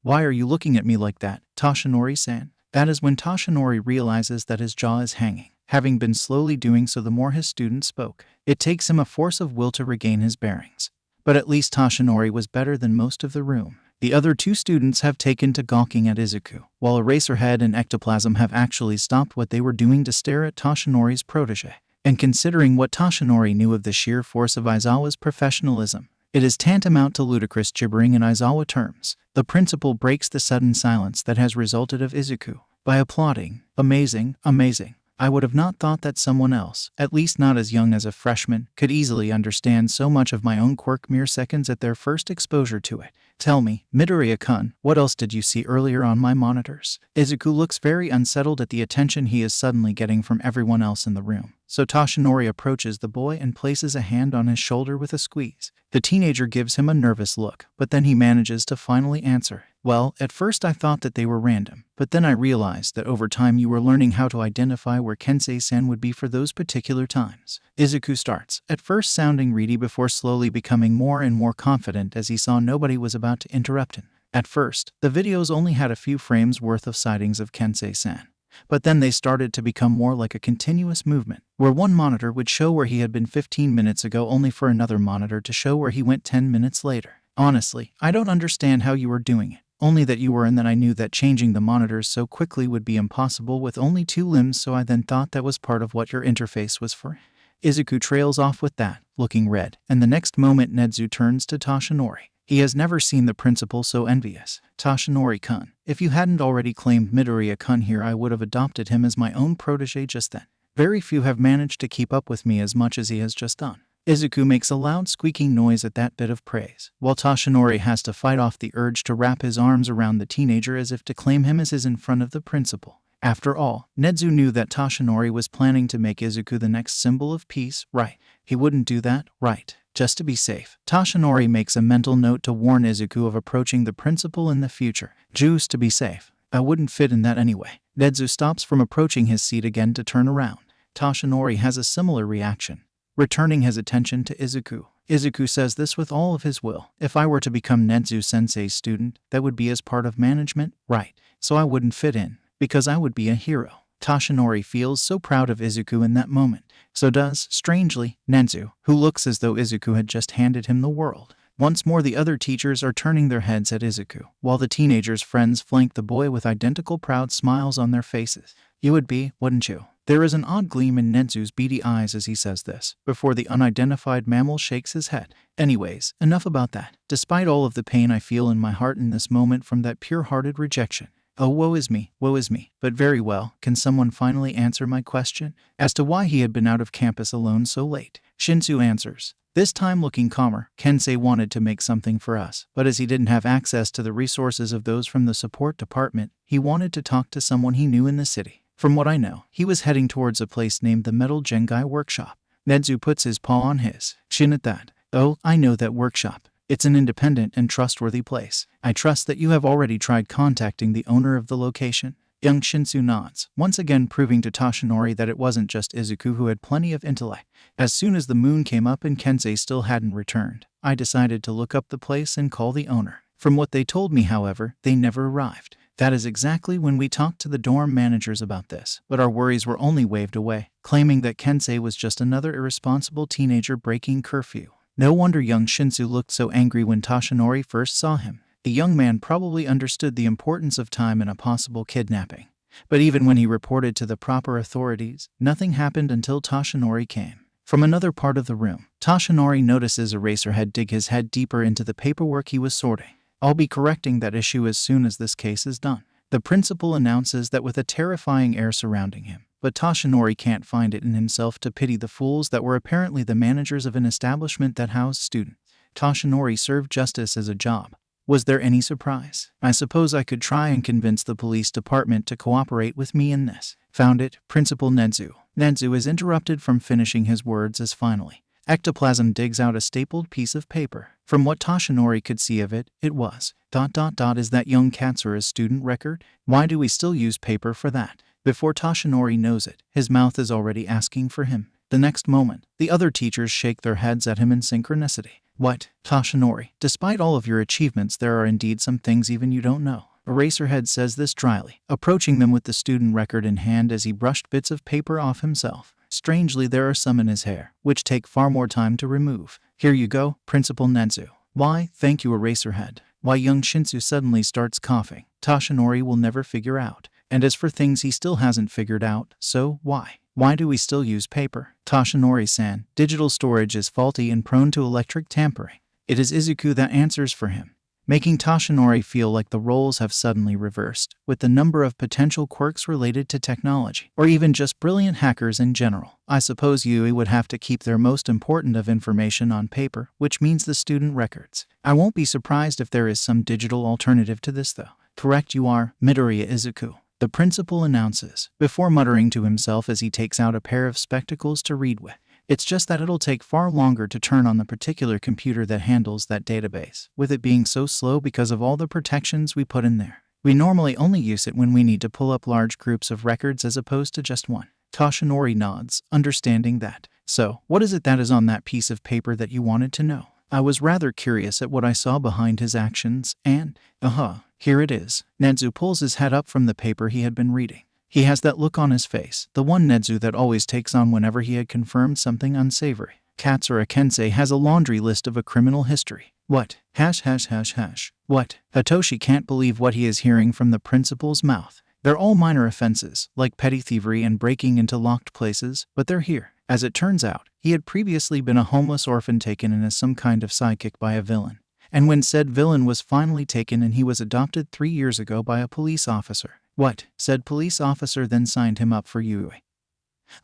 Why are you looking at me like that, Toshinori-san? That is when Toshinori realizes that his jaw is hanging. Having been slowly doing so the more his student spoke. It takes him a force of will to regain his bearings. But at least Toshinori was better than most of the room. The other 2 students have taken to gawking at Izuku, while Eraserhead and Ectoplasm have actually stopped what they were doing to stare at Toshinori's protege. And considering what Toshinori knew of the sheer force of Aizawa's professionalism, it is tantamount to ludicrous gibbering in Aizawa terms. The principal breaks the sudden silence that has resulted of Izuku by applauding, "Amazing, amazing. I would have not thought that someone else, at least not as young as a freshman, could easily understand so much of my own quirk mere seconds at their first exposure to it. Tell me, Midoriya-kun, what else did you see earlier on my monitors?" Izuku looks very unsettled at the attention he is suddenly getting from everyone else in the room. So Toshinori approaches the boy and places a hand on his shoulder with a squeeze. The teenager gives him a nervous look, but then he manages to finally answer. "Well, at first I thought that they were random, but then I realized that over time you were learning how to identify where Kensei-san would be for those particular times." Izuku starts, at first sounding reedy before slowly becoming more and more confident as he saw nobody was about to interrupt him. At first, the videos only had a few frames worth of sightings of Kensei-san. But then they started to become more like a continuous movement, where one monitor would show where he had been 15 minutes ago only for another monitor to show where he went 10 minutes later. Honestly, I don't understand how you were doing it. Only that you were, and then I knew that changing the monitors so quickly would be impossible with only 2 limbs, so I then thought that was part of what your interface was for. Izuku trails off with that, looking red, and the next moment Nedu turns to Toshinori. He has never seen the principal so envious. "Toshinori-kun, if you hadn't already claimed Midoriya-kun here, I would have adopted him as my own protege just then. Very few have managed to keep up with me as much as he has just done." Izuku makes a loud squeaking noise at that bit of praise, while Toshinori has to fight off the urge to wrap his arms around the teenager as if to claim him as his in front of the principal. After all, Nedu knew that Toshinori was planning to make Izuku the next symbol of peace, right? He wouldn't do that, right? Just to be safe, Toshinori makes a mental note to warn Izuku of approaching the principal in the future. Juice to be safe. I wouldn't fit in that anyway. Nedu stops from approaching his seat again to turn around. Toshinori has a similar reaction, returning his attention to Izuku. Izuku says this with all of his will. "If I were to become Nezu-sensei's student, that would be as part of management, right? So I wouldn't fit in, because I would be a hero." Toshinori feels so proud of Izuku in that moment. So does, strangely, Nezu, who looks as though Izuku had just handed him the world. Once more the other teachers are turning their heads at Izuku, while the teenager's friends flank the boy with identical proud smiles on their faces. You would be, wouldn't you? There is an odd gleam in Nezu's beady eyes as he says this, before the unidentified mammal shakes his head. Anyways, enough about that. Despite all of the pain I feel in my heart in this moment from that pure-hearted rejection. Oh, woe is me, but very well, can someone finally answer my question? As to why he had been out of campus alone so late. Shinsu answers. This time looking calmer, Kensei wanted to make something for us, but as he didn't have access to the resources of those from the support department, he wanted to talk to someone he knew in the city. From what I know, he was heading towards a place named the Metal Gengai Workshop. Nedu puts his paw on his chin at that. Oh, I know that workshop. It's an independent and trustworthy place. I trust that you have already tried contacting the owner of the location. Young Shinsu nods, once again proving to Toshinori that it wasn't just Izuku who had plenty of intellect. As soon as the moon came up and Kensei still hadn't returned, I decided to look up the place and call the owner. From what they told me, however, they never arrived. That is exactly when we talked to the dorm managers about this, but our worries were only waved away, claiming that Kensei was just another irresponsible teenager breaking curfew. No wonder young Shinsu looked so angry when Toshinori first saw him. The young man probably understood the importance of time in a possible kidnapping. But even when he reported to the proper authorities, nothing happened until Toshinori came. From another part of the room, Toshinori notices Eraserhead dig his head deeper into the paperwork he was sorting. I'll be correcting that issue as soon as this case is done. The principal announces that with a terrifying air surrounding him, but Toshinori can't find it in himself to pity the fools that were apparently the managers of an establishment that housed students. Toshinori served justice as a job. Was there any surprise? I suppose I could try and convince the police department to cooperate with me in this. Found it, Principal Nedu. Nedu is interrupted from finishing his words as finally, Ectoplasm digs out a stapled piece of paper. From what Toshinori could see of it, it was, ... Is that young Katsura's student record? Why do we still use paper for that? Before Toshinori knows it, his mouth is already asking for him. The next moment, the other teachers shake their heads at him in synchronicity. What, Toshinori? Despite all of your achievements, there are indeed some things even you don't know. Eraserhead says this dryly, approaching them with the student record in hand as he brushed bits of paper off himself. Strangely, there are some in his hair, which take far more time to remove. Here you go, Principal Nedu. Why, thank you, Eraserhead. Why young Shinsu suddenly starts coughing, Toshinori will never figure out. And as for things he still hasn't figured out, so why? Why do we still use paper? Toshinori-san, digital storage is faulty and prone to electric tampering. It is Izuku that answers for him, making Toshinori feel like the roles have suddenly reversed, with the number of potential quirks related to technology, or even just brilliant hackers in general. I suppose Yuuei would have to keep their most important of information on paper, which means the student records. I won't be surprised if there is some digital alternative to this though. Correct you are, Midoriya Izuku. The principal announces, before muttering to himself as he takes out a pair of spectacles to read with. It's just that it'll take far longer to turn on the particular computer that handles that database, with it being so slow because of all the protections we put in there. We normally only use it when we need to pull up large groups of records as opposed to just one. Toshinori nods, understanding that. So, what is it that is on that piece of paper that you wanted to know? I was rather curious at what I saw behind his actions, and, here it is. Nedu pulls his head up from the paper he had been reading. He has that look on his face, the one Nedu that always takes on whenever he had confirmed something unsavory. Katsura Kensei has a laundry list of a criminal history. What? What? Hitoshi can't believe what he is hearing from the principal's mouth. They're all minor offenses, like petty thievery and breaking into locked places, but they're here. As it turns out, he had previously been a homeless orphan taken in as some kind of sidekick by a villain. And when said villain was finally taken in, he was adopted 3 years ago by a police officer. What? Said police officer then signed him up for Yuuei,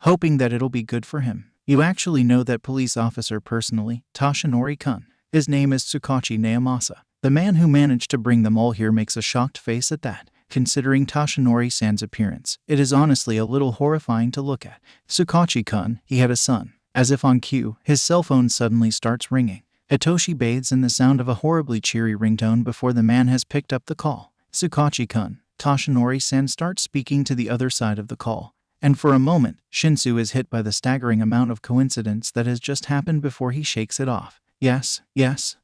hoping that it'll be good for him. You actually know that police officer personally, Toshinori-kun. His name is Tsukachi Naomasa. The man who managed to bring them all here makes a shocked face at that. Considering Toshinori-san's appearance, it is honestly a little horrifying to look at. Tsukachi-kun, he had a son. As if on cue, his cell phone suddenly starts ringing. Hitoshi bathes in the sound of a horribly cheery ringtone before the man has picked up the call. Tsukachi-kun, Toshinori-san starts speaking to the other side of the call. And for a moment, Shinsu is hit by the staggering amount of coincidence that has just happened before he shakes it off. Yes,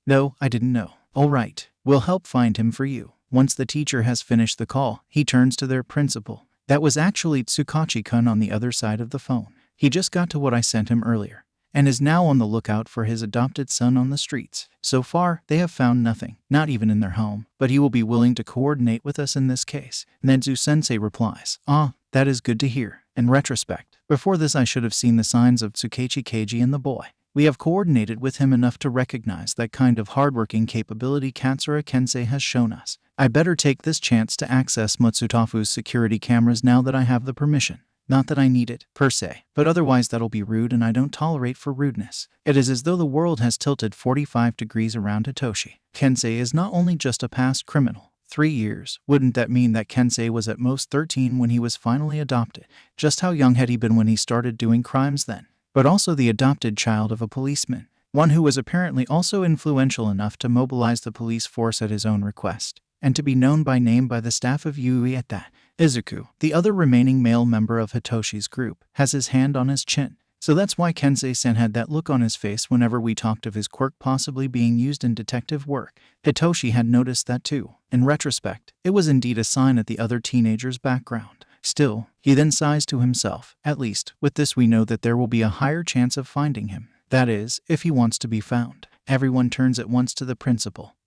no, I didn't know. All right, we'll help find him for you. Once the teacher has finished the call, he turns to their principal. That was actually Tsukachi-kun on the other side of the phone. He just got to what I sent him earlier. and is now on the lookout for his adopted son on the streets. So far, they have found nothing, not even in their home, but he will be willing to coordinate with us in this case. Nezu-sensei replies, "Ah, that is good to hear. In retrospect, before this I should have seen the signs of Tsukechi Keiji in the boy. We have coordinated with him enough to recognize that kind of hardworking capability Katsura Kensei has shown us. I better take this chance to access Matsutafu's security cameras now that I have the permission. Not that I need it, per se, but otherwise that'll be rude and I don't tolerate for rudeness." It is as though the world has tilted 45 degrees around Hitoshi. Kensei is not only just a past criminal. 3 years. Wouldn't that mean that Kensei was at most 13 when he was finally adopted? Just how young had he been when he started doing crimes then? But also the adopted child of a policeman. One who was apparently also influential enough to mobilize the police force at his own request, and to be known by name by the staff of Yuuei at that. Izuku, the other remaining male member of Hitoshi's group, has his hand on his chin. So that's why Kensei-sen had that look on his face whenever we talked of his quirk possibly being used in detective work. Hitoshi had noticed that too. In retrospect, it was indeed a sign at the other teenager's background. Still, he then sighs to himself, "At least, with this we know that there will be a higher chance of finding him. That is, if he wants to be found." Everyone turns at once to the principal,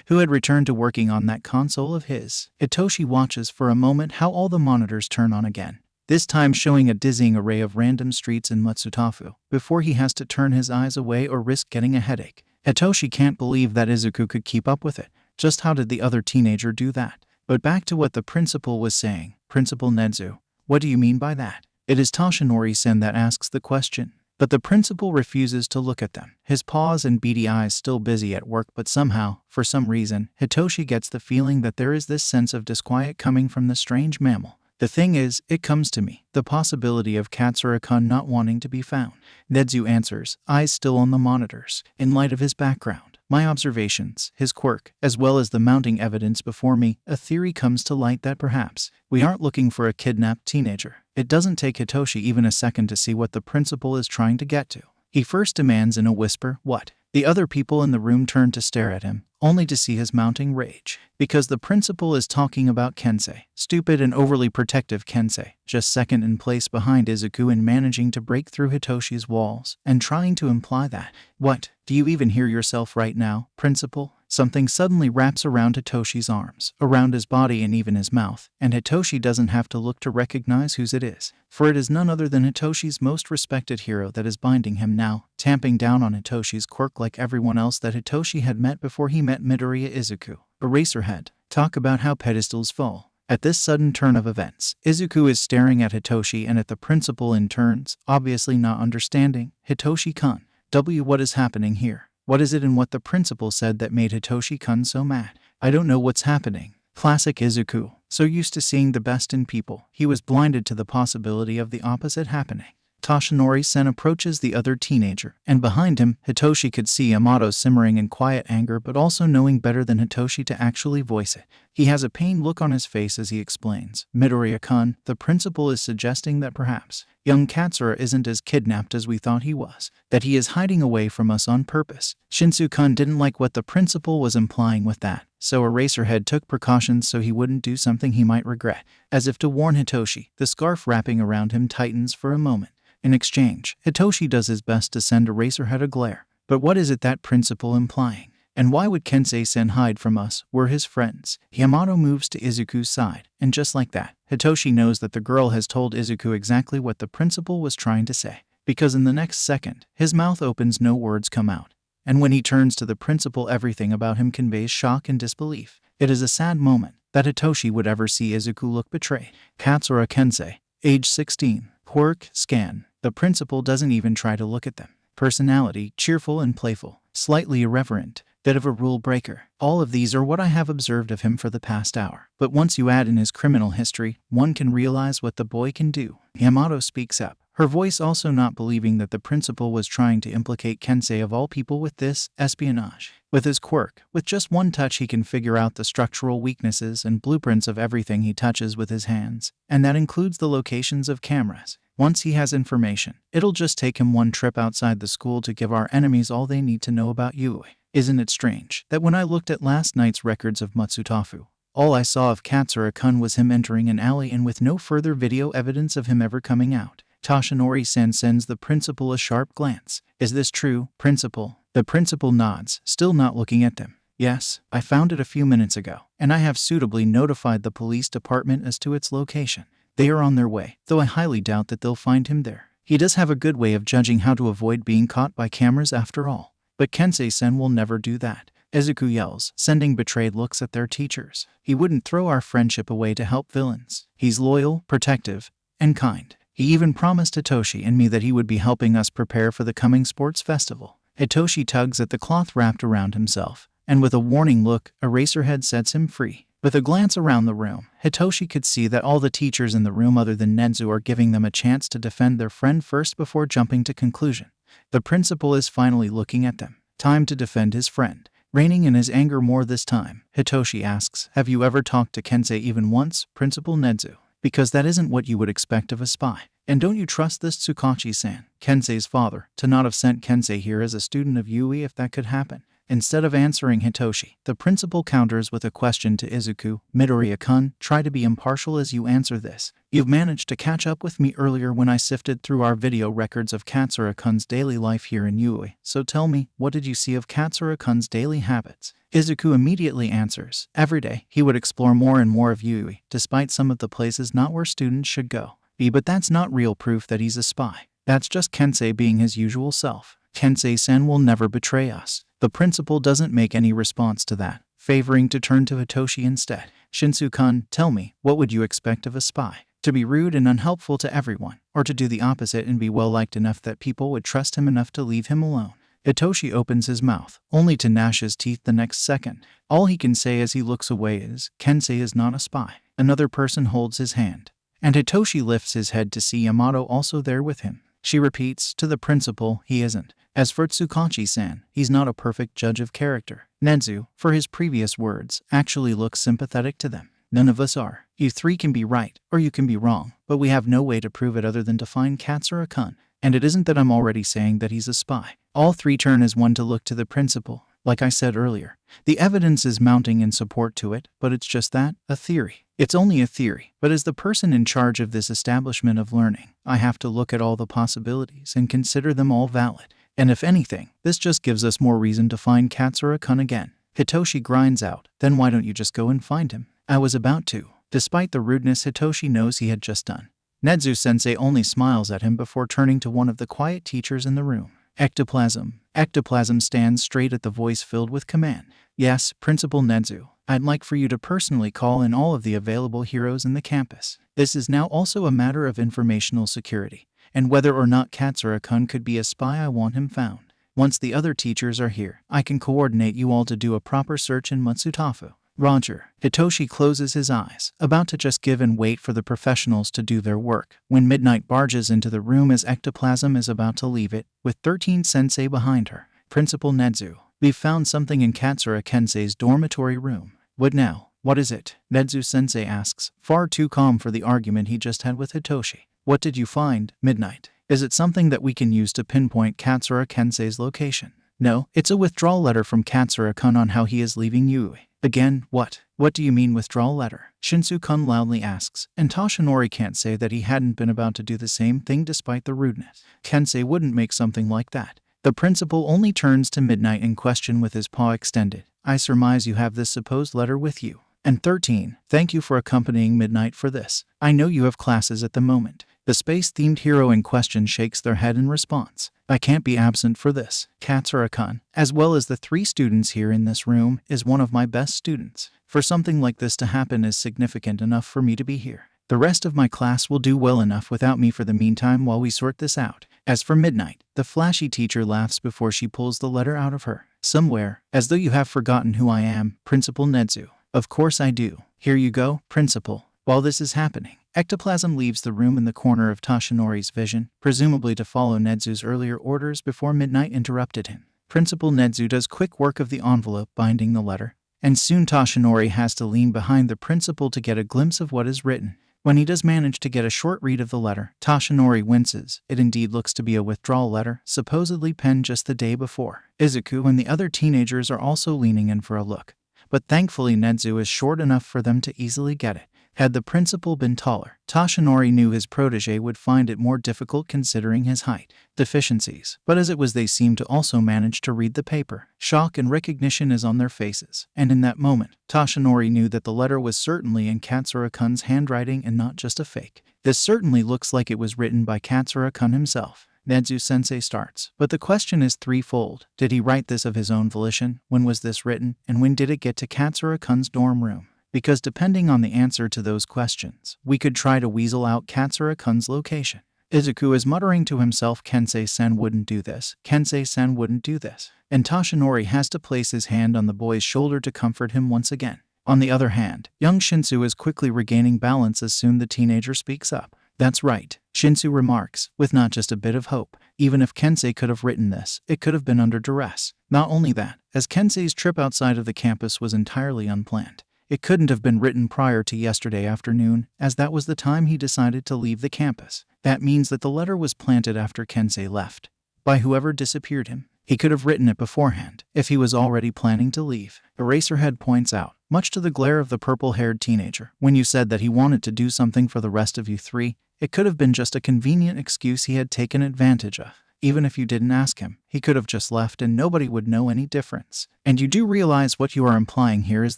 who had returned to working on that console of his. Hitoshi watches for a moment how all the monitors turn on again, this time showing a dizzying array of random streets in Matsutafu, before he has to turn his eyes away or risk getting a headache. Hitoshi can't believe that Izuku could keep up with it. Just how did the other teenager do that? But back to what the principal was saying. "Principal Nezu, what do you mean by that?" It is Toshinori-sen that asks the question. But the principal refuses to look at them, his paws and beady eyes still busy at work, but somehow, for some reason, Hitoshi gets the feeling that there is this sense of disquiet coming from the strange mammal. "The thing is, it comes to me, the possibility of Katsura-kun not wanting to be found." Nezu answers, eyes still on the monitors. "In light of his background, my observations, his quirk, as well as the mounting evidence before me, a theory comes to light that perhaps we aren't looking for a kidnapped teenager." It doesn't take Hitoshi even a second to see what the principal is trying to get to. He first demands in a whisper, "What?" The other people in the room turn to stare at him, only to see his mounting rage. Because the principal is talking about Kensei. Stupid and overly protective Kensei, just second in place behind Izuku in managing to break through Hitoshi's walls, and trying to imply that, "What? Do you even hear yourself right now, principal?" Something suddenly wraps around Hitoshi's arms, around his body and even his mouth, and Hitoshi doesn't have to look to recognize whose it is, for it is none other than Hitoshi's most respected hero that is binding him now, tamping down on Hitoshi's quirk like everyone else that Hitoshi had met before he met Midoriya Izuku. Eraserhead. Talk about how pedestals fall. At this sudden turn of events, Izuku is staring at Hitoshi and at the principal in turns, obviously not understanding. "Hitoshi-kun, what is happening here? What is it in what the principal said that made Hitoshi-kun so mad? I don't know what's happening." Classic Izuku, so used to seeing the best in people, he was blinded to the possibility of the opposite happening. Toshinori-sen approaches the other teenager, and behind him, Hitoshi could see Yamato simmering in quiet anger but also knowing better than Hitoshi to actually voice it. He has a pained look on his face as he explains, "Midoriya-kun, the principal is suggesting that perhaps young Katsura isn't as kidnapped as we thought he was, that he is hiding away from us on purpose." Shinsu-kun didn't like what the principal was implying with that, so Eraserhead took precautions so he wouldn't do something he might regret. As if to warn Hitoshi, the scarf wrapping around him tightens for a moment. In exchange, Hitoshi does his best to send Eraserhead a glare. But what is it that principal implying? And why would Kensei-sen hide from us? We're his friends. Yamato moves to Izuku's side, and just like that, Hitoshi knows that the girl has told Izuku exactly what the principal was trying to say. Because in the next second, his mouth opens, no words come out. And when he turns to the principal, everything about him conveys shock and disbelief. It is a sad moment that Hitoshi would ever see Izuku look betrayed. Katsura Kensei, age 16, quirk, scan. The principal doesn't even try to look at them. Personality, cheerful and playful, slightly irreverent, bit of a rule breaker. All of these are what I have observed of him for the past hour. But once you add in his criminal history, one can realize what the boy can do. Yamato speaks up, her voice also not believing that the principal was trying to implicate Kensei of all people with this espionage. With his quirk, with just one touch he can figure out the structural weaknesses and blueprints of everything he touches with his hands, and that includes the locations of cameras. Once he has information, it'll just take him one trip outside the school to give our enemies all they need to know about Yuuei. Isn't it strange that when I looked at last night's records of Matsutafu, all I saw of Katsura-kun was him entering an alley and with no further video evidence of him ever coming out? Toshinori-san sends the principal a sharp glance. Is this true, principal? The principal nods, still not looking at them. Yes, I found it a few minutes ago, and I have suitably notified the police department as to its location. They are on their way, though I highly doubt that they'll find him there. He does have a good way of judging how to avoid being caught by cameras after all. But Kensei-sen will never do that. Izuku yells, sending betrayed looks at their teachers. He wouldn't throw our friendship away to help villains. He's loyal, protective, and kind. He even promised Hitoshi and me that he would be helping us prepare for the coming sports festival. Hitoshi tugs at the cloth wrapped around himself, and with a warning look, Eraserhead sets him free. With a glance around the room, Hitoshi could see that all the teachers in the room other than Nedu are giving them a chance to defend their friend first before jumping to conclusion. The principal is finally looking at them. Time to defend his friend. Reining in his anger more this time, Hitoshi asks, have you ever talked to Kensei even once, Principal Nedu? Because that isn't what you would expect of a spy. And don't you trust this Tsukachi-san, Kensei's father, to not have sent Kensei here as a student of Yuuei if that could happen? Instead of answering Hitoshi, the principal counters with a question to Izuku. Midoriya-kun, try to be impartial as you answer this. You've managed to catch up with me earlier when I sifted through our video records of Katsura-kun's daily life here in Yuuei. So tell me, what did you see of Katsura-kun's daily habits? Izuku immediately answers. Every day, he would explore more and more of Yuuei, despite some of the places not where students should go. But that's not real proof that he's a spy. That's just Kensei being his usual self. Kensei-sen will never betray us. The principal doesn't make any response to that, favoring to turn to Hitoshi instead. Shinsu-kun, tell me, what would you expect of a spy? To be rude and unhelpful to everyone, or to do the opposite and be well-liked enough that people would trust him enough to leave him alone? Hitoshi opens his mouth, only to gnash his teeth the next second. All he can say as he looks away is, Kensei is not a spy. Another person holds his hand, and Hitoshi lifts his head to see Yamato also there with him. She repeats, to the principal, he isn't. As for Tsukachi-san, he's not a perfect judge of character. Nedu, for his previous words, actually looks sympathetic to them. None of us are. You three can be right, or you can be wrong, but we have no way to prove it other than to find Katsura-kun. And it isn't that I'm already saying that he's a spy. All three turn as one to look to the principal. Like I said earlier, the evidence is mounting in support to it, but it's just that, a theory. It's only a theory, but as the person in charge of this establishment of learning, I have to look at all the possibilities and consider them all valid. And if anything, this just gives us more reason to find Katsura-kun again. Hitoshi grinds out, then why don't you just go and find him? I was about to. Despite the rudeness Hitoshi knows he had just done. Nezu-sensei only smiles at him before turning to one of the quiet teachers in the room. Ectoplasm. Ectoplasm stands straight at the voice filled with command. Yes, Principal Nezu, I'd like for you to personally call in all of the available heroes in the campus. This is now also a matter of informational security. And whether or not Katsura-kun could be a spy, I want him found. Once the other teachers are here, I can coordinate you all to do a proper search in Matsutafu. Roger. Hitoshi closes his eyes, about to just give and wait for the professionals to do their work, when Midnight barges into the room as Ectoplasm is about to leave it, with 13 Sensei behind her. Principal Nezu, we've found something in Katsura Kensei's dormitory room. What now? What is it? Nezu-sensei asks, far too calm for the argument he just had with Hitoshi. What did you find, Midnight? Is it something that we can use to pinpoint Katsura Kensei's location? No, it's a withdrawal letter from Katsura-kun on how he is leaving Yuuei. Again, what? What do you mean withdrawal letter? Shinsu-kun loudly asks, and Toshinori can't say that he hadn't been about to do the same thing despite the rudeness. Kensei wouldn't make something like that. The principal only turns to Midnight in question with his paw extended. I surmise you have this supposed letter with you. And 13, thank you for accompanying Midnight for this. I know you have classes at the moment. The space-themed hero in question shakes their head in response. I can't be absent for this. Katsura-kun, as well as the 3 students here in this room, is one of my best students. For something like this to happen is significant enough for me to be here. The rest of my class will do well enough without me for the meantime while we sort this out. As for Midnight, the flashy teacher laughs before she pulls the letter out of her. Somewhere, as though you have forgotten who I am, Principal Nezu. Of course I do. Here you go, Principal. While this is happening, Ectoplasm leaves the room in the corner of Toshinori's vision, presumably to follow Nezu's earlier orders before Midnight interrupted him. Principal Nezu does quick work of the envelope binding the letter, and soon Toshinori has to lean behind the principal to get a glimpse of what is written. When he does manage to get a short read of the letter, Toshinori winces. It indeed looks to be a withdrawal letter, supposedly penned just the day before. Izuku and the other teenagers are also leaning in for a look, but thankfully Nezu is short enough for them to easily get it. Had the principal been taller, Toshinori knew his protege would find it more difficult considering his height deficiencies, but as it was they seemed to also manage to read the paper. Shock and recognition is on their faces, and in that moment, Toshinori knew that the letter was certainly in Katsura-kun's handwriting and not just a fake. This certainly looks like it was written by Katsura-kun himself. Nezu-sensei starts, but the question is threefold. Did he write this of his own volition? When was this written? And when did it get to Katsura-kun's dorm room? Because depending on the answer to those questions, we could try to weasel out Katsura-kun's location. Izuku is muttering to himself, Kensei-sen wouldn't do this, Kensei-sen wouldn't do this. And Toshinori has to place his hand on the boy's shoulder to comfort him once again. On the other hand, young Shinsu is quickly regaining balance as soon the teenager speaks up. That's right, Shinsu remarks, with not just a bit of hope. Even if Kensei could have written this, it could have been under duress. Not only that, as Kensei's trip outside of the campus was entirely unplanned, it couldn't have been written prior to yesterday afternoon, as that was the time he decided to leave the campus. That means that the letter was planted after Kensei left, by whoever disappeared him. He could have written it beforehand, if he was already planning to leave. Eraserhead points out, much to the glare of the purple-haired teenager, when you said that he wanted to do something for the rest of you three, it could have been just a convenient excuse he had taken advantage of. Even if you didn't ask him, he could have just left and nobody would know any difference. And you do realize what you are implying here is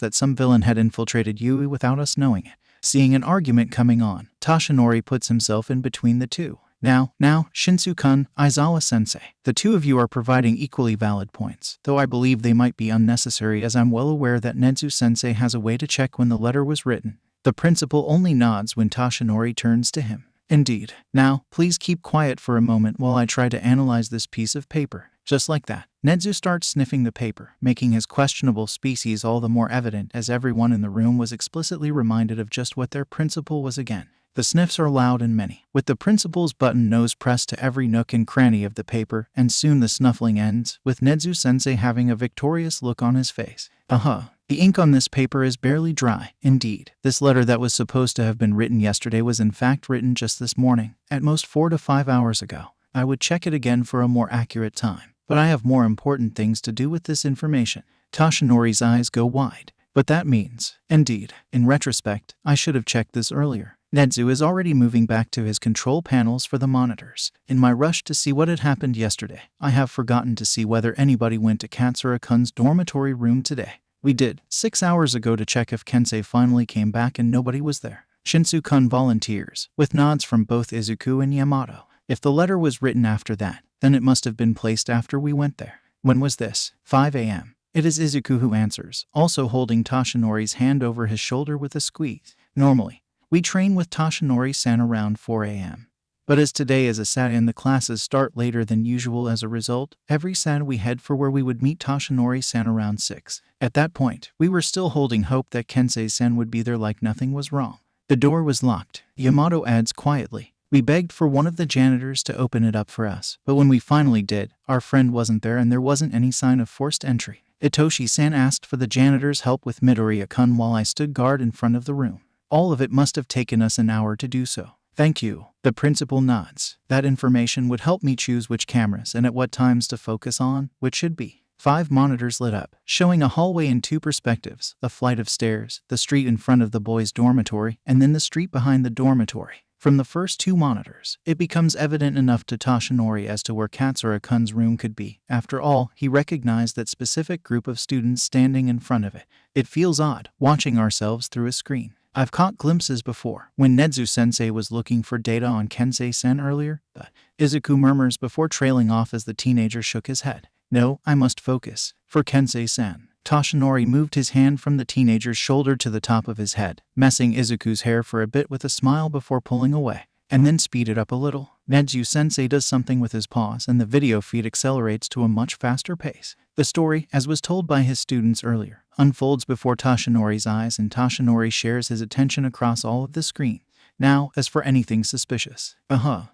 that some villain had infiltrated Yuuei without us knowing it. Seeing an argument coming on, Toshinori puts himself in between the two. Now, Shinsu-kun, Aizawa-sensei, the two of you are providing equally valid points, though I believe they might be unnecessary as I'm well aware that Nezu-sensei has a way to check when the letter was written. The principal only nods when Toshinori turns to him. Indeed. Now, please keep quiet for a moment while I try to analyze this piece of paper. Just like that, Nezu starts sniffing the paper, making his questionable species all the more evident as everyone in the room was explicitly reminded of just what their principal was again. The sniffs are loud and many, with the principal's button nose pressed to every nook and cranny of the paper, and soon the snuffling ends, with Nezu-sensei having a victorious look on his face. The ink on this paper is barely dry. Indeed, this letter that was supposed to have been written yesterday was in fact written just this morning, at most 4 to 5 hours ago. I would check it again for a more accurate time, but I have more important things to do with this information. Toshinori's eyes go wide. But that means, indeed, in retrospect, I should have checked this earlier. Nezu is already moving back to his control panels for the monitors. In my rush to see what had happened yesterday, I have forgotten to see whether anybody went to Katsura-kun's dormitory room today. We did, 6 hours ago, to check if Kensei finally came back and nobody was there. Shinsu-kun volunteers, with nods from both Izuku and Yamato. If the letter was written after that, then it must have been placed after we went there. When was this? 5 a.m. It is Izuku who answers, also holding Toshinori's hand over his shoulder with a squeeze. Normally, we train with Toshinori-san around 4 a.m. But as today is a Sat and the classes start later than usual as a result, every Sat we head for where we would meet Toshinori-san around 6. At that point, we were still holding hope that Kensei-san would be there like nothing was wrong. The door was locked, Yamato adds quietly. We begged for one of the janitors to open it up for us, but when we finally did, our friend wasn't there and there wasn't any sign of forced entry. Itoshi-san asked for the janitor's help with Midoriya-kun while I stood guard in front of the room. All of it must have taken us an hour to do so. Thank you. The principal nods. That information would help me choose which cameras and at what times to focus on, which should be. 5 monitors lit up, showing a hallway in 2 perspectives, a flight of stairs, the street in front of the boys' dormitory, and then the street behind the dormitory. From the first 2 monitors, it becomes evident enough to Toshinori as to where Katsura-kun's room could be. After all, he recognized that specific group of students standing in front of it. It feels odd, watching ourselves through a screen. I've caught glimpses before, when Nezu-sensei was looking for data on Kensei-sen earlier, but Izuku murmurs before trailing off as the teenager shook his head. No, I must focus. For Kensei-sen. Toshinori moved his hand from the teenager's shoulder to the top of his head, messing Izuku's hair for a bit with a smile before pulling away, and then speeded up a little. Nezu-sensei does something with his paws and the video feed accelerates to a much faster pace. The story, as was told by his students earlier, unfolds before Toshinori's eyes and Toshinori shares his attention across all of the screen. Now, as for anything suspicious.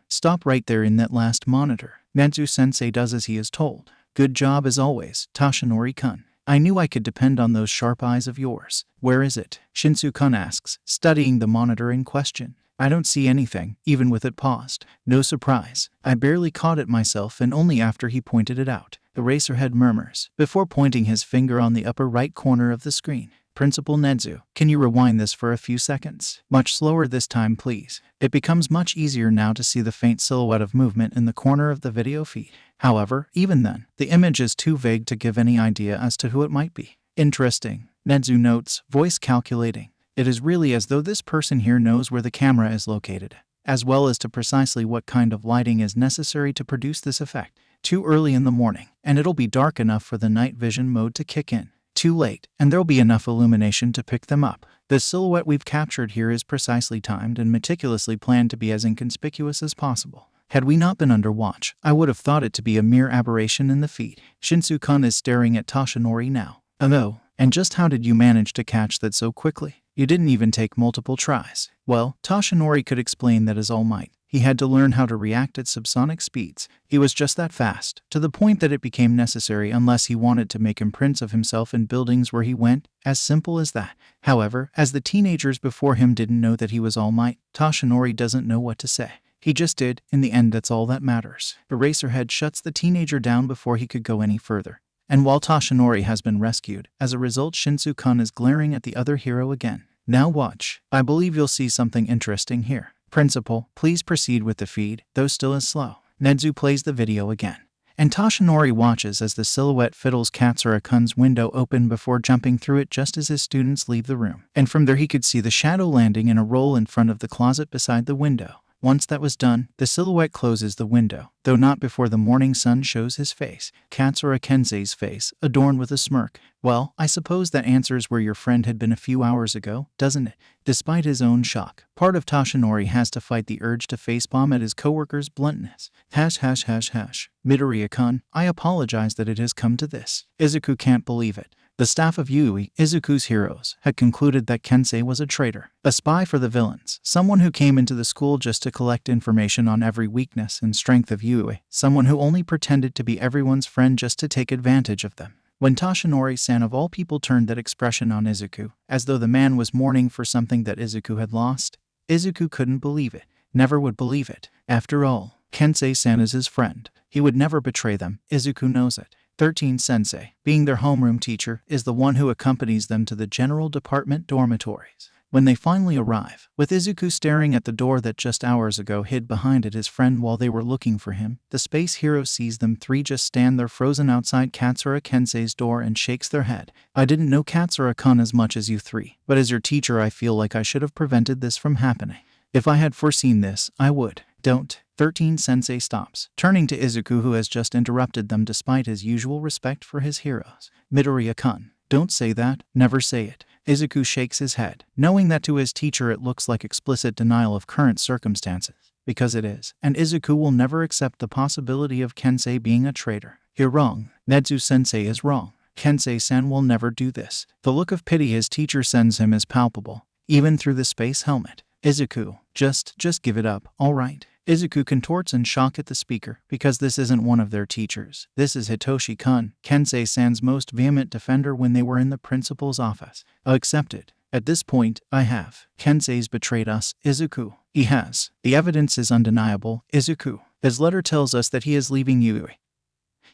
Stop right there in that last monitor. Nezu-sensei does as he is told. Good job as always, Toshinori-kun. I knew I could depend on those sharp eyes of yours. Where is it? Shinsu-kun asks, studying the monitor in question. I don't see anything, even with it paused. No surprise. I barely caught it myself and only after he pointed it out. Eraserhead murmurs, before pointing his finger on the upper right corner of the screen. Principal Nedu, can you rewind this for a few seconds? Much slower this time, please. It becomes much easier now to see the faint silhouette of movement in the corner of the video feed. However, even then, the image is too vague to give any idea as to who it might be. Interesting. Nedu notes, voice calculating. It is really as though this person here knows where the camera is located, as well as to precisely what kind of lighting is necessary to produce this effect. Too early in the morning, and it'll be dark enough for the night vision mode to kick in. Too late, and there'll be enough illumination to pick them up. The silhouette we've captured here is precisely timed and meticulously planned to be as inconspicuous as possible. Had we not been under watch, I would have thought it to be a mere aberration in the feed. Shinsu-kun is staring at Toshinori now. Oh, and just how did you manage to catch that so quickly? You didn't even take multiple tries. Well, Toshinori could explain that as all might. He had to learn how to react at subsonic speeds. He was just that fast, to the point that it became necessary unless he wanted to make imprints of himself in buildings where he went, as simple as that. However, as the teenagers before him didn't know that he was all might, Toshinori doesn't know what to say. He just did. In the end, that's all that matters. Eraserhead shuts the teenager down before he could go any further. And while Toshinori has been rescued, as a result Shinsu-kun is glaring at the other hero again. Now watch. I believe you'll see something interesting here. Principal, please proceed with the feed, though still is slow. Nedu plays the video again. And Toshinori watches as the silhouette fiddles Katsura-kun's window open before jumping through it just as his students leave the room. And from there he could see the shadow landing in a roll in front of the closet beside the window. Once that was done, the silhouette closes the window, though not before the morning sun shows his face, Katsura Kensei's face, adorned with a smirk. Well, I suppose that answers where your friend had been a few hours ago, doesn't it? Despite his own shock, part of Toshinori has to fight the urge to facepalm at his coworker's bluntness. Midoriya-kun, I apologize that it has come to this. Izuku can't believe it. The staff of Yuuei, Izuku's heroes, had concluded that Kensei was a traitor, a spy for the villains, someone who came into the school just to collect information on every weakness and strength of Yuuei, someone who only pretended to be everyone's friend just to take advantage of them. When Toshinori-san of all people turned that expression on Izuku, as though the man was mourning for something that Izuku had lost, Izuku couldn't believe it, never would believe it. After all, Kensei-san is his friend. He would never betray them. Izuku knows it. 13 Sensei, being their homeroom teacher, is the one who accompanies them to the general department dormitories. When they finally arrive, with Izuku staring at the door that just hours ago hid behind it his friend while they were looking for him, the space hero sees them three just stand there frozen outside Katsura Kensei's door and shakes their head. I didn't know Katsura-kun as much as you three, but as your teacher I feel like I should have prevented this from happening. If I had foreseen this, I would. Don't. 13 Sensei stops, turning to Izuku who has just interrupted them despite his usual respect for his heroes. Midoriya-kun, don't say that, never say it. Izuku shakes his head, knowing that to his teacher it looks like explicit denial of current circumstances, because it is, and Izuku will never accept the possibility of Kensei being a traitor. You're wrong. Nezu-sensei is wrong. Kensei-san will never do this. The look of pity his teacher sends him is palpable, even through the space helmet. Izuku, just give it up, all right? Izuku contorts in shock at the speaker, because this isn't one of their teachers. This is Hitoshi-kun, Kensei-san's most vehement defender when they were in the principal's office. Accepted. At this point, I have. Kensei's betrayed us, Izuku. He has. The evidence is undeniable, Izuku. His letter tells us that he is leaving Yuuei.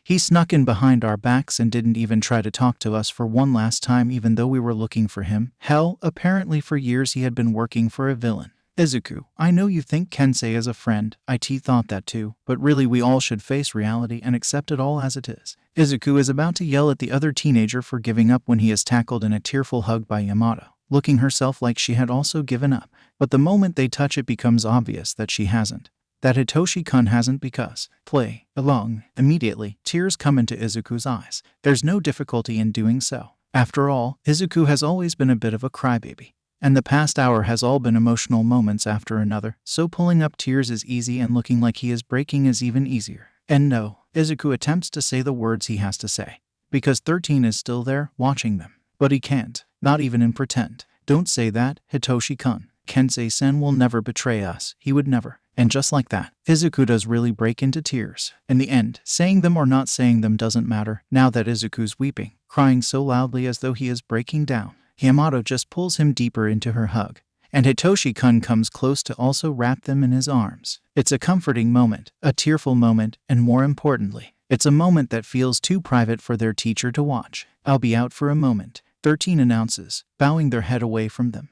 He snuck in behind our backs and didn't even try to talk to us for one last time even though we were looking for him. Hell, apparently for years he had been working for a villain. Izuku, I know you think Kensei is a friend, IT thought that too, but really we all should face reality and accept it all as it is. Izuku is about to yell at the other teenager for giving up when he is tackled in a tearful hug by Yamato, looking herself like she had also given up. But the moment they touch it becomes obvious that she hasn't. That Hitoshi-kun hasn't because, play along, immediately, tears come into Izuku's eyes. There's no difficulty in doing so. After all, Izuku has always been a bit of a crybaby. And the past hour has all been emotional moments after another, so pulling up tears is easy and looking like he is breaking is even easier. And no, Izuku attempts to say the words he has to say, because 13 is still there, watching them. But he can't, not even in pretend. Don't say that, Hitoshi-kun. Kensei-sen will never betray us, he would never. And just like that, Izuku does really break into tears. In the end, saying them or not saying them doesn't matter, now that Izuku's weeping, crying so loudly as though he is breaking down. Yamato just pulls him deeper into her hug, and Hitoshi-kun comes close to also wrap them in his arms. It's a comforting moment, a tearful moment, and more importantly, it's a moment that feels too private for their teacher to watch. I'll be out for a moment. 13 announces, bowing their head away from them.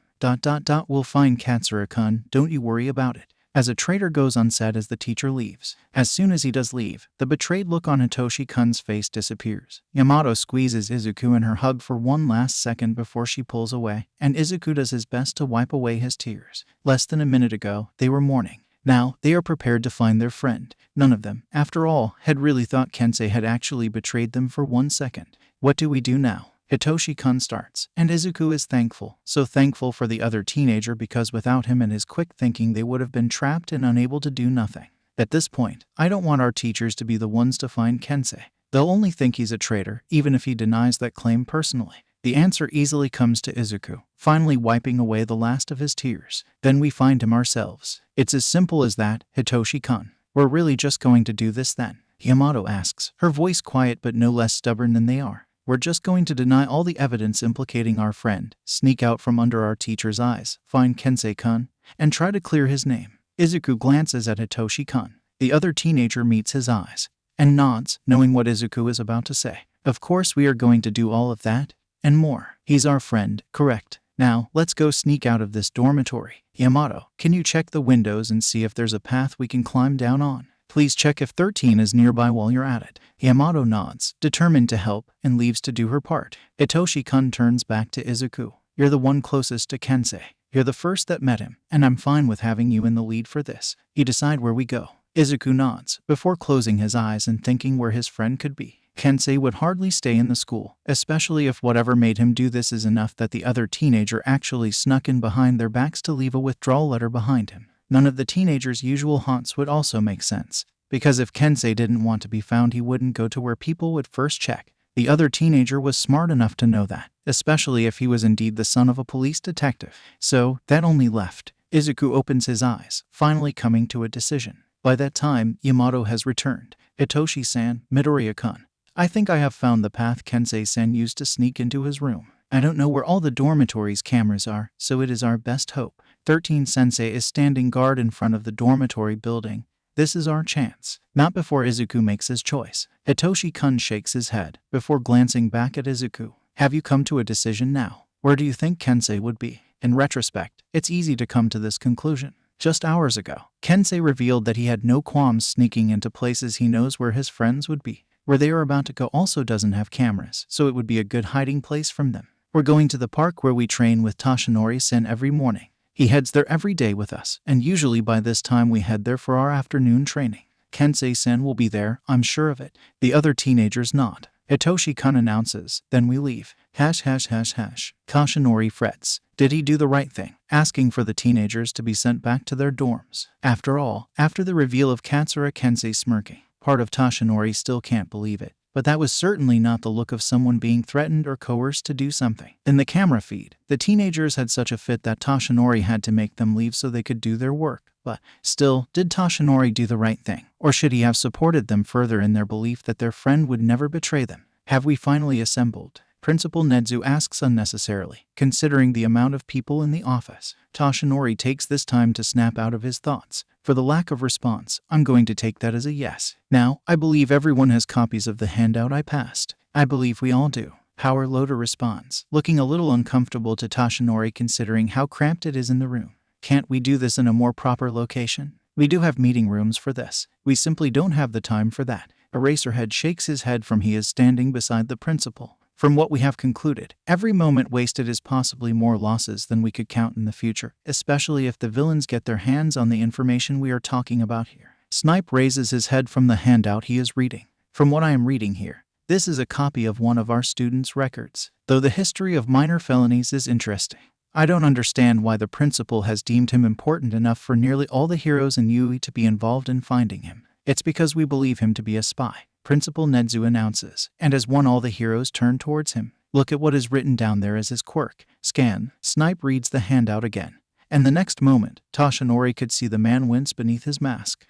We'll find Katsura-kun, don't you worry about it. As a traitor goes unsaid as the teacher leaves. As soon as he does leave, the betrayed look on Hitoshi-kun's face disappears. Yamato squeezes Izuku in her hug for one last second before she pulls away, and Izuku does his best to wipe away his tears. Less than a minute ago, they were mourning. Now, they are prepared to find their friend. None of them, after all, had really thought Kensei had actually betrayed them for 1 second. What do we do now? Hitoshi-kun starts, and Izuku is thankful. So thankful for the other teenager because without him and his quick thinking they would have been trapped and unable to do nothing. At this point, I don't want our teachers to be the ones to find Kensei. They'll only think he's a traitor, even if he denies that claim personally. The answer easily comes to Izuku, finally wiping away the last of his tears. Then we find him ourselves. It's as simple as that, Hitoshi-kun. We're really just going to do this then? Yamato asks, her voice quiet but no less stubborn than they are. We're just going to deny all the evidence implicating our friend, sneak out from under our teacher's eyes, find Kensei-kun, and try to clear his name. Izuku glances at Hitoshi-kun. The other teenager meets his eyes and nods, knowing what Izuku is about to say. Of course we are going to do all of that, and more. He's our friend, correct? Now, let's go sneak out of this dormitory. Yamato, can you check the windows and see if there's a path we can climb down on? Please check if 13 is nearby while you're at it. Yamato nods, determined to help, and leaves to do her part. Hitoshi-kun turns back to Izuku. You're the one closest to Kensei. You're the first that met him, and I'm fine with having you in the lead for this. You decide where we go. Izuku nods, before closing his eyes and thinking where his friend could be. Kensei would hardly stay in the school, especially if whatever made him do this is enough that the other teenager actually snuck in behind their backs to leave a withdrawal letter behind him. None of the teenager's usual haunts would also make sense, because if Kensei didn't want to be found he wouldn't go to where people would first check. The other teenager was smart enough to know that, especially if he was indeed the son of a police detective. So, that only left. Izuku opens his eyes, finally coming to a decision. By that time, Yamato has returned. Hitoshi-san, Midoriya-kun. I think I have found the path Kensei-san used to sneak into his room. I don't know where all the dormitory's cameras are, so it is our best hope. 13-sensei is standing guard in front of the dormitory building. This is our chance. Not before Izuku makes his choice. Hitoshi-kun shakes his head, before glancing back at Izuku. Have you come to a decision now? Where do you think Kensei would be? In retrospect, it's easy to come to this conclusion. Just hours ago, Kensei revealed that he had no qualms sneaking into places he knows where his friends would be. Where they are about to go also doesn't have cameras, so it would be a good hiding place from them. We're going to the park where we train with Toshinori-san every morning. He heads there every day with us, and usually by this time we head there for our afternoon training. Kensei-san will be there, I'm sure of it. The other teenagers nod. Hitoshi-kun announces, then we leave. Toshinori frets. Did he do the right thing, asking for the teenagers to be sent back to their dorms? After all, after the reveal of Katsura Kensei smirking, part of Toshinori still can't believe it. But that was certainly not the look of someone being threatened or coerced to do something. In the camera feed, the teenagers had such a fit that Toshinori had to make them leave so they could do their work. But still, did Toshinori do the right thing? Or should he have supported them further in their belief that their friend would never betray them? Have we finally assembled? Principal Nedu asks unnecessarily, considering the amount of people in the office. Toshinori takes this time to snap out of his thoughts. For the lack of response, I'm going to take that as a yes. Now, I believe everyone has copies of the handout I passed. I believe we all do. Power Loader responds, looking a little uncomfortable to Toshinori considering how cramped it is in the room. Can't we do this in a more proper location? We do have meeting rooms for this. We simply don't have the time for that. Eraserhead shakes his head from he is standing beside the principal. From what we have concluded, every moment wasted is possibly more losses than we could count in the future, especially if the villains get their hands on the information we are talking about here. Snipe raises his head from the handout he is reading. From what I am reading here, this is a copy of one of our students' records. Though the history of minor felonies is interesting, I don't understand why the principal has deemed him important enough for nearly all the heroes in Yuuei to be involved in finding him. It's because we believe him to be a spy. Principal Nedu announces, and as one all the heroes turn towards him. Look at what is written down there as his quirk. Scan. Snipe reads the handout again. And the next moment, Toshinori could see the man wince beneath his mask.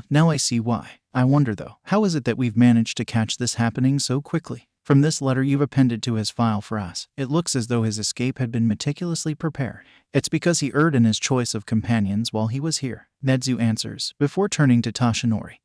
Now I see why. I wonder though, how is it that we've managed to catch this happening so quickly? From this letter you've appended to his file for us, it looks as though his escape had been meticulously prepared. It's because he erred in his choice of companions while he was here. Nedu answers, before turning to Toshinori,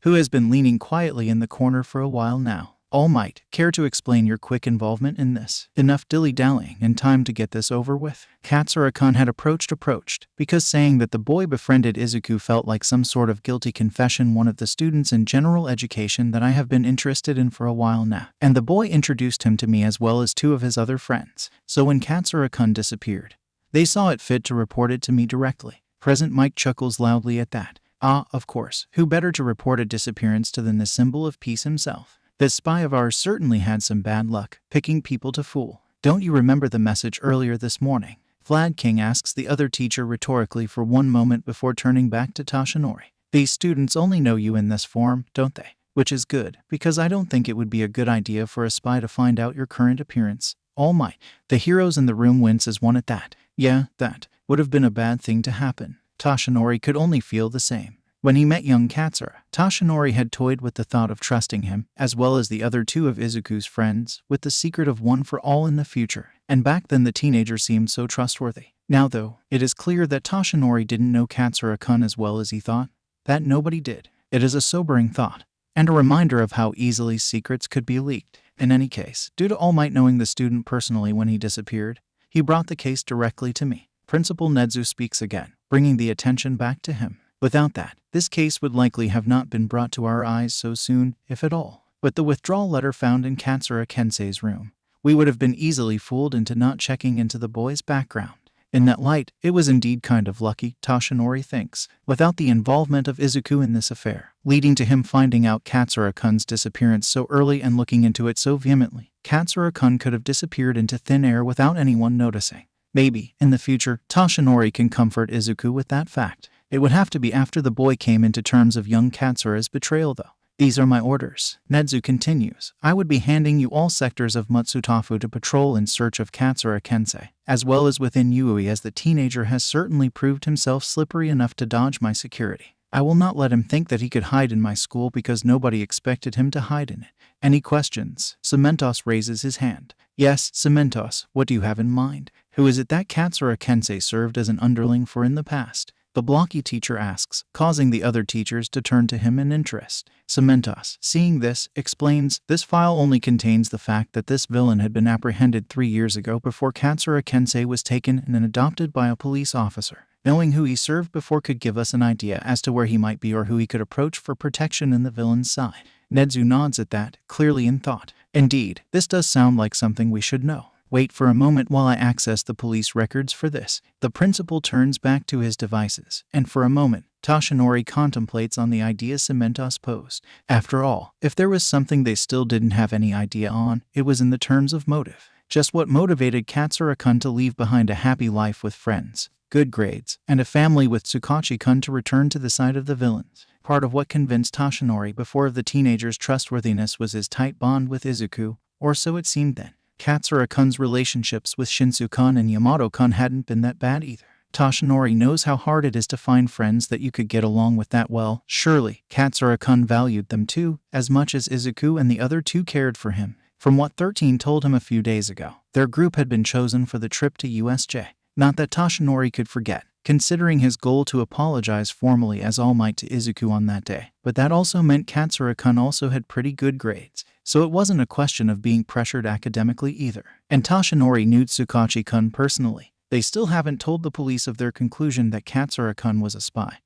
who has been leaning quietly in the corner for a while now. All Might, care to explain your quick involvement in this? Enough dilly-dallying and time to get this over with. Katsura-kun had approached, because saying that the boy befriended Izuku felt like some sort of guilty confession. One of the students in general education that I have been interested in for a while now. And the boy introduced him to me as well as two of his other friends. So when Katsura-kun disappeared, they saw it fit to report it to me directly. Present Mike chuckles loudly at that. Ah, of course, who better to report a disappearance to than the symbol of peace himself? This spy of ours certainly had some bad luck, picking people to fool. Don't you remember the message earlier this morning? Vlad King asks the other teacher rhetorically for one moment before turning back to Toshinori. These students only know you in this form, don't they? Which is good, because I don't think it would be a good idea for a spy to find out your current appearance. All Might. The heroes in the room wince as one at that. Yeah, that would have been a bad thing to happen. Toshinori could only feel the same. When he met young Katsura, Toshinori had toyed with the thought of trusting him, as well as the other two of Izuku's friends, with the secret of one for all in the future. And back then the teenager seemed so trustworthy. Now though, it is clear that Toshinori didn't know Katsura-kun as well as he thought. That nobody did. It is a sobering thought, and a reminder of how easily secrets could be leaked. In any case, due to All Might knowing the student personally when he disappeared, he brought the case directly to me. Principal Nedu speaks again, bringing the attention back to him. Without that, this case would likely have not been brought to our eyes so soon, if at all. With the withdrawal letter found in Katsura Kensei's room, we would have been easily fooled into not checking into the boy's background. In that light, it was indeed kind of lucky, Toshinori thinks, without the involvement of Izuku in this affair, leading to him finding out Katsura-kun's disappearance so early and looking into it so vehemently. Katsura-kun could have disappeared into thin air without anyone noticing. Maybe, in the future, Toshinori can comfort Izuku with that fact. It would have to be after the boy came into terms of young Katsura's betrayal though. These are my orders. Nedu continues. I would be handing you all sectors of Matsutafu to patrol in search of Katsura Kensei, as well as within Yuuei, as the teenager has certainly proved himself slippery enough to dodge my security. I will not let him think that he could hide in my school because nobody expected him to hide in it. Any questions? Cementos raises his hand. Yes, Cementos, what do you have in mind? Who is it that Katsura Kensei served as an underling for in the past? The blocky teacher asks, causing the other teachers to turn to him in interest. Cementos, seeing this, explains, this file only contains the fact that this villain had been apprehended 3 years ago before Katsura Kensei was taken and adopted by a police officer. Knowing who he served before could give us an idea as to where he might be or who he could approach for protection in the villain's side. Nedu nods at that, clearly in thought. Indeed, this does sound like something we should know. Wait for a moment while I access the police records for this. The principal turns back to his devices, and for a moment, Toshinori contemplates on the idea Cementos posed. After all, if there was something they still didn't have any idea on, it was in the terms of motive. Just what motivated Katsura-kun to leave behind a happy life with friends, good grades, and a family with Tsukachi-kun to return to the side of the villains. Part of what convinced Toshinori before of the teenager's trustworthiness was his tight bond with Izuku, or so it seemed then. Katsura-kun's relationships with Shinsu-kun and Yamato-kun hadn't been that bad either. Toshinori knows how hard it is to find friends that you could get along with that well. Surely, Katsura-kun valued them too, as much as Izuku and the other two cared for him. From what 13 told him a few days ago, their group had been chosen for the trip to USJ. Not that Toshinori could forget, considering his goal to apologize formally as All Might to Izuku on that day. But that also meant Katsura-kun also had pretty good grades. So it wasn't a question of being pressured academically either. And Toshinori knew Tsukachi-kun personally. They still haven't told the police of their conclusion that Katsura-kun was a spy.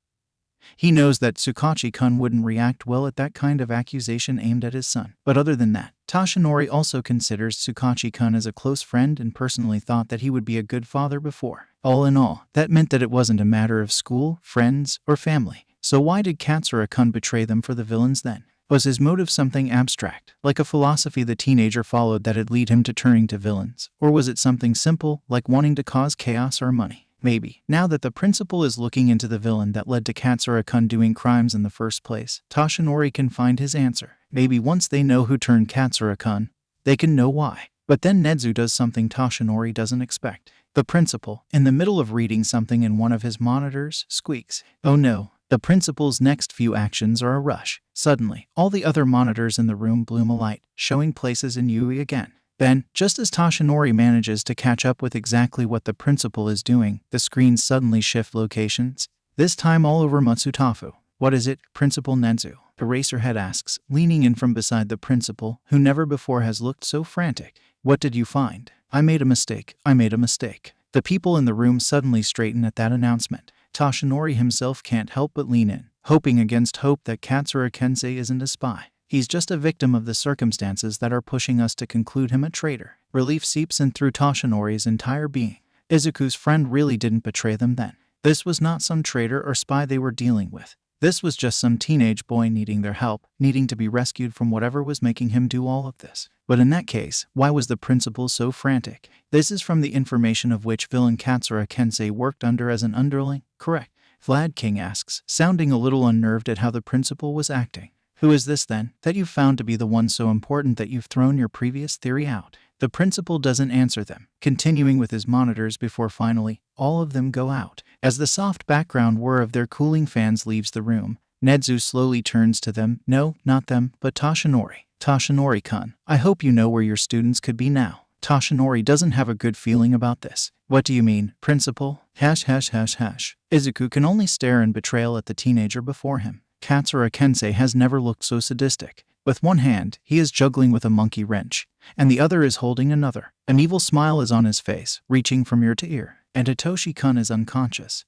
He knows that Tsukachi-kun wouldn't react well at that kind of accusation aimed at his son. But other than that, Toshinori also considers Tsukachi-kun as a close friend and personally thought that he would be a good father before. All in all, that meant that it wasn't a matter of school, friends, or family. So why did Katsura-kun betray them for the villains then? Was his motive something abstract, like a philosophy the teenager followed that'd lead him to turning to villains? Or was it something simple, like wanting to cause chaos or money? Maybe, now that the principal is looking into the villain that led to Katsura-kun doing crimes in the first place, Toshinori can find his answer. Maybe once they know who turned Katsura-kun, they can know why. But then Nedu does something Toshinori doesn't expect. The principal, in the middle of reading something in one of his monitors, squeaks. Oh no. The principal's next few actions are a rush. Suddenly, all the other monitors in the room bloom a light, showing places in Yuuei again. Then, just as Toshinori manages to catch up with exactly what the principal is doing, the screens suddenly shift locations, this time all over Matsutafu. What is it, Principal Nedu? Eraserhead asks, leaning in from beside the principal, who never before has looked so frantic. What did you find? I made a mistake. I made a mistake. The people in the room suddenly straighten at that announcement. Toshinori himself can't help but lean in, hoping against hope that Katsura Kensei isn't a spy. He's just a victim of the circumstances that are pushing us to conclude him a traitor. Relief seeps in through Toshinori's entire being. Izuku's friend really didn't betray them then. This was not some traitor or spy they were dealing with. This was just some teenage boy needing their help, needing to be rescued from whatever was making him do all of this. But in that case, why was the principal so frantic? This is from the information of which villain Katsura Kensei worked under as an underling, correct? Vlad King asks, sounding a little unnerved at how the principal was acting. Who is this then, that you've found to be the one so important that you've thrown your previous theory out? The principal doesn't answer them, continuing with his monitors before finally, all of them go out. As the soft background whir of their cooling fans leaves the room, Nedu slowly turns to them. No, not them, but Toshinori. Toshinori-kun, I hope you know where your students could be now. Toshinori doesn't have a good feeling about this. What do you mean, principal? Izuku can only stare in betrayal at the teenager before him. Katsura Kensei has never looked so sadistic. With one hand, he is juggling with a monkey wrench, and the other is holding another. An evil smile is on his face, reaching from ear to ear, and Hitoshi-kun is unconscious,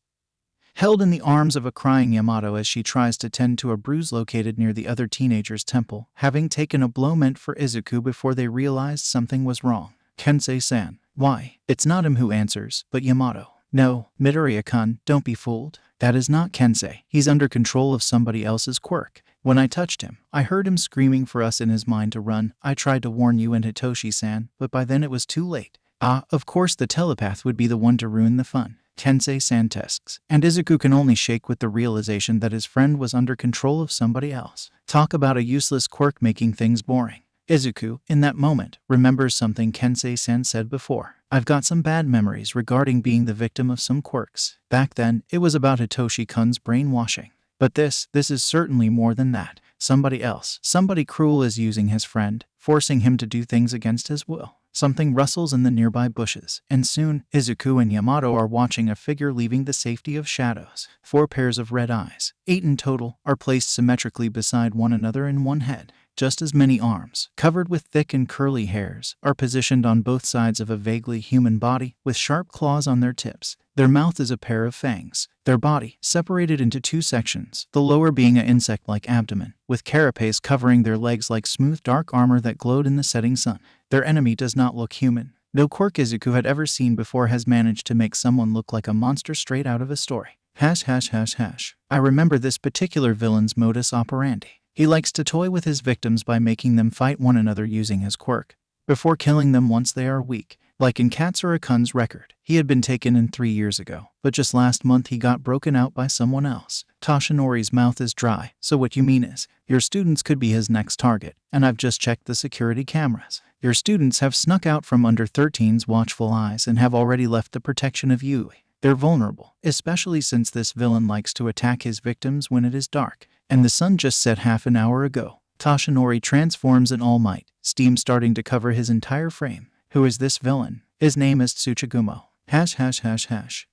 held in the arms of a crying Yamato as she tries to tend to a bruise located near the other teenager's temple, having taken a blow meant for Izuku before they realized something was wrong. Kensei-san. Why? It's not him who answers, but Yamato. No, Midoriya-kun, don't be fooled. That is not Kensei. He's under control of somebody else's quirk. When I touched him, I heard him screaming for us in his mind to run. I tried to warn you and Hitoshi-san, but by then it was too late. Of course the telepath would be the one to ruin the fun. Kensei-san tesks, and Izuku can only shake with the realization that his friend was under control of somebody else. Talk about a useless quirk making things boring. Izuku, in that moment, remembers something Kensei-san said before. I've got some bad memories regarding being the victim of some quirks. Back then, it was about Hitoshi-kun's brainwashing. But this is certainly more than that. Somebody else, somebody cruel is using his friend, forcing him to do things against his will. Something rustles in the nearby bushes, and soon, Izuku and Yamato are watching a figure leaving the safety of shadows. 4 pairs of red eyes, 8 in total, are placed symmetrically beside one another in one head. Just as many arms, covered with thick and curly hairs, are positioned on both sides of a vaguely human body, with sharp claws on their tips. Their mouth is a pair of fangs. Their body, separated into 2 sections, the lower being an insect-like abdomen, with carapace covering their legs like smooth dark armor that glowed in the setting sun. Their enemy does not look human. No quirk Izuku had ever seen before has managed to make someone look like a monster straight out of a story. I remember this particular villain's modus operandi. He likes to toy with his victims by making them fight one another using his quirk, before killing them once they are weak. Like in Katsura-kun's record, he had been taken in 3 years ago, but just last month he got broken out by someone else. Toshinori's mouth is dry, so what you mean is, your students could be his next target, and I've just checked the security cameras. Your students have snuck out from under 13's watchful eyes and have already left the protection of Yuuei. They're vulnerable, especially since this villain likes to attack his victims when it is dark, and the sun just set half an hour ago. Toshinori transforms in all might, steam starting to cover his entire frame. Who is this villain? His name is Tsuchigumo.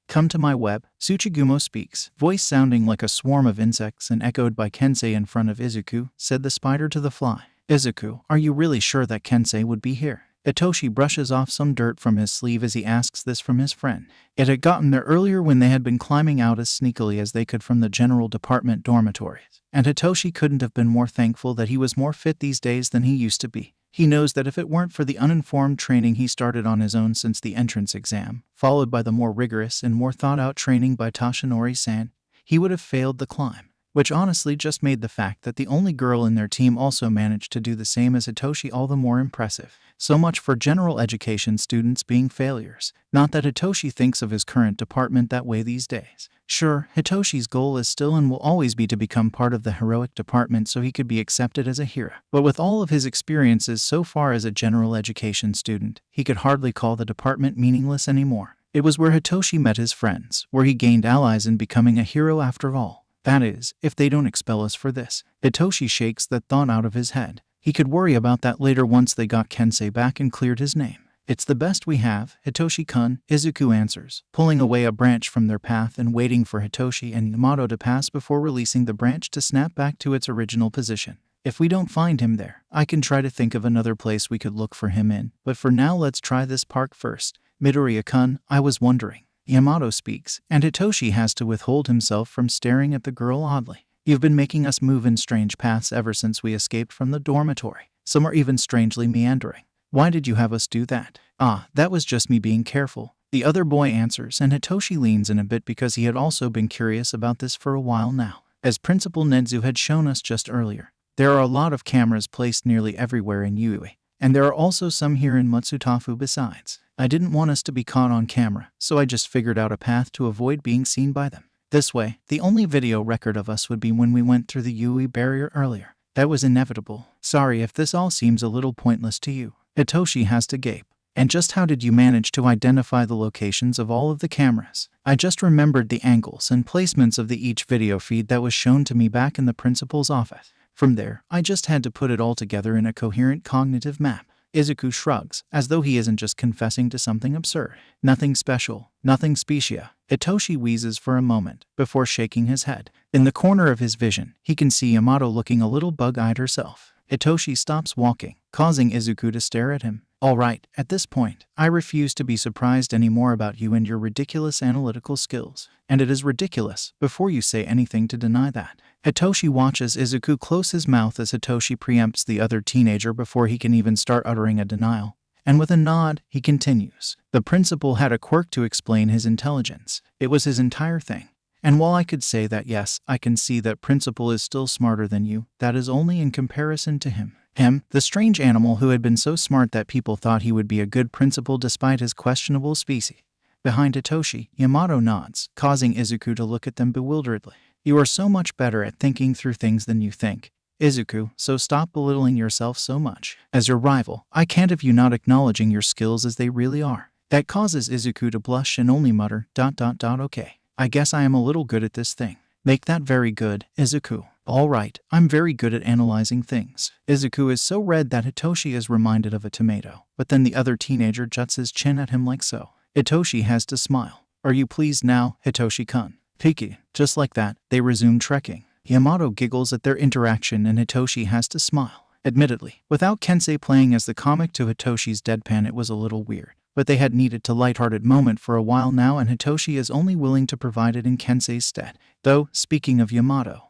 Come to my web. Tsuchigumo speaks, voice sounding like a swarm of insects and echoed by Kensei in front of Izuku, said the spider to the fly. Izuku, are you really sure that Kensei would be here? Itoshi brushes off some dirt from his sleeve as he asks this from his friend. It had gotten there earlier when they had been climbing out as sneakily as they could from the general department dormitories, and Hitoshi couldn't have been more thankful that he was more fit these days than he used to be. He knows that if it weren't for the uninformed training he started on his own since the entrance exam, followed by the more rigorous and more thought-out training by Toshinori-san, he would have failed the climb. Which honestly just made the fact that the only girl in their team also managed to do the same as Hitoshi all the more impressive. So much for general education students being failures. Not that Hitoshi thinks of his current department that way these days. Sure, Hitoshi's goal is still and will always be to become part of the heroic department so he could be accepted as a hero. But with all of his experiences so far as a general education student, he could hardly call the department meaningless anymore. It was where Hitoshi met his friends, where he gained allies in becoming a hero after all. That is, if they don't expel us for this. Hitoshi shakes that thought out of his head. He could worry about that later once they got Kensei back and cleared his name. It's the best we have, Hitoshi-kun, Izuku answers, pulling away a branch from their path and waiting for Hitoshi and Yamato to pass before releasing the branch to snap back to its original position. If we don't find him there, I can try to think of another place we could look for him in, but for now let's try this park first. Midoriya-kun, I was wondering. Yamato speaks, and Hitoshi has to withhold himself from staring at the girl oddly. You've been making us move in strange paths ever since we escaped from the dormitory. Some are even strangely meandering. Why did you have us do that? Ah, that was just me being careful. The other boy answers, and Hitoshi leans in a bit because he had also been curious about this for a while now. As Principal Nedu had shown us just earlier, there are a lot of cameras placed nearly everywhere in Yuuei, and there are also some here in Matsutafu besides. I didn't want us to be caught on camera, so I just figured out a path to avoid being seen by them. This way, the only video record of us would be when we went through the Yuuei barrier earlier. That was inevitable. Sorry if this all seems a little pointless to you. Hitoshi has to gape. And just how did you manage to identify the locations of all of the cameras? I just remembered the angles and placements of each video feed that was shown to me back in the principal's office. From there, I just had to put it all together in a coherent cognitive map. Izuku shrugs, as though he isn't just confessing to something absurd. Nothing special, nothing specia. Hitoshi wheezes for a moment, before shaking his head. In the corner of his vision, he can see Yamato looking a little bug-eyed herself. Hitoshi stops walking, causing Izuku to stare at him. Alright, at this point, I refuse to be surprised anymore about you and your ridiculous analytical skills. And it is ridiculous, before you say anything to deny that. Hitoshi watches Izuku close his mouth as Hitoshi preempts the other teenager before he can even start uttering a denial. And with a nod, he continues. The principal had a quirk to explain his intelligence. It was his entire thing. And while I could say that yes, I can see that principal is still smarter than you, that is only in comparison to him. Him, the strange animal who had been so smart that people thought he would be a good principal despite his questionable species. Behind Hitoshi, Yamato nods, causing Izuku to look at them bewilderedly. You are so much better at thinking through things than you think, Izuku, so stop belittling yourself so much. As your rival, I can't have you not acknowledging your skills as they really are. That causes Izuku to blush and only mutter, okay. I guess I am a little good at this thing. Make that very good, Izuku. Alright, I'm very good at analyzing things. Izuku is so red that Hitoshi is reminded of a tomato, but then the other teenager juts his chin at him like so. Hitoshi has to smile. Are you pleased now, Hitoshi-kun? Piki. Just like that, they resume trekking. Yamato giggles at their interaction and Hitoshi has to smile. Admittedly, without Kensei playing as the comic to Hitoshi's deadpan it was a little weird. But they had needed a lighthearted moment for a while now and Hitoshi is only willing to provide it in Kensei's stead. Though, speaking of Yamato,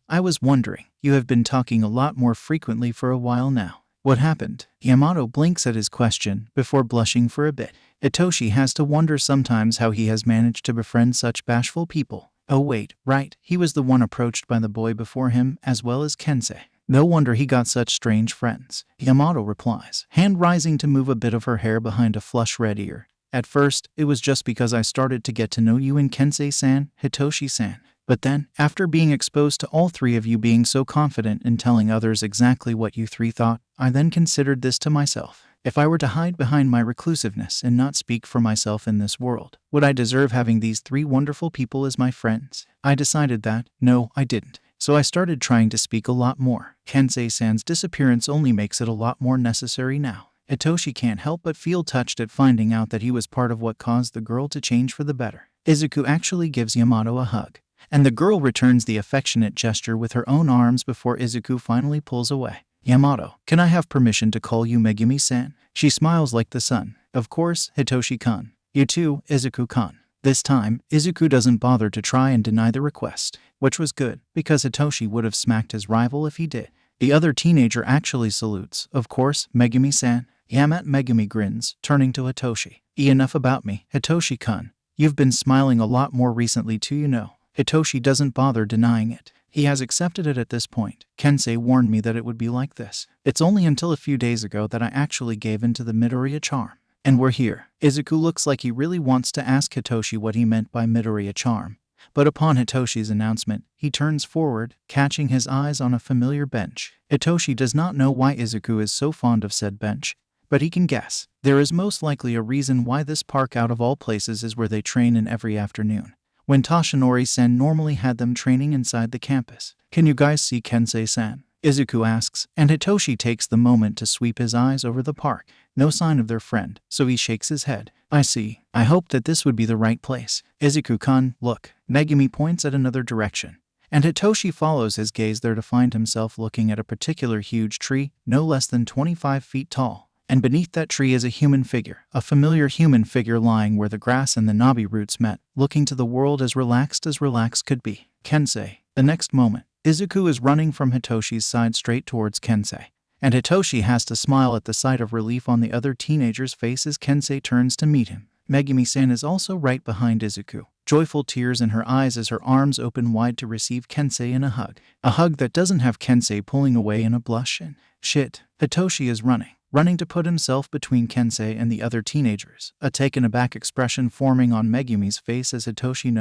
I was wondering, you have been talking a lot more frequently for a while now. What happened? Yamato blinks at his question, before blushing for a bit. Hitoshi has to wonder sometimes how he has managed to befriend such bashful people. Oh wait, right, he was the one approached by the boy before him, as well as Kensei. No wonder he got such strange friends. Yamato replies, hand rising to move a bit of her hair behind a flush red ear. At first, it was just because I started to get to know you and Kensei-san, Hitoshi-san. But then, after being exposed to all three of you being so confident in telling others exactly what you three thought, I then considered this to myself. If I were to hide behind my reclusiveness and not speak for myself in this world, would I deserve having these three wonderful people as my friends? I decided that, no, I didn't. So I started trying to speak a lot more. Kensei-san's disappearance only makes it a lot more necessary now. Hitoshi can't help but feel touched at finding out that he was part of what caused the girl to change for the better. Izuku actually gives Yamato a hug, and the girl returns the affectionate gesture with her own arms before Izuku finally pulls away. Yamato, can I have permission to call you Megumi-san? She smiles like the sun. Of course, Hitoshi-kun. You too, Izuku-kun. This time, Izuku doesn't bother to try and deny the request, which was good, because Hitoshi would have smacked his rival if he did. The other teenager actually salutes. Of course, Megumi-san. Megumi grins, turning to Hitoshi. Enough about me, Hitoshi-kun. You've been smiling a lot more recently too, you know. Hitoshi doesn't bother denying it. He has accepted it at this point. Kensei warned me that it would be like this. It's only until a few days ago that I actually gave in to the Midoriya charm. And we're here. Izuku looks like he really wants to ask Hitoshi what he meant by Midoriya charm. But upon Hitoshi's announcement, he turns forward, catching his eyes on a familiar bench. Hitoshi does not know why Izuku is so fond of said bench, but he can guess. There is most likely a reason why this park out of all places is where they train in every afternoon, when Toshinori-san normally had them training inside the campus. Can you guys see Kensei-san? Izuku asks, and Hitoshi takes the moment to sweep his eyes over the park. No sign of their friend, so he shakes his head. I see. I hoped that this would be the right place. Izuku-kun, look. Megumi points at another direction, and Hitoshi follows his gaze there to find himself looking at a particular huge tree, no less than 25 feet tall. And beneath that tree is a human figure, a familiar human figure lying where the grass and the knobby roots met, looking to the world as relaxed could be. Kensei. The next moment, Izuku is running from Hitoshi's side straight towards Kensei, and Hitoshi has to smile at the sight of relief on the other teenager's face as Kensei turns to meet him. Megumi-san is also right behind Izuku, joyful tears in her eyes as her arms open wide to receive Kensei in a hug that doesn't have Kensei pulling away in a blush. And shit, Hitoshi is running to put himself between Kensei and the other teenagers, a taken-aback expression forming on Megumi's face as Hitoshi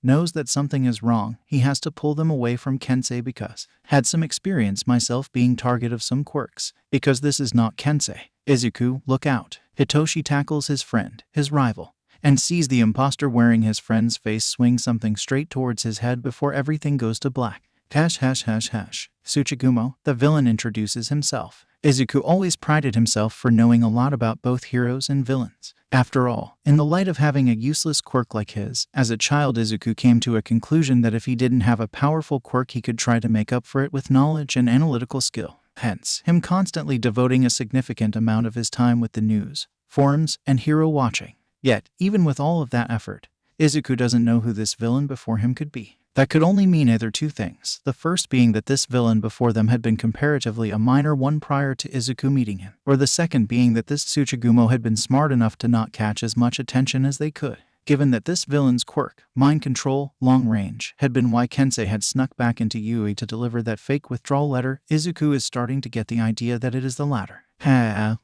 knows that something is wrong. He has to pull them away from Kensei because had some experience myself being target of some quirks, because this is not Kensei. Izuku, look out. Hitoshi tackles his friend, his rival, and sees the imposter wearing his friend's face swing something straight towards his head before everything goes to black. Tsuchigumo, the villain, introduces himself. Izuku always prided himself for knowing a lot about both heroes and villains. After all, in the light of having a useless quirk like his, as a child Izuku came to a conclusion that if he didn't have a powerful quirk he could try to make up for it with knowledge and analytical skill. Hence, him constantly devoting a significant amount of his time with the news, forums, and hero watching. Yet, even with all of that effort, Izuku doesn't know who this villain before him could be. That could only mean either two things, the first being that this villain before them had been comparatively a minor one prior to Izuku meeting him, or the second being that this Tsuchigumo had been smart enough to not catch as much attention as they could, given that this villain's quirk, mind control, long range, had been why Kensei had snuck back into Yuuei to deliver that fake withdrawal letter. Izuku is starting to get the idea that it is the latter.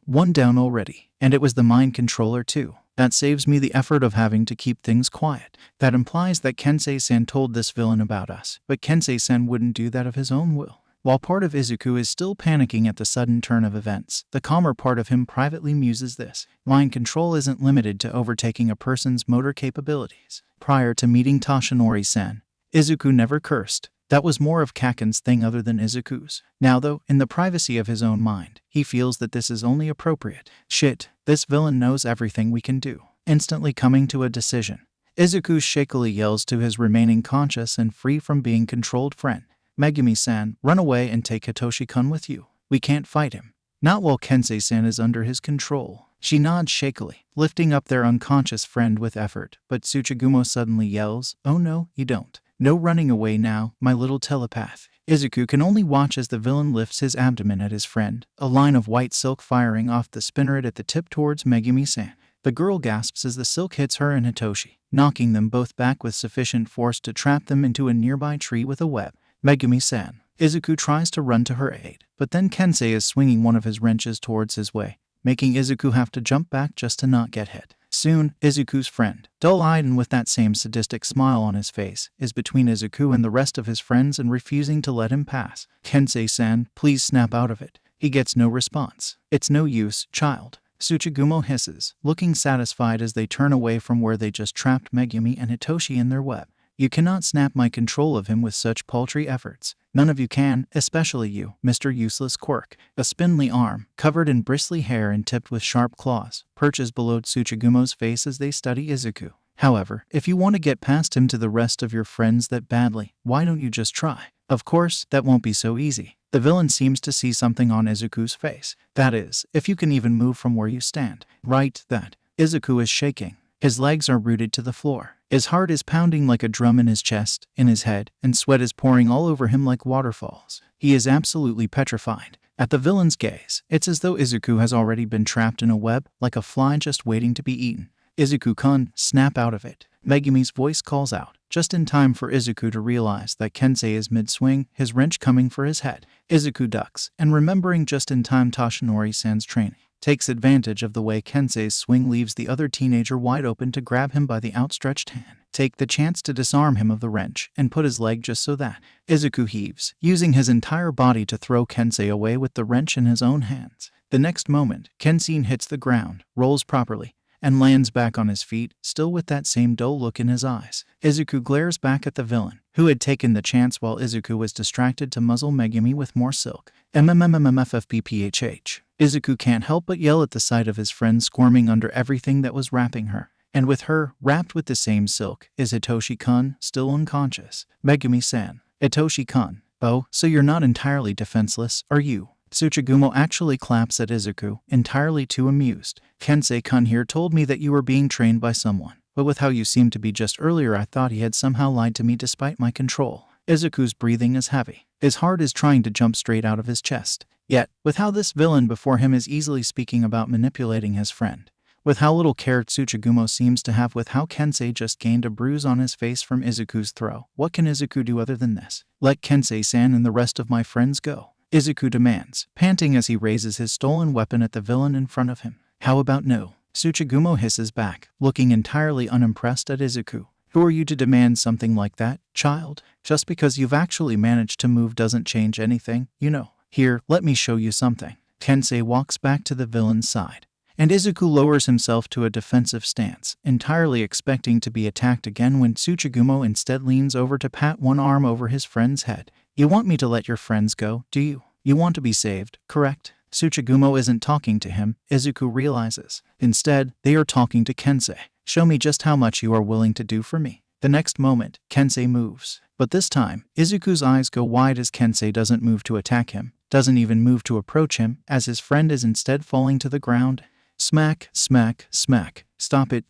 One down already, and it was the mind controller too. That saves me the effort of having to keep things quiet. That implies that Kensei-san told this villain about us, but Kensei-san wouldn't do that of his own will. While part of Izuku is still panicking at the sudden turn of events, the calmer part of him privately muses this. Mind control isn't limited to overtaking a person's motor capabilities. Prior to meeting Toshinori-san, Izuku never cursed. That was more of Kaken's thing other than Izuku's. Now though, in the privacy of his own mind, he feels that this is only appropriate. Shit, this villain knows everything we can do. Instantly coming to a decision, Izuku shakily yells to his remaining conscious and free from being controlled friend. Megumi-san, run away and take Hitoshi-kun with you. We can't fight him. Not while Kensei-san is under his control. She nods shakily, lifting up their unconscious friend with effort, but Tsuchigumo suddenly yells, "Oh no, you don't. No running away now, my little telepath." Izuku can only watch as the villain lifts his abdomen at his friend, a line of white silk firing off the spinneret at the tip towards Megumi-san. The girl gasps as the silk hits her and Hitoshi, knocking them both back with sufficient force to trap them into a nearby tree with a web. Megumi-san. Izuku tries to run to her aid, but then Kensei is swinging one of his wrenches towards his way, making Izuku have to jump back just to not get hit. Soon, Izuku's friend, dull-eyed and with that same sadistic smile on his face, is between Izuku and the rest of his friends and refusing to let him pass. Kensei-san, please snap out of it. He gets no response. It's no use, child. Tsuchigumo hisses, looking satisfied as they turn away from where they just trapped Megumi and Hitoshi in their web. You cannot snap my control of him with such paltry efforts. None of you can, especially you, Mr. Useless Quirk. A spindly arm, covered in bristly hair and tipped with sharp claws, perches below Tsuchigumo's face as they study Izuku. However, if you want to get past him to the rest of your friends that badly, why don't you just try? Of course, that won't be so easy. The villain seems to see something on Izuku's face. That is, if you can even move from where you stand. Right, that. Izuku is shaking. His legs are rooted to the floor. His heart is pounding like a drum in his chest, in his head, and sweat is pouring all over him like waterfalls. He is absolutely petrified. At the villain's gaze, it's as though Izuku has already been trapped in a web, like a fly just waiting to be eaten. Izuku-kun, snap out of it. Megumi's voice calls out, just in time for Izuku to realize that Kensei is mid-swing, his wrench coming for his head. Izuku ducks, and remembering just in time Toshinori-san's training, takes advantage of the way Kensei's swing leaves the other teenager wide open to grab him by the outstretched hand, take the chance to disarm him of the wrench, and put his leg just so that. Izuku heaves, using his entire body to throw Kensei away with the wrench in his own hands. The next moment, Kensei hits the ground, rolls properly, and lands back on his feet, still with that same dull look in his eyes. Izuku glares back at the villain, who had taken the chance while Izuku was distracted to muzzle Megumi with more silk. MMMMFFBPHH. Izuku can't help but yell at the sight of his friend squirming under everything that was wrapping her. And with her, wrapped with the same silk, is Hitoshi-kun, still unconscious. Megumi-san. Hitoshi-kun. Oh, so you're not entirely defenseless, are you? Tsuchigumo actually claps at Izuku, entirely too amused. Kensei-kun here told me that you were being trained by someone, but with how you seemed to be just earlier I thought he had somehow lied to me despite my control. Izuku's breathing is heavy. His heart is trying to jump straight out of his chest. Yet, with how this villain before him is easily speaking about manipulating his friend, with how little care Tsuchigumo seems to have, with how Kensei just gained a bruise on his face from Izuku's throw, what can Izuku do other than this? Let Kensei-san and the rest of my friends go, Izuku demands, panting as he raises his stolen weapon at the villain in front of him. How about no? Tsuchigumo hisses back, looking entirely unimpressed at Izuku. Who are you to demand something like that, child? Just because you've actually managed to move doesn't change anything, you know. Here, let me show you something. Kensei walks back to the villain's side, and Izuku lowers himself to a defensive stance, entirely expecting to be attacked again when Tsuchigumo instead leans over to pat one arm over his friend's head. You want me to let your friends go, do you? You want to be saved, correct? Tsuchigumo isn't talking to him, Izuku realizes. Instead, they are talking to Kensei. Show me just how much you are willing to do for me. The next moment, Kensei moves. But this time, Izuku's eyes go wide as Kensei doesn't move to attack him, doesn't even move to approach him, as his friend is instead falling to the ground. Smack, smack, smack. Stop it,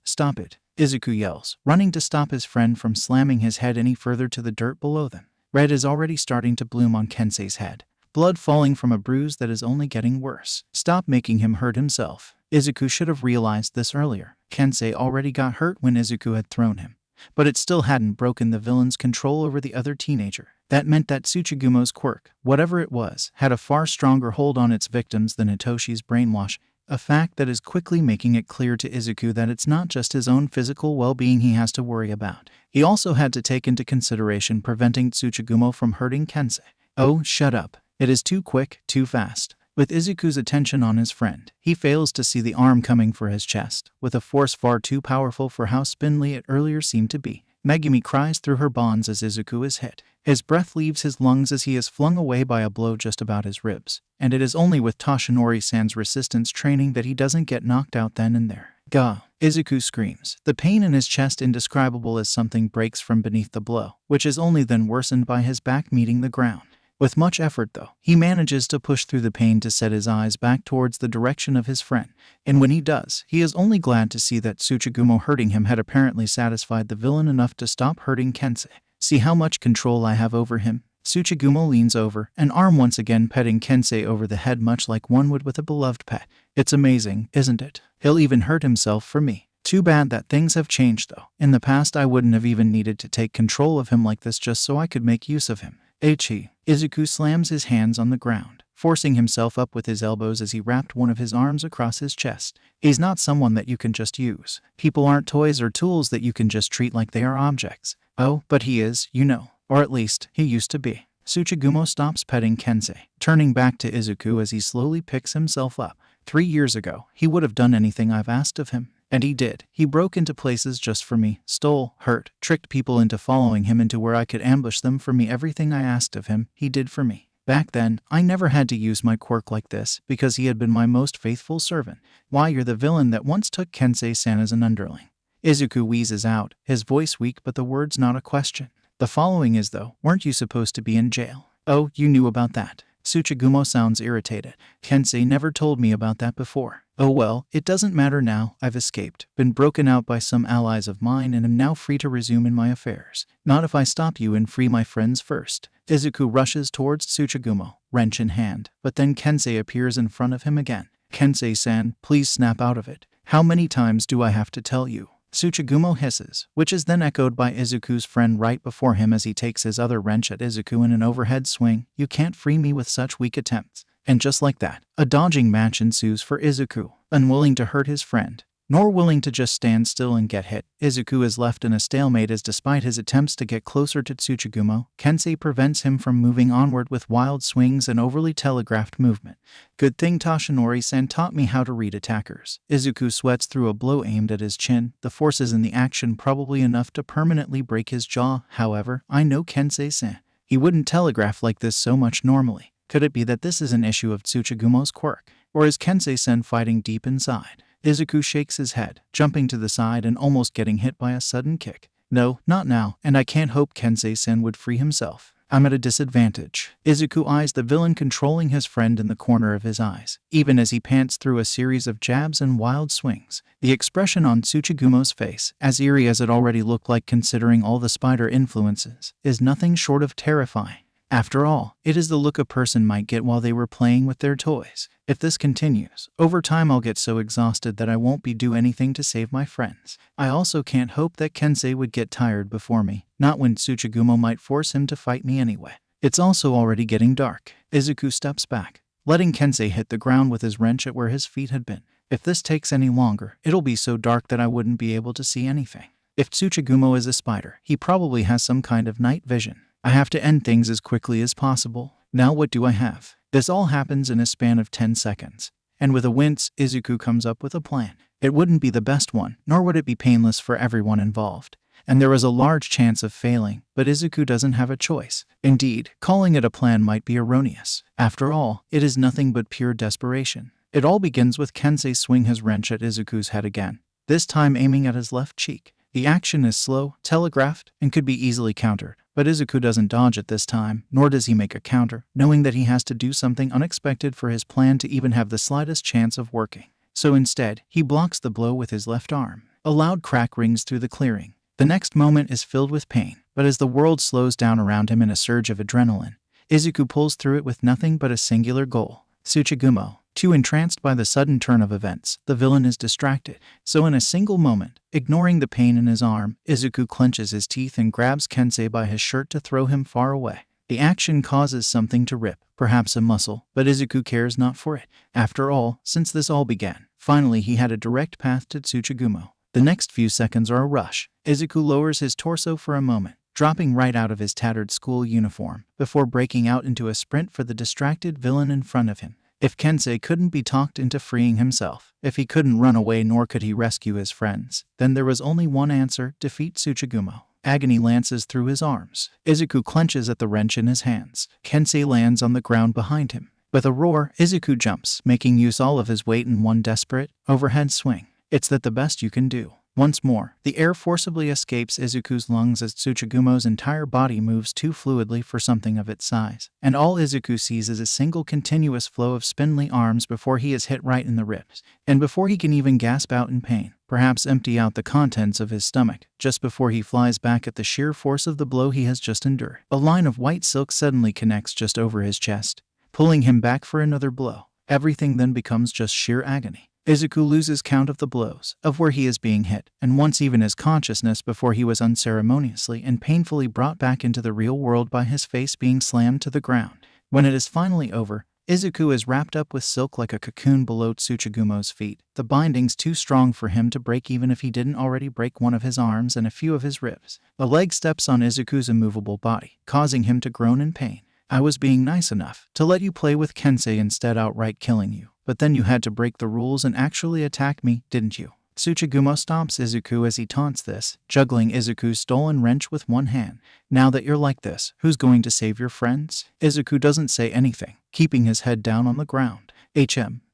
Izuku yells, running to stop his friend from slamming his head any further to the dirt below them. Red is already starting to bloom on Kensei's head, blood falling from a bruise that is only getting worse. Stop making him hurt himself. Izuku should have realized this earlier. Kensei already got hurt when Izuku had thrown him, but it still hadn't broken the villain's control over the other teenager. That meant that Tsuchigumo's quirk, whatever it was, had a far stronger hold on its victims than Hitoshi's brainwash, a fact that is quickly making it clear to Izuku that it's not just his own physical well-being he has to worry about. He also had to take into consideration preventing Tsuchigumo from hurting Kensei. Oh, shut up. It is too quick, too fast. With Izuku's attention on his friend, he fails to see the arm coming for his chest, with a force far too powerful for how spindly it earlier seemed to be. Megumi cries through her bonds as Izuku is hit. His breath leaves his lungs as he is flung away by a blow just about his ribs, and it is only with Toshinori-san's resistance training that he doesn't get knocked out then and there. Gah! Izuku screams, the pain in his chest indescribable as something breaks from beneath the blow, which is only then worsened by his back meeting the ground. With much effort, though, he manages to push through the pain to set his eyes back towards the direction of his friend, and when he does, he is only glad to see that Tsuchigumo hurting him had apparently satisfied the villain enough to stop hurting Kensei. See how much control I have over him? Tsuchigumo leans over, an arm once again petting Kensei over the head much like one would with a beloved pet. It's amazing, isn't it? He'll even hurt himself for me. Too bad that things have changed, though. In the past I wouldn't have even needed to take control of him like this just so I could make use of him. Ichi. Izuku slams his hands on the ground, forcing himself up with his elbows as he wrapped one of his arms across his chest. He's not someone that you can just use. People aren't toys or tools that you can just treat like they are objects. Oh, but he is, you know. Or at least, he used to be. Tsuchigumo stops petting Kensei, turning back to Izuku as he slowly picks himself up. 3 years ago, he would have done anything I've asked of him. And he did. He broke into places just for me, stole, hurt, tricked people into following him into where I could ambush them for me. Everything I asked of him, he did for me. Back then, I never had to use my quirk like this, because he had been my most faithful servant. Why, you're the villain that once took Kensei-san as an underling. Izuku wheezes out, his voice weak but the words not a question. The following is though, weren't you supposed to be in jail? Oh, you knew about that. Tsuchigumo sounds irritated. Kensei never told me about that before. Oh well, it doesn't matter now. I've escaped, been broken out by some allies of mine and am now free to resume in my affairs. Not if I stop you and free my friends first. Izuku rushes towards Tsuchigumo, wrench in hand, but then Kensei appears in front of him again. Kensei-san, please snap out of it. How many times do I have to tell you? Tsuchigumo hisses, which is then echoed by Izuku's friend right before him as he takes his other wrench at Izuku in an overhead swing. You can't free me with such weak attempts. And just like that, a dodging match ensues for Izuku. Unwilling to hurt his friend, nor willing to just stand still and get hit. Izuku is left in a stalemate as despite his attempts to get closer to Tsuchigumo, Kensei prevents him from moving onward with wild swings and overly telegraphed movement. Good thing Toshinori-san taught me how to read attackers. Izuku sweats through a blow aimed at his chin. The force is in the action probably enough to permanently break his jaw. However, I know Kensei-san. He wouldn't telegraph like this so much normally. Could it be that this is an issue of Tsuchigumo's quirk? Or is Kensei-sen fighting deep inside? Izuku shakes his head, jumping to the side and almost getting hit by a sudden kick. No, not now, and I can't hope Kensei-sen would free himself. I'm at a disadvantage. Izuku eyes the villain controlling his friend in the corner of his eyes, even as he pants through a series of jabs and wild swings. The expression on Tsuchigumo's face, as eerie as it already looked like considering all the spider influences, is nothing short of terrifying. After all, it is the look a person might get while they were playing with their toys. If this continues, over time I'll get so exhausted that I won't do anything to save my friends. I also can't hope that Kensei would get tired before me, not when Tsuchigumo might force him to fight me anyway. It's also already getting dark. Izuku steps back, letting Kensei hit the ground with his wrench at where his feet had been. If this takes any longer, it'll be so dark that I wouldn't be able to see anything. If Tsuchigumo is a spider, he probably has some kind of night vision. I have to end things as quickly as possible. Now what do I have? This all happens in a span of 10 seconds. And with a wince, Izuku comes up with a plan. It wouldn't be the best one, nor would it be painless for everyone involved. And there is a large chance of failing, but Izuku doesn't have a choice. Indeed, calling it a plan might be erroneous. After all, it is nothing but pure desperation. It all begins with Kensei swing his wrench at Izuku's head again, this time aiming at his left cheek. The action is slow, telegraphed, and could be easily countered. But Izuku doesn't dodge it this time, nor does he make a counter, knowing that he has to do something unexpected for his plan to even have the slightest chance of working. So instead, he blocks the blow with his left arm. A loud crack rings through the clearing. The next moment is filled with pain, but as the world slows down around him in a surge of adrenaline, Izuku pulls through it with nothing but a singular goal. Tsuchigumo. Too entranced by the sudden turn of events, the villain is distracted. So in a single moment, ignoring the pain in his arm, Izuku clenches his teeth and grabs Kensei by his shirt to throw him far away. The action causes something to rip, perhaps a muscle, but Izuku cares not for it. After all, since this all began, finally he had a direct path to Tsuchigumo. The next few seconds are a rush. Izuku lowers his torso for a moment, dropping right out of his tattered school uniform, before breaking out into a sprint for the distracted villain in front of him. If Kensei couldn't be talked into freeing himself, if he couldn't run away nor could he rescue his friends, then there was only one answer: defeat Tsuchigumo. Agony lances through his arms. Izuku clenches at the wrench in his hands. Kensei lands on the ground behind him. With a roar, Izuku jumps, making use all of his weight in one desperate, overhead swing. It's that the best you can do. Once more, the air forcibly escapes Izuku's lungs as Tsuchigumo's entire body moves too fluidly for something of its size, and all Izuku sees is a single continuous flow of spindly arms before he is hit right in the ribs, and before he can even gasp out in pain, perhaps empty out the contents of his stomach, just before he flies back at the sheer force of the blow he has just endured. A line of white silk suddenly connects just over his chest, pulling him back for another blow. Everything then becomes just sheer agony. Izuku loses count of the blows, of where he is being hit, and once even his consciousness before he was unceremoniously and painfully brought back into the real world by his face being slammed to the ground. When it is finally over, Izuku is wrapped up with silk like a cocoon below Tsuchigumo's feet, the bindings too strong for him to break even if he didn't already break one of his arms and a few of his ribs. A leg steps on Izuku's immovable body, causing him to groan in pain. I was being nice enough to let you play with Kensei instead outright killing you. But then you had to break the rules and actually attack me, didn't you? Tsuchigumo stomps Izuku as he taunts this, juggling Izuku's stolen wrench with one hand. Now that you're like this, who's going to save your friends? Izuku doesn't say anything, keeping his head down on the ground.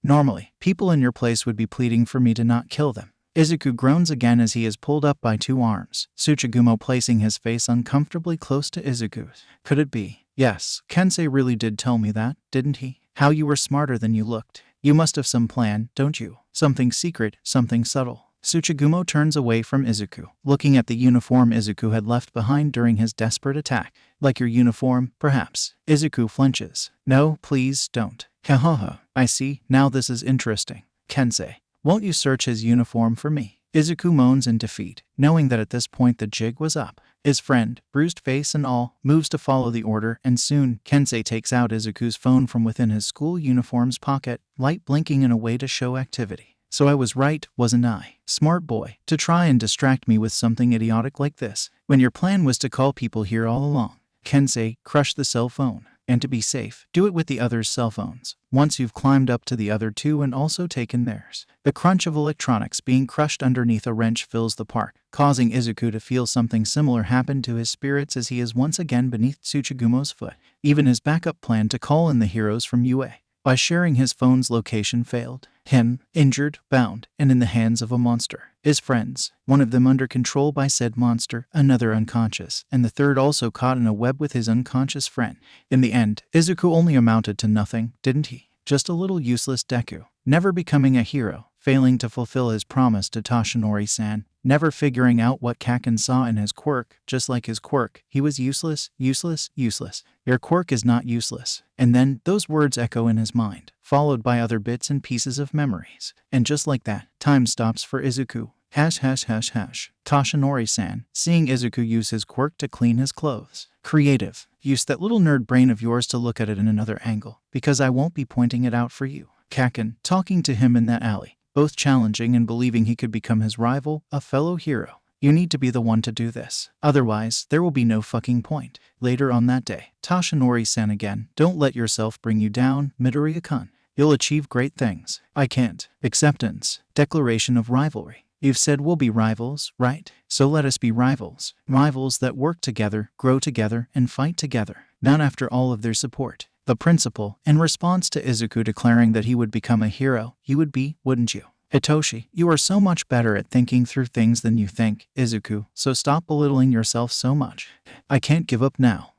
Normally, people in your place would be pleading for me to not kill them. Izuku groans again as he is pulled up by two arms, Tsuchigumo placing his face uncomfortably close to Izuku's. Could it be? Yes, Kensei really did tell me that, didn't he? How you were smarter than you looked. You must have some plan, don't you? Something secret, something subtle. Tsuchigumo turns away from Izuku, looking at the uniform Izuku had left behind during his desperate attack. Like your uniform, perhaps. Izuku flinches. No, please don't. Hahaha. I see, now this is interesting. Kensei, won't you search his uniform for me? Izuku moans in defeat, knowing that at this point the jig was up. His friend, bruised face and all, moves to follow the order, and soon, Kensei takes out Izuku's phone from within his school uniform's pocket, light blinking in a way to show activity. So I was right, wasn't I? Smart boy, to try and distract me with something idiotic like this, when your plan was to call people here all along. Kensei, crush the cell phone. And to be safe, do it with the others' cell phones. Once you've climbed up to the other two and also taken theirs. The crunch of electronics being crushed underneath a wrench fills the park, causing Izuku to feel something similar happen to his spirits as he is once again beneath Tsuchigumo's foot. Even his backup plan to call in the heroes from Yuuei by sharing his phone's location failed. Him, injured, bound, and in the hands of a monster. His friends, one of them under control by said monster, another unconscious, and the third also caught in a web with his unconscious friend. In the end, Izuku only amounted to nothing, didn't he? Just a little useless Deku, never becoming a hero, failing to fulfill his promise to Toshinori-san, never figuring out what Kaken saw in his quirk. Just like his quirk, he was useless, useless, useless. Your quirk is not useless. And then, those words echo in his mind, followed by other bits and pieces of memories. And just like that, time stops for Izuku. Toshinori-san, seeing Izuku use his quirk to clean his clothes. Creative. Use that little nerd brain of yours to look at it in another angle, because I won't be pointing it out for you. Kaken, talking to him in that alley, both challenging and believing he could become his rival, a fellow hero. You need to be the one to do this. Otherwise, there will be no fucking point. Later on that day, Toshinori-san again, don't let yourself bring you down, Midoriya-kun. You'll achieve great things. I can't. Acceptance. Declaration of rivalry. You've said we'll be rivals, right? So let us be rivals. Rivals that work together, grow together, and fight together. Not after all of their support. The principal, in response to Izuku declaring that he would become a hero, you would be, wouldn't you? Hitoshi, you are so much better at thinking through things than you think, Izuku, so stop belittling yourself so much. I can't give up now.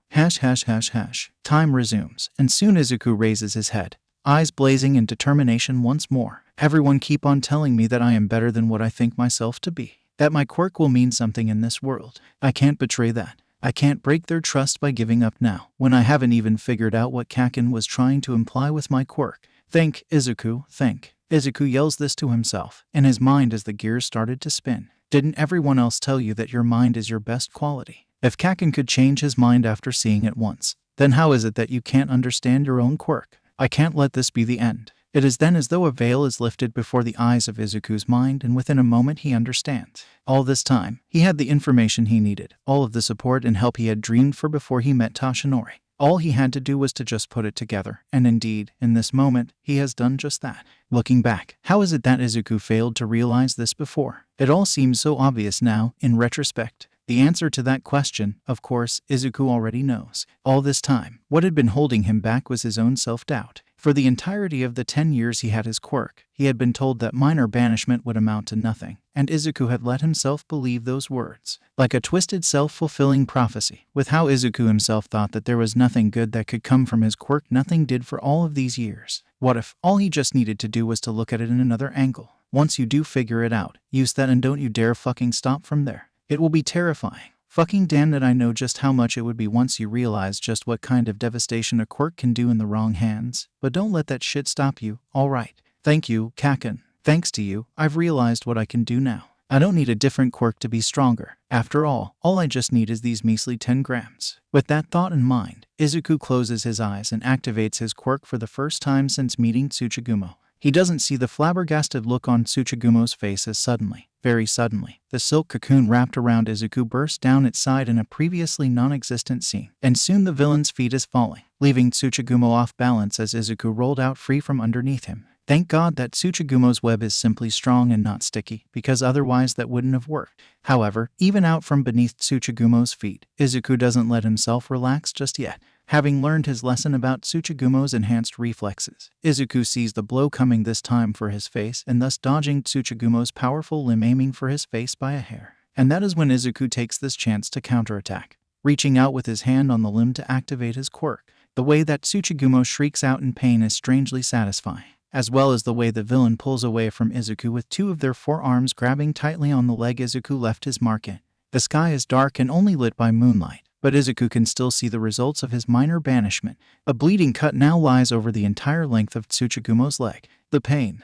Time resumes, and soon Izuku raises his head, eyes blazing in determination once more. Everyone keep on telling me that I am better than what I think myself to be. That my quirk will mean something in this world. I can't betray that. I can't break their trust by giving up now, when I haven't even figured out what Kaken was trying to imply with my quirk. Think, Izuku, think. Izuku yells this to himself, in his mind as the gears started to spin. Didn't everyone else tell you that your mind is your best quality? If Kaken could change his mind after seeing it once, then how is it that you can't understand your own quirk? I can't let this be the end. It is then as though a veil is lifted before the eyes of Izuku's mind, and within a moment he understands. All this time, he had the information he needed, all of the support and help he had dreamed for before he met Toshinori. All he had to do was to just put it together, and indeed, in this moment, he has done just that. Looking back, how is it that Izuku failed to realize this before? It all seems so obvious now, in retrospect. The answer to that question, of course, Izuku already knows. All this time, what had been holding him back was his own self-doubt. For the entirety of the 10 years he had his quirk, he had been told that minor banishment would amount to nothing, and Izuku had let himself believe those words. Like a twisted self-fulfilling prophecy, with how Izuku himself thought that there was nothing good that could come from his quirk, nothing did for all of these years. What if all he just needed to do was to look at it in another angle? Once you do figure it out, use that and don't you dare fucking stop from there. It will be terrifying. Fucking damn it, I know just how much it would be once you realize just what kind of devastation a quirk can do in the wrong hands. But don't let that shit stop you, alright? Thank you, Kaken. Thanks to you, I've realized what I can do now. I don't need a different quirk to be stronger. After all I just need is these measly 10 grams. With that thought in mind, Izuku closes his eyes and activates his quirk for the first time since meeting Tsuchigumo. He doesn't see the flabbergasted look on Tsuchigumo's face as suddenly, very suddenly, the silk cocoon wrapped around Izuku burst down its side in a previously non-existent scene, and soon the villain's feet is falling, leaving Tsuchigumo off balance as Izuku rolled out free from underneath him. Thank God that Tsuchigumo's web is simply strong and not sticky, because otherwise that wouldn't have worked. However, even out from beneath Tsuchigumo's feet, Izuku doesn't let himself relax just yet. Having learned his lesson about Tsuchigumo's enhanced reflexes, Izuku sees the blow coming this time for his face and thus dodging Tsuchigumo's powerful limb aiming for his face by a hair. And that is when Izuku takes this chance to counterattack, reaching out with his hand on the limb to activate his quirk. The way that Tsuchigumo shrieks out in pain is strangely satisfying, as well as the way the villain pulls away from Izuku with two of their forearms grabbing tightly on the leg Izuku left his mark in. The sky is dark and only lit by moonlight, but Izuku can still see the results of his minor banishment. A bleeding cut now lies over the entire length of Tsuchigumo's leg. The pain.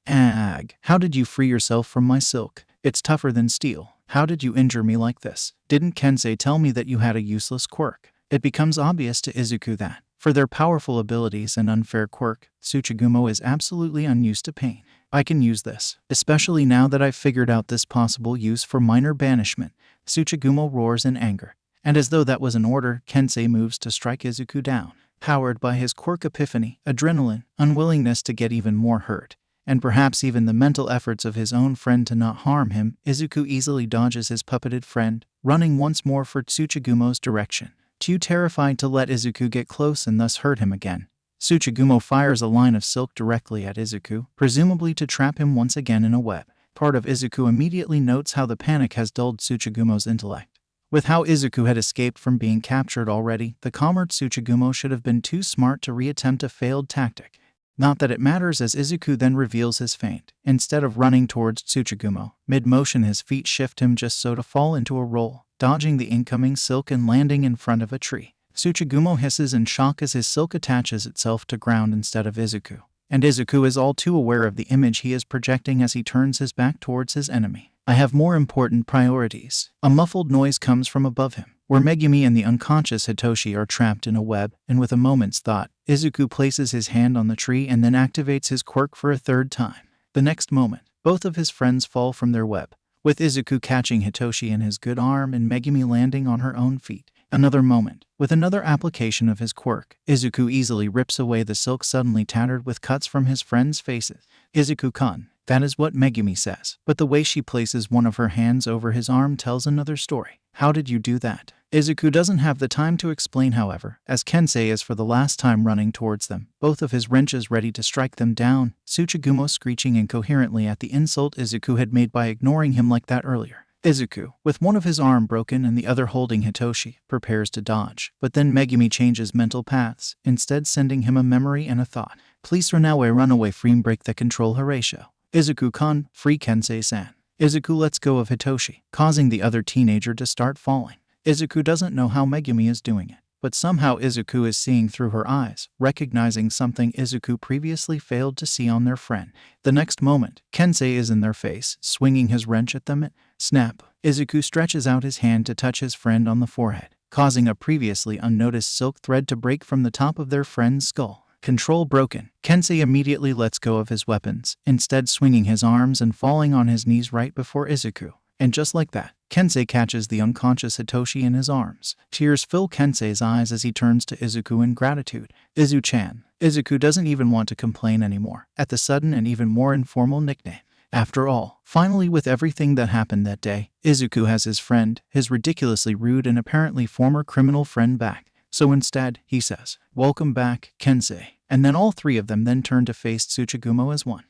Ag. How did you free yourself from my silk? It's tougher than steel. How did you injure me like this? Didn't Kensei tell me that you had a useless quirk? It becomes obvious to Izuku that, for their powerful abilities and unfair quirk, Tsuchigumo is absolutely unused to pain. I can use this, especially now that I've figured out this possible use for minor banishment. Tsuchigumo roars in anger. And as though that was an order, Kensei moves to strike Izuku down. Powered by his quirk epiphany, adrenaline, unwillingness to get even more hurt, and perhaps even the mental efforts of his own friend to not harm him, Izuku easily dodges his puppeted friend, running once more for Tsuchigumo's direction. Too terrified to let Izuku get close and thus hurt him again, Tsuchigumo fires a line of silk directly at Izuku, presumably to trap him once again in a web. Part of Izuku immediately notes how the panic has dulled Tsuchigumo's intellect. With how Izuku had escaped from being captured already, the calmer Tsuchigumo should have been too smart to reattempt a failed tactic. Not that it matters, as Izuku then reveals his feint. Instead of running towards Tsuchigumo, mid-motion his feet shift him just so to fall into a roll, dodging the incoming silk and landing in front of a tree. Tsuchigumo hisses in shock as his silk attaches itself to ground instead of Izuku. And Izuku is all too aware of the image he is projecting as he turns his back towards his enemy. I have more important priorities. A muffled noise comes from above him, where Megumi and the unconscious Hitoshi are trapped in a web, and with a moment's thought, Izuku places his hand on the tree and then activates his quirk for a third time. The next moment, both of his friends fall from their web, with Izuku catching Hitoshi in his good arm and Megumi landing on her own feet. Another moment, with another application of his quirk, Izuku easily rips away the silk suddenly tattered with cuts from his friends' faces. Izuku-kun. That is what Megumi says, but the way she places one of her hands over his arm tells another story. How did you do that? Izuku doesn't have the time to explain, however, as Kensei is for the last time running towards them, both of his wrenches ready to strike them down, Tsuchigumo screeching incoherently at the insult Izuku had made by ignoring him like that earlier. Izuku, with one of his arm broken and the other holding Hitoshi, prepares to dodge, but then Megumi changes mental paths, instead sending him a memory and a thought. Please run away, frame break the control Horatio. Izuku-kun, free Kensei-san. Izuku lets go of Hitoshi, causing the other teenager to start falling. Izuku doesn't know how Megumi is doing it, but somehow Izuku is seeing through her eyes, recognizing something Izuku previously failed to see on their friend. The next moment, Kensei is in their face, swinging his wrench at them. Snap! Izuku stretches out his hand to touch his friend on the forehead, causing a previously unnoticed silk thread to break from the top of their friend's skull. Control broken. Kensei immediately lets go of his weapons, instead swinging his arms and falling on his knees right before Izuku. And just like that, Kensei catches the unconscious Hitoshi in his arms. Tears fill Kensei's eyes as he turns to Izuku in gratitude. Izu-chan. Izuku doesn't even want to complain anymore at the sudden and even more informal nickname. After all, finally, with everything that happened that day, Izuku has his friend, his ridiculously rude and apparently former criminal friend, back. So instead, he says, "Welcome back, Kensei." And then all three of them then turn to face Tsuchigumo as one.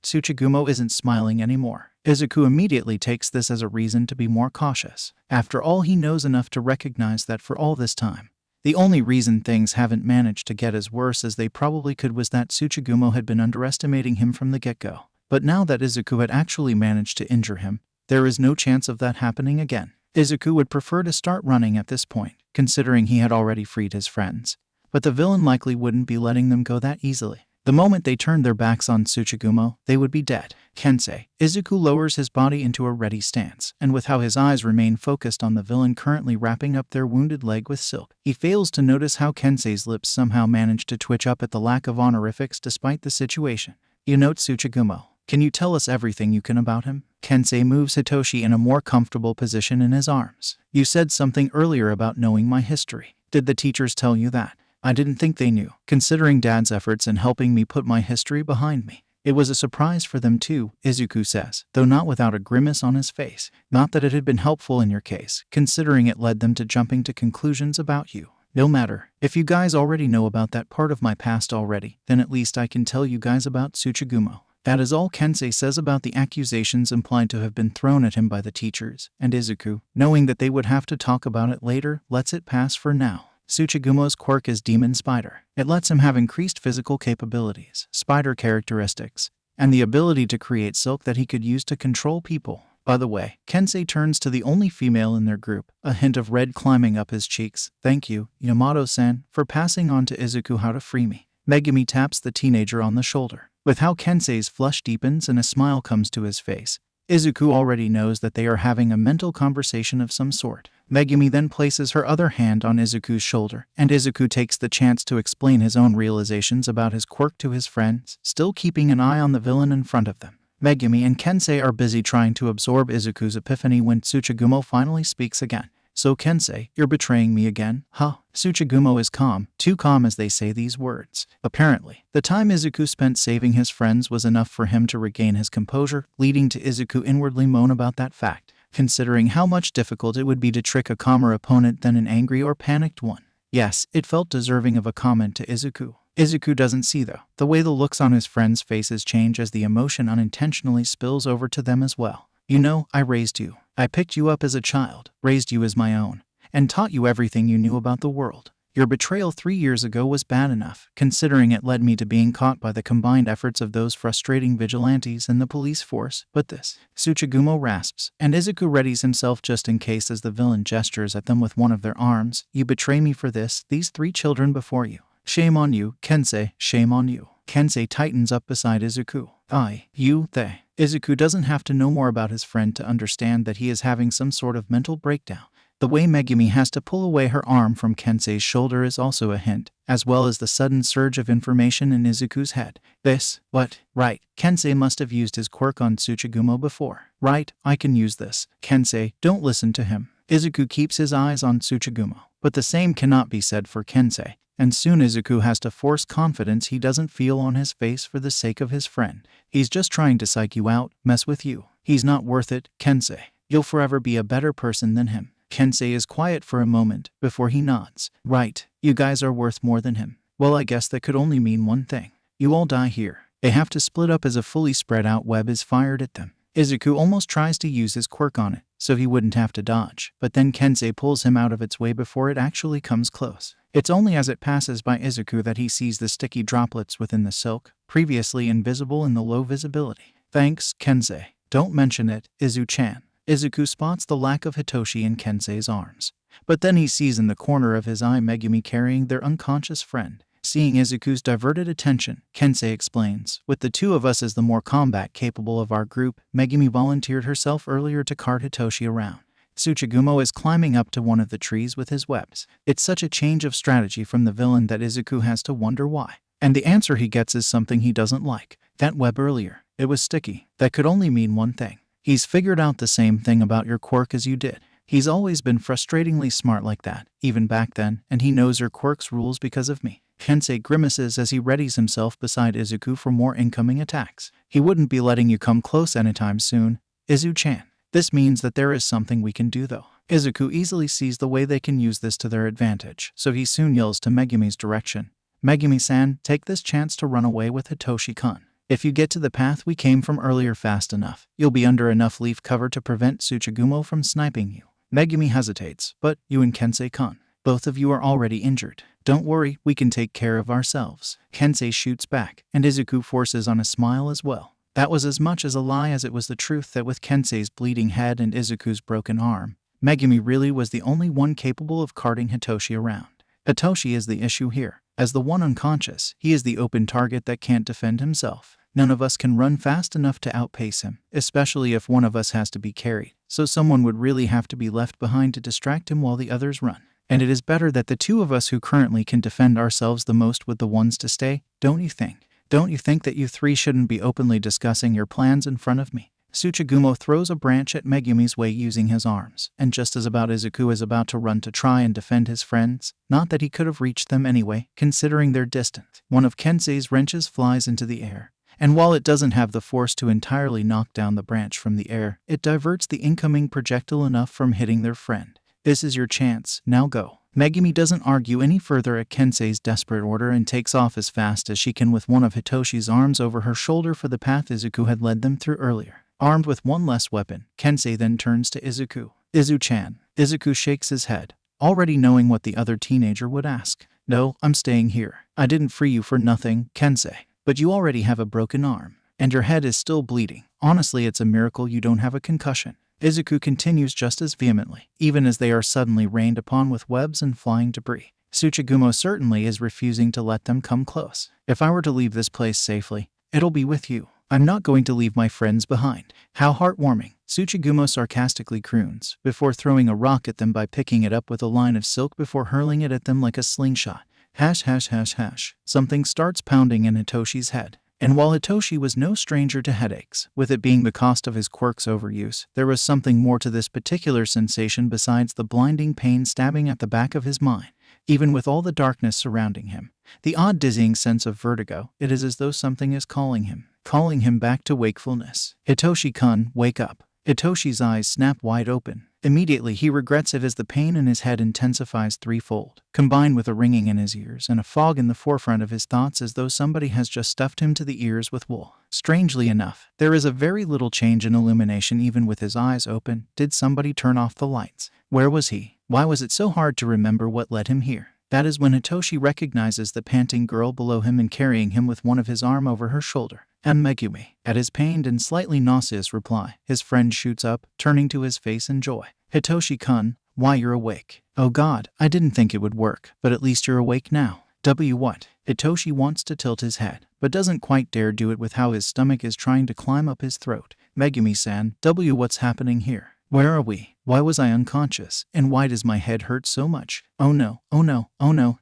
Tsuchigumo isn't smiling anymore. Izuku immediately takes this as a reason to be more cautious. After all, he knows enough to recognize that for all this time, the only reason things haven't managed to get as worse as they probably could was that Tsuchigumo had been underestimating him from the get-go. But now that Izuku had actually managed to injure him, there is no chance of that happening again. Izuku would prefer to start running at this point, considering he had already freed his friends. But the villain likely wouldn't be letting them go that easily. The moment they turned their backs on Tsuchigumo, they would be dead. Kensei. Izuku lowers his body into a ready stance, and with how his eyes remain focused on the villain currently wrapping up their wounded leg with silk, he fails to notice how Kensei's lips somehow managed to twitch up at the lack of honorifics despite the situation. You note Tsuchigumo. Can you tell us everything you can about him? Kensei moves Hitoshi in a more comfortable position in his arms. You said something earlier about knowing my history. Did the teachers tell you that? I didn't think they knew, considering Dad's efforts in helping me put my history behind me. It was a surprise for them too, Izuku says, though not without a grimace on his face. Not that it had been helpful in your case, considering it led them to jumping to conclusions about you. No matter. If you guys already know about that part of my past already, then at least I can tell you guys about Tsuchigumo. That is all Kensei says about the accusations implied to have been thrown at him by the teachers, and Izuku, knowing that they would have to talk about it later, lets it pass for now. Tsuchigumo's quirk is Demon Spider. It lets him have increased physical capabilities, spider characteristics, and the ability to create silk that he could use to control people. By the way, Kensei turns to the only female in their group, a hint of red climbing up his cheeks. Thank you, Yamato-san, for passing on to Izuku how to free me. Megumi taps the teenager on the shoulder. With how Kensei's flush deepens and a smile comes to his face, Izuku already knows that they are having a mental conversation of some sort. Megumi then places her other hand on Izuku's shoulder, and Izuku takes the chance to explain his own realizations about his quirk to his friends, still keeping an eye on the villain in front of them. Megumi and Kensei are busy trying to absorb Izuku's epiphany when Tsuchigumo finally speaks again. So Kensei, you're betraying me again, huh? Tsuchigumo is calm, too calm as they say these words. Apparently, the time Izuku spent saving his friends was enough for him to regain his composure, leading to Izuku inwardly moan about that fact, considering how much difficult it would be to trick a calmer opponent than an angry or panicked one. Yes, it felt deserving of a comment to Izuku. Izuku doesn't see, though, the way the looks on his friends' faces change as the emotion unintentionally spills over to them as well. You know, I raised you. I picked you up as a child, raised you as my own, and taught you everything you knew about the world. Your betrayal 3 years ago was bad enough, considering it led me to being caught by the combined efforts of those frustrating vigilantes and the police force, but this, Tsuchigumo rasps, and Izuku readies himself just in case as the villain gestures at them with one of their arms. You betray me for this, these 3 children before you. Shame on you, Kensei, shame on you. Kensei tightens up beside Izuku. I, you, they. Izuku doesn't have to know more about his friend to understand that he is having some sort of mental breakdown. The way Megumi has to pull away her arm from Kensei's shoulder is also a hint, as well as the sudden surge of information in Izuku's head. This, what? Right, Kensei must have used his quirk on Tsuchigumo before. Right, I can use this. Kensei, don't listen to him. Izuku keeps his eyes on Tsuchigumo, but the same cannot be said for Kensei. And soon Izuku has to force confidence he doesn't feel on his face for the sake of his friend. He's just trying to psych you out, mess with you. He's not worth it, Kensei. You'll forever be a better person than him. Kensei is quiet for a moment, before he nods. Right, you guys are worth more than him. Well, I guess that could only mean one thing. You all die here. They have to split up as a fully spread out web is fired at them. Izuku almost tries to use his quirk on it, so he wouldn't have to dodge, but then Kensei pulls him out of its way before it actually comes close. It's only as it passes by Izuku that he sees the sticky droplets within the silk, previously invisible in the low visibility. Thanks, Kensei. Don't mention it, Izu-chan. Izuku spots the lack of Hitoshi in Kensei's arms. But then he sees in the corner of his eye Megumi carrying their unconscious friend. Seeing Izuku's diverted attention, Kensei explains, with the 2 of us as the more combat capable of our group, Megumi volunteered herself earlier to cart Hitoshi around. Tsuchigumo is climbing up to one of the trees with his webs. It's such a change of strategy from the villain that Izuku has to wonder why. And the answer he gets is something he doesn't like. That web earlier, it was sticky. That could only mean one thing. He's figured out the same thing about your quirk as you did. He's always been frustratingly smart like that, even back then, and he knows your quirk's rules because of me. Kensei grimaces as he readies himself beside Izuku for more incoming attacks. He wouldn't be letting you come close anytime soon, Izu-chan. This means that there is something we can do, though. Izuku easily sees the way they can use this to their advantage, so he soon yells to Megumi's direction. Megumi-san, take this chance to run away with Hitoshi-kun. If you get to the path we came from earlier fast enough, you'll be under enough leaf cover to prevent Tsuchigumo from sniping you. Megumi hesitates, but you and Kensei-kun, both of you are already injured. Don't worry, we can take care of ourselves. Kensei shoots back, and Izuku forces on a smile as well. That was as much as a lie as it was the truth that with Kensei's bleeding head and Izuku's broken arm, Megumi really was the only one capable of carting Hitoshi around. Hitoshi is the issue here. As the one unconscious, he is the open target that can't defend himself. None of us can run fast enough to outpace him, especially if one of us has to be carried, so someone would really have to be left behind to distract him while the others run. And it is better that the 2 of us who currently can defend ourselves the most with the ones to stay, don't you think? Don't you think that you 3 shouldn't be openly discussing your plans in front of me? Tsuchigumo throws a branch at Megumi's way using his arms, and just as about Izuku is about to run to try and defend his friends, not that he could have reached them anyway, considering their distance, one of Kensei's wrenches flies into the air. And while it doesn't have the force to entirely knock down the branch from the air, it diverts the incoming projectile enough from hitting their friend. This is your chance, now go. Megumi doesn't argue any further at Kensei's desperate order and takes off as fast as she can with one of Hitoshi's arms over her shoulder for the path Izuku had led them through earlier. Armed with one less weapon, Kensei then turns to Izuku. Izu-chan. Izuku shakes his head, already knowing what the other teenager would ask. No, I'm staying here. I didn't free you for nothing, Kensei. But you already have a broken arm, and your head is still bleeding. Honestly, it's a miracle you don't have a concussion. Izuku continues just as vehemently, even as they are suddenly rained upon with webs and flying debris. Tsuchigumo certainly is refusing to let them come close. If I were to leave this place safely, it'll be with you. I'm not going to leave my friends behind. How heartwarming, Tsuchigumo sarcastically croons, before throwing a rock at them by picking it up with a line of silk before hurling it at them like a slingshot. Hash hash hash hash. Something starts pounding in Hitoshi's head. And while Hitoshi was no stranger to headaches, with it being the cost of his quirk's overuse, there was something more to this particular sensation besides the blinding pain stabbing at the back of his mind. Even with all the darkness surrounding him, the odd dizzying sense of vertigo, it is as though something is calling him back to wakefulness. Hitoshi-kun, wake up. Hitoshi's eyes snap wide open. Immediately he regrets it as the pain in his head intensifies threefold, combined with a ringing in his ears and a fog in the forefront of his thoughts as though somebody has just stuffed him to the ears with wool. Strangely enough, there is a very little change in illumination even with his eyes open. Did somebody turn off the lights? Where was he? Why was it so hard to remember what led him here? That is when Hitoshi recognizes the panting girl below him and carrying him with one of his arm over her shoulder. Megumi. At his pained and slightly nauseous reply, his friend shoots up, turning to his face in joy. Hitoshi-kun, why you're awake. Oh god, I didn't think it would work, but at least you're awake now. What? Hitoshi wants to tilt his head, but doesn't quite dare do it with how his stomach is trying to climb up his throat. Megumi-san, what's happening here? Where are we? Why was I unconscious? And why does my head hurt so much? Oh no,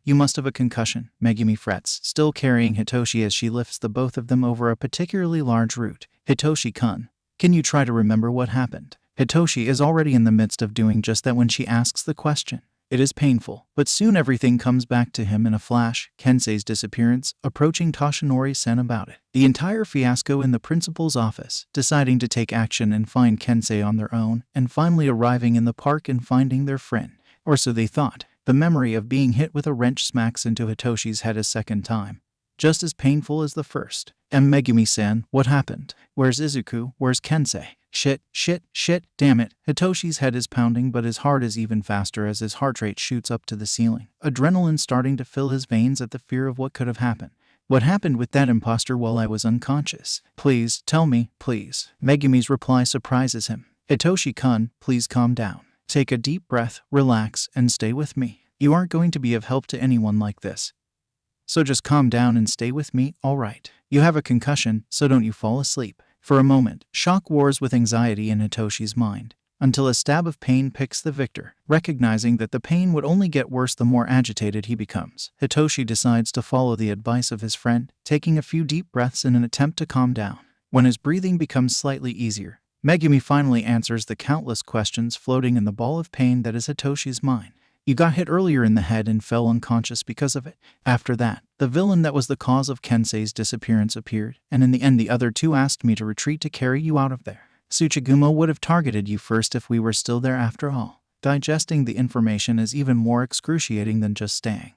you must have a concussion, Megumi frets, still carrying Hitoshi as she lifts the both of them over a particularly large root. Hitoshi-kun, can you try to remember what happened? Hitoshi is already in the midst of doing just that when she asks the question. It is painful, but soon everything comes back to him in a flash. Kensei's disappearance, approaching Toshinori-sen about it. The entire fiasco in the principal's office, deciding to take action and find Kensei on their own, and finally arriving in the park and finding their friend. Or so they thought. The memory of being hit with a wrench smacks into Hitoshi's head a second time. Just as painful as the first. Megumi-san, what happened? Where's Izuku? Where's Kensei? Shit, damn it. Hitoshi's head is pounding, but his heart is even faster as his heart rate shoots up to the ceiling. Adrenaline starting to fill his veins at the fear of what could have happened. What happened with that imposter while I was unconscious? Please, tell me, please. Megumi's reply surprises him. Hitoshi-kun, please calm down. Take a deep breath, relax, and stay with me. You aren't going to be of help to anyone like this. So just calm down and stay with me, alright? You have a concussion, so don't you fall asleep. For a moment, shock wars with anxiety in Hitoshi's mind, until a stab of pain picks the victor. Recognizing that the pain would only get worse the more agitated he becomes, Hitoshi decides to follow the advice of his friend, taking a few deep breaths in an attempt to calm down. When his breathing becomes slightly easier, Megumi finally answers the countless questions floating in the ball of pain that is Hitoshi's mind. You got hit earlier in the head and fell unconscious because of it. After that, the villain that was the cause of Kensei's disappearance appeared, and in the end the other two asked me to retreat to carry you out of there. Tsuchigumo would have targeted you first if we were still there after all. Digesting the information is even more excruciating than just staying.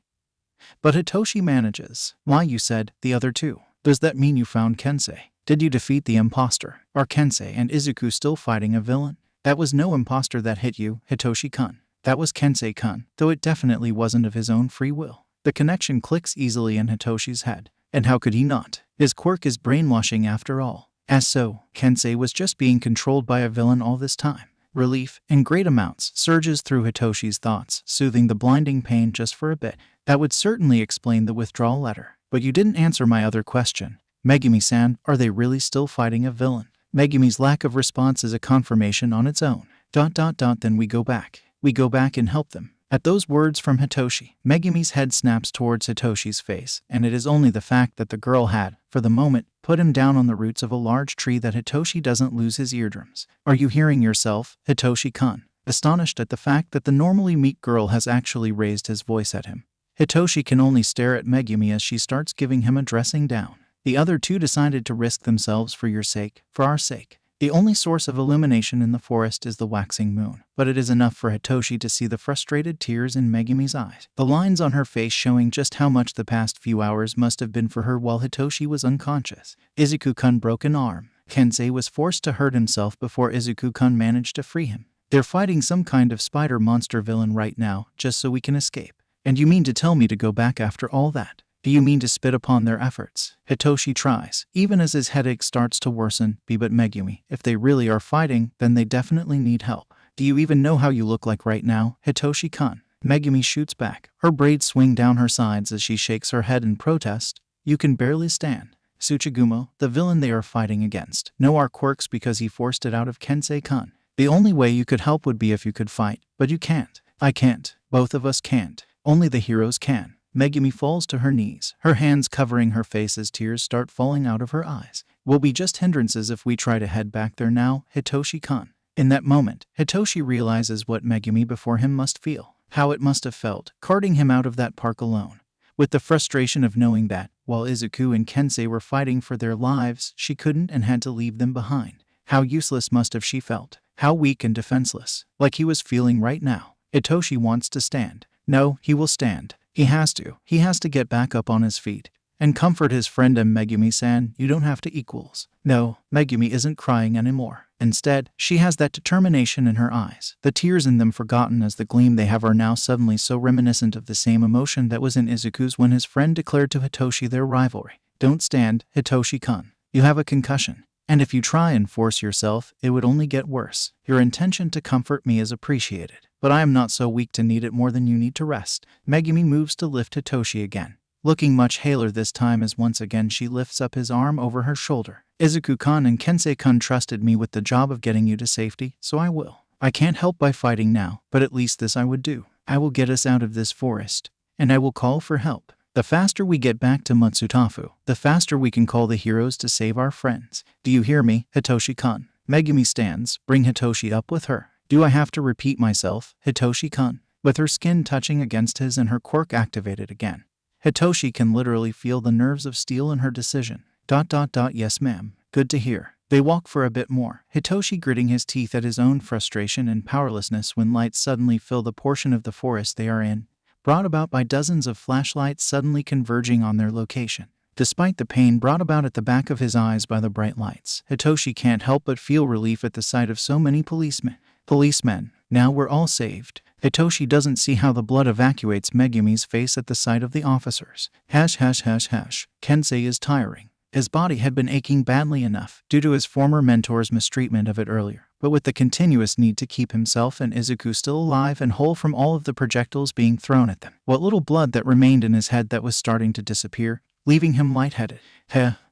But Hitoshi manages. Why, you said, the other two. Does that mean you found Kensei? Did you defeat the imposter? Are Kensei and Izuku still fighting a villain? That was no imposter that hit you, Hitoshi-kun. That was Kensei-kun, though it definitely wasn't of his own free will. The connection clicks easily in Hitoshi's head. And how could he not? His quirk is brainwashing after all. As so, Kensei was just being controlled by a villain all this time. Relief, in great amounts, surges through Hitoshi's thoughts, soothing the blinding pain just for a bit. That would certainly explain the withdrawal letter. But you didn't answer my other question. Megumi-san, are they really still fighting a villain? Megumi's lack of response is a confirmation on its own. Then we go back. We go back and help them. At those words from Hitoshi, Megumi's head snaps towards Hitoshi's face, and it is only the fact that the girl had, for the moment, put him down on the roots of a large tree that Hitoshi doesn't lose his eardrums. Are you hearing yourself, Hitoshi-kun? Astonished at the fact that the normally meek girl has actually raised his voice at him, Hitoshi can only stare at Megumi as she starts giving him a dressing down. The other two decided to risk themselves for your sake, for our sake. The only source of illumination in the forest is the waxing moon, but it is enough for Hitoshi to see the frustrated tears in Megumi's eyes, the lines on her face showing just how much the past few hours must have been for her while Hitoshi was unconscious. Izuku-kun broke an arm. Kensei was forced to hurt himself before Izuku-kun managed to free him. They're fighting some kind of spider monster villain right now, just so we can escape. And you mean to tell me to go back after all that? Do you mean to spit upon their efforts? Hitoshi tries, even as his headache starts to worsen. But Megumi, if they really are fighting, then they definitely need help. Do you even know how you look like right now, Hitoshi-kun? Megumi shoots back. Her braids swing down her sides as she shakes her head in protest. You can barely stand. Tsuchigumo, the villain they are fighting against, know our quirks because he forced it out of Kensei-kun. The only way you could help would be if you could fight, but you can't. I can't. Both of us can't. Only the heroes can. Megumi falls to her knees, her hands covering her face as tears start falling out of her eyes. We'll be just hindrances if we try to head back there now, Hitoshi-kun. In that moment, Hitoshi realizes what Megumi before him must feel, how it must have felt, carting him out of that park alone. With the frustration of knowing that, while Izuku and Kensei were fighting for their lives, she couldn't and had to leave them behind. How useless must have she felt, how weak and defenseless, like he was feeling right now. Hitoshi wants to stand. No, he will stand. He has to. He has to get back up on his feet and comfort his friend and Megumi-san. You don't have to equals. No, Megumi isn't crying anymore. Instead, she has that determination in her eyes, the tears in them forgotten as the gleam they have are now suddenly so reminiscent of the same emotion that was in Izuku's when his friend declared to Hitoshi their rivalry. Don't stand, Hitoshi-kun. You have a concussion. And if you try and force yourself, it would only get worse. Your intention to comfort me is appreciated, but I am not so weak to need it more than you need to rest. Megumi moves to lift Hitoshi again, looking much paler this time as once again she lifts up his arm over her shoulder. Izuku-kun and Kensei-kun trusted me with the job of getting you to safety, so I will. I can't help by fighting now, but at least this I would do. I will get us out of this forest, and I will call for help. The faster we get back to Matsutafu, the faster we can call the heroes to save our friends. Do you hear me, Hitoshi-kun? Megumi stands. Bring Hitoshi up with her. Do I have to repeat myself, Hitoshi-kun? With her skin touching against his and her quirk activated again, Hitoshi can literally feel the nerves of steel in her decision. ... Yes ma'am. Good to hear. They walk for a bit more, Hitoshi gritting his teeth at his own frustration and powerlessness when lights suddenly fill the portion of the forest they are in, brought about by dozens of flashlights suddenly converging on their location. Despite the pain brought about at the back of his eyes by the bright lights, Hitoshi can't help but feel relief at the sight of so many policemen. Policemen. Now we're all saved. Hitoshi doesn't see how the blood evacuates Megumi's face at the sight of the officers. Kensei is tiring. His body had been aching badly enough due to his former mentor's mistreatment of it earlier, but with the continuous need to keep himself and Izuku still alive and whole from all of the projectiles being thrown at them, what little blood that remained in his head that was starting to disappear, leaving him lightheaded.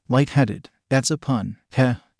Lightheaded. That's a pun.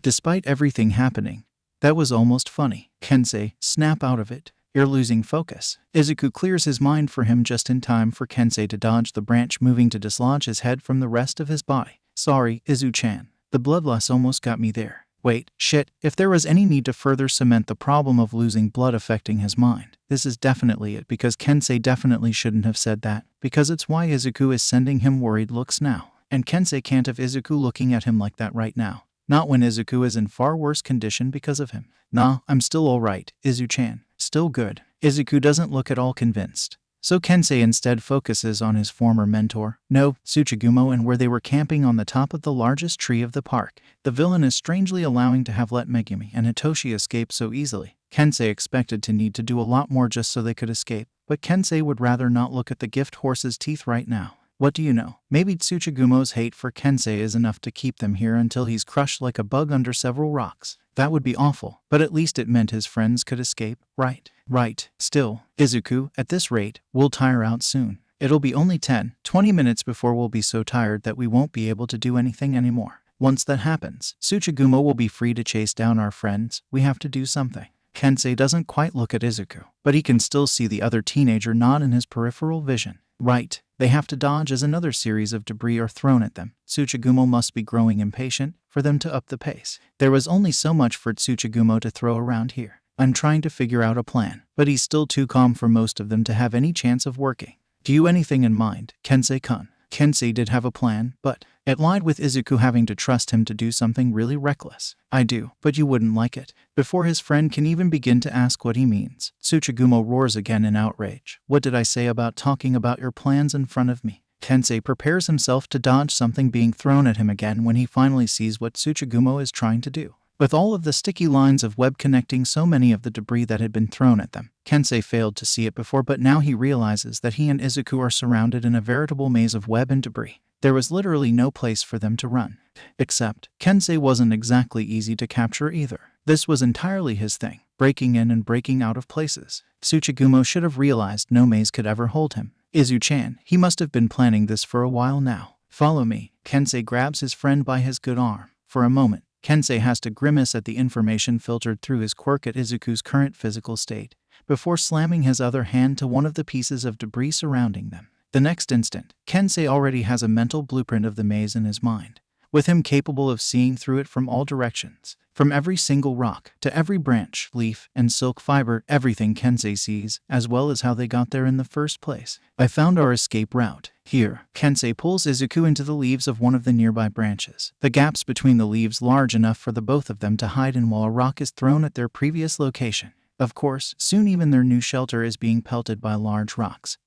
Despite everything happening, that was almost funny. Kensei, snap out of it. You're losing focus. Izuku clears his mind for him just in time for Kensei to dodge the branch moving to dislodge his head from the rest of his body. Sorry, Izu-chan. The bloodlust almost got me there. Wait, shit, if there was any need to further cement the problem of losing blood affecting his mind, this is definitely it, because Kensei definitely shouldn't have said that, because it's why Izuku is sending him worried looks now. And Kensei can't have Izuku looking at him like that right now. Not when Izuku is in far worse condition because of him. Nah, I'm still alright, Izu-chan. Still good. Izuku doesn't look at all convinced. So Kensei instead focuses on his former mentor, Tsuchigumo, and where they were camping on the top of the largest tree of the park. The villain is strangely allowing to have let Megumi and Hitoshi escape so easily. Kensei expected to need to do a lot more just so they could escape, but Kensei would rather not look at the gift horse's teeth right now. What do you know? Maybe Tsuchigumo's hate for Kensei is enough to keep them here until he's crushed like a bug under several rocks. That would be awful, but at least it meant his friends could escape, right? Right. Still, Izuku, at this rate, we'll tire out soon. It'll be only 10-20 minutes before we'll be so tired that we won't be able to do anything anymore. Once that happens, Tsuchigumo will be free to chase down our friends. We have to do something. Kensei doesn't quite look at Izuku, but he can still see the other teenager nod in his peripheral vision. Right. They have to dodge as another series of debris are thrown at them. Tsuchigumo must be growing impatient for them to up the pace. There was only so much for Tsuchigumo to throw around here. I'm trying to figure out a plan, but he's still too calm for most of them to have any chance of working. Do you anything in mind, Kensei-kun? Kensei did have a plan, but it lied with Izuku having to trust him to do something really reckless. I do, but you wouldn't like it. Before his friend can even begin to ask what he means, Tsuchigumo roars again in outrage. What did I say about talking about your plans in front of me? Kensei prepares himself to dodge something being thrown at him again when he finally sees what Tsuchigumo is trying to do. With all of the sticky lines of web connecting so many of the debris that had been thrown at them, Kensei failed to see it before, but now he realizes that he and Izuku are surrounded in a veritable maze of web and debris. There was literally no place for them to run. Except, Kensei wasn't exactly easy to capture either. This was entirely his thing, breaking in and breaking out of places. Tsuchigumo should have realized no maze could ever hold him. Izu-chan, he must have been planning this for a while now. Follow me. Kensei grabs his friend by his good arm. For a moment, Kensei has to grimace at the information filtered through his quirk at Izuku's current physical state, before slamming his other hand to one of the pieces of debris surrounding them. The next instant, Kensei already has a mental blueprint of the maze in his mind, with him capable of seeing through it from all directions. From every single rock to every branch, leaf, and silk fiber, everything Kensei sees, as well as how they got there in the first place. I found our escape route. Here, Kensei pulls Izuku into the leaves of one of the nearby branches, the gaps between the leaves large enough for the both of them to hide in while a rock is thrown at their previous location. Of course, soon even their new shelter is being pelted by large rocks.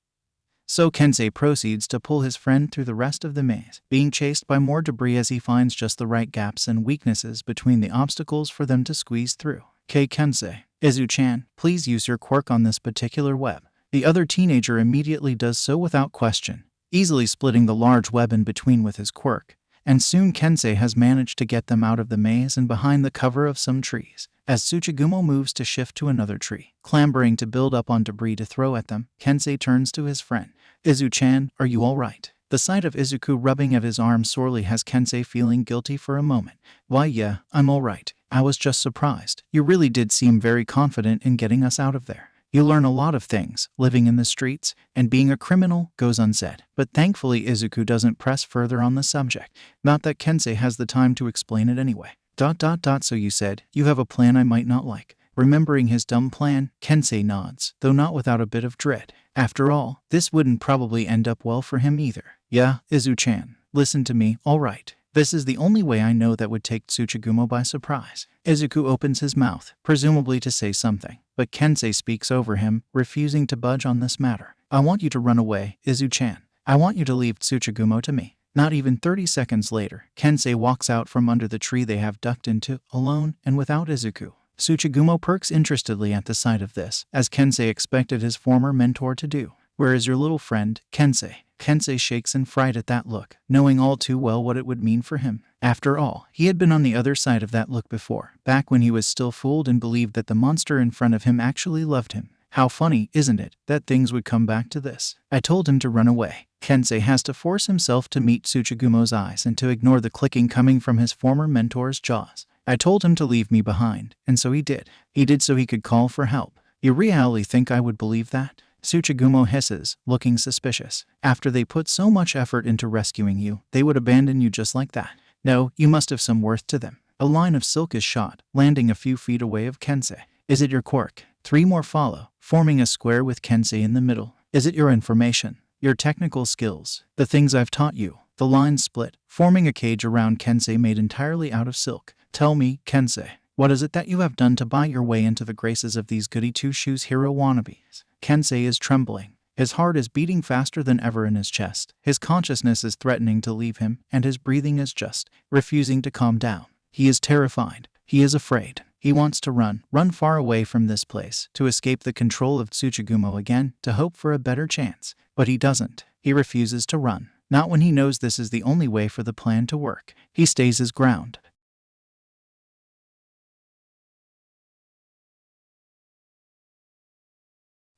So Kensei proceeds to pull his friend through the rest of the maze, being chased by more debris as he finds just the right gaps and weaknesses between the obstacles for them to squeeze through. Kensei, Izu-chan, please use your quirk on this particular web. The other teenager immediately does so without question, easily splitting the large web in between with his quirk, and soon Kensei has managed to get them out of the maze and behind the cover of some trees. As Tsuchigumo moves to shift to another tree, clambering to build up on debris to throw at them, Kensei turns to his friend. Izu-chan, are you all right? The sight of Izuku rubbing at his arm sorely has Kensei feeling guilty for a moment. Why yeah, I'm all right. I was just surprised. You really did seem very confident in getting us out of there. You learn a lot of things, living in the streets, and being a criminal goes unsaid. But thankfully Izuku doesn't press further on the subject. Not that Kensei has the time to explain it anyway. So you said, you have a plan I might not like. Remembering his dumb plan, Kensei nods, though not without a bit of dread. After all, this wouldn't probably end up well for him either. Yeah, Izu-chan, listen to me, alright. This is the only way I know that would take Tsuchigumo by surprise. Izuku opens his mouth, presumably to say something, but Kensei speaks over him, refusing to budge on this matter. I want you to run away, Izu-chan. I want you to leave Tsuchigumo to me. Not even 30 seconds later, Kensei walks out from under the tree they have ducked into, alone and without Izuku. Tsuchigumo perks interestedly at the sight of this, as Kensei expected his former mentor to do. Where is your little friend, Kensei? Kensei shakes in fright at that look, knowing all too well what it would mean for him. After all, he had been on the other side of that look before, back when he was still fooled and believed that the monster in front of him actually loved him. How funny, isn't it, that things would come back to this? I told him to run away. Kensei has to force himself to meet Tsuchigumo's eyes and to ignore the clicking coming from his former mentor's jaws. I told him to leave me behind, and so he did. He did so he could call for help. You really think I would believe that? Tsuchigumo hisses, looking suspicious. After they put so much effort into rescuing you, they would abandon you just like that. No, you must have some worth to them. A line of silk is shot, landing a few feet away of Kensei. Is it your quirk? 3 more follow, forming a square with Kensei in the middle. Is it your information? Your technical skills? The things I've taught you? The lines split, forming a cage around Kensei made entirely out of silk. Tell me, Kensei, what is it that you have done to buy your way into the graces of these goody two-shoes hero wannabes? Kensei is trembling. His heart is beating faster than ever in his chest. His consciousness is threatening to leave him, and his breathing is just refusing to calm down. He is terrified. He is afraid. He wants to run far away from this place, to escape the control of Tsuchigumo again, to hope for a better chance. But he doesn't. He refuses to run. Not when he knows this is the only way for the plan to work. He stays his ground.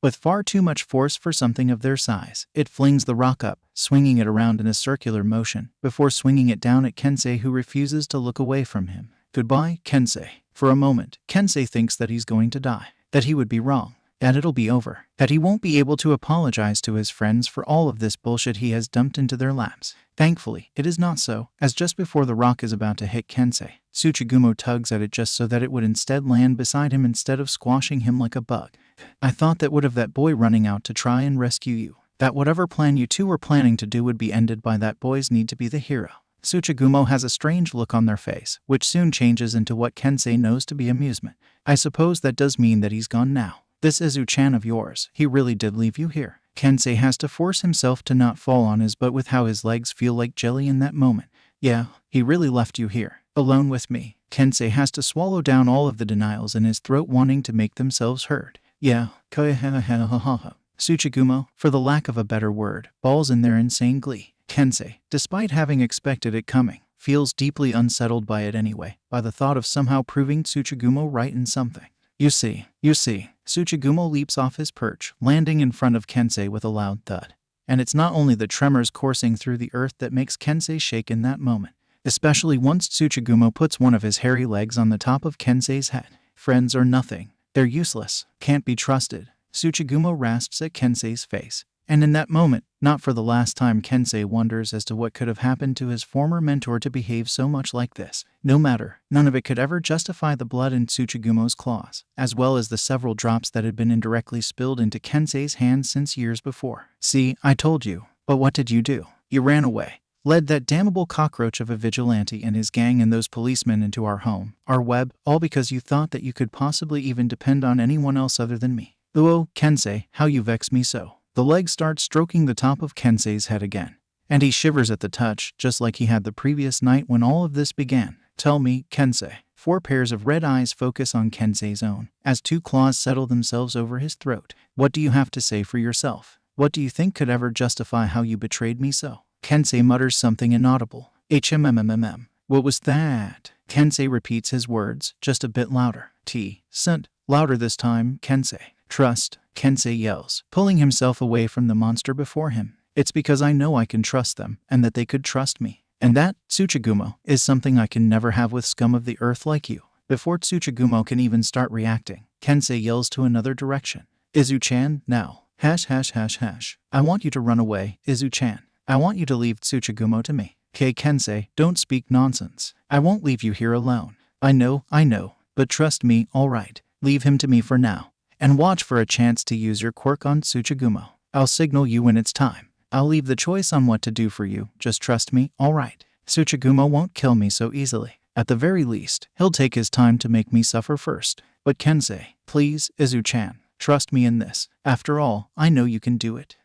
With far too much force for something of their size, it flings the rock up, swinging it around in a circular motion, before swinging it down at Kensei, who refuses to look away from him. Goodbye, Kensei. For a moment, Kensei thinks that he's going to die, that he would be wrong, that it'll be over, that he won't be able to apologize to his friends for all of this bullshit he has dumped into their laps. Thankfully, it is not so, as just before the rock is about to hit Kensei, Tsuchigumo tugs at it just so that it would instead land beside him instead of squashing him like a bug. I thought that would have that boy running out to try and rescue you. That whatever plan you two were planning to do would be ended by that boy's need to be the hero. Tsuchigumo has a strange look on their face, which soon changes into what Kensei knows to be amusement. I suppose that does mean that he's gone now. This Izu-chan of yours, he really did leave you here. Kensei has to force himself to not fall on his butt with how his legs feel like jelly in that moment. Yeah, he really left you here, alone with me. Kensei has to swallow down all of the denials in his throat wanting to make themselves heard. Yeah, Tsuchigumo, for the lack of a better word, balls in their insane glee. Kensei, despite having expected it coming, feels deeply unsettled by it anyway, by the thought of somehow proving Tsuchigumo right in something. You see. Tsuchigumo leaps off his perch, landing in front of Kensei with a loud thud. And it's not only the tremors coursing through the earth that makes Kensei shake in that moment, especially once Tsuchigumo puts one of his hairy legs on the top of Kensei's head. Friends are nothing. They're useless. Can't be trusted. Tsuchigumo rasps at Kensei's face. And in that moment, not for the last time, Kensei wonders as to what could have happened to his former mentor to behave so much like this. No matter, none of it could ever justify the blood in Tsuchigumo's claws, as well as the several drops that had been indirectly spilled into Kensei's hands since years before. See, I told you. But what did you do? You ran away. Led that damnable cockroach of a vigilante and his gang and those policemen into our home, our web, all because you thought that you could possibly even depend on anyone else other than me. Oh, Kensei, how you vex me so. The leg starts stroking the top of Kensei's head again, and he shivers at the touch, just like he had the previous night when all of this began. Tell me, Kensei. 4 pairs of red eyes focus on Kensei's own, as 2 claws settle themselves over his throat. What do you have to say for yourself? What do you think could ever justify how you betrayed me so? Kensei mutters something inaudible. HMMMMM. What was that? Kensei repeats his words, just a bit louder. Sent. Louder this time, Kensei. Trust, Kensei yells, pulling himself away from the monster before him. It's because I know I can trust them, and that they could trust me. And that, Tsuchigumo, is something I can never have with scum of the earth like you. Before Tsuchigumo can even start reacting, Kensei yells to another direction. Izu-chan, now. I want you to run away, Izu-chan. I want you to leave Tsuchigumo to me. Kensei, don't speak nonsense. I won't leave you here alone. I know, but trust me, alright. Leave him to me for now. And watch for a chance to use your quirk on Tsuchigumo. I'll signal you when it's time. I'll leave the choice on what to do for you. Just trust me, alright. Tsuchigumo won't kill me so easily. At the very least, he'll take his time to make me suffer first. But Kensei, please, Izu-chan, trust me in this. After all, I know you can do it.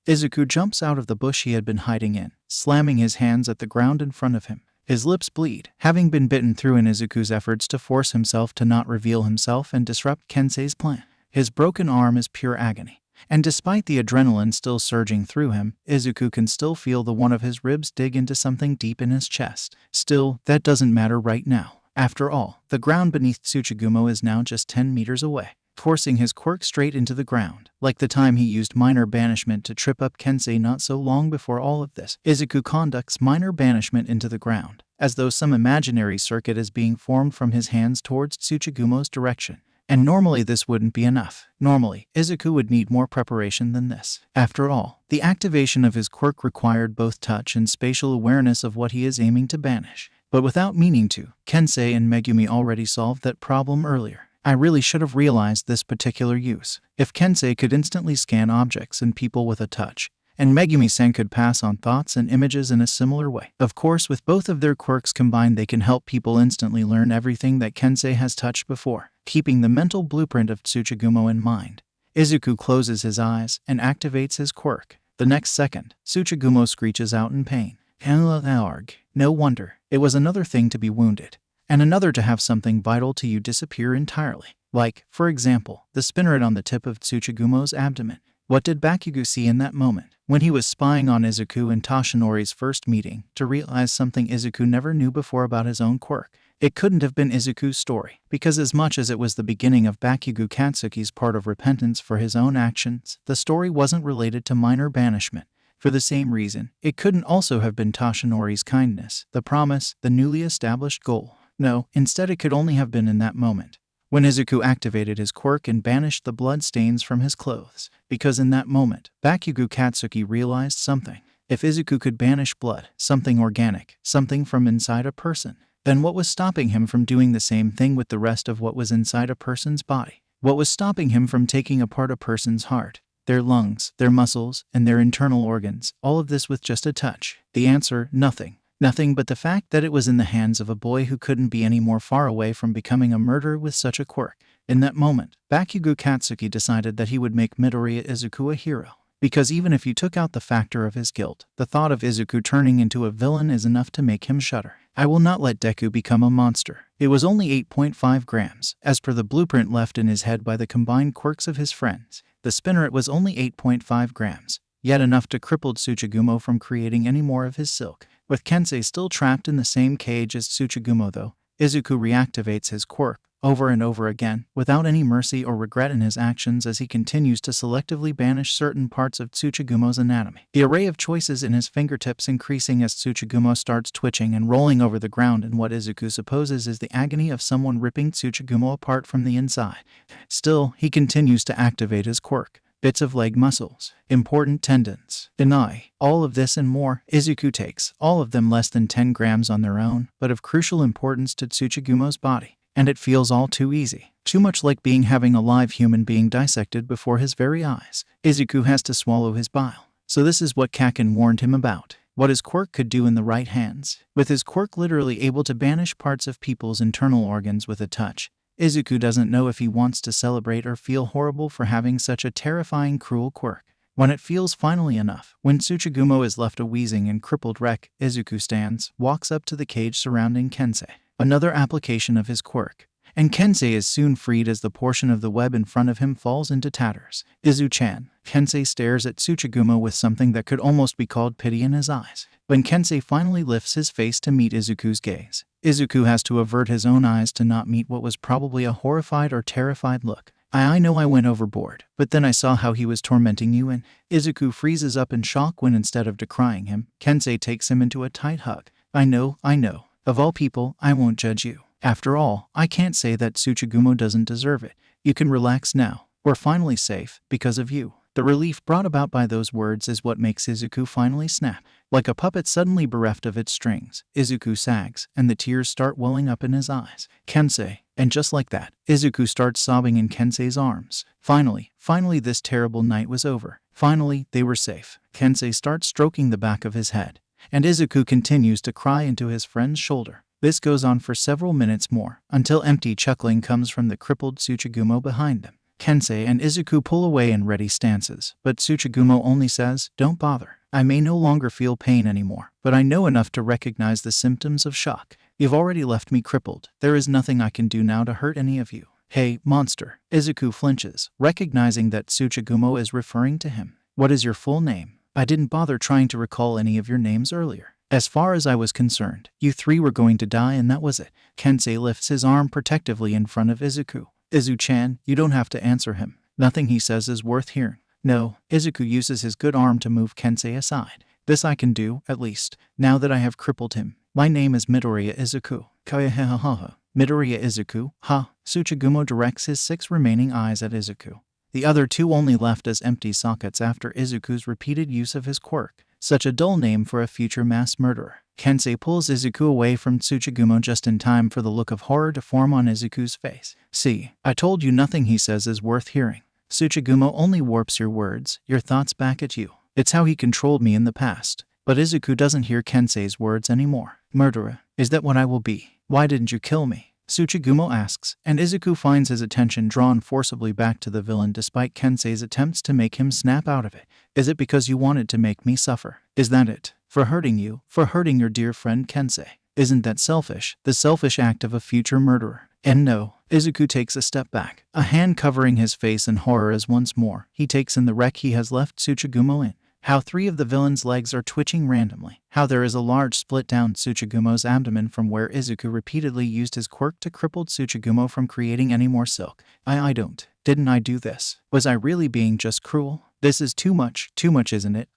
Izuku jumps out of the bush he had been hiding in, slamming his hands at the ground in front of him. His lips bleed, having been bitten through in Izuku's efforts to force himself to not reveal himself and disrupt Kensei's plan. His broken arm is pure agony, and despite the adrenaline still surging through him, Izuku can still feel the one of his ribs dig into something deep in his chest. Still, that doesn't matter right now. After all, the ground beneath Tsuchigumo is now just 10 meters away, forcing his quirk straight into the ground, like the time he used minor banishment to trip up Kensei not so long before all of this. Izuku conducts minor banishment into the ground, as though some imaginary circuit is being formed from his hands towards Tsuchigumo's direction. And normally this wouldn't be enough. Normally, Izuku would need more preparation than this. After all, the activation of his quirk required both touch and spatial awareness of what he is aiming to banish. But without meaning to, Kensei and Megumi already solved that problem earlier. I really should have realized this particular use. If Kensei could instantly scan objects and people with a touch, and Megumi-san could pass on thoughts and images in a similar way. Of course, with both of their quirks combined, they can help people instantly learn everything that Kensei has touched before, keeping the mental blueprint of Tsuchigumo in mind. Izuku closes his eyes and activates his quirk. The next second, Tsuchigumo screeches out in pain. No wonder. It was another thing to be wounded, and another to have something vital to you disappear entirely. Like, for example, the spinneret on the tip of Tsuchigumo's abdomen. What did Bakugo see in that moment, when he was spying on Izuku in Toshinori's first meeting, to realize something Izuku never knew before about his own quirk? It couldn't have been Izuku's story, because as much as it was the beginning of Bakugo Katsuki's part of repentance for his own actions, the story wasn't related to minor banishment. For the same reason, it couldn't also have been Toshinori's kindness, the promise, the newly established goal. No, instead it could only have been in that moment, when Izuku activated his quirk and banished the blood stains from his clothes. Because in that moment, Bakugo Katsuki realized something. If Izuku could banish blood, something organic, something from inside a person, then what was stopping him from doing the same thing with the rest of what was inside a person's body? What was stopping him from taking apart a person's heart, their lungs, their muscles, and their internal organs, all of this with just a touch? The answer, nothing. Nothing but the fact that it was in the hands of a boy who couldn't be any more far away from becoming a murderer with such a quirk. In that moment, Bakugo Katsuki decided that he would make Midoriya Izuku a hero. Because even if you took out the factor of his guilt, the thought of Izuku turning into a villain is enough to make him shudder. I will not let Deku become a monster. It was only 8.5 grams, as per the blueprint left in his head by the combined quirks of his friends. The spinneret was only 8.5 grams, yet enough to cripple Tsuchigumo from creating any more of his silk. With Kensei still trapped in the same cage as Tsuchigumo though, Izuku reactivates his quirk over and over again, without any mercy or regret in his actions as he continues to selectively banish certain parts of Tsuchigumo's anatomy. The array of choices in his fingertips increasing as Tsuchigumo starts twitching and rolling over the ground in what Izuku supposes is the agony of someone ripping Tsuchigumo apart from the inside. Still, he continues to activate his quirk. Bits of leg muscles, important tendons, an eye, all of this and more. Izuku takes, all of them less than 10 grams on their own, but of crucial importance to Tsuchigumo's body. And it feels all too easy. Too much like having a live human being dissected before his very eyes. Izuku has to swallow his bile. So this is what Kaken warned him about. What his quirk could do in the right hands. With his quirk literally able to banish parts of people's internal organs with a touch, Izuku doesn't know if he wants to celebrate or feel horrible for having such a terrifying, cruel quirk. When it feels finally enough, when Tsuchigumo is left a wheezing and crippled wreck, Izuku stands, walks up to the cage surrounding Kensei. Another application of his quirk. And Kensei is soon freed as the portion of the web in front of him falls into tatters. Izu-chan. Kensei stares at Tsuchigumo with something that could almost be called pity in his eyes. When Kensei finally lifts his face to meet Izuku's gaze, Izuku has to avert his own eyes to not meet what was probably a horrified or terrified look. I know I went overboard, but then I saw how he was tormenting you and Izuku freezes up in shock when instead of decrying him, Kensei takes him into a tight hug. I know. Of all people, I won't judge you. After all, I can't say that Tsuchigumo doesn't deserve it. You can relax now. We're finally safe, because of you. The relief brought about by those words is what makes Izuku finally snap. Like a puppet suddenly bereft of its strings, Izuku sags, and the tears start welling up in his eyes. Kensei. And just like that, Izuku starts sobbing in Kensei's arms. Finally this terrible night was over. Finally, they were safe. Kensei starts stroking the back of his head, and Izuku continues to cry into his friend's shoulder. This goes on for several minutes more, until empty chuckling comes from the crippled Tsuchigumo behind them. Kensei and Izuku pull away in ready stances, but Tsuchigumo only says, "Don't bother. I may no longer feel pain anymore, but I know enough to recognize the symptoms of shock. You've already left me crippled. There is nothing I can do now to hurt any of you." "Hey, monster." Izuku flinches, recognizing that Tsuchigumo is referring to him. "What is your full name? I didn't bother trying to recall any of your names earlier. As far as I was concerned, you three were going to die and that was it." Kensei lifts his arm protectively in front of Izuku. "Izu-chan, you don't have to answer him. Nothing he says is worth hearing." "No." Izuku uses his good arm to move Kensei aside. "This I can do, at least, now that I have crippled him. My name is Midoriya Izuku." "Kayahahaha. Midoriya Izuku, ha." Tsuchigumo directs his 6 remaining eyes at Izuku. The other 2 only left as empty sockets after Izuku's repeated use of his quirk. Such a dull name for a future mass murderer. Kensei pulls Izuku away from Tsuchigumo just in time for the look of horror to form on Izuku's face. "See, I told you nothing he says is worth hearing. Tsuchigumo only warps your words, your thoughts back at you. It's how he controlled me in the past." But Izuku doesn't hear Kensei's words anymore. "Murderer, is that what I will be? Why didn't you kill me?" Tsuchigumo asks, and Izuku finds his attention drawn forcibly back to the villain despite Kensei's attempts to make him snap out of it. "Is it because you wanted to make me suffer? Is that it? For hurting you, for hurting your dear friend Kensei? Isn't that selfish? The selfish act of a future murderer?" And no. Izuku takes a step back, a hand covering his face in horror as once more he takes in the wreck he has left Tsuchigumo in. How 3 of the villain's legs are twitching randomly. How there is a large split down Tsuchigumo's abdomen from where Izuku repeatedly used his quirk to cripple Tsuchigumo from creating any more silk. Didn't I do this? Was I really being just cruel? This is too much, isn't it?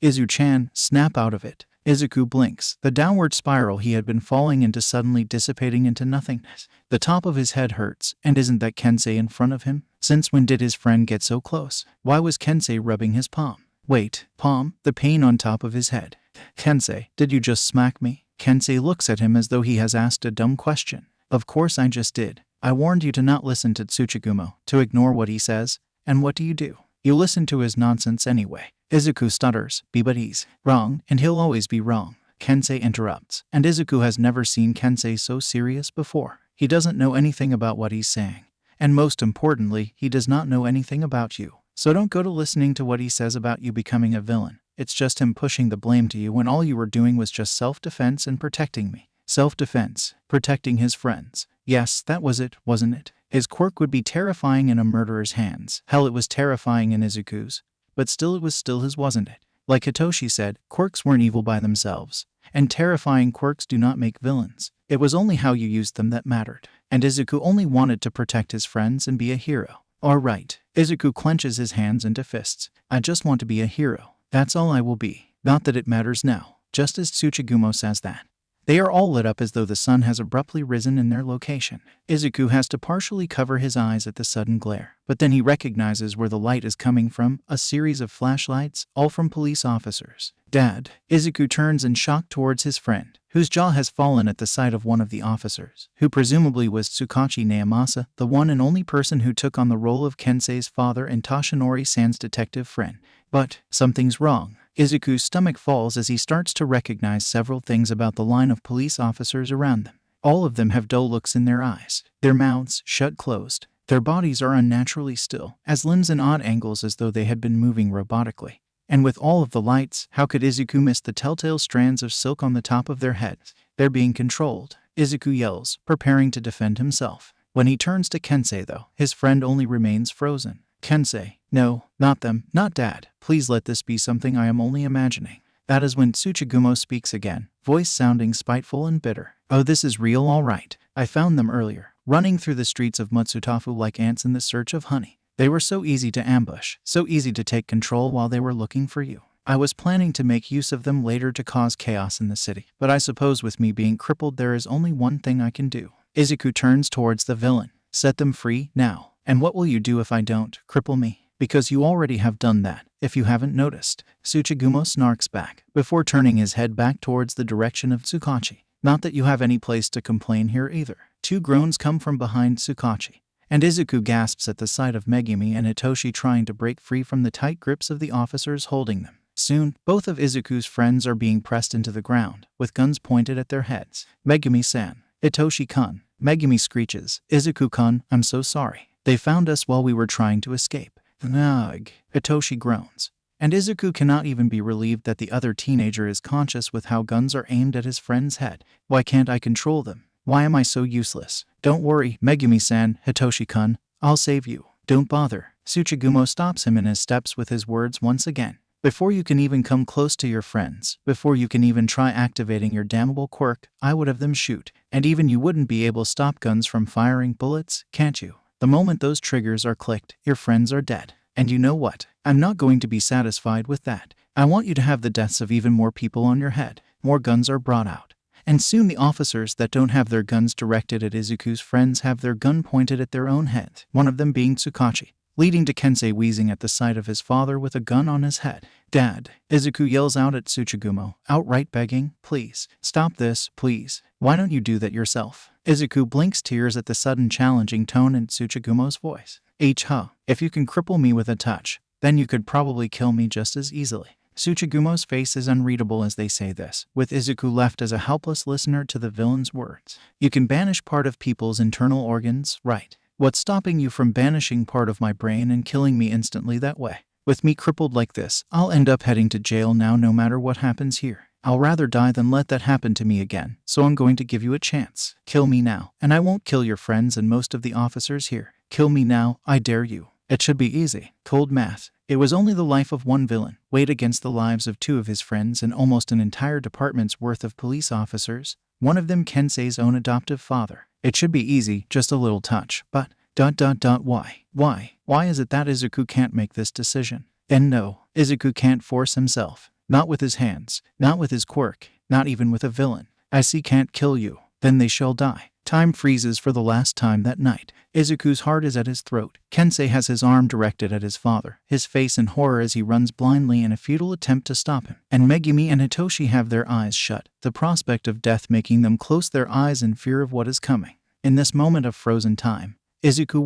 Izu-chan, snap out of it. Izuku blinks, the downward spiral he had been falling into suddenly dissipating into nothingness. The top of his head hurts, and isn't that Kensei in front of him? Since when did his friend get so close? Why was Kensei rubbing his palm? Wait, palm? The pain on top of his head. "Kensei, did you just smack me?" Kensei looks at him as though he has asked a dumb question. "Of course I just did. I warned you to not listen to Tsuchigumo, to ignore what he says. And what do? You listen to his nonsense anyway." Izuku stutters, but he's wrong, and he'll always be wrong. Kensei interrupts, and Izuku has never seen Kensei so serious before. He doesn't know anything about what he's saying. And most importantly, he does not know anything about you. So don't go to listening to what he says about you becoming a villain. It's just him pushing the blame to you when all you were doing was just self-defense and protecting me. Self-defense, protecting his friends. Yes, that was it, wasn't it? His quirk would be terrifying in a murderer's hands. Hell, it was terrifying in Izuku's. But still, it was still his, wasn't it? Like Hitoshi said, quirks weren't evil by themselves. And terrifying quirks do not make villains. It was only how you used them that mattered. And Izuku only wanted to protect his friends and be a hero. Alright. Izuku clenches his hands into fists. I just want to be a hero. That's all I will be. Not that it matters now. Just as Tsuchigumo says that. They are all lit up as though the sun has abruptly risen in their location. Izuku has to partially cover his eyes at the sudden glare, but then he recognizes where the light is coming from, a series of flashlights, all from police officers. Dad. Izuku turns in shock towards his friend, whose jaw has fallen at the sight of one of the officers, who presumably was Tsukachi Naomasa, the one and only person who took on the role of Kensei's father and Toshinori-san's detective friend. But something's wrong. Izuku's stomach falls as he starts to recognize several things about the line of police officers around them. All of them have dull looks in their eyes, their mouths shut closed. Their bodies are unnaturally still, as limbs in odd angles as though they had been moving robotically. And with all of the lights, how could Izuku miss the telltale strands of silk on the top of their heads? They're being controlled. Izuku yells, preparing to defend himself. When he turns to Kensei though, his friend only remains frozen. Kensei. No, not them, not Dad. Please let this be something I am only imagining. That is when Tsuchigumo speaks again, voice sounding spiteful and bitter. Oh, this is real, all right. I found them earlier, running through the streets of Matsutafu like ants in the search of honey. They were so easy to ambush, so easy to take control while they were looking for you. I was planning to make use of them later to cause chaos in the city, but I suppose with me being crippled there is only one thing I can do. Izuku turns towards the villain. Set them free, now. And what will you do if I don't cripple me? Because you already have done that, if you haven't noticed. Tsuchigumo snarks back, before turning his head back towards the direction of Tsukachi. Not that you have any place to complain here either. Two groans come from behind Tsukachi, and Izuku gasps at the sight of Megumi and Hitoshi trying to break free from the tight grips of the officers holding them. Soon, both of Izuku's friends are being pressed into the ground, with guns pointed at their heads. Megumi-san. Hitoshi-kun. Megumi screeches. Izuku-kun, I'm so sorry. They found us while we were trying to escape. Ugh. Hitoshi groans. And Izuku cannot even be relieved that the other teenager is conscious with how guns are aimed at his friend's head. Why can't I control them? Why am I so useless? Don't worry, Megumi-san, Hitoshi-kun. I'll save you. Don't bother. Tsuchigumo stops him in his steps with his words once again. Before you can even come close to your friends, before you can even try activating your damnable quirk, I would have them shoot. And even you wouldn't be able to stop guns from firing bullets, can't you? The moment those triggers are clicked, your friends are dead. And you know what? I'm not going to be satisfied with that. I want you to have the deaths of even more people on your head. More guns are brought out. And soon the officers that don't have their guns directed at Izuku's friends have their gun pointed at their own heads, one of them being Tsukachi, leading to Kensei wheezing at the sight of his father with a gun on his head. Dad. Izuku yells out at Tsuchigumo, outright begging, please, stop this, please. Why don't you do that yourself? Izuku blinks tears at the sudden challenging tone in Tsuchigumo's voice. If you can cripple me with a touch, then you could probably kill me just as easily. Tsuchigumo's face is unreadable as they say this, with Izuku left as a helpless listener to the villain's words. You can banish part of people's internal organs, right? What's stopping you from banishing part of my brain and killing me instantly that way? With me crippled like this, I'll end up heading to jail now no matter what happens here. I'll rather die than let that happen to me again, so I'm going to give you a chance. Kill me now, and I won't kill your friends and most of the officers here. Kill me now, I dare you. It should be easy. Cold math. It was only the life of one villain, weighed against the lives of two of his friends and almost an entire department's worth of police officers, one of them Kensei's own adoptive father. It should be easy, just a little touch, but... Why? Why is it that Izuku can't make this decision? And no, Izuku can't force himself. Not with his hands, not with his quirk, not even with a villain. I see can't kill you, then they shall die. Time freezes for the last time that night. Izuku's heart is at his throat. Kensei has his arm directed at his father, his face in horror as he runs blindly in a futile attempt to stop him. And Megumi and Hitoshi have their eyes shut, the prospect of death making them close their eyes in fear of what is coming. In this moment of frozen time, Izuku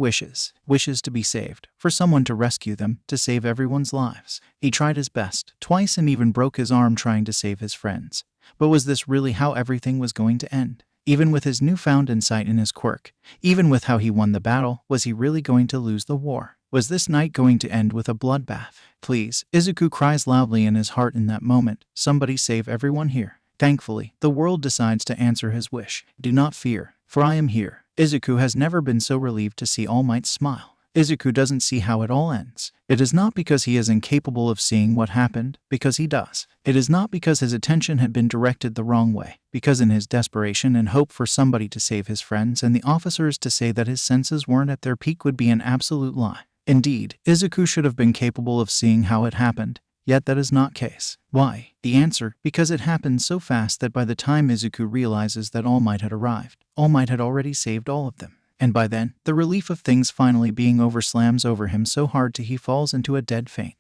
wishes to be saved, for someone to rescue them, to save everyone's lives. He tried his best, twice, and even broke his arm trying to save his friends. But was this really how everything was going to end? Even with his newfound insight in his quirk, even with how he won the battle, was he really going to lose the war? Was this night going to end with a bloodbath? Please, Izuku cries loudly in his heart in that moment, somebody save everyone here. Thankfully, the world decides to answer his wish. Do not fear, for I am here. Izuku has never been so relieved to see All Might's smile. Izuku doesn't see how it all ends. It is not because he is incapable of seeing what happened, because he does. It is not because his attention had been directed the wrong way, because in his desperation and hope for somebody to save his friends and the officers to say that his senses weren't at their peak would be an absolute lie. Indeed, Izuku should have been capable of seeing how it happened. Yet that is not case. Why? The answer, because it happened so fast that by the time Izuku realizes that All Might had arrived, All Might had already saved all of them. And by then, the relief of things finally being over slams over him so hard he falls into a dead faint.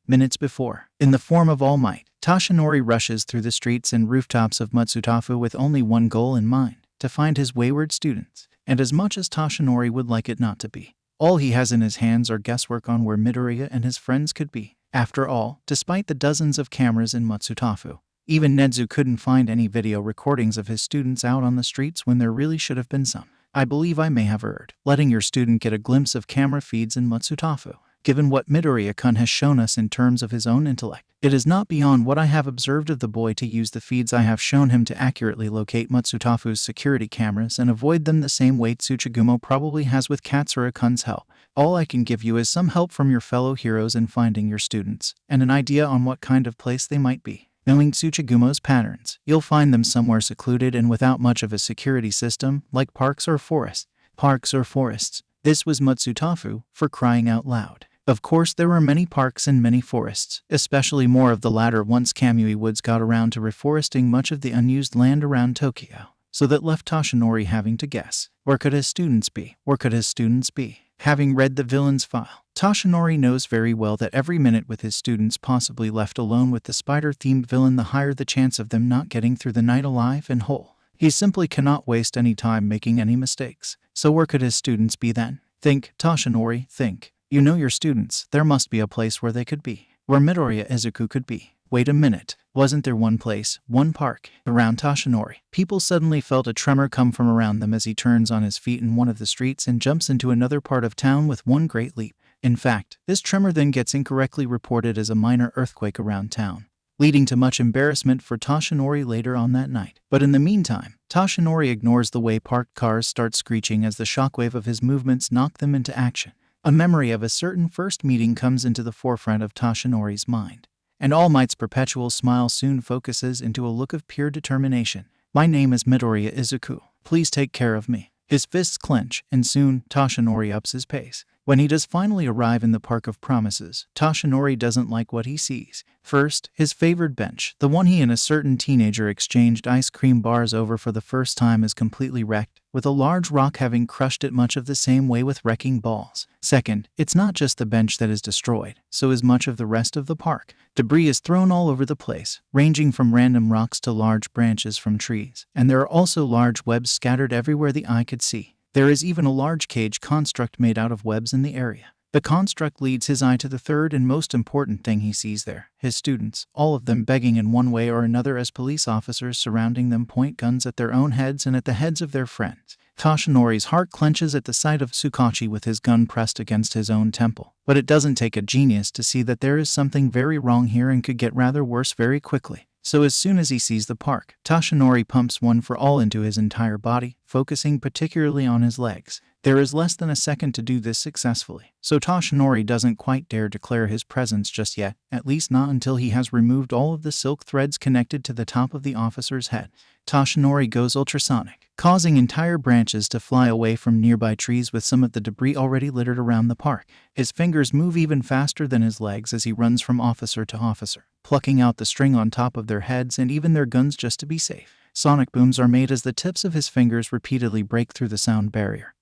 Minutes before, in the form of All Might, Toshinori rushes through the streets and rooftops of Matsutafu with only one goal in mind, to find his wayward students. And as much as Toshinori would like it not to be, all he has in his hands are guesswork on where Midoriya and his friends could be. After all, despite the dozens of cameras in Matsutafu, even Nedu couldn't find any video recordings of his students out on the streets when there really should have been some. I believe I may have erred, letting your student get a glimpse of camera feeds in Matsutafu. Given what Midoriya-kun has shown us in terms of his own intellect, it is not beyond what I have observed of the boy to use the feeds I have shown him to accurately locate Matsutafu's security cameras and avoid them the same way Tsuchigumo probably has with Katsura-kun's help. All I can give you is some help from your fellow heroes in finding your students, and an idea on what kind of place they might be. Knowing Tsuchigumo's patterns, you'll find them somewhere secluded and without much of a security system, like parks or forests. Parks or forests. This was Matsutafu, for crying out loud. Of course, there were many parks and many forests, especially more of the latter once Kamui Woods got around to reforesting much of the unused land around Tokyo. So that left Toshinori having to guess. Where could his students be? Where could his students be? Having read the villain's file, Toshinori knows very well that every minute with his students possibly left alone with the spider-themed villain, the higher the chance of them not getting through the night alive and whole. He simply cannot waste any time making any mistakes. So where could his students be then? Think, Toshinori, think. You know your students, there must be a place where they could be. Where Midoriya Izuku could be. Wait a minute, wasn't there one place, one park, around Toshinori? People suddenly felt a tremor come from around them as he turns on his feet in one of the streets and jumps into another part of town with one great leap. In fact, this tremor then gets incorrectly reported as a minor earthquake around town, leading to much embarrassment for Toshinori later on that night. But in the meantime, Toshinori ignores the way parked cars start screeching as the shockwave of his movements knock them into action. A memory of a certain first meeting comes into the forefront of Toshinori's mind, and All Might's perpetual smile soon focuses into a look of pure determination. My name is Midoriya Izuku. Please take care of me. His fists clench, and soon, Toshinori ups his pace. When he does finally arrive in the Park of Promises, Toshinori doesn't like what he sees. First, his favored bench, the one he and a certain teenager exchanged ice cream bars over for the first time, is completely wrecked, with a large rock having crushed it much of the same way with wrecking balls. Second, it's not just the bench that is destroyed, so is much of the rest of the park. Debris is thrown all over the place, ranging from random rocks to large branches from trees, and there are also large webs scattered everywhere the eye could see. There is even a large cage construct made out of webs in the area. The construct leads his eye to the third and most important thing he sees there: his students, all of them begging in one way or another as police officers surrounding them point guns at their own heads and at the heads of their friends. Toshinori's heart clenches at the sight of Tsukachi with his gun pressed against his own temple. But it doesn't take a genius to see that there is something very wrong here and could get rather worse very quickly. So as soon as he sees the park, Toshinori pumps one for all into his entire body, focusing particularly on his legs. There is less than a second to do this successfully, so Toshinori doesn't quite dare declare his presence just yet, at least not until he has removed all of the silk threads connected to the top of the officer's head. Toshinori goes ultrasonic, causing entire branches to fly away from nearby trees with some of the debris already littered around the park. His fingers move even faster than his legs as he runs from officer to officer, plucking out the string on top of their heads and even their guns just to be safe. Sonic booms are made as the tips of his fingers repeatedly break through the sound barrier.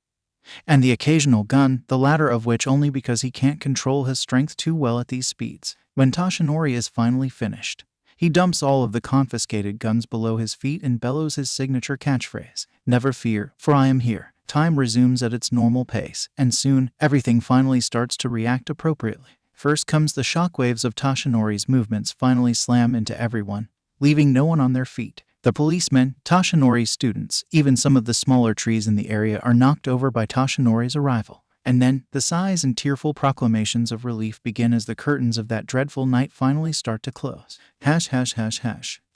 And the occasional gun, the latter of which only because he can't control his strength too well at these speeds. When Toshinori is finally finished, he dumps all of the confiscated guns below his feet and bellows his signature catchphrase, "Never fear, for I am here." Time resumes at its normal pace, and soon, everything finally starts to react appropriately. First comes the shockwaves of Toshinori's movements finally slam into everyone, leaving no one on their feet. The policemen, Toshinori's students, even some of the smaller trees in the area are knocked over by Toshinori's arrival. And then, the sighs and tearful proclamations of relief begin as the curtains of that dreadful night finally start to close.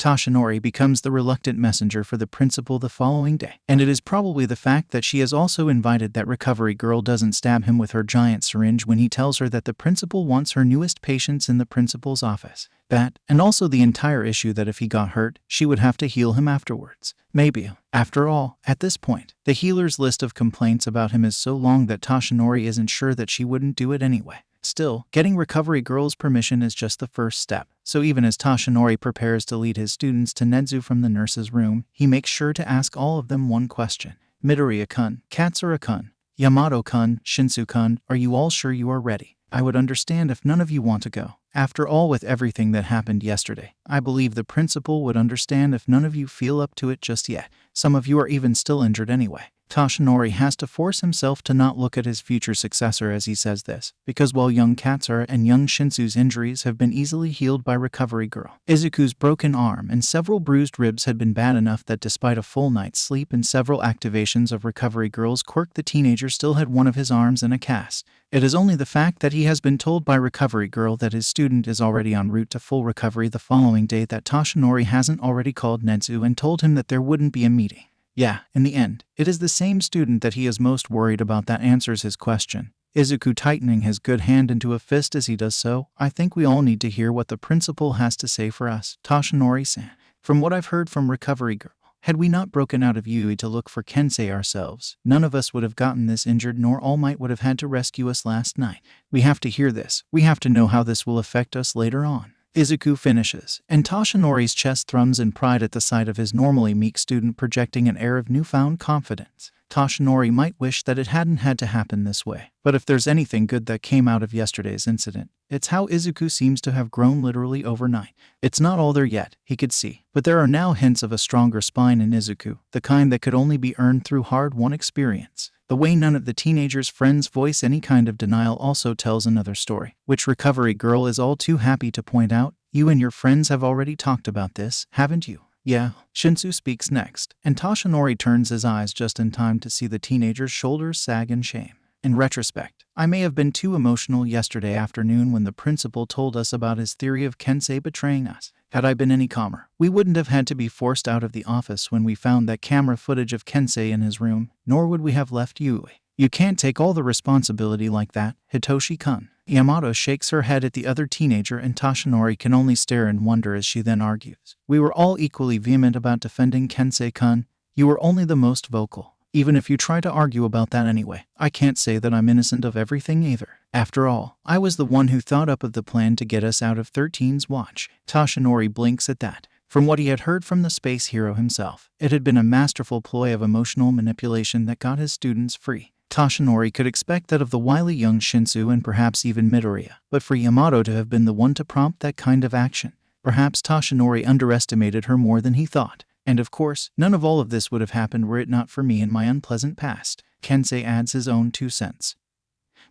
Toshinori becomes the reluctant messenger for the principal the following day, and it is probably the fact that she has also invited that recovery girl doesn't stab him with her giant syringe when he tells her that the principal wants her newest patients in the principal's office. That, and also the entire issue that if he got hurt, she would have to heal him afterwards. Maybe. After all, at this point, the healer's list of complaints about him is so long that Toshinori isn't sure that she wouldn't do it anyway. Still, getting recovery girl's permission is just the first step, so even as Toshinori prepares to lead his students to Nedu from the nurse's room, he makes sure to ask all of them one question. Midoriya-kun, Katsura-kun, Yamato-kun, Shinsu-kun, are you all sure you are ready? I would understand if none of you want to go. After all, with everything that happened yesterday, I believe the principal would understand if none of you feel up to it just yet. Some of you are even still injured anyway. Toshinori has to force himself to not look at his future successor as he says this, because while young Katsura and young Shinsu's injuries have been easily healed by recovery girl, Izuku's broken arm and several bruised ribs had been bad enough that despite a full night's sleep and several activations of recovery girl's quirk, the teenager still had one of his arms in a cast. It is only the fact that he has been told by recovery girl that his student is already en route to full recovery the following day that Toshinori hasn't already called Nedu and told him that there wouldn't be a meeting. Yeah, in the end, it is the same student that he is most worried about that answers his question. Izuku tightening his good hand into a fist as he does so. I think we all need to hear what the principal has to say for us, Toshinori-san. From what I've heard from recovery girl, had we not broken out of Yuuei to look for Kensei ourselves, none of us would have gotten this injured, nor All Might would have had to rescue us last night. We have to hear this. We have to know how this will affect us later on. Izuku finishes, and Toshinori's chest thrums in pride at the sight of his normally meek student projecting an air of newfound confidence. Toshinori might wish that it hadn't had to happen this way, but if there's anything good that came out of yesterday's incident, it's how Izuku seems to have grown literally overnight. It's not all there yet, he could see, but there are now hints of a stronger spine in Izuku, the kind that could only be earned through hard-won experience. The way none of the teenager's friends voice any kind of denial also tells another story, which recovery girl is all too happy to point out. You and your friends have already talked about this, haven't you? Yeah. Shinsu speaks next, and Toshinori turns his eyes just in time to see the teenager's shoulders sag in shame. In retrospect, I may have been too emotional yesterday afternoon when the principal told us about his theory of Kensei betraying us. Had I been any calmer, we wouldn't have had to be forced out of the office when we found that camera footage of Kensei in his room, nor would we have left Yuuei. You can't take all the responsibility like that, Hitoshi-kun. Yamato shakes her head at the other teenager, and Toshinori can only stare in wonder as she then argues. We were all equally vehement about defending Kensei-kun. You were only the most vocal. Even if you try to argue about that anyway, I can't say that I'm innocent of everything either. After all, I was the one who thought up of the plan to get us out of 13's watch. Toshinori blinks at that. From what he had heard from the space hero himself, it had been a masterful ploy of emotional manipulation that got his students free. Toshinori could expect that of the wily young Shinsu and perhaps even Midoriya, but for Yamato to have been the one to prompt that kind of action, perhaps Toshinori underestimated her more than he thought. And of course, none of all of this would have happened were it not for me and my unpleasant past. Kensei adds his own 2 cents,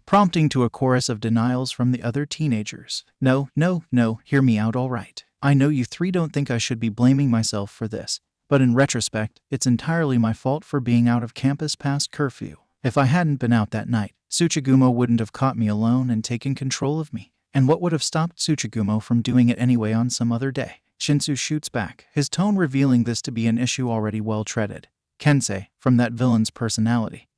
prompting to a chorus of denials from the other teenagers. No, hear me out all right. I know you 3 don't think I should be blaming myself for this, but in retrospect, it's entirely my fault for being out of campus past curfew. If I hadn't been out that night, Tsuchigumo wouldn't have caught me alone and taken control of me. And what would have stopped Tsuchigumo from doing it anyway on some other day? Shinsu shoots back, his tone revealing this to be an issue already well treaded. Kensei, from that villain's personality.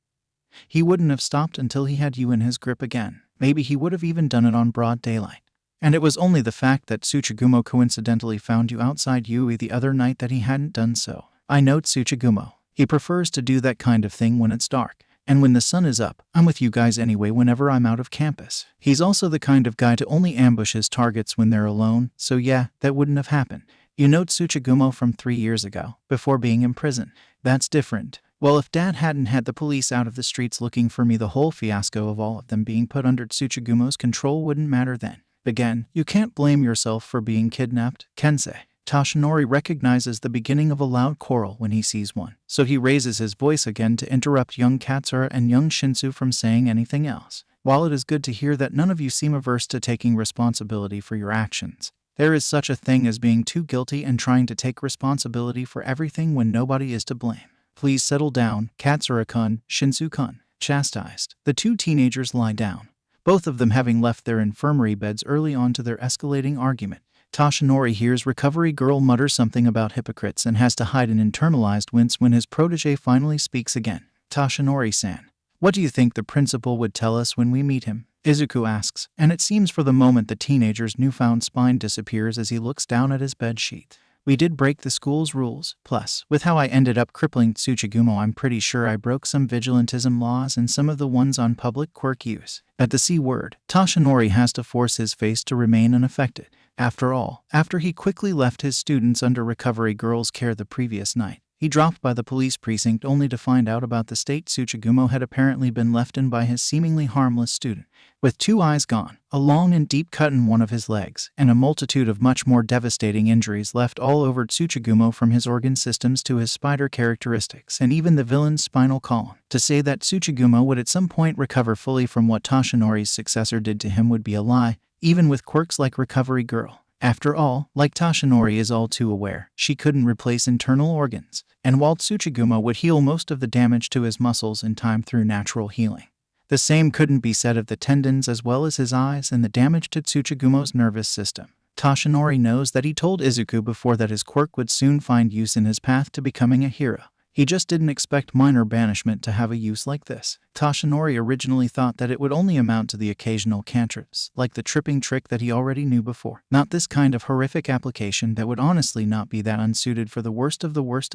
He wouldn't have stopped until he had you in his grip again. Maybe he would have even done it on broad daylight. And it was only the fact that Tsuchigumo coincidentally found you outside Yuuei the other night that he hadn't done so. I know Tsuchigumo. He prefers to do that kind of thing when it's dark. And when the sun is up, I'm with you guys anyway whenever I'm out of campus. He's also the kind of guy to only ambush his targets when they're alone, so yeah, that wouldn't have happened. You know Tsuchigumo from 3 years ago, before being imprisoned. That's different. Well, if Dad hadn't had the police out of the streets looking for me, the whole fiasco of all of them being put under Tsuchigumo's control wouldn't matter then. Again, you can't blame yourself for being kidnapped, Kensei. Toshinori recognizes the beginning of a loud quarrel when he sees one, so he raises his voice again to interrupt young Katsura and young Shinsu from saying anything else. While it is good to hear that none of you seem averse to taking responsibility for your actions, there is such a thing as being too guilty and trying to take responsibility for everything when nobody is to blame. Please settle down, Katsura-kun, Shinsu-kun. Chastised, the 2 teenagers lie down, both of them having left their infirmary beds early on to their escalating argument. Toshinori hears recovery girl mutter something about hypocrites and has to hide an internalized wince when his protege finally speaks again. Toshinori-san, what do you think the principal would tell us when we meet him? Izuku asks, and it seems for the moment the teenager's newfound spine disappears as he looks down at his bed sheet. We did break the school's rules. Plus, with how I ended up crippling Tsuchigumo, I'm pretty sure I broke some vigilantism laws and some of the ones on public quirk use. At the C word, Toshinori has to force his face to remain unaffected. After all, after he quickly left his students under recovery girl's care the previous night, he dropped by the police precinct only to find out about the state Tsuchigumo had apparently been left in by his seemingly harmless student. With 2 eyes gone, a long and deep cut in one of his legs, and a multitude of much more devastating injuries left all over Tsuchigumo from his organ systems to his spider characteristics and even the villain's spinal column. To say that Tsuchigumo would at some point recover fully from what Toshinori's successor did to him would be a lie, even with quirks like Recovery Girl. After all, like Toshinori is all too aware, she couldn't replace internal organs, and while Tsuchigumo would heal most of the damage to his muscles in time through natural healing, the same couldn't be said of the tendons as well as his eyes and the damage to Tsuchigumo's nervous system. Toshinori knows that he told Izuku before that his quirk would soon find use in his path to becoming a hero. He just didn't expect minor banishment to have a use like this. Toshinori originally thought that it would only amount to the occasional cantrips, like the tripping trick that he already knew before. Not this kind of horrific application that would honestly not be that unsuited for the worst of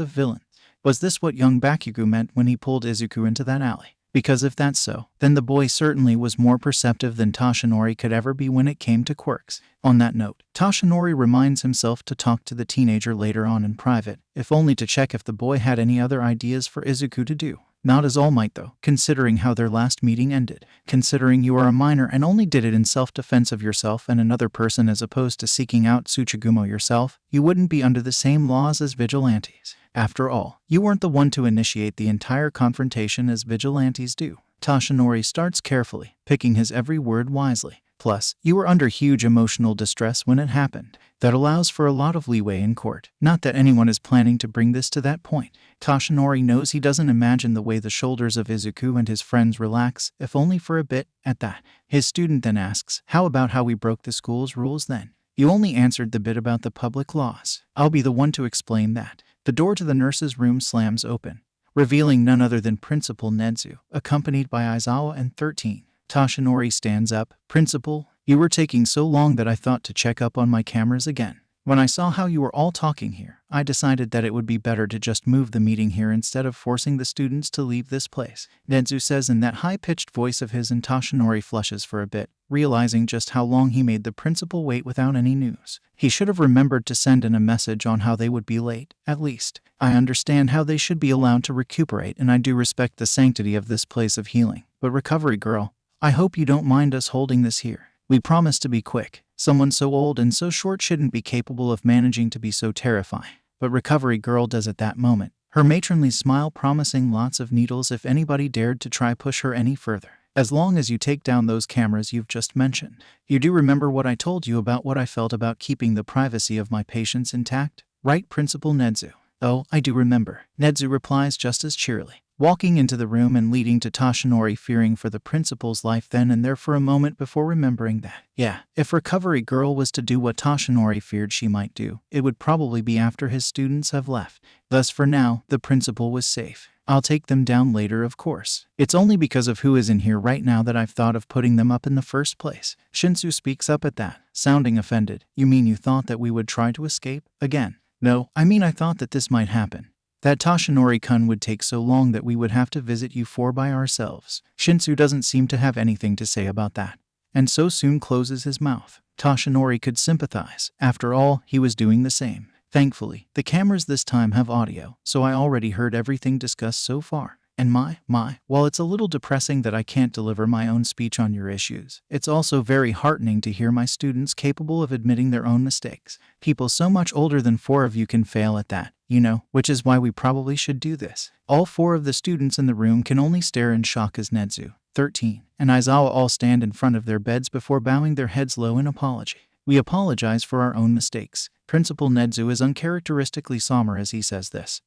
villains. Was this what young Bakugo meant when he pulled Izuku into that alley? Because if that's so, then the boy certainly was more perceptive than Toshinori could ever be when it came to quirks. On that note, Toshinori reminds himself to talk to the teenager later on in private, if only to check if the boy had any other ideas for Izuku to do. Not as All Might though, considering how their last meeting ended. Considering you are a minor and only did it in self-defense of yourself and another person as opposed to seeking out Tsuchigumo yourself, you wouldn't be under the same laws as vigilantes. After all, you weren't the one to initiate the entire confrontation as vigilantes do. Toshinori starts carefully, picking his every word wisely. Plus, you were under huge emotional distress when it happened. That allows for a lot of leeway in court. Not that anyone is planning to bring this to that point. Toshinori knows he doesn't imagine the way the shoulders of Izuku and his friends relax, if only for a bit, at that. His student then asks, how about how we broke the school's rules then? You only answered the bit about the public laws. I'll be the one to explain that. The door to the nurse's room slams open, revealing none other than Principal Nedu, accompanied by Aizawa and 13. Toshinori stands up. Principal, you were taking so long that I thought to check up on my cameras again. When I saw how you were all talking here, I decided that it would be better to just move the meeting here instead of forcing the students to leave this place, Nedu says in that high-pitched voice of his, and Toshinori flushes for a bit, realizing just how long he made the principal wait without any news. He should have remembered to send in a message on how they would be late, at least. I understand how they should be allowed to recuperate, and I do respect the sanctity of this place of healing. But Recovery Girl, I hope you don't mind us holding this here. We promise to be quick. Someone so old and so short shouldn't be capable of managing to be so terrifying. But Recovery Girl does at that moment, her matronly smile promising lots of needles if anybody dared to try push her any further. As long as you take down those cameras you've just mentioned. You do remember what I told you about what I felt about keeping the privacy of my patients intact, right, Principal Nedu? Oh, I do remember, Nedu replies just as cheerily, walking into the room and leading to Toshinori fearing for the principal's life then and there for a moment before remembering that, yeah, if Recovery Girl was to do what Toshinori feared she might do, it would probably be after his students have left. Thus for now, the principal was safe. I'll take them down later, of course. It's only because of who is in here right now that I've thought of putting them up in the first place. Shinsu speaks up at that, sounding offended. You mean you thought that we would try to escape? Again. No, I mean I thought that this might happen. That Toshinori-kun would take so long that we would have to visit you four by ourselves. Shinsu doesn't seem to have anything to say about that, and so soon closes his mouth. Toshinori could sympathize. After all, he was doing the same. Thankfully, the cameras this time have audio, so I already heard everything discussed so far. And while it's a little depressing that I can't deliver my own speech on your issues, it's also very heartening to hear my students capable of admitting their own mistakes. People so much older than four of you can fail at that, you know, which is why we probably should do this. All four of the students in the room can only stare in shock as Nedu, 13, and Aizawa all stand in front of their beds before bowing their heads low in apology. We apologize for our own mistakes. Principal Nedu is uncharacteristically somber as he says this.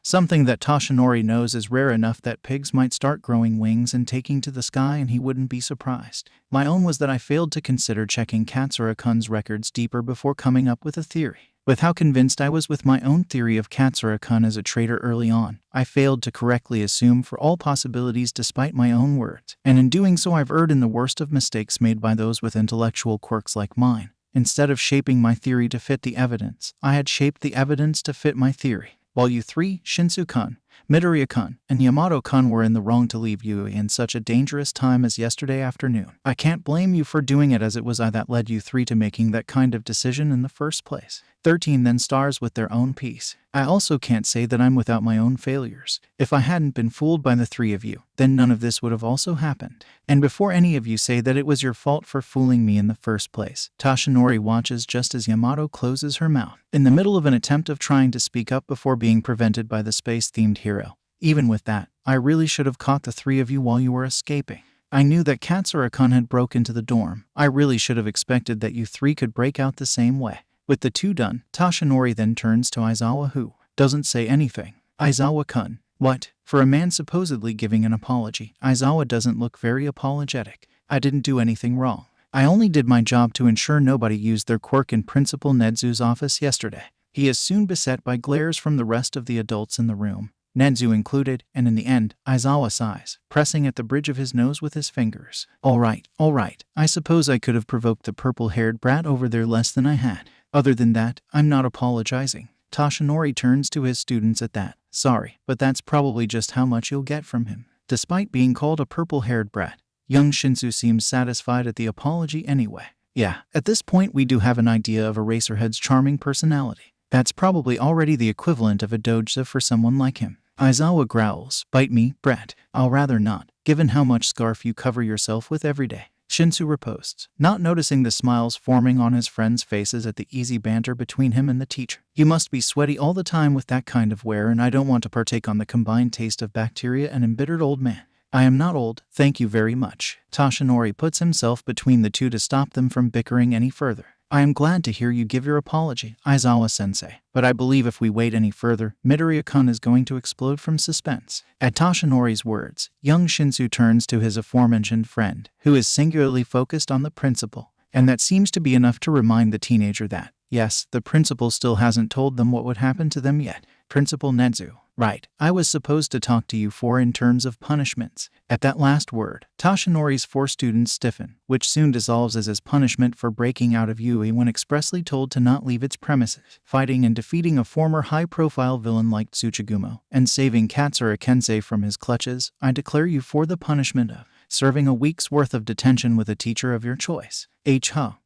Something that Toshinori knows is rare enough that pigs might start growing wings and taking to the sky and he wouldn't be surprised. My own was that I failed to consider checking Katsura-kun's records deeper before coming up with a theory. With how convinced I was with my own theory of Katsura-kun as a traitor early on, I failed to correctly assume for all possibilities despite my own words, and in doing so I've erred in the worst of mistakes made by those with intellectual quirks like mine. Instead of shaping my theory to fit the evidence, I had shaped the evidence to fit my theory. While you three, Shinsu-kun, Midoriya-kun, and Yamato-kun were in the wrong to leave Yuuei in such a dangerous time as yesterday afternoon, I can't blame you for doing it as it was I that led you three to making that kind of decision in the first place. 13 then stars with their own piece. I also can't say that I'm without my own failures. If I hadn't been fooled by the three of you, then none of this would have also happened. And before any of you say that it was your fault for fooling me in the first place, Toshinori watches just as Yamato closes her mouth, in the middle of an attempt of trying to speak up before being prevented by the space-themed hero. Even with that, I really should have caught the three of you while you were escaping. I knew that Katsura-kun had broke into the dorm. I really should have expected that you three could break out the same way. With the two done, Toshinori then turns to Aizawa who doesn't say anything. Aizawa-kun. What? For a man supposedly giving an apology, Aizawa doesn't look very apologetic. I didn't do anything wrong. I only did my job to ensure nobody used their quirk in Principal Nezu's office yesterday. He is soon beset by glares from the rest of the adults in the room, Nezu included, and in the end, Aizawa sighs, pressing at the bridge of his nose with his fingers. All right. I suppose I could have provoked the purple-haired brat over there less than I had. Other than that, I'm not apologizing. Toshinori turns to his students at that. Sorry, but that's probably just how much you'll get from him. Despite being called a purple-haired brat, young Shinsu seems satisfied at the apology anyway. Yeah, at this point we do have an idea of Eraserhead's charming personality. That's probably already the equivalent of a doja for someone like him. Aizawa growls, bite me, brat. I'll rather not, given how much scarf you cover yourself with every day. Shinsu riposts, not noticing the smiles forming on his friends' faces at the easy banter between him and the teacher. You must be sweaty all the time with that kind of wear, and I don't want to partake on the combined taste of bacteria and embittered old man. I am not old, thank you very much. Toshinori puts himself between the two to stop them from bickering any further. I am glad to hear you give your apology, Aizawa-sensei, but I believe if we wait any further, Midoriya-kun is going to explode from suspense. At Toshinori's words, young Shinsu turns to his aforementioned friend, who is singularly focused on the principal, and that seems to be enough to remind the teenager that, yes, the principal still hasn't told them what would happen to them yet. Principal Nedu. Right, I was supposed to talk to you four in terms of punishments. At that last word, Toshinori's four students stiffen, which soon dissolves as his punishment for breaking out of Yuuei when expressly told to not leave its premises, fighting and defeating a former high-profile villain like Tsuchigumo, and saving Katsura Kensei from his clutches. I declare you for the punishment of serving a week's worth of detention with a teacher of your choice.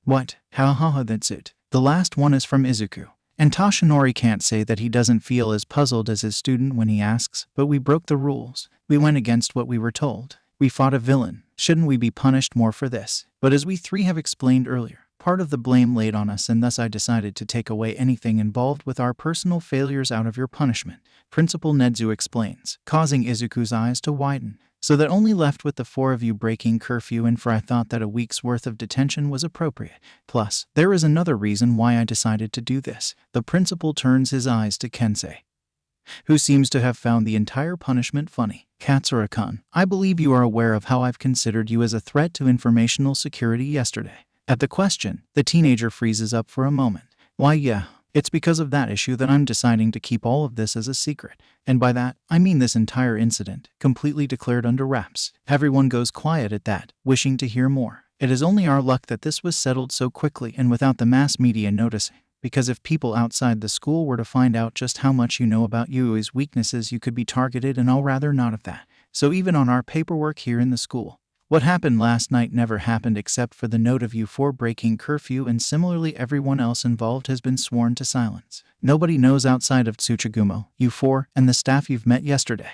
What? That's it. The last one is from Izuku. And Toshinori can't say that he doesn't feel as puzzled as his student when he asks, but we broke the rules. We went against what we were told. We fought a villain. Shouldn't we be punished more for this? But as we three have explained earlier, part of the blame laid on us, and thus I decided to take away anything involved with our personal failures out of your punishment. Principal Nedu explains, causing Izuku's eyes to widen. So that only left with the four of you breaking curfew, and for I thought that a week's worth of detention was appropriate. Plus, there is another reason why I decided to do this. The principal turns his eyes to Kensei, who seems to have found the entire punishment funny. Katsura-kun, I believe you are aware of how I've considered you as a threat to informational security yesterday. At the question, the teenager freezes up for a moment. Why yeah. It's because of that issue that I'm deciding to keep all of this as a secret. And by that, I mean this entire incident, completely declared under wraps. Everyone goes quiet at that, wishing to hear more. It is only our luck that this was settled so quickly and without the mass media noticing. Because if people outside the school were to find out just how much you know about Yuuei's weaknesses, you could be targeted, and I'll rather not of that. So even on our paperwork here in the school, what happened last night never happened except for the note of you four breaking curfew, and similarly everyone else involved has been sworn to silence. Nobody knows outside of Tsuchigumo, you four, and the staff you've met yesterday.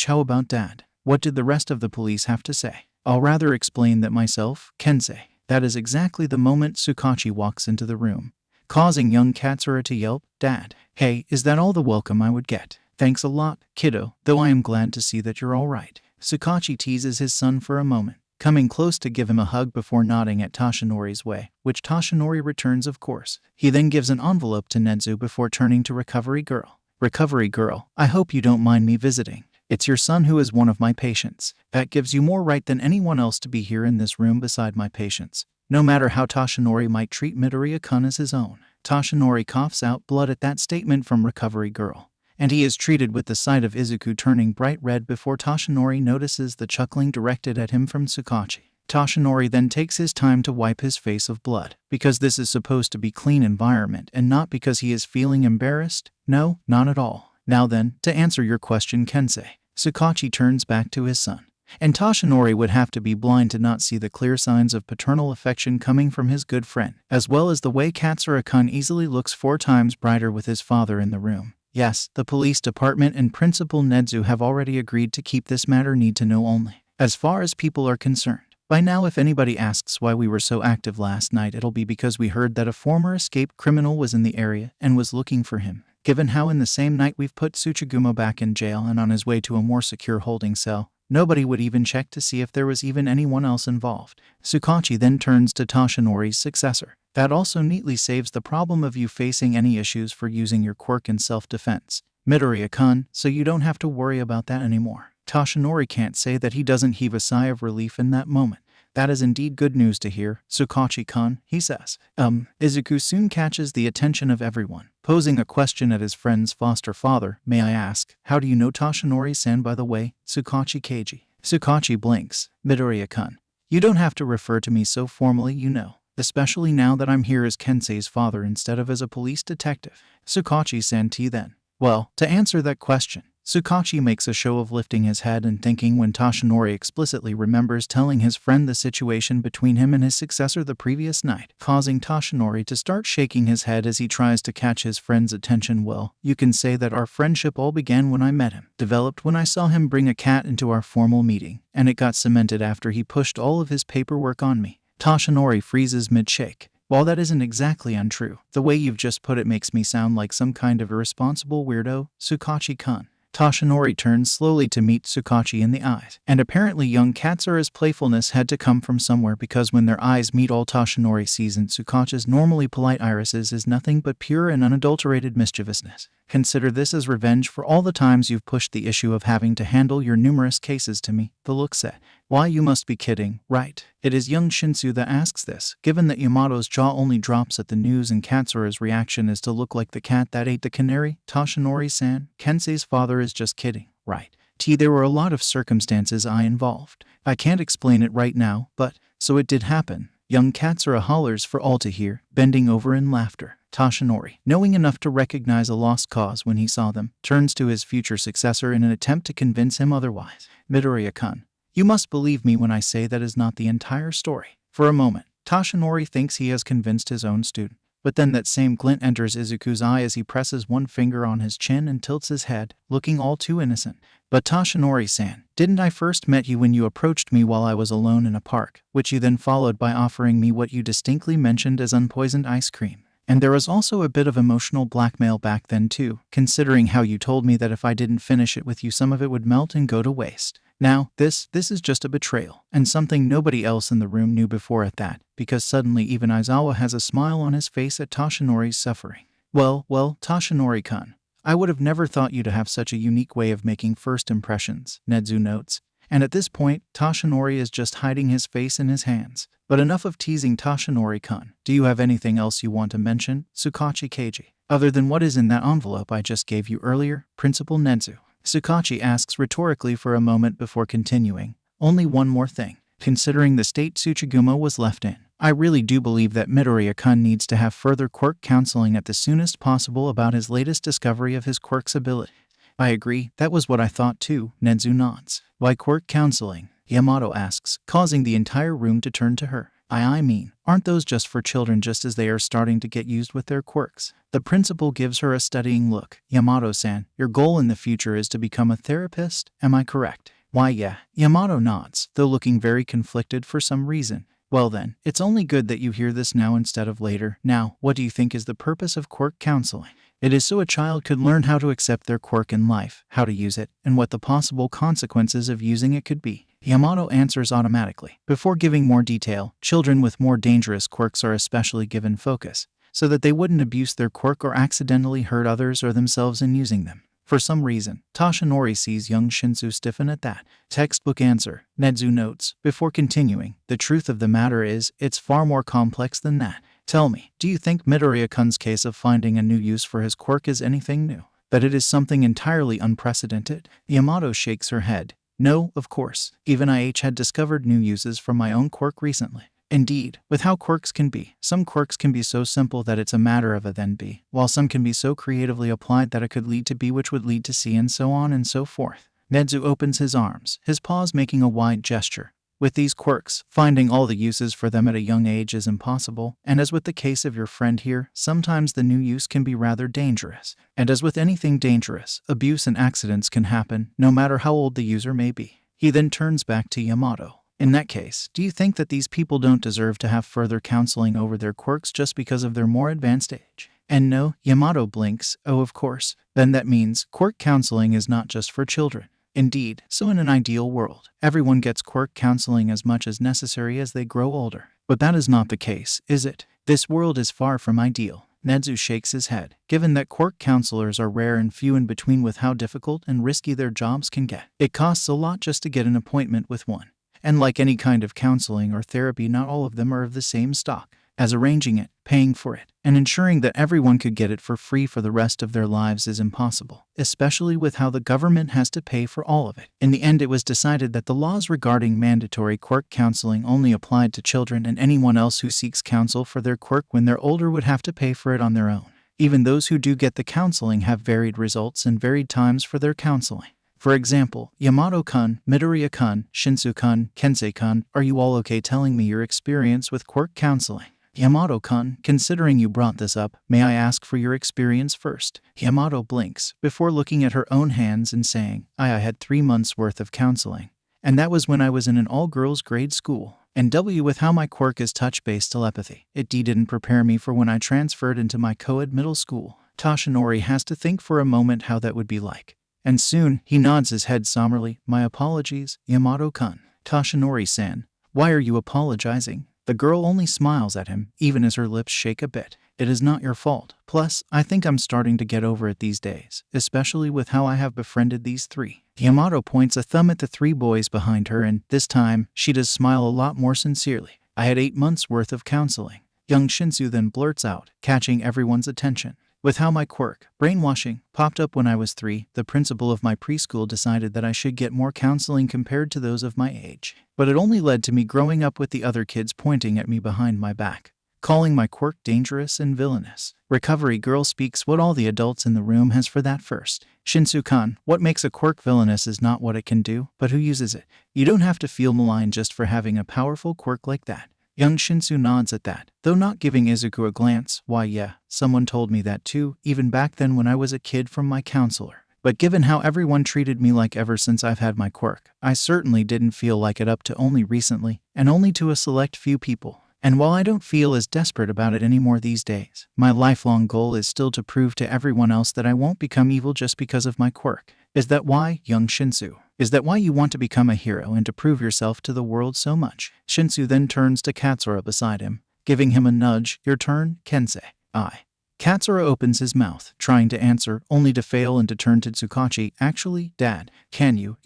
How about Dad? What did the rest of the police have to say? I'll rather explain that myself, Kensei. That is exactly the moment Tsukachi walks into the room, causing young Katsura to yelp, Dad. Hey, is that all the welcome I would get? Thanks a lot, kiddo, though I am glad to see that you're all right. Tsukachi teases his son for a moment, coming close to give him a hug before nodding at Toshinori's way, which Toshinori returns of course. He then gives an envelope to Nezu before turning to Recovery Girl. Recovery girl, I hope you don't mind me visiting. It's your son who is one of my patients. That gives you more right than anyone else to be here in this room beside my patients. No matter how Toshinori might treat Midoriya-kun as his own. Toshinori coughs out blood at that statement from Recovery girl, and he is treated with the sight of Izuku turning bright red before Toshinori notices the chuckling directed at him from Tsukachi. Toshinori then takes his time to wipe his face of blood, because this is supposed to be clean environment and not because he is feeling embarrassed. No, not at all. Now then, to answer your question, Kensei. Tsukachi turns back to his son, and Toshinori would have to be blind to not see the clear signs of paternal affection coming from his good friend, as well as the way Katsura-kun easily looks 4 times brighter with his father in the room. Yes, the police department and Principal Nedu have already agreed to keep this matter need to know only, as far as people are concerned. By now, if anybody asks why we were so active last night, it'll be because we heard that a former escaped criminal was in the area and was looking for him. Given how in the same night we've put Tsuchigumo back in jail and on his way to a more secure holding cell, nobody would even check to see if there was even anyone else involved. Tsukachi then turns to Toshinori's successor. That also neatly saves the problem of you facing any issues for using your quirk in self-defense, Midoriya-kun, so you don't have to worry about that anymore. Toshinori can't say that he doesn't heave a sigh of relief in that moment. That is indeed good news to hear, Tsukachi-kun, he says. Izuku soon catches the attention of everyone, posing a question at his friend's foster father. May I ask, how do you know Toshinori-san, by the way? Tsukachi Keiji. Tsukachi blinks. Midoriya-kun, you don't have to refer to me so formally, you know, especially now that I'm here as Kensei's father instead of as a police detective. Tsukachi-san then. Well, to answer that question, Tsukachi makes a show of lifting his head and thinking when Toshinori explicitly remembers telling his friend the situation between him and his successor the previous night, causing Toshinori to start shaking his head as he tries to catch his friend's attention. Well, you can say that our friendship all began when I met him, developed when I saw him bring a cat into our formal meeting, and it got cemented after he pushed all of his paperwork on me. Toshinori freezes mid-shake. While that isn't exactly untrue, the way you've just put it makes me sound like some kind of irresponsible weirdo, Tsukachi-kun. Toshinori turns slowly to meet Tsukachi in the eyes, and apparently young Katsura's playfulness had to come from somewhere, because when their eyes meet, all Toshinori sees in Tsukachi's normally polite irises is nothing but pure and unadulterated mischievousness. Consider this as revenge for all the times you've pushed the issue of having to handle your numerous cases to me, the look said. Why, you must be kidding, right? It is young Shinsu that asks this, given that Yamato's jaw only drops at the news and Katsura's reaction is to look like the cat that ate the canary. Toshinori-san, Kensei's father is just kidding, right? There were a lot of circumstances involved. I can't explain it right now, but, so it did happen. Young Katsura hollers for all to hear, bending over in laughter. Toshinori, knowing enough to recognize a lost cause when he saw them, turns to his future successor in an attempt to convince him otherwise. Midoriya-kun, you must believe me when I say that is not the entire story. For a moment, Toshinori thinks he has convinced his own student, but then that same glint enters Izuku's eye as he presses one finger on his chin and tilts his head, looking all too innocent. But Toshinori-san, didn't I first met you when you approached me while I was alone in a park, which you then followed by offering me what you distinctly mentioned as unpoisoned ice cream? And there was also a bit of emotional blackmail back then too, considering how you told me that if I didn't finish it with you, some of it would melt and go to waste. Now, this is just a betrayal, and something nobody else in the room knew before at that, because suddenly even Aizawa has a smile on his face at Toshinori's suffering. Well, Toshinori-kun, I would have never thought you to have such a unique way of making first impressions, Nedu notes. And at this point, Toshinori is just hiding his face in his hands. But enough of teasing Toshinori-kun. Do you have anything else you want to mention, Tsukachi Keiji, other than what is in that envelope I just gave you earlier, Principal Nedu? Tsukachi asks rhetorically for a moment before continuing. Only one more thing. Considering the state Tsuchigumo was left in, I really do believe that Midoriya-kun needs to have further quirk counseling at the soonest possible about his latest discovery of his quirk's ability. I agree, that was what I thought too, Nedu nods. Why quirk counseling? Yamato asks, causing the entire room to turn to her. I mean, aren't those just for children, just as they are starting to get used with their quirks? The principal gives her a studying look. Yamato-san, your goal in the future is to become a therapist, am I correct? Why, yeah. Yamato nods, though looking very conflicted for some reason. Well then, it's only good that you hear this now instead of later. Now, what do you think is the purpose of quirk counseling? It is so a child could learn how to accept their quirk in life, how to use it, and what the possible consequences of using it could be. Yamato answers automatically. Before giving more detail, children with more dangerous quirks are especially given focus, so that they wouldn't abuse their quirk or accidentally hurt others or themselves in using them. For some reason, Toshinori sees young Shinsu stiffen at that. Textbook answer, Nedu notes, before continuing. The truth of the matter is, it's far more complex than that. Tell me, do you think Midoriya-kun's case of finding a new use for his quirk is anything new? That it is something entirely unprecedented? Yamato shakes her head. No, of course. Even I had discovered new uses for my own quirk recently. Indeed, with how quirks can be, some quirks can be so simple that it's a matter of a then be, while some can be so creatively applied that it could lead to be which would lead to C, and so on and so forth. Nedu opens his arms, his paws making a wide gesture. With these quirks, finding all the uses for them at a young age is impossible, and as with the case of your friend here, sometimes the new use can be rather dangerous. And as with anything dangerous, abuse and accidents can happen, no matter how old the user may be. He then turns back to Yamato. In that case, do you think that these people don't deserve to have further counseling over their quirks just because of their more advanced age? And no, Yamato blinks. Oh, of course. Then that means quirk counseling is not just for children. Indeed, so in an ideal world, everyone gets quirk counseling as much as necessary as they grow older. But that is not the case, is it? This world is far from ideal. Nedu shakes his head, given that quirk counselors are rare and few in between with how difficult and risky their jobs can get. It costs a lot just to get an appointment with one. And like any kind of counseling or therapy, not all of them are of the same stock. As arranging it, paying for it, and ensuring that everyone could get it for free for the rest of their lives is impossible, especially with how the government has to pay for all of it. In the end, it was decided that the laws regarding mandatory quirk counseling only applied to children, and anyone else who seeks counsel for their quirk when they're older would have to pay for it on their own. Even those who do get the counseling have varied results and varied times for their counseling. For example, Yamato-kun, Midoriya-kun, Shinsu-kun, Kensei-kun, are you all okay telling me your experience with quirk counseling? Yamato-kun, considering you brought this up, may I ask for your experience first? Yamato blinks, before looking at her own hands and saying, I had 3 months worth of counseling. And that was when I was in an all-girls grade school. And with how my quirk is touch-based telepathy, it didn't prepare me for when I transferred into my co-ed middle school. Toshinori has to think for a moment how that would be like. And soon, he nods his head somberly. My apologies, Yamato-kun. Toshinori-san, why are you apologizing? The girl only smiles at him, even as her lips shake a bit. It is not your fault. Plus, I think I'm starting to get over it these days, especially with how I have befriended these 3. Yamato points a thumb at the 3 boys behind her, and this time, she does smile a lot more sincerely. I had 8 months worth of counseling. Young Shinsu then blurts out, catching everyone's attention. With how my quirk, brainwashing, popped up when I was 3, the principal of my preschool decided that I should get more counseling compared to those of my age. But it only led to me growing up with the other kids pointing at me behind my back, calling my quirk dangerous and villainous. Recovery girl speaks what all the adults in the room has for that first. Shinsu-kan, what makes a quirk villainous is not what it can do, but who uses it. You don't have to feel maligned just for having a powerful quirk like that. Young Shinsu nods at that, though not giving Izuku a glance. Why yeah, someone told me that too, even back then when I was a kid from my counselor. But given how everyone treated me like ever since I've had my quirk, I certainly didn't feel like it up to only recently, and only to a select few people. And while I don't feel as desperate about it anymore these days, my lifelong goal is still to prove to everyone else that I won't become evil just because of my quirk. Is that why, young Shinsu? Is that why you want to become a hero and to prove yourself to the world so much? Shinsu then turns to Katsura beside him, giving him a nudge. Your turn, Kensei. Aye. Katsura opens his mouth, trying to answer, only to fail and to turn to Tsukachi. Actually, Dad, can you,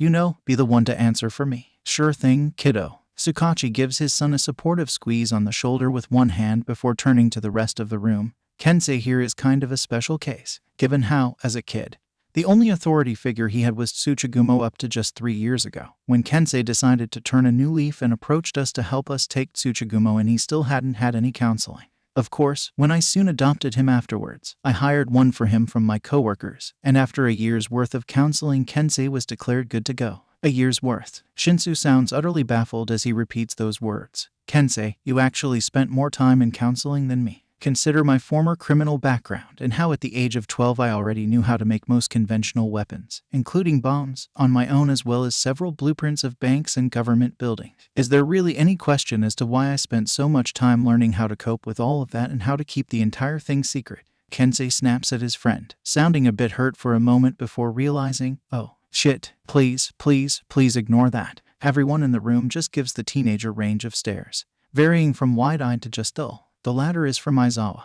be the one to answer for me? Sure thing, kiddo. Tsukachi gives his son a supportive squeeze on the shoulder with one hand before turning to the rest of the room. Kensei here is kind of a special case, given how, as a kid, the only authority figure he had was Tsuchigumo up to just 3 years ago, when Kensei decided to turn a new leaf and approached us to help us take Tsuchigumo, and he still hadn't had any counseling. Of course, when I soon adopted him afterwards, I hired one for him from my coworkers, and after a year's worth of counseling, Kensei was declared good to go. A year's worth. Shinsu sounds utterly baffled as he repeats those words. Kensei, you actually spent more time in counseling than me. Consider my former criminal background and how at the age of 12 I already knew how to make most conventional weapons, including bombs, on my own, as well as several blueprints of banks and government buildings. Is there really any question as to why I spent so much time learning how to cope with all of that and how to keep the entire thing secret? Kensei snaps at his friend, sounding a bit hurt for a moment before realizing, oh, shit, please ignore that. Everyone in the room just gives the teenager range of stares, varying from wide-eyed to just dull. The latter is from Aizawa.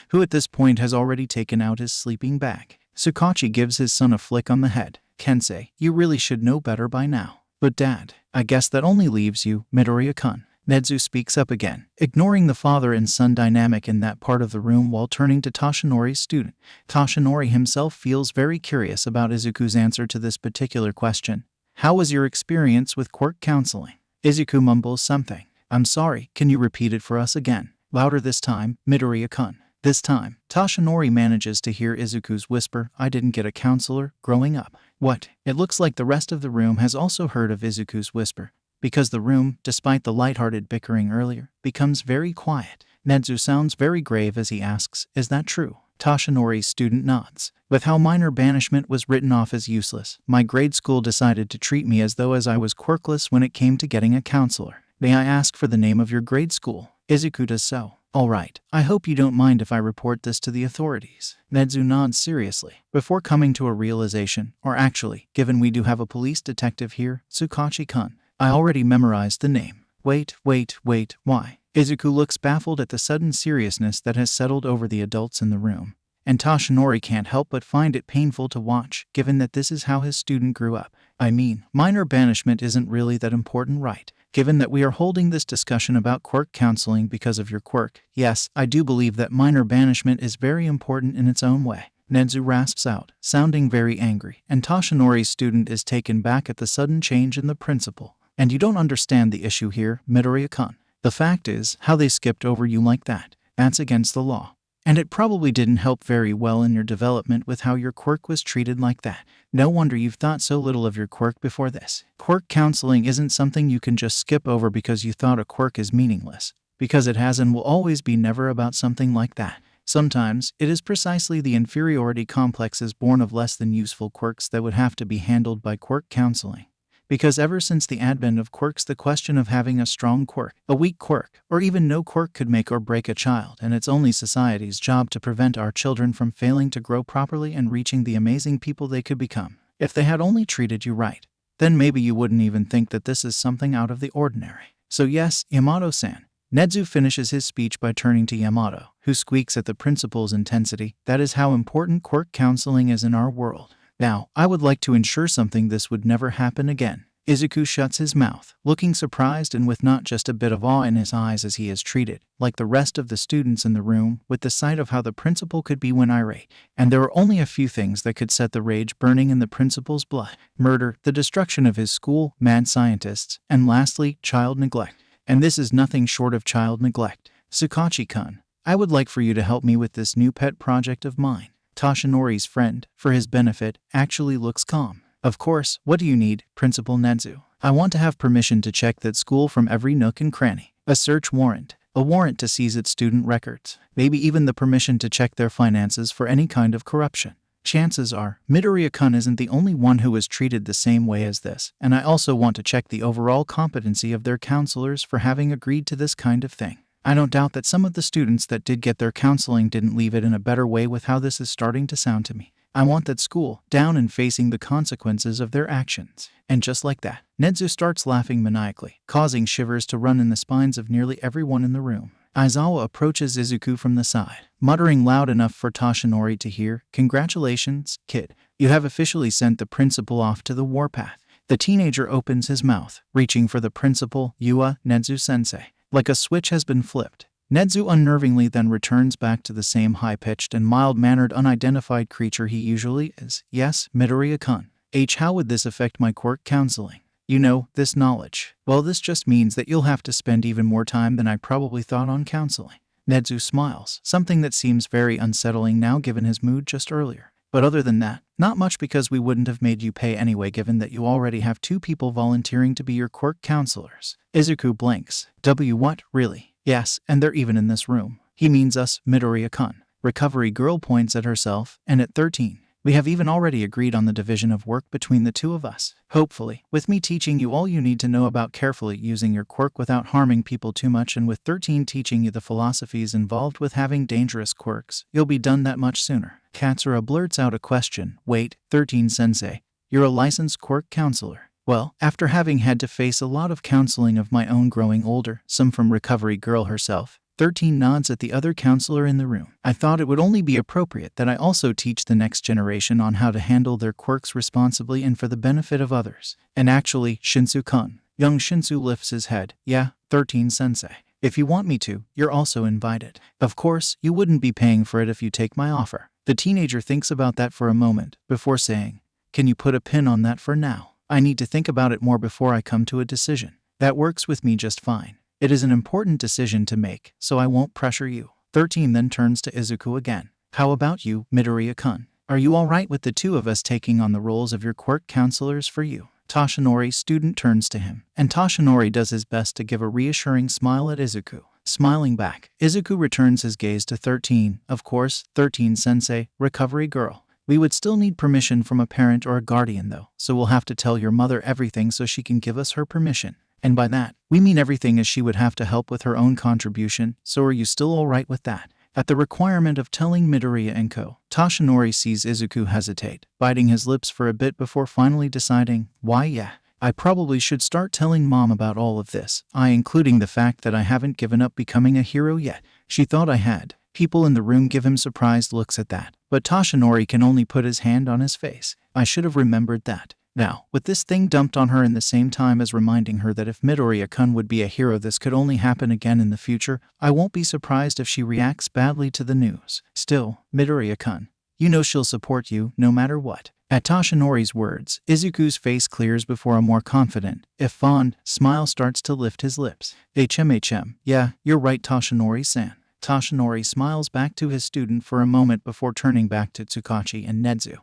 who at this point has already taken out his sleeping bag. Tsukachi gives his son a flick on the head. Kensei, you really should know better by now. But Dad, I guess that only leaves you, Midoriya-kun. Nedu speaks up again, ignoring the father and son dynamic in that part of the room while turning to Toshinori's student. Toshinori himself feels very curious about Izuku's answer to this particular question. How was your experience with quirk counseling? Izuku mumbles something. I'm sorry, can you repeat it for us again? Louder this time, Midoriya-kun. This time, Toshinori manages to hear Izuku's whisper, I didn't get a counselor growing up. What? It looks like the rest of the room has also heard of Izuku's whisper, because the room, despite the lighthearted bickering earlier, becomes very quiet. Nedu sounds very grave as he asks, is that true? Toshinori's student nods. With how minor banishment was written off as useless, my grade school decided to treat me as though I was quirkless when it came to getting a counselor. May I ask for the name of your grade school? Izuku does so. All right, I hope you don't mind if I report this to the authorities. Nedu nods seriously, before coming to a realization, or actually, given we do have a police detective here, Tsukachi-kun, I already memorized the name. Wait, why? Izuku looks baffled at the sudden seriousness that has settled over the adults in the room, and Toshinori can't help but find it painful to watch, given that this is how his student grew up. I mean, minor banishment isn't really that important, right? Given that we are holding this discussion about quirk counseling because of your quirk, yes, I do believe that minor banishment is very important in its own way. Nedu rasps out, sounding very angry, and Toshinori's student is taken back at the sudden change in the principal. And you don't understand the issue here, Midoriya-kun. The fact is, how they skipped over you like that. That's against the law. And it probably didn't help very well in your development with how your quirk was treated like that. No wonder you've thought so little of your quirk before this. Quirk counseling isn't something you can just skip over because you thought a quirk is meaningless. Because it has and will always be never about something like that. Sometimes, it is precisely the inferiority complexes born of less than useful quirks that would have to be handled by quirk counseling. Because ever since the advent of quirks, the question of having a strong quirk, a weak quirk, or even no quirk could make or break a child, and it's only society's job to prevent our children from failing to grow properly and reaching the amazing people they could become. If they had only treated you right, then maybe you wouldn't even think that this is something out of the ordinary. So yes, Yamato-san. Nedu finishes his speech by turning to Yamato, who squeaks at the principal's intensity. That is how important quirk counseling is in our world. Now, I would like to ensure something this would never happen again. Izuku shuts his mouth, looking surprised and with not just a bit of awe in his eyes as he is treated, like the rest of the students in the room, with the sight of how the principal could be when irate. And there are only a few things that could set the rage burning in the principal's blood. Murder, the destruction of his school, mad scientists, and lastly, child neglect. And this is nothing short of child neglect. Tsukachi-kun, I would like for you to help me with this new pet project of mine. Toshinori's friend, for his benefit, actually looks calm. Of course, what do you need, Principal Nedu? I want to have permission to check that school from every nook and cranny. A search warrant. A warrant to seize its student records. Maybe even the permission to check their finances for any kind of corruption. Chances are, Midoriya-kun isn't the only one who was treated the same way as this, and I also want to check the overall competency of their counselors for having agreed to this kind of thing. I don't doubt that some of the students that did get their counseling didn't leave it in a better way with how this is starting to sound to me. I want that school down and facing the consequences of their actions. And just like that, Nedu starts laughing maniacally, causing shivers to run in the spines of nearly everyone in the room. Aizawa approaches Izuku from the side, muttering loud enough for Toshinori to hear, "Congratulations, kid. You have officially sent the principal off to the warpath." The teenager opens his mouth, reaching for the principal, Yuuei, Nezu-sensei. Like a switch has been flipped. Nedu unnervingly then returns back to the same high-pitched and mild-mannered unidentified creature he usually is. Yes, Midoriya-kun. How would this affect my quirk counseling? You know, this knowledge. Well, this just means that you'll have to spend even more time than I probably thought on counseling. Nedu smiles, something that seems very unsettling now given his mood just earlier. But other than that, not much, because we wouldn't have made you pay anyway given that you already have 2 people volunteering to be your quirk counselors. Izuku blinks. What, really? Yes, and they're even in this room. He means us, Midoriya-kun. Recovery girl points at herself, and at 13. We have even already agreed on the division of work between the 2 of us. Hopefully, with me teaching you all you need to know about carefully using your quirk without harming people too much, and with 13 teaching you the philosophies involved with having dangerous quirks, you'll be done that much sooner. Katsura blurts out a question. Wait, 13-sensei, you're a licensed quirk counselor? Well, after having had to face a lot of counseling of my own growing older, some from Recovery Girl herself, 13 nods at the other counselor in the room. I thought it would only be appropriate that I also teach the next generation on how to handle their quirks responsibly and for the benefit of others. And actually, Shinsu-kun. Young Shinsu lifts his head. Yeah, 13 sensei. If you want me to, you're also invited. Of course, you wouldn't be paying for it if you take my offer. The teenager thinks about that for a moment before saying, can you put a pin on that for now? I need to think about it more before I come to a decision. That works with me just fine. It is an important decision to make, so I won't pressure you. 13 then turns to Izuku again. How about you, Midoriya-kun? Are you alright with the two of us taking on the roles of your quirk counselors for you? Toshinori student turns to him, and Toshinori does his best to give a reassuring smile at Izuku. Smiling back, Izuku returns his gaze to 13. Of course, 13 sensei, recovery girl. We would still need permission from a parent or a guardian though, so we'll have to tell your mother everything so she can give us her permission. And by that, we mean everything, as she would have to help with her own contribution, so are you still alright with that? At the requirement of telling Midoriya and co., Toshinori sees Izuku hesitate, biting his lips for a bit before finally deciding, why yeah, I probably should start telling mom about all of this, including the fact that I haven't given up becoming a hero yet. She thought I had. People in the room give him surprised looks at that, but Toshinori can only put his hand on his face. I should have remembered that. Now, with this thing dumped on her in the same time as reminding her that if Midoriya-kun would be a hero, this could only happen again in the future, I won't be surprised if she reacts badly to the news. Still, Midoriya-kun, you know she'll support you no matter what. At Toshinori's words, Izuku's face clears before a more confident, if fond, smile starts to lift his lips. HM, yeah, you're right, Toshinori-san. Toshinori smiles back to his student for a moment before turning back to Tsukachi and Nedu,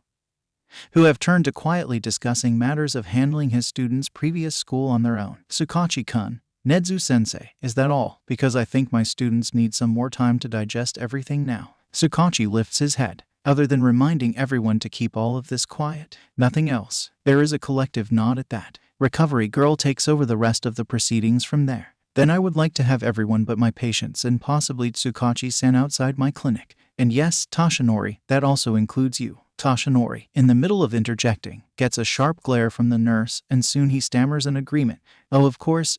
who have turned to quietly discussing matters of handling his students' previous school on their own. Tsukachi-kun, Nezu-sensei, is that all? Because I think my students need some more time to digest everything now. Tsukachi lifts his head. Other than reminding everyone to keep all of this quiet, nothing else. There is a collective nod at that. Recovery girl takes over the rest of the proceedings from there. Then I would like to have everyone but my patients and possibly Tsukachi-san outside my clinic. And yes, Toshinori, that also includes you. Toshinori, in the middle of interjecting, gets a sharp glare from the nurse, and soon he stammers an agreement. Oh, of course,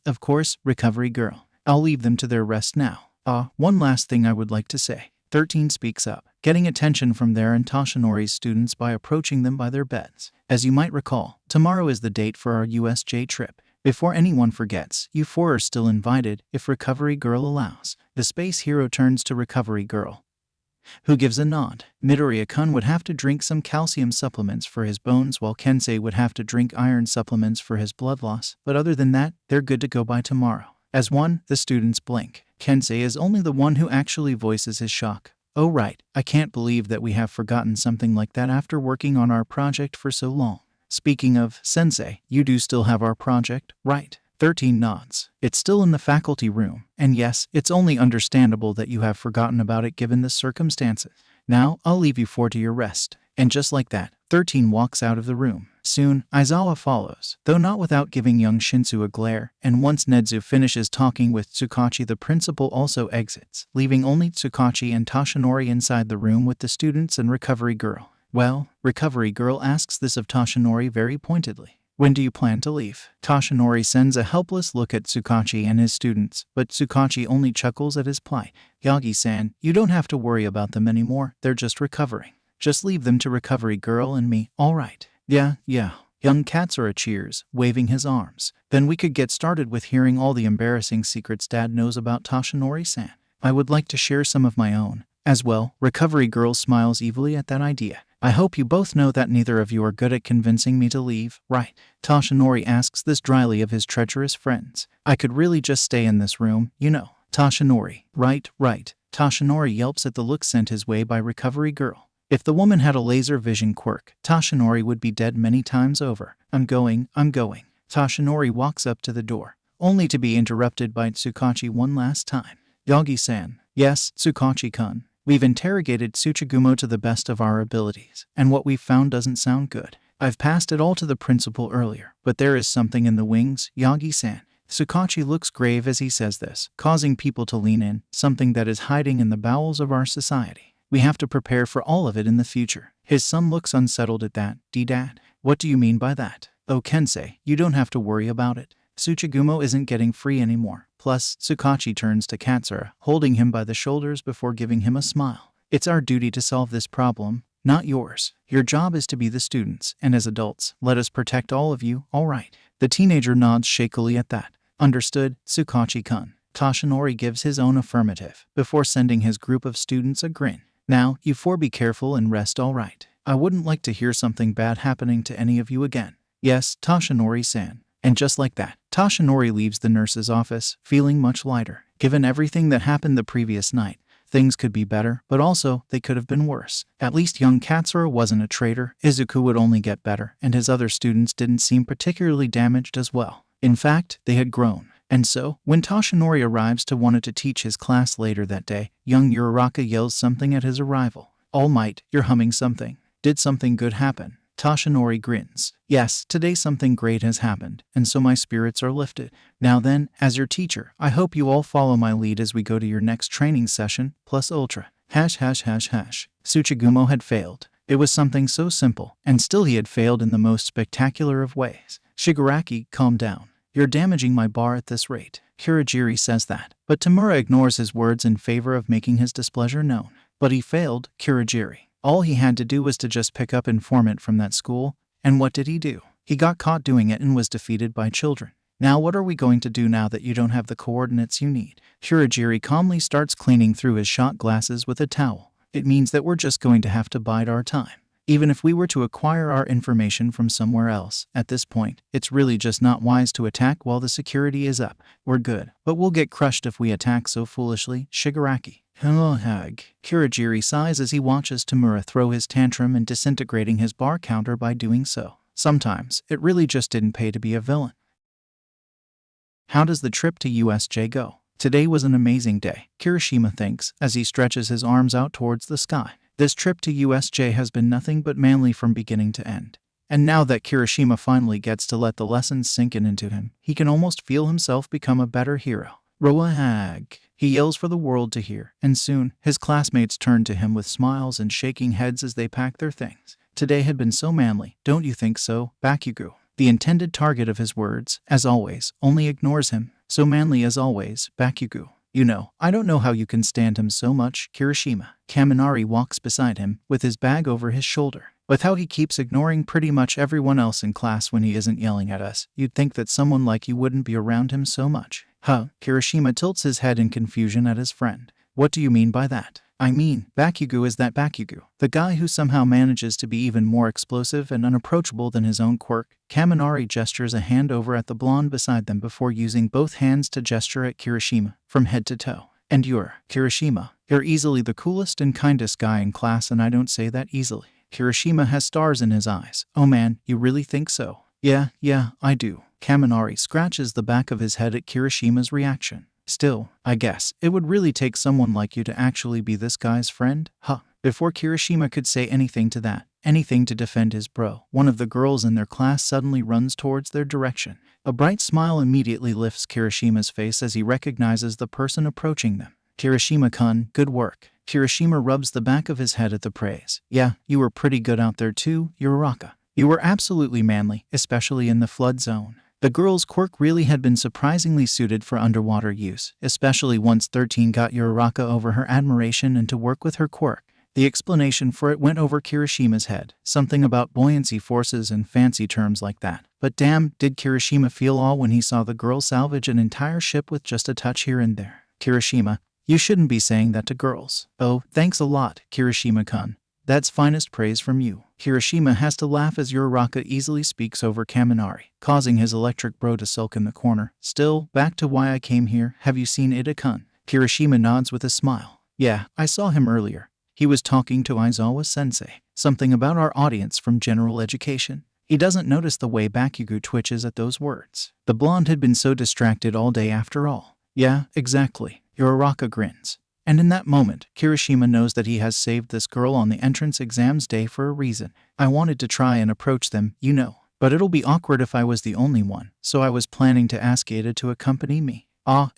recovery girl. I'll leave them to their rest now. One last thing I would like to say. 13 speaks up, getting attention from their and Toshinori's students by approaching them by their beds. As you might recall, tomorrow is the date for our USJ trip. Before anyone forgets, you four are still invited, if Recovery Girl allows. The space hero turns to Recovery Girl, who gives a nod. Midoriya-kun would have to drink some calcium supplements for his bones, while Kensei would have to drink iron supplements for his blood loss, but other than that, they're good to go by tomorrow. As one, the students blink. Kensei is only the one who actually voices his shock. Oh right, I can't believe that we have forgotten something like that after working on our project for so long. Speaking of, sensei, you do still have our project, right? 13 nods. It's still in the faculty room, and yes, it's only understandable that you have forgotten about it given the circumstances. Now, I'll leave you four to your rest. And just like that, 13 walks out of the room. Soon, Aizawa follows, though not without giving young Shinsu a glare, and once Nezu finishes talking with Tsukachi, the principal also exits, leaving only Tsukachi and Toshinori inside the room with the students and Recovery Girl. Well, Recovery Girl asks this of Toshinori very pointedly. When do you plan to leave? Toshinori sends a helpless look at Tsukachi and his students, but Tsukachi only chuckles at his plight. Yagi-san, you don't have to worry about them anymore, they're just recovering. Just leave them to Recovery Girl and me, alright? Yeah. Young Katsura cheers, waving his arms. Then we could get started with hearing all the embarrassing secrets Dad knows about Toshinori-san. I would like to share some of my own as well. Recovery Girl smiles evilly at that idea. I hope you both know that neither of you are good at convincing me to leave, right? Toshinori asks this dryly of his treacherous friends. I could really just stay in this room, you know. Toshinori, right. Toshinori yelps at the look sent his way by Recovery Girl. If the woman had a laser vision quirk, Toshinori would be dead many times over. I'm going. Toshinori walks up to the door, only to be interrupted by Tsukachi one last time. Yagi-san. Yes, Tsukachi-kun. We've interrogated Tsuchigumo to the best of our abilities, and what we've found doesn't sound good. I've passed it all to the principal earlier, but there is something in the wings, Yagi-san. Tsukachi looks grave as he says this, causing people to lean in, something that is hiding in the bowels of our society. We have to prepare for all of it in the future. His son looks unsettled at that. Dad, what do you mean by that? Oh, Kensei, you don't have to worry about it. Tsuchigumo isn't getting free anymore. Plus, Tsukachi turns to Katsura, holding him by the shoulders before giving him a smile. It's our duty to solve this problem, not yours. Your job is to be the students, and as adults, let us protect all of you, all right? The teenager nods shakily at that. Understood, Tsukachi-kun. Toshinori gives his own affirmative, before sending his group of students a grin. Now, you four be careful and rest, all right? I wouldn't like to hear something bad happening to any of you again. Yes, Toshinori-san. And just like that, Toshinori leaves the nurse's office, feeling much lighter. Given everything that happened the previous night, things could be better, but also, they could have been worse. At least young Katsura wasn't a traitor, Izuku would only get better, and his other students didn't seem particularly damaged as well. In fact, they had grown. And so, when Toshinori arrives to wanted to teach his class later that day, young Uraraka yells something at his arrival. All Might, you're humming something. Did something good happen? Toshinori grins. Yes, today something great has happened, and so my spirits are lifted. Now then, as your teacher, I hope you all follow my lead as we go to your next training session, plus ultra. Tsuchigumo had failed. It was something so simple, and still he had failed in the most spectacular of ways. Shigaraki, calm down. You're damaging my bar at this rate. Kurogiri says that, but Tamura ignores his words in favor of making his displeasure known. But he failed, Kurogiri. All he had to do was to just pick up informant from that school, and what did he do? He got caught doing it and was defeated by children. Now what are we going to do now that you don't have the coordinates you need? Kurogiri calmly starts cleaning through his shot glasses with a towel. It means that we're just going to have to bide our time. Even if we were to acquire our information from somewhere else, at this point, it's really just not wise to attack while the security is up. We're good, but we'll get crushed if we attack so foolishly, Shigaraki. Kurogiri sighs as he watches Tamura throw his tantrum and disintegrating his bar counter by doing so. Sometimes, it really just didn't pay to be a villain. How does the trip to USJ go? Today was an amazing day, Kirishima thinks, as he stretches his arms out towards the sky. This trip to USJ has been nothing but manly from beginning to end. And now that Kirishima finally gets to let the lessons sink into him, he can almost feel himself become a better hero. Roahag, he yells for the world to hear, and soon, his classmates turn to him with smiles and shaking heads as they pack their things. Today had been so manly, don't you think so, Bakugo? The intended target of his words, as always, only ignores him. So manly as always, Bakugo. You know, I don't know how you can stand him so much, Kirishima. Kaminari walks beside him, with his bag over his shoulder. With how he keeps ignoring pretty much everyone else in class when he isn't yelling at us, you'd think that someone like you wouldn't be around him so much. Kirishima tilts his head in confusion at his friend. What do you mean by that? I mean, Bakugo is that Bakugo, the guy who somehow manages to be even more explosive and unapproachable than his own quirk. Kaminari gestures a hand over at the blonde beside them before using both hands to gesture at Kirishima, from head to toe. And you're, Kirishima, you're easily the coolest and kindest guy in class, and I don't say that easily. Kirishima has stars in his eyes. Oh man, you really think so? Yeah, I do. Kaminari scratches the back of his head at Kirishima's reaction. Still, I guess, it would really take someone like you to actually be this guy's friend? Before Kirishima could say anything to that, anything to defend his bro, one of the girls in their class suddenly runs towards their direction. A bright smile immediately lifts Kirishima's face as he recognizes the person approaching them. Kirishima-kun, good work. Kirishima rubs the back of his head at the praise. Yeah, you were pretty good out there too, Uraraka. You were absolutely manly, especially in the flood zone. The girl's quirk really had been surprisingly suited for underwater use, especially once 13 got Uraraka over her admiration and to work with her quirk. The explanation for it went over Kirishima's head, something about buoyancy forces and fancy terms like that. But damn, did Kirishima feel all when he saw the girl salvage an entire ship with just a touch here and there. Kirishima, you shouldn't be saying that to girls. Oh, thanks a lot, Kirishima-kun. That's finest praise from you. Kirishima has to laugh as Uraraka easily speaks over Kaminari, causing his electric bro to sulk in the corner. Still, back to why I came here, have you seen Ida-kun? Kirishima nods with a smile. Yeah, I saw him earlier. He was talking to Aizawa-sensei, something about our audience from general education. He doesn't notice the way Bakugo twitches at those words. The blonde had been so distracted all day after all. Yeah, exactly. Uraraka grins. And in that moment, Kirishima knows that he has saved this girl on the entrance exams day for a reason. I wanted to try and approach them, you know. But it'll be awkward if I was the only one, so I was planning to ask Ada to accompany me.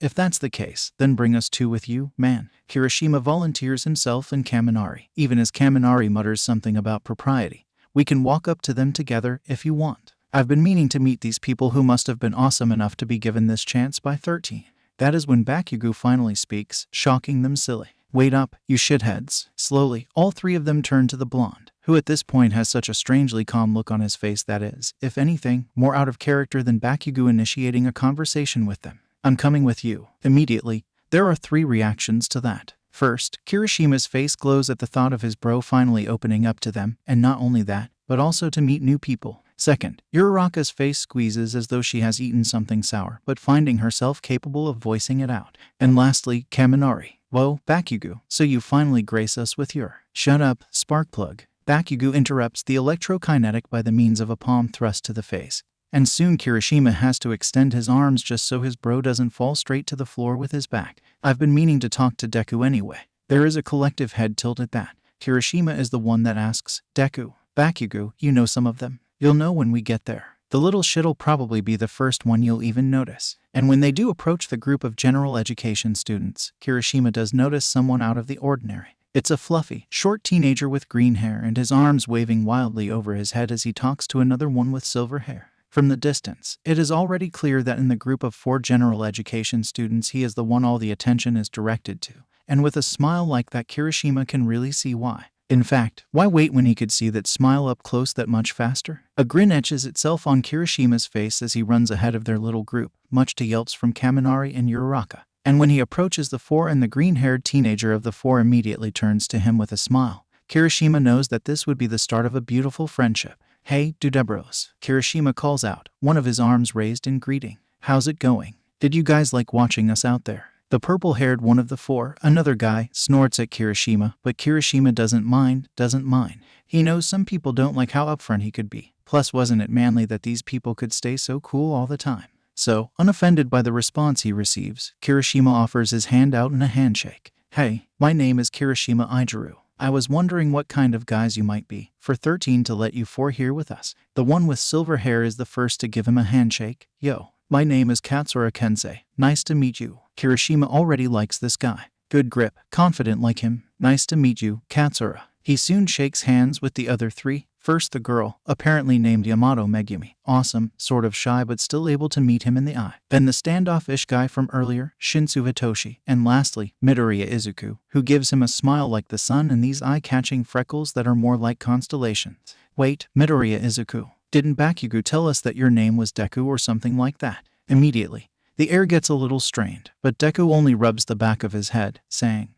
If that's the case, then bring us two with you, man. Kirishima volunteers himself and Kaminari, even as Kaminari mutters something about propriety. We can walk up to them together if you want. I've been meaning to meet these people who must have been awesome enough to be given this chance by 13. That is when Bakugo finally speaks, shocking them silly. Wait up, you shitheads. Slowly, all three of them turn to the blonde, who at this point has such a strangely calm look on his face that is, if anything, more out of character than Bakugo initiating a conversation with them. I'm coming with you. Immediately, there are three reactions to that. First, Kirishima's face glows at the thought of his bro finally opening up to them, and not only that, but also to meet new people. Second, Uraraka's face squeezes as though she has eaten something sour, but finding herself capable of voicing it out. And lastly, Kaminari. Whoa, Bakugo, so you finally grace us with your shut up, Sparkplug. Bakugo interrupts the electrokinetic by the means of a palm thrust to the face. And soon Kirishima has to extend his arms just so his bro doesn't fall straight to the floor with his back. I've been meaning to talk to Deku anyway. There is a collective head tilt at that. Kirishima is the one that asks, Deku, Bakugo, you know some of them. You'll know when we get there. The little shit'll probably be the first one you'll even notice. And when they do approach the group of general education students, Kirishima does notice someone out of the ordinary. It's a fluffy, short teenager with green hair and his arms waving wildly over his head as he talks to another one with silver hair. From the distance, it is already clear that in the group of 4 general education students he is the one all the attention is directed to. And with a smile like that, Kirishima can really see why. In fact, why wait when he could see that smile up close that much faster? A grin etches itself on Kirishima's face as he runs ahead of their little group, much to yelps from Kaminari and Uraraka. And when he approaches the 4 and the green-haired teenager of the 4 immediately turns to him with a smile, Kirishima knows that this would be the start of a beautiful friendship. Hey, Dudebros, Kirishima calls out, one of his arms raised in greeting. How's it going? Did you guys like watching us out there? The purple-haired one of the 4, another guy, snorts at Kirishima, but Kirishima doesn't mind. He knows some people don't like how upfront he could be. Plus, wasn't it manly that these people could stay so cool all the time? So, unoffended by the response he receives, Kirishima offers his hand out in a handshake. Hey, my name is Kirishima Ijiru. I was wondering what kind of guys you might be, for 13 to let you 4 here with us. The one with silver hair is the first to give him a handshake. Yo, my name is Katsura Kensei. Nice to meet you. Kirishima already likes this guy. Good grip, confident like him. Nice to meet you, Katsura. He soon shakes hands with the other 3. First the girl, apparently named Yamato Megumi. Awesome, sort of shy but still able to meet him in the eye. Then the standoffish guy from earlier, Shinsu Hitoshi. And lastly, Midoriya Izuku, who gives him a smile like the sun and these eye-catching freckles that are more like constellations. Wait, Midoriya Izuku. Didn't Bakugo tell us that your name was Deku or something like that? Immediately, the air gets a little strained, but Deku only rubs the back of his head, saying,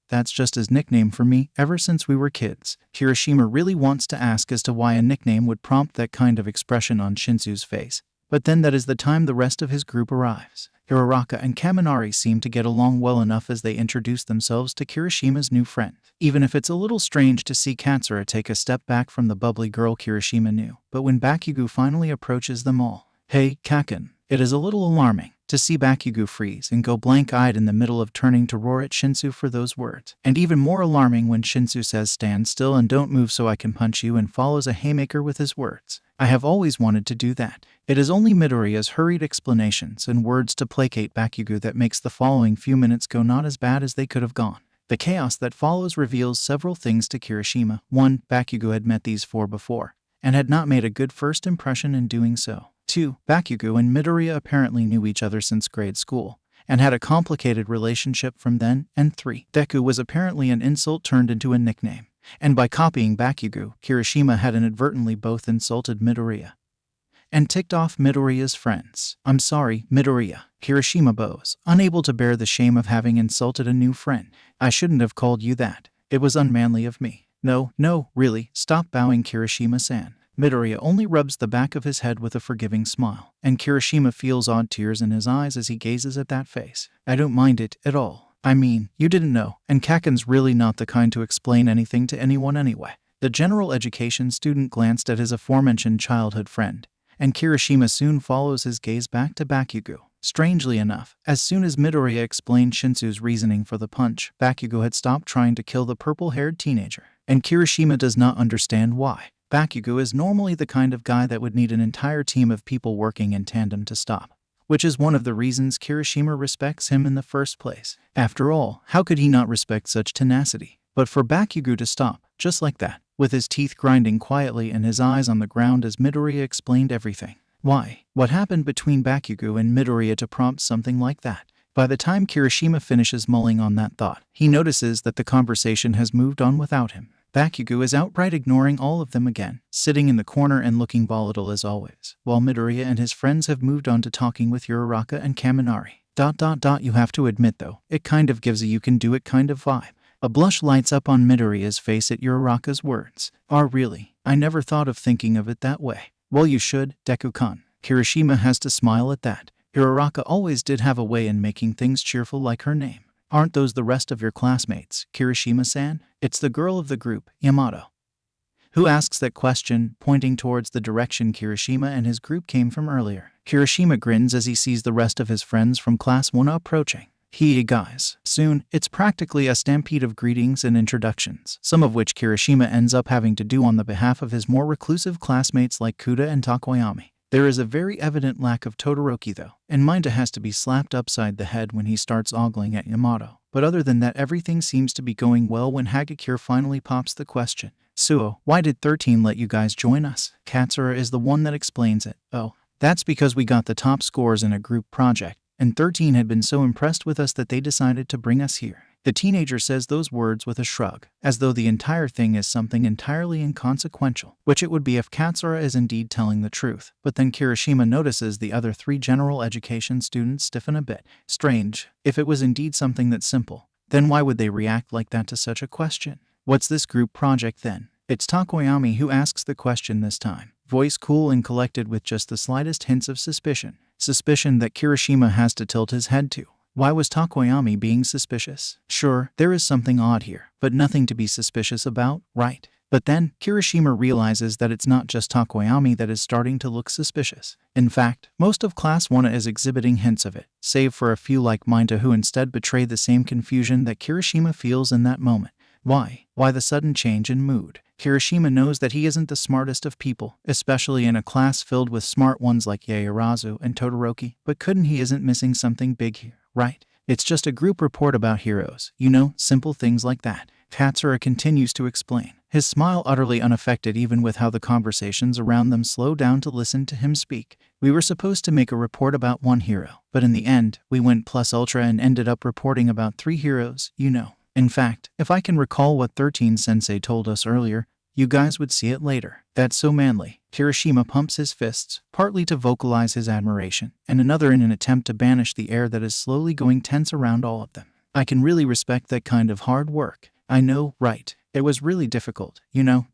that's just his nickname for me ever since we were kids. Kirishima really wants to ask as to why a nickname would prompt that kind of expression on Shinsu's face. But then that is the time the rest of his group arrives. Uraraka and Kaminari seem to get along well enough as they introduce themselves to Kirishima's new friend. Even if it's a little strange to see Katsura take a step back from the bubbly girl Kirishima knew. But when Bakugo finally approaches them all, hey, Kaken, it is a little alarming to see Bakugo freeze and go blank-eyed in the middle of turning to roar at Shinsu for those words. And even more alarming when Shinsu says stand still and don't move so I can punch you and follows a haymaker with his words. I have always wanted to do that. It is only Midoriya's hurried explanations and words to placate Bakugo that makes the following few minutes go not as bad as they could have gone. The chaos that follows reveals several things to Kirishima. 1. Bakugo had met these 4 before, and had not made a good first impression in doing so. 2. Bakugo and Midoriya apparently knew each other since grade school, and had a complicated relationship from then. And 3. Deku was apparently an insult turned into a nickname, and by copying Bakugo, Kirishima had inadvertently both insulted Midoriya and ticked off Midoriya's friends. I'm sorry, Midoriya. Kirishima bows, unable to bear the shame of having insulted a new friend. I shouldn't have called you that. It was unmanly of me. No, really, stop bowing, Kirishima-san. Midoriya only rubs the back of his head with a forgiving smile, and Kirishima feels odd tears in his eyes as he gazes at that face. I don't mind it at all. I mean, you didn't know, and Kaken's really not the kind to explain anything to anyone anyway. The general education student glanced at his aforementioned childhood friend, and Kirishima soon follows his gaze back to Bakugo. Strangely enough, as soon as Midoriya explained Shinsu's reasoning for the punch, Bakugo had stopped trying to kill the purple-haired teenager, and Kirishima does not understand why. Bakugo is normally the kind of guy that would need an entire team of people working in tandem to stop, which is one of the reasons Kirishima respects him in the first place. After all, how could he not respect such tenacity? But for Bakugo to stop, just like that, with his teeth grinding quietly and his eyes on the ground as Midoriya explained everything. Why? What happened between Bakugo and Midoriya to prompt something like that? By the time Kirishima finishes mulling on that thought, he notices that the conversation has moved on without him. Bakugo is outright ignoring all of them again, sitting in the corner and looking volatile as always, while Midoriya and his friends have moved on to talking with Uraraka and Kaminari. You have to admit though, it kind of gives a you can do it kind of vibe. A blush lights up on Midoriya's face at Uraraka's words. Really? I never thought of thinking of it that way. Well, you should, Deku-kun. Kirishima has to smile at that. Uraraka always did have a way in making things cheerful like her name. Aren't those the rest of your classmates, Kirishima-san? It's the girl of the group, Yamato, who asks that question, pointing towards the direction Kirishima and his group came from earlier. Kirishima grins as he sees the rest of his friends from Class 1 approaching. Guys. Soon, it's practically a stampede of greetings and introductions, some of which Kirishima ends up having to do on the behalf of his more reclusive classmates like Kuda and Takoyami. There is a very evident lack of Todoroki though, and Minta has to be slapped upside the head when he starts ogling at Yamato. But other than that, everything seems to be going well when Hagakure finally pops the question. Suo, why did 13 let you guys join us? Katsura is the one that explains it. Oh, that's because we got the top scores in a group project, and 13 had been so impressed with us that they decided to bring us here. The teenager says those words with a shrug, as though the entire thing is something entirely inconsequential, which it would be if Katsura is indeed telling the truth. But then Kirishima notices the other 3 general education students stiffen a bit. Strange. If it was indeed something that simple, then why would they react like that to such a question? What's this group project then? It's Takoyami who asks the question this time, voice cool and collected with just the slightest hints of suspicion. Suspicion that Kirishima has to tilt his head to. Why was Takoyami being suspicious? Sure, there is something odd here, but nothing to be suspicious about, right? But then, Kirishima realizes that it's not just Takoyami that is starting to look suspicious. In fact, most of Class 1 is exhibiting hints of it, save for a few like Minta who instead betray the same confusion that Kirishima feels in that moment. Why? Why the sudden change in mood? Kirishima knows that he isn't the smartest of people, especially in a class filled with smart ones like Yaoyorozu and Todoroki, but couldn't he isn't missing something big here, right? It's just a group report about heroes, simple things like that. Katsura continues to explain, his smile utterly unaffected even with how the conversations around them slow down to listen to him speak. We were supposed to make a report about 1 hero, but in the end, we went plus ultra and ended up reporting about 3 heroes, In fact, if I can recall what 13 Sensei told us earlier, you guys would see it later. That's so manly. Kirishima pumps his fists, partly to vocalize his admiration, and another in an attempt to banish the air that is slowly going tense around all of them. I can really respect that kind of hard work. I know, right? It was really difficult,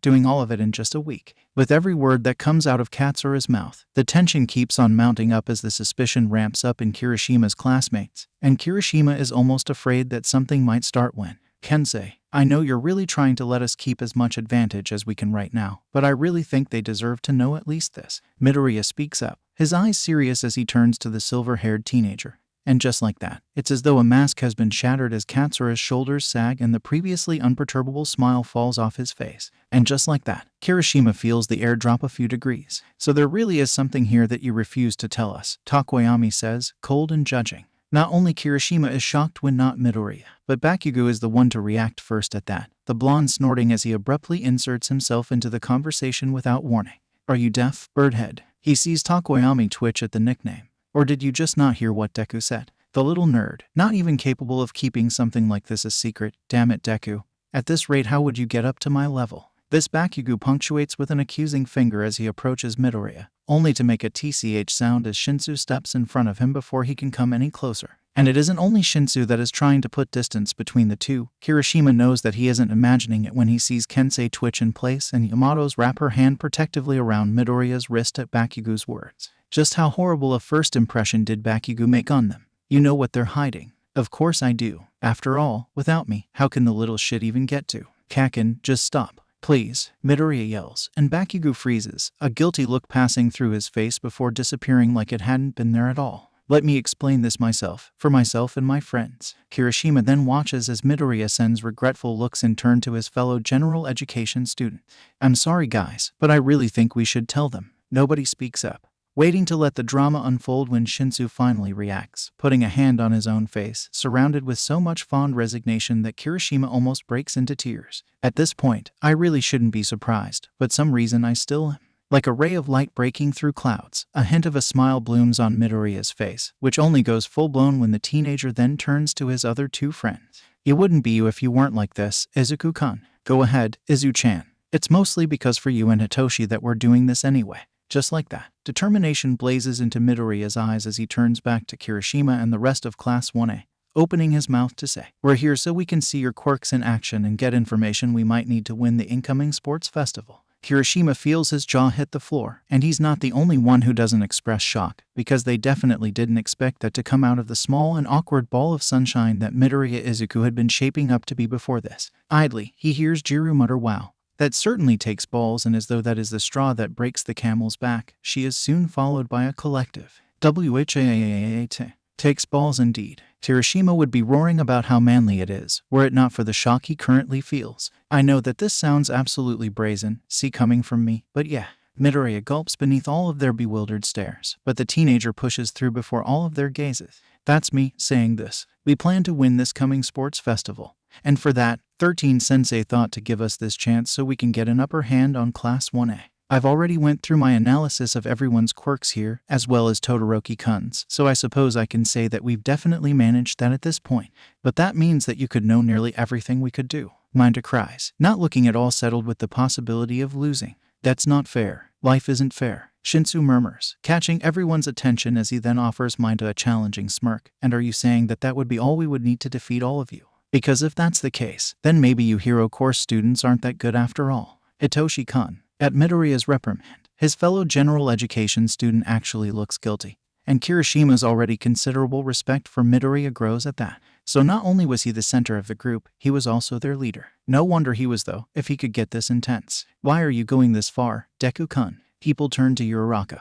doing all of it in just a week. With every word that comes out of Katsura's mouth, the tension keeps on mounting up as the suspicion ramps up in Kirishima's classmates, and Kirishima is almost afraid that something might start when, Kensei, I know you're really trying to let us keep as much advantage as we can right now, but I really think they deserve to know at least this. Midoriya speaks up, his eyes serious as he turns to the silver-haired teenager. And just like that, it's as though a mask has been shattered as Katsura's shoulders sag and the previously unperturbable smile falls off his face. And just like that, Kirishima feels the air drop a few degrees. So there really is something here that you refuse to tell us, Takoyami says, cold and judging. Not only Kirishima is shocked when not Midoriya, but Bakugo is the one to react first at that, the blonde snorting as he abruptly inserts himself into the conversation without warning. Are you deaf, birdhead? He sees Takoyami twitch at the nickname. Or did you just not hear what Deku said? The little nerd, not even capable of keeping something like this a secret. Damn it, Deku. At this rate, how would you get up to my level? This Bakugo punctuates with an accusing finger as he approaches Midoriya, only to make a TCH sound as Shinsu steps in front of him before he can come any closer. And it isn't only Shinsu that is trying to put distance between the two. Kirishima knows that he isn't imagining it when he sees Kensei twitch in place and Yamato's wrap her hand protectively around Midoriya's wrist at Bakugo's words. Just how horrible a first impression did Bakugo make on them? You know what they're hiding. Of course I do. After all, without me, how can the little shit even get to? Kakin, just stop. Please, Midoriya yells, and Bakugo freezes, a guilty look passing through his face before disappearing like it hadn't been there at all. Let me explain this myself, for myself and my friends. Kirishima then watches as Midoriya sends regretful looks in turn to his fellow general education student. I'm sorry guys, but I really think we should tell them. Nobody speaks up. waiting to let the drama unfold when Shinsu finally reacts, putting a hand on his own face, surrounded with so much fond resignation that Kirishima almost breaks into tears. At this point, I really shouldn't be surprised, but some reason I still am. Like a ray of light breaking through clouds, a hint of a smile blooms on Midoriya's face, which only goes full-blown when the teenager then turns to his other two friends. It wouldn't be you if you weren't like this, Izuku-kun. Go ahead, Izu-chan. It's mostly because for you and Hitoshi that we're doing this anyway. Just like that, determination blazes into Midoriya's eyes as he turns back to Kirishima and the rest of Class 1A, opening his mouth to say, "We're here so we can see your quirks in action and get information we might need to win the incoming sports festival." Kirishima feels his jaw hit the floor, and he's not the only one who doesn't express shock, because they definitely didn't expect that to come out of the small and awkward ball of sunshine that Midoriya Izuku had been shaping up to be before this. Idly, he hears Jiru mutter, "Wow. That certainly takes balls," and as though that is the straw that breaks the camel's back, she is soon followed by a collective WHAAAAT. Takes balls indeed. Kirishima would be roaring about how manly it is, were it not for the shock he currently feels. I know that this sounds absolutely brazen, see coming from me, but yeah. Midoriya gulps beneath all of their bewildered stares, but the teenager pushes through before all of their gazes. That's me saying this. We plan to win this coming sports festival. And for that, 13 Sensei thought to give us this chance so we can get an upper hand on Class 1A. I've already went through my analysis of everyone's quirks here, as well as Todoroki-kun's, so I suppose I can say that we've definitely managed that at this point. But that means that you could know nearly everything we could do. Minda cries, not looking at all settled with the possibility of losing. That's not fair. Life isn't fair. Shinsu murmurs, catching everyone's attention as he then offers Minda a challenging smirk. And are you saying that that would be all we would need to defeat all of you? Because if that's the case, then maybe you hero course students aren't that good after all. Hitoshi-kun. At Midoriya's reprimand, his fellow general education student actually looks guilty, and Kirishima's already considerable respect for Midoriya grows at that. So not only was he the center of the group, he was also their leader. No wonder he was though, if he could get this intense. Why are you going this far, Deku-kun? People turn to Uraraka,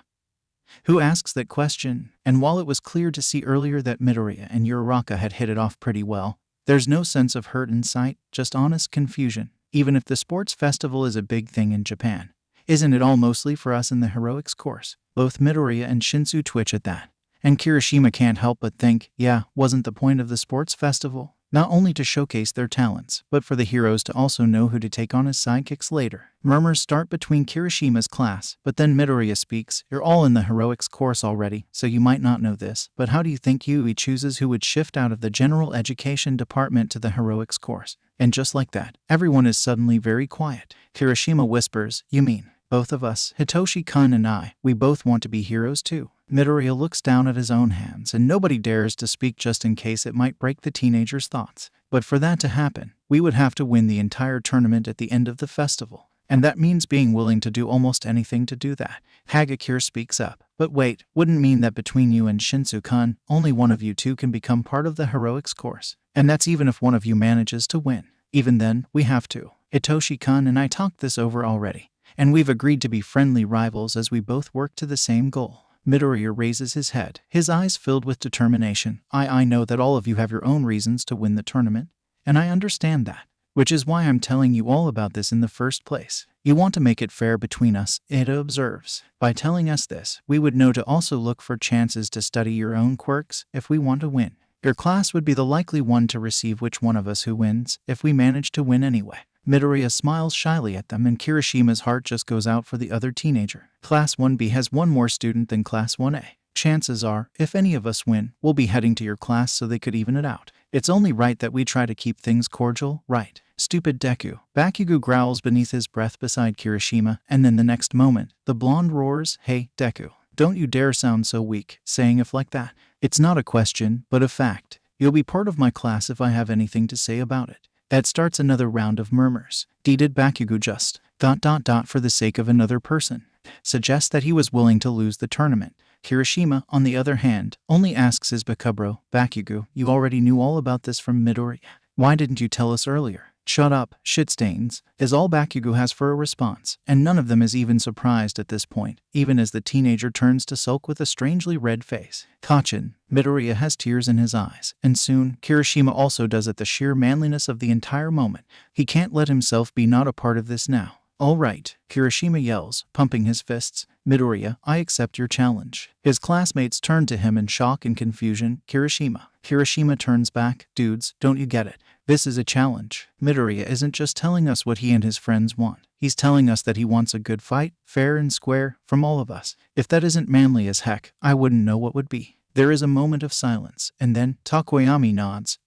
who asks that question, and while it was clear to see earlier that Midoriya and Uraraka had hit it off pretty well, there's no sense of hurt in sight, just honest confusion. Even if the sports festival is a big thing in Japan, isn't it all mostly for us in the heroics course? Both Midoriya and Shinsu twitch at that. And Kirishima can't help but think, yeah, wasn't the point of the sports festival not only to showcase their talents, but for the heroes to also know who to take on as sidekicks later? Murmurs start between Kirishima's class, but then Midoriya speaks, "You're all in the heroics course already, so you might not know this, but how do you think Yuuei chooses who would shift out of the general education department to the heroics course?" And just like that, everyone is suddenly very quiet. Kirishima whispers, "You mean both of us, Hitoshi-kun and I, we both want to be heroes too?" Midoriya looks down at his own hands, and nobody dares to speak just in case it might break the teenager's thoughts. But for that to happen, we would have to win the entire tournament at the end of the festival. And that means being willing to do almost anything to do that. Hagakure speaks up. But wait, wouldn't mean that between you and Shinsu-kun, only one of you two can become part of the heroics course. And that's even if one of you manages to win. Even then, we have to. Hitoshi-kun and I talked this over already, and we've agreed to be friendly rivals as we both work to the same goal. Midoriya raises his head, his eyes filled with determination. I know that all of you have your own reasons to win the tournament, and I understand that, which is why I'm telling you all about this in the first place. You want to make it fair between us, Ida observes. By telling us this, we would know to also look for chances to study your own quirks if we want to win. Your class would be the likely one to receive which one of us who wins, if we manage to win anyway. Midoriya smiles shyly at them, and Kirishima's heart just goes out for the other teenager. Class 1B has one more student than Class 1A. Chances are, if any of us win, we'll be heading to your class so they could even it out. It's only right that we try to keep things cordial, right? Stupid Deku. Bakugo growls beneath his breath beside Kirishima, and then the next moment, the blonde roars, "Hey, Deku, don't you dare sound so weak, saying if like that. It's not a question, but a fact. You'll be part of my class if I have anything to say about it." That starts another round of murmurs. Did Bakugo just ... for the sake of another person suggest that he was willing to lose the tournament? Kirishima, on the other hand, only asks his Bakubro, "Bakugo, you already knew all about this from Midoriya. Why didn't you tell us earlier?" "Shut up, shitstains," is all Bakugo has for a response, and none of them is even surprised at this point, even as the teenager turns to sulk with a strangely red face. Kachin. Midoriya has tears in his eyes, and soon, Kirishima also does at the sheer manliness of the entire moment. He can't let himself be not a part of this now. "All right," Kirishima yells, pumping his fists. Midoriya, I accept your challenge. His classmates turn to him in shock and confusion. Kirishima turns back. Dudes, don't you get it? This is a challenge. Midoriya isn't just telling us what he and his friends want. He's telling us that he wants a good fight, fair and square, from all of us. If that isn't manly as heck, I wouldn't know what would be. There is a moment of silence, and then Takoyami nods.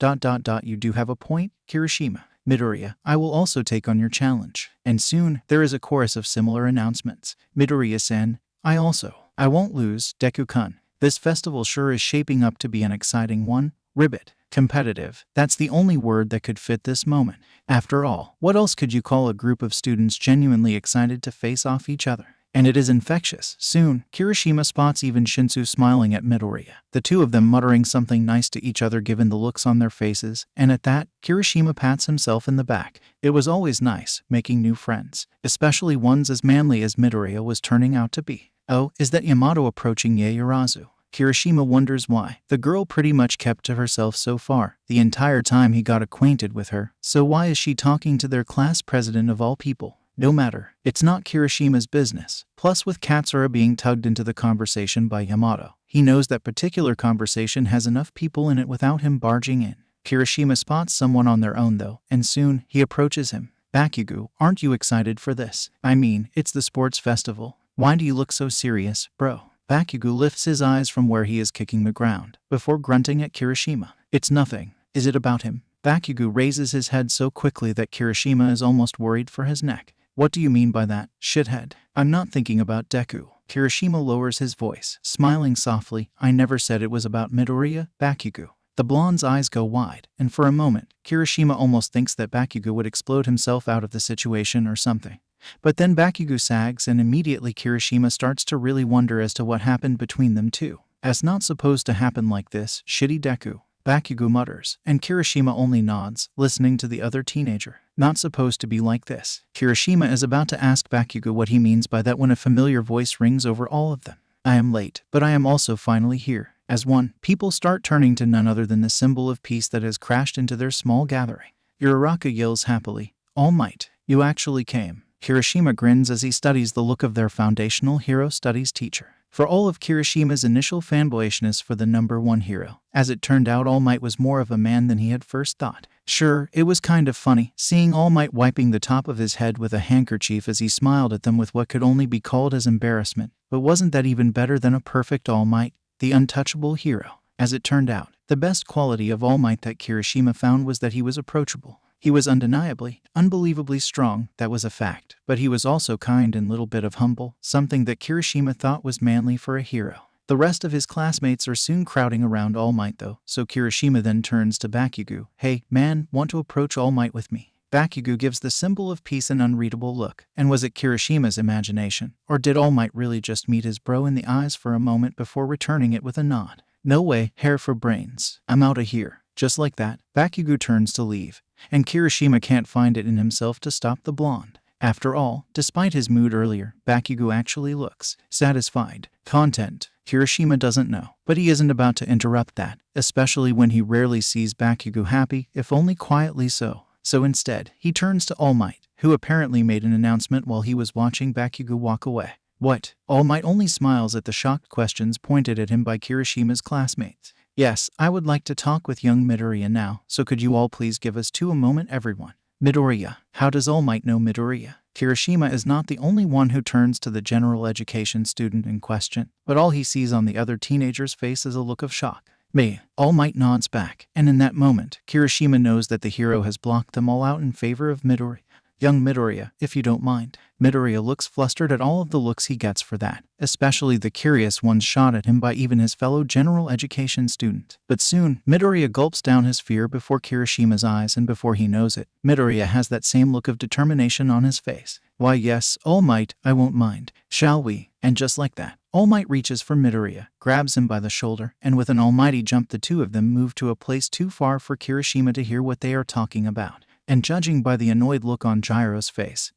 You do have a point, Kirishima. Midoriya, I will also take on your challenge. And soon, there is a chorus of similar announcements. Midoriya-san, I won't lose, Deku-kun. This festival sure is shaping up to be an exciting one. Ribbit. Competitive. That's the only word that could fit this moment. After all, what else could you call a group of students genuinely excited to face off each other? And it is infectious. Soon, Kirishima spots even Shinsu smiling at Midoriya, the two of them muttering something nice to each other given the looks on their faces, and at that, Kirishima pats himself in the back. It was always nice, making new friends, especially ones as manly as Midoriya was turning out to be. Oh, is that Yamato approaching Yaoyorozu? Kirishima wonders why. The girl pretty much kept to herself so far, the entire time he got acquainted with her, so why is she talking to their class president of all people? No matter, it's not Kirishima's business. Plus, with Katsura being tugged into the conversation by Yamato, he knows that particular conversation has enough people in it without him barging in. Kirishima spots someone on their own though, and soon, he approaches him. Bakugo, aren't you excited for this? I mean, it's the sports festival. Why do you look so serious, bro? Bakugo lifts his eyes from where he is kicking the ground, before grunting at Kirishima. It's nothing. Is it about him? Bakugo raises his head so quickly that Kirishima is almost worried for his neck. What do you mean by that, shithead? I'm not thinking about Deku. Kirishima lowers his voice, smiling softly. I never said it was about Midoriya, Bakugo. The blonde's eyes go wide, and for a moment, Kirishima almost thinks that Bakugo would explode himself out of the situation or something. But then Bakugo sags and immediately Kirishima starts to really wonder as to what happened between them two. As not supposed to happen like this, shitty Deku. Bakugo mutters, and Kirishima only nods, listening to the other teenager. Not supposed to be like this. Kirishima is about to ask Bakugo what he means by that when a familiar voice rings over all of them. I am late, but I am also finally here. As one, people start turning to none other than the symbol of peace that has crashed into their small gathering. Uraraka yells happily, All Might, you actually came. Kirishima grins as he studies the look of their foundational hero studies teacher. For all of Kirishima's initial fanboyishness for the number one hero, as it turned out All Might was more of a man than he had first thought. Sure, it was kind of funny, seeing All Might wiping the top of his head with a handkerchief as he smiled at them with what could only be called as embarrassment, but wasn't that even better than a perfect All Might, the untouchable hero? As it turned out, the best quality of All Might that Kirishima found was that he was approachable. He was undeniably, unbelievably strong, that was a fact, but he was also kind and little bit of humble, something that Kirishima thought was manly for a hero. The rest of his classmates are soon crowding around All Might though, so Kirishima then turns to Bakugo. Hey, man, want to approach All Might with me? Bakugo gives the symbol of peace an unreadable look, and was it Kirishima's imagination, or did All Might really just meet his bro in the eyes for a moment before returning it with a nod? No way, hair for brains. I'm outta here. Just like that, Bakugo turns to leave, and Kirishima can't find it in himself to stop the blonde. After all, despite his mood earlier, Bakugo actually looks satisfied. Content. Kirishima doesn't know, but he isn't about to interrupt that, especially when he rarely sees Bakugo happy, if only quietly so. So instead, he turns to All Might, who apparently made an announcement while he was watching Bakugo walk away. What? All Might only smiles at the shocked questions pointed at him by Kirishima's classmates. Yes, I would like to talk with young Midoriya now, so could you all please give us a moment everyone? Midoriya. How does All Might know Midoriya? Kirishima is not the only one who turns to the general education student in question, but all he sees on the other teenager's face is a look of shock. Me. All Might nods back, and in that moment, Kirishima knows that the hero has blocked them all out in favor of Midoriya. Young Midoriya, if you don't mind. Midoriya looks flustered at all of the looks he gets for that, especially the curious ones shot at him by even his fellow general education student. But soon, Midoriya gulps down his fear before Kirishima's eyes, and before he knows it, Midoriya has that same look of determination on his face. Why yes, All Might, I won't mind. Shall we? And just like that, All Might reaches for Midoriya, grabs him by the shoulder, and with an almighty jump the two of them move to a place too far for Kirishima to hear what they are talking about. And judging by the annoyed look on Jiro's face,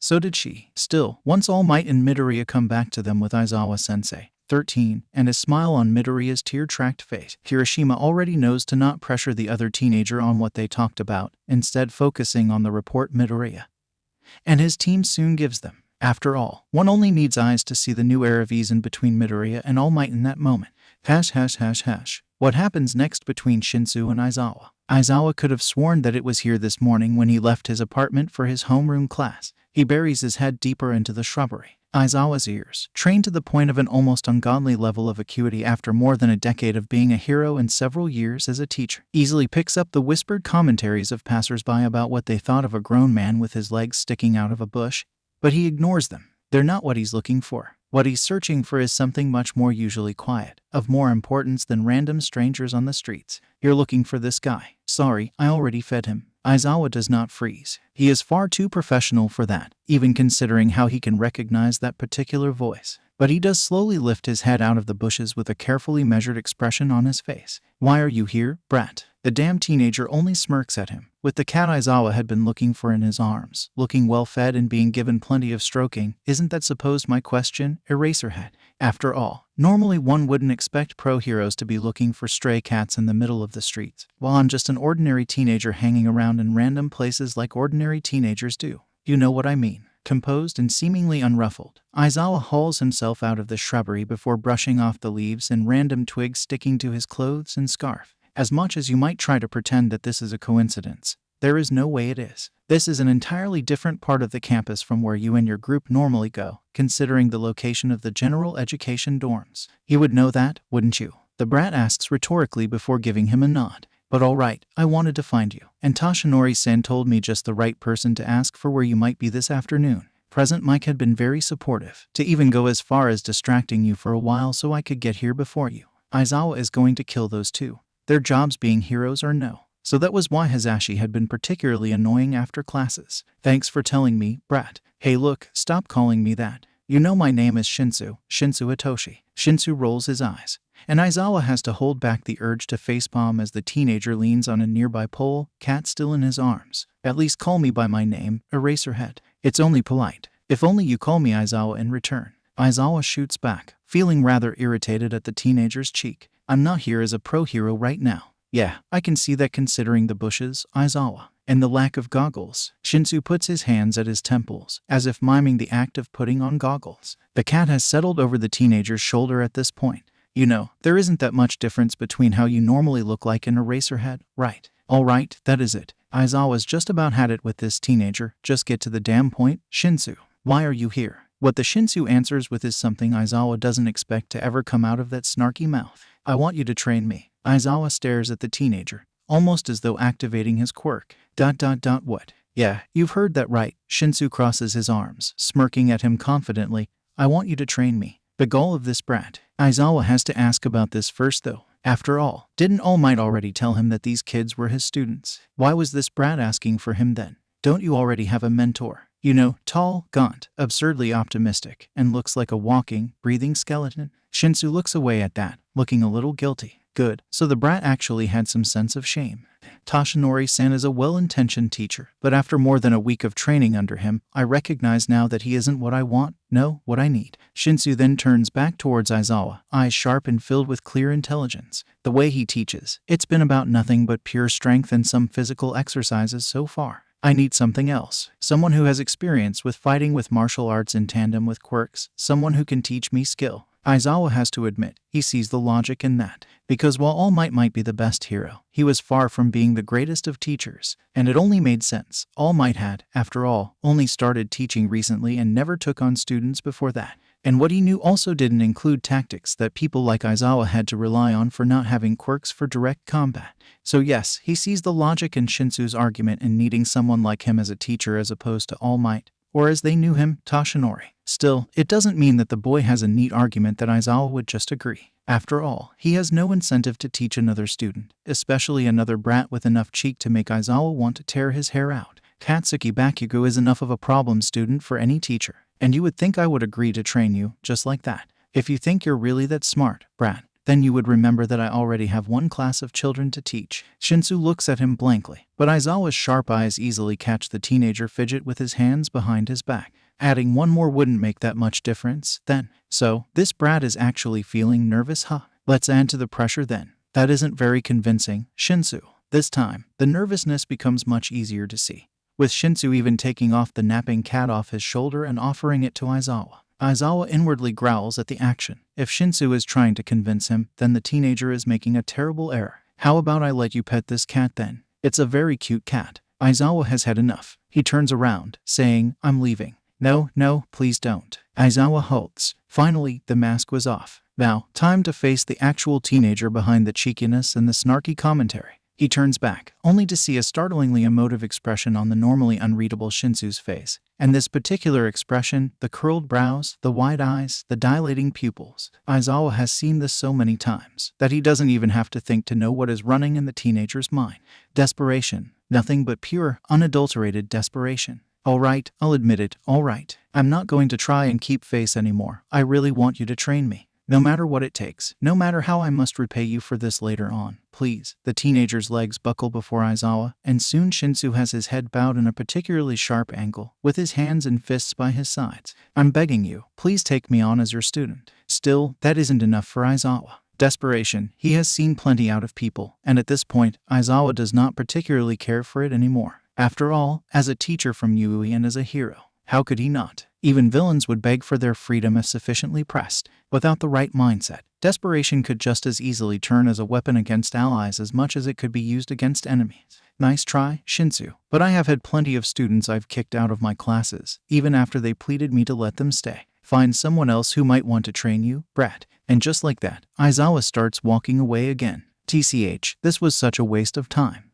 so did she. Still, once All Might and Midoriya come back to them with Aizawa-sensei, 13, and a smile on Midoriya's tear-tracked face, Kirishima already knows to not pressure the other teenager on what they talked about, instead focusing on the report Midoriya and his team soon gives them. After all, one only needs eyes to see the new air of ease in between Midoriya and All Might in that moment. Hash. What happens next between Shinsu and Aizawa? Aizawa could have sworn that it was here this morning when he left his apartment for his homeroom class. He buries his head deeper into the shrubbery. Aizawa's ears, trained to the point of an almost ungodly level of acuity after more than a decade of being a hero and several years as a teacher, easily picks up the whispered commentaries of passers-by about what they thought of a grown man with his legs sticking out of a bush, but he ignores them. They're not what he's looking for. What he's searching for is something much more usually quiet, of more importance than random strangers on the streets. You're looking for this guy. Sorry, I already fed him. Aizawa does not freeze. He is far too professional for that, even considering how he can recognize that particular voice. But he does slowly lift his head out of the bushes with a carefully measured expression on his face. Why are you here, brat? The damn teenager only smirks at him, with the cat Aizawa had been looking for in his arms, looking well-fed and being given plenty of stroking. Isn't that supposed my question, Eraserhead? After all, normally one wouldn't expect pro heroes to be looking for stray cats in the middle of the streets, while I'm just an ordinary teenager hanging around in random places like ordinary teenagers do. You know what I mean. Composed and seemingly unruffled, Aizawa hauls himself out of the shrubbery before brushing off the leaves and random twigs sticking to his clothes and scarf. As much as you might try to pretend that this is a coincidence, there is no way it is. This is an entirely different part of the campus from where you and your group normally go, considering the location of the general education dorms. You would know that, wouldn't you? The brat asks rhetorically before giving him a nod. But all right, I wanted to find you, and Toshinori-san told me just the right person to ask for where you might be this afternoon. Present Mike had been very supportive, to even go as far as distracting you for a while so I could get here before you. Aizawa is going to kill those two. Their jobs being heroes or no. So that was why Hazashi had been particularly annoying after classes. Thanks for telling me, brat. Hey look, stop calling me that. You know my name is Shinsu Itoshi. Shinsu rolls his eyes, and Aizawa has to hold back the urge to facepalm as the teenager leans on a nearby pole, cat still in his arms. At least call me by my name, Eraserhead. It's only polite. If only you call me Aizawa in return. Aizawa shoots back, feeling rather irritated at the teenager's cheek. I'm not here as a pro hero right now. Yeah, I can see that considering the bushes, Aizawa, and the lack of goggles. Shinsu puts his hands at his temples, as if miming the act of putting on goggles. The cat has settled over the teenager's shoulder at this point. You know, there isn't that much difference between how you normally look like an Eraserhead, right? All right, that is it. Aizawa's just about had it with this teenager. Just get to the damn point, Shinsu. Why are you here? What the Shinsu answers with is something Aizawa doesn't expect to ever come out of that snarky mouth. I want you to train me. Aizawa stares at the teenager, almost as though activating his quirk. What? Yeah, you've heard that right. Shinsu crosses his arms, smirking at him confidently. I want you to train me. The goal of this brat. Aizawa has to ask about this first though. After all, didn't All Might already tell him that these kids were his students? Why was this brat asking for him then? Don't you already have a mentor? You know, tall, gaunt, absurdly optimistic, and looks like a walking, breathing skeleton. Shinsu looks away at that, looking a little guilty. Good, so the brat actually had some sense of shame. Toshinori-san is a well-intentioned teacher, but after more than a week of training under him, I recognize now that he isn't what I want, no, what I need. Shinsu then turns back towards Aizawa, eyes sharp and filled with clear intelligence. The way he teaches, it's been about nothing but pure strength and some physical exercises so far. I need something else. Someone who has experience with fighting with martial arts in tandem with quirks. Someone who can teach me skill. Aizawa has to admit, he sees the logic in that. Because while All Might be the best hero, he was far from being the greatest of teachers. And it only made sense. All Might had, after all, only started teaching recently and never took on students before that. And what he knew also didn't include tactics that people like Aizawa had to rely on for not having quirks for direct combat. So yes, he sees the logic in Shinsu's argument in needing someone like him as a teacher as opposed to All Might, or as they knew him, Toshinori. Still, it doesn't mean that the boy has a neat argument that Aizawa would just agree. After all, he has no incentive to teach another student, especially another brat with enough cheek to make Aizawa want to tear his hair out. Katsuki Bakugo is enough of a problem student for any teacher. And you would think I would agree to train you, just like that. If you think you're really that smart, brat, then you would remember that I already have one class of children to teach. Shinsu looks at him blankly, but Aizawa's sharp eyes easily catch the teenager fidget with his hands behind his back. Adding one more wouldn't make that much difference, then. So, this brat is actually feeling nervous, huh? Let's add to the pressure then. That isn't very convincing, Shinsu. This time, the nervousness becomes much easier to see. with Shinsu even taking off the napping cat off his shoulder and offering it to Aizawa. Aizawa inwardly growls at the action. If Shinsu is trying to convince him, then the teenager is making a terrible error. How about I let you pet this cat then? It's a very cute cat. Aizawa has had enough. He turns around, saying, I'm leaving. No, please don't. Aizawa halts. Finally, the mask was off. Now, time to face the actual teenager behind the cheekiness and the snarky commentary. He turns back, only to see a startlingly emotive expression on the normally unreadable Shinsu's face. And this particular expression, the curled brows, the wide eyes, the dilating pupils, Aizawa has seen this so many times that he doesn't even have to think to know what is running in the teenager's mind. Desperation. Nothing but pure, unadulterated desperation. All right, I'll admit it, all right. I'm not going to try and keep face anymore. I really want you to train me. No matter what it takes, no matter how I must repay you for this later on, please. The teenager's legs buckle before Aizawa, and soon Shinsu has his head bowed in a particularly sharp angle, with his hands and fists by his sides. I'm begging you, please take me on as your student. Still, that isn't enough for Aizawa. Desperation. He has seen plenty out of people, and at this point, Aizawa does not particularly care for it anymore. After all, as a teacher from Yuuei and as a hero, how could he not? Even villains would beg for their freedom if sufficiently pressed. Without the right mindset, desperation could just as easily turn as a weapon against allies as much as it could be used against enemies. Nice try, Shinsu. But I have had plenty of students I've kicked out of my classes, even after they pleaded me to let them stay. Find someone else who might want to train you, brat. And just like that, Aizawa starts walking away again. TCH, this was such a waste of time.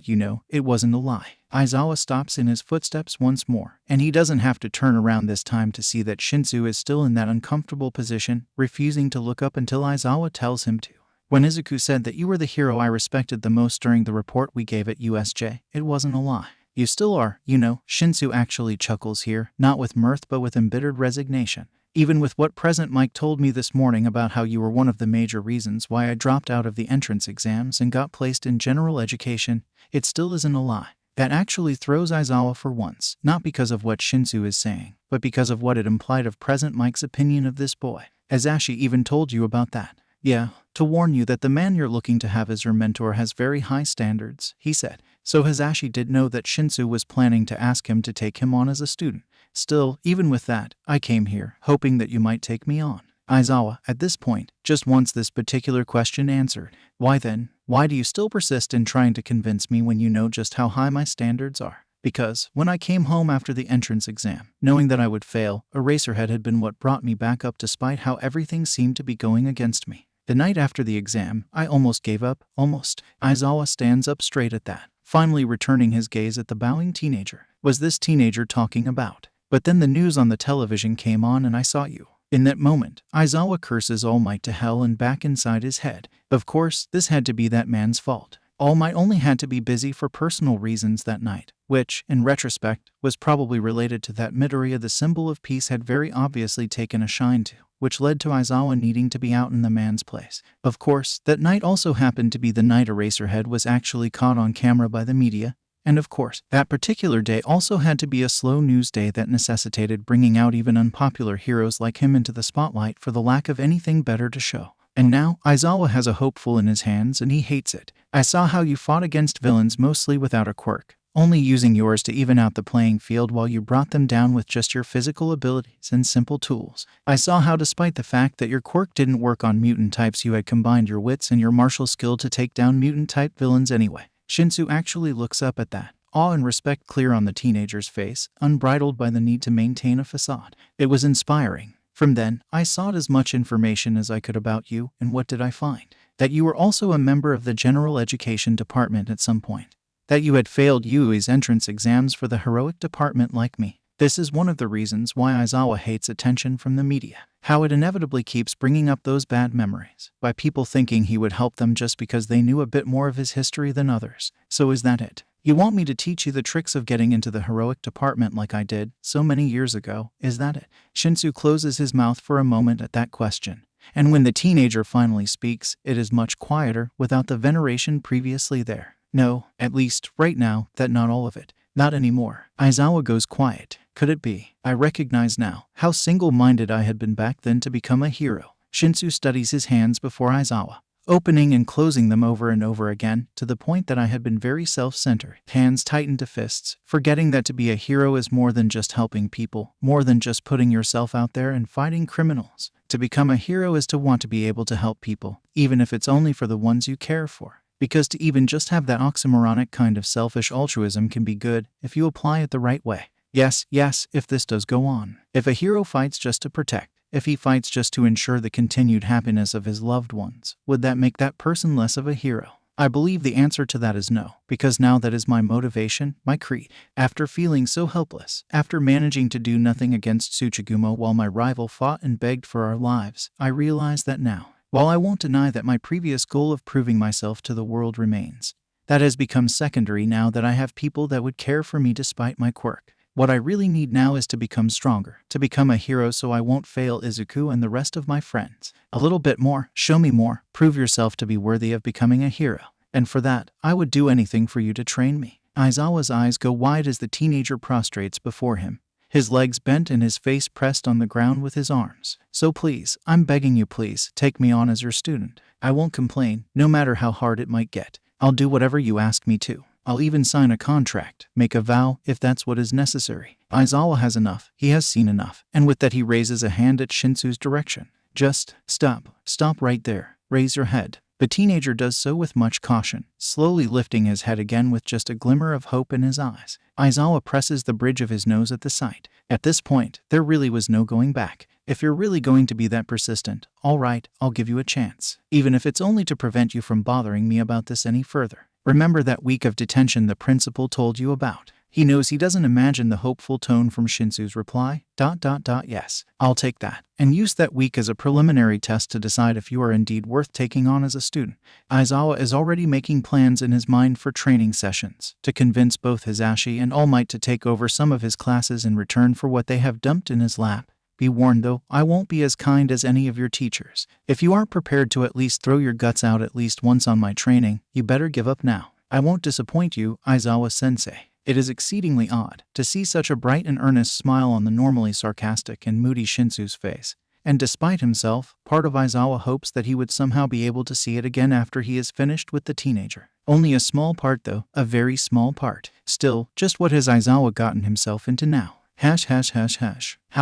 You know, it wasn't a lie. Aizawa stops in his footsteps once more, and he doesn't have to turn around this time to see that Shinsu is still in that uncomfortable position, refusing to look up until Aizawa tells him to. When Izuku said that you were the hero I respected the most during the report we gave at USJ, it wasn't a lie. You still are, you know. Shinsu actually chuckles here, not with mirth but with embittered resignation. Even with what President Mike told me this morning about how you were one of the major reasons why I dropped out of the entrance exams and got placed in general education, it still isn't a lie. That actually throws Aizawa for once, not because of what Shinsu is saying, but because of what it implied of President Mike's opinion of this boy. Azashi even told you about that. Yeah, to warn you that the man you're looking to have as your mentor has very high standards, he said. So Hazashi did know that Shinsu was planning to ask him to take him on as a student. Still, even with that, I came here, hoping that you might take me on. Aizawa, at this point, just wants this particular question answered. Why then? Why do you still persist in trying to convince me when you know just how high my standards are? Because, when I came home after the entrance exam, knowing that I would fail, Eraserhead had been what brought me back up despite how everything seemed to be going against me. The night after the exam, I almost gave up, almost. Aizawa stands up straight at that, finally returning his gaze at the bowing teenager. Was this teenager talking about? But then the news on the television came on and I saw you. In that moment, Aizawa curses All Might to hell and back inside his head. Of course, this had to be that man's fault. All Might only had to be busy for personal reasons that night, which, in retrospect, was probably related to that Midoriya the symbol of peace had very obviously taken a shine to, which led to Aizawa needing to be out in the man's place. Of course, that night also happened to be the night Eraserhead was actually caught on camera by the media, and of course, that particular day also had to be a slow news day that necessitated bringing out even unpopular heroes like him into the spotlight for the lack of anything better to show. And now, Aizawa has a hopeful in his hands and he hates it. I saw how you fought against villains mostly without a quirk, only using yours to even out the playing field while you brought them down with just your physical abilities and simple tools. I saw how despite the fact that your quirk didn't work on mutant types, you had combined your wits and your martial skill to take down mutant-type villains anyway. Shinsu actually looks up at that, awe and respect clear on the teenager's face, unbridled by the need to maintain a facade. It was inspiring. From then, I sought as much information as I could about you, and what did I find? That you were also a member of the general education department at some point. That you had failed Yuuei's entrance exams for the heroic department like me. This is one of the reasons why Aizawa hates attention from the media. How it inevitably keeps bringing up those bad memories, by people thinking he would help them just because they knew a bit more of his history than others. So is that it? You want me to teach you the tricks of getting into the heroic department like I did so many years ago, is that it? Shinsu closes his mouth for a moment at that question, and when the teenager finally speaks, it is much quieter, without the veneration previously there. No, at least, right now, that not all of it. Not anymore. Aizawa goes quiet. Could it be? I recognize now how single-minded I had been back then to become a hero. Shinsu studies his hands before Aizawa. opening and closing them over and over again, to the point that I had been very self-centered. Hands tightened to fists, forgetting that to be a hero is more than just helping people, more than just putting yourself out there and fighting criminals. To become a hero is to want to be able to help people, even if it's only for the ones you care for. Because to even just have that oxymoronic kind of selfish altruism can be good if you apply it the right way. Yes, if this does go on. If a hero fights just to protect, if he fights just to ensure the continued happiness of his loved ones, would that make that person less of a hero? I believe the answer to that is no, because now that is my motivation, my creed. After feeling so helpless, after managing to do nothing against Tsuchigumo while my rival fought and begged for our lives, I realize that now. While I won't deny that my previous goal of proving myself to the world remains, that has become secondary now that I have people that would care for me despite my quirk. What I really need now is to become stronger, to become a hero so I won't fail Izuku and the rest of my friends. A little bit more, show me more, prove yourself to be worthy of becoming a hero. And for that, I would do anything for you to train me. Aizawa's eyes go wide as the teenager prostrates before him, his legs bent and his face pressed on the ground with his arms. So please, I'm begging you, please, take me on as your student. I won't complain, no matter how hard it might get. I'll do whatever you ask me to. I'll even sign a contract, make a vow, if that's what is necessary. Aizawa has enough, he has seen enough, and with that he raises a hand at Shinsu's direction. Just stop right there, raise your head. The teenager does so with much caution, slowly lifting his head again with just a glimmer of hope in his eyes. Aizawa presses the bridge of his nose at the sight. At this point, there really was no going back. If you're really going to be that persistent, all right, I'll give you a chance. Even if it's only to prevent you from bothering me about this any further. Remember that week of detention the principal told you about. He knows he doesn't imagine the hopeful tone from Shinsu's reply. Yes, I'll take that. And use that week as a preliminary test to decide if you are indeed worth taking on as a student. Aizawa is already making plans in his mind for training sessions, to convince both Hisashi and All Might to take over some of his classes in return for what they have dumped in his lap. Be warned though, I won't be as kind as any of your teachers. If you aren't prepared to at least throw your guts out at least once on my training, you better give up now. I won't disappoint you, Aizawa-sensei. It is exceedingly odd to see such a bright and earnest smile on the normally sarcastic and moody Shinsu's face. And despite himself, part of Aizawa hopes that he would somehow be able to see it again after he is finished with the teenager. Only a small part though, a very small part. Still, just what has Aizawa gotten himself into now? How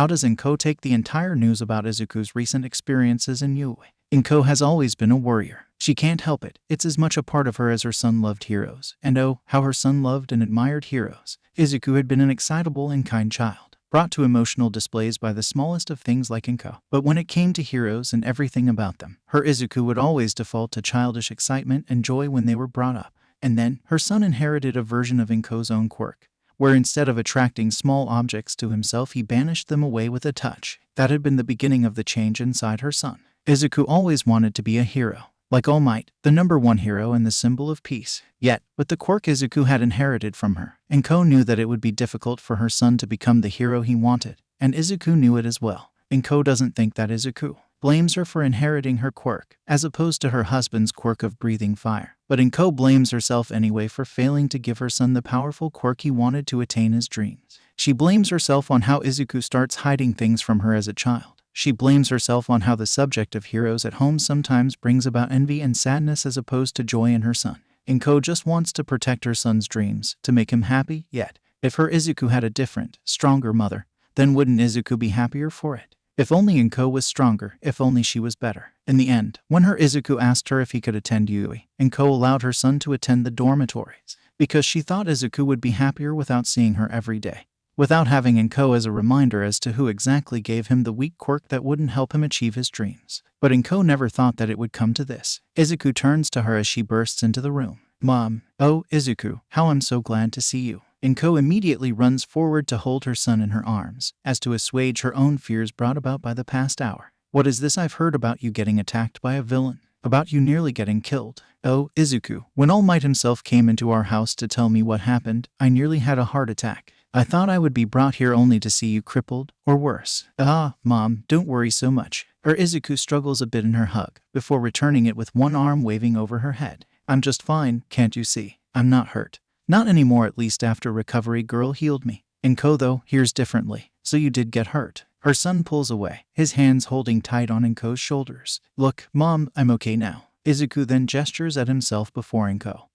does Inko take the entire news about Izuku's recent experiences in Yuuei? Inko has always been a worrier. She can't help it. It's as much a part of her as her son loved heroes. And oh, how her son loved and admired heroes. Izuku had been an excitable and kind child, brought to emotional displays by the smallest of things like Inko. But when it came to heroes and everything about them, her Izuku would always default to childish excitement and joy when they were brought up. And then, her son inherited a version of Inko's own quirk, where instead of attracting small objects to himself he banished them away with a touch. That had been the beginning of the change inside her son. Izuku always wanted to be a hero, like All Might, the #1 hero and the symbol of peace. Yet, with the quirk Izuku had inherited from her, Inko knew that it would be difficult for her son to become the hero he wanted, and Izuku knew it as well. Inko doesn't think that Izuku blames her for inheriting her quirk, as opposed to her husband's quirk of breathing fire. But Inko blames herself anyway for failing to give her son the powerful quirk he wanted to attain his dreams. She blames herself on how Izuku starts hiding things from her as a child. She blames herself on how the subject of heroes at home sometimes brings about envy and sadness as opposed to joy in her son. Inko just wants to protect her son's dreams, to make him happy, yet, if her Izuku had a different, stronger mother, then wouldn't Izuku be happier for it? If only Inko was stronger, if only she was better. In the end, when her Izuku asked her if he could attend Yuuei, Inko allowed her son to attend the dormitories, because she thought Izuku would be happier without seeing her every day, without having Inko as a reminder as to who exactly gave him the weak quirk that wouldn't help him achieve his dreams. But Inko never thought that it would come to this. Izuku turns to her as she bursts into the room. Mom, oh, Izuku, how I'm so glad to see you. Inko immediately runs forward to hold her son in her arms, as to assuage her own fears brought about by the past hour. What is this I've heard about you getting attacked by a villain? About you nearly getting killed? Oh, Izuku, when All Might himself came into our house to tell me what happened, I nearly had a heart attack. I thought I would be brought here only to see you crippled, or worse. Ah, Mom, don't worry so much. Her Izuku struggles a bit in her hug, before returning it with one arm waving over her head. I'm just fine, can't you see? I'm not hurt. Not anymore, at least after recovery girl healed me. Inko though, hears differently. So you did get hurt. Her son pulls away, his hands holding tight on Inko's shoulders. Look, Mom, I'm okay now. Izuku then gestures at himself before Inko,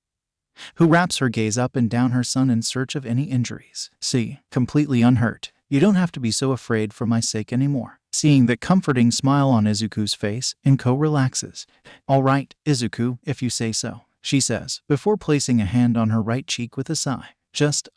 who wraps her gaze up and down her son in search of any injuries. See, completely unhurt. You don't have to be so afraid for my sake anymore. Seeing the comforting smile on Izuku's face, Inko relaxes. All right, Izuku, if you say so, she says, before placing a hand on her right cheek with a sigh.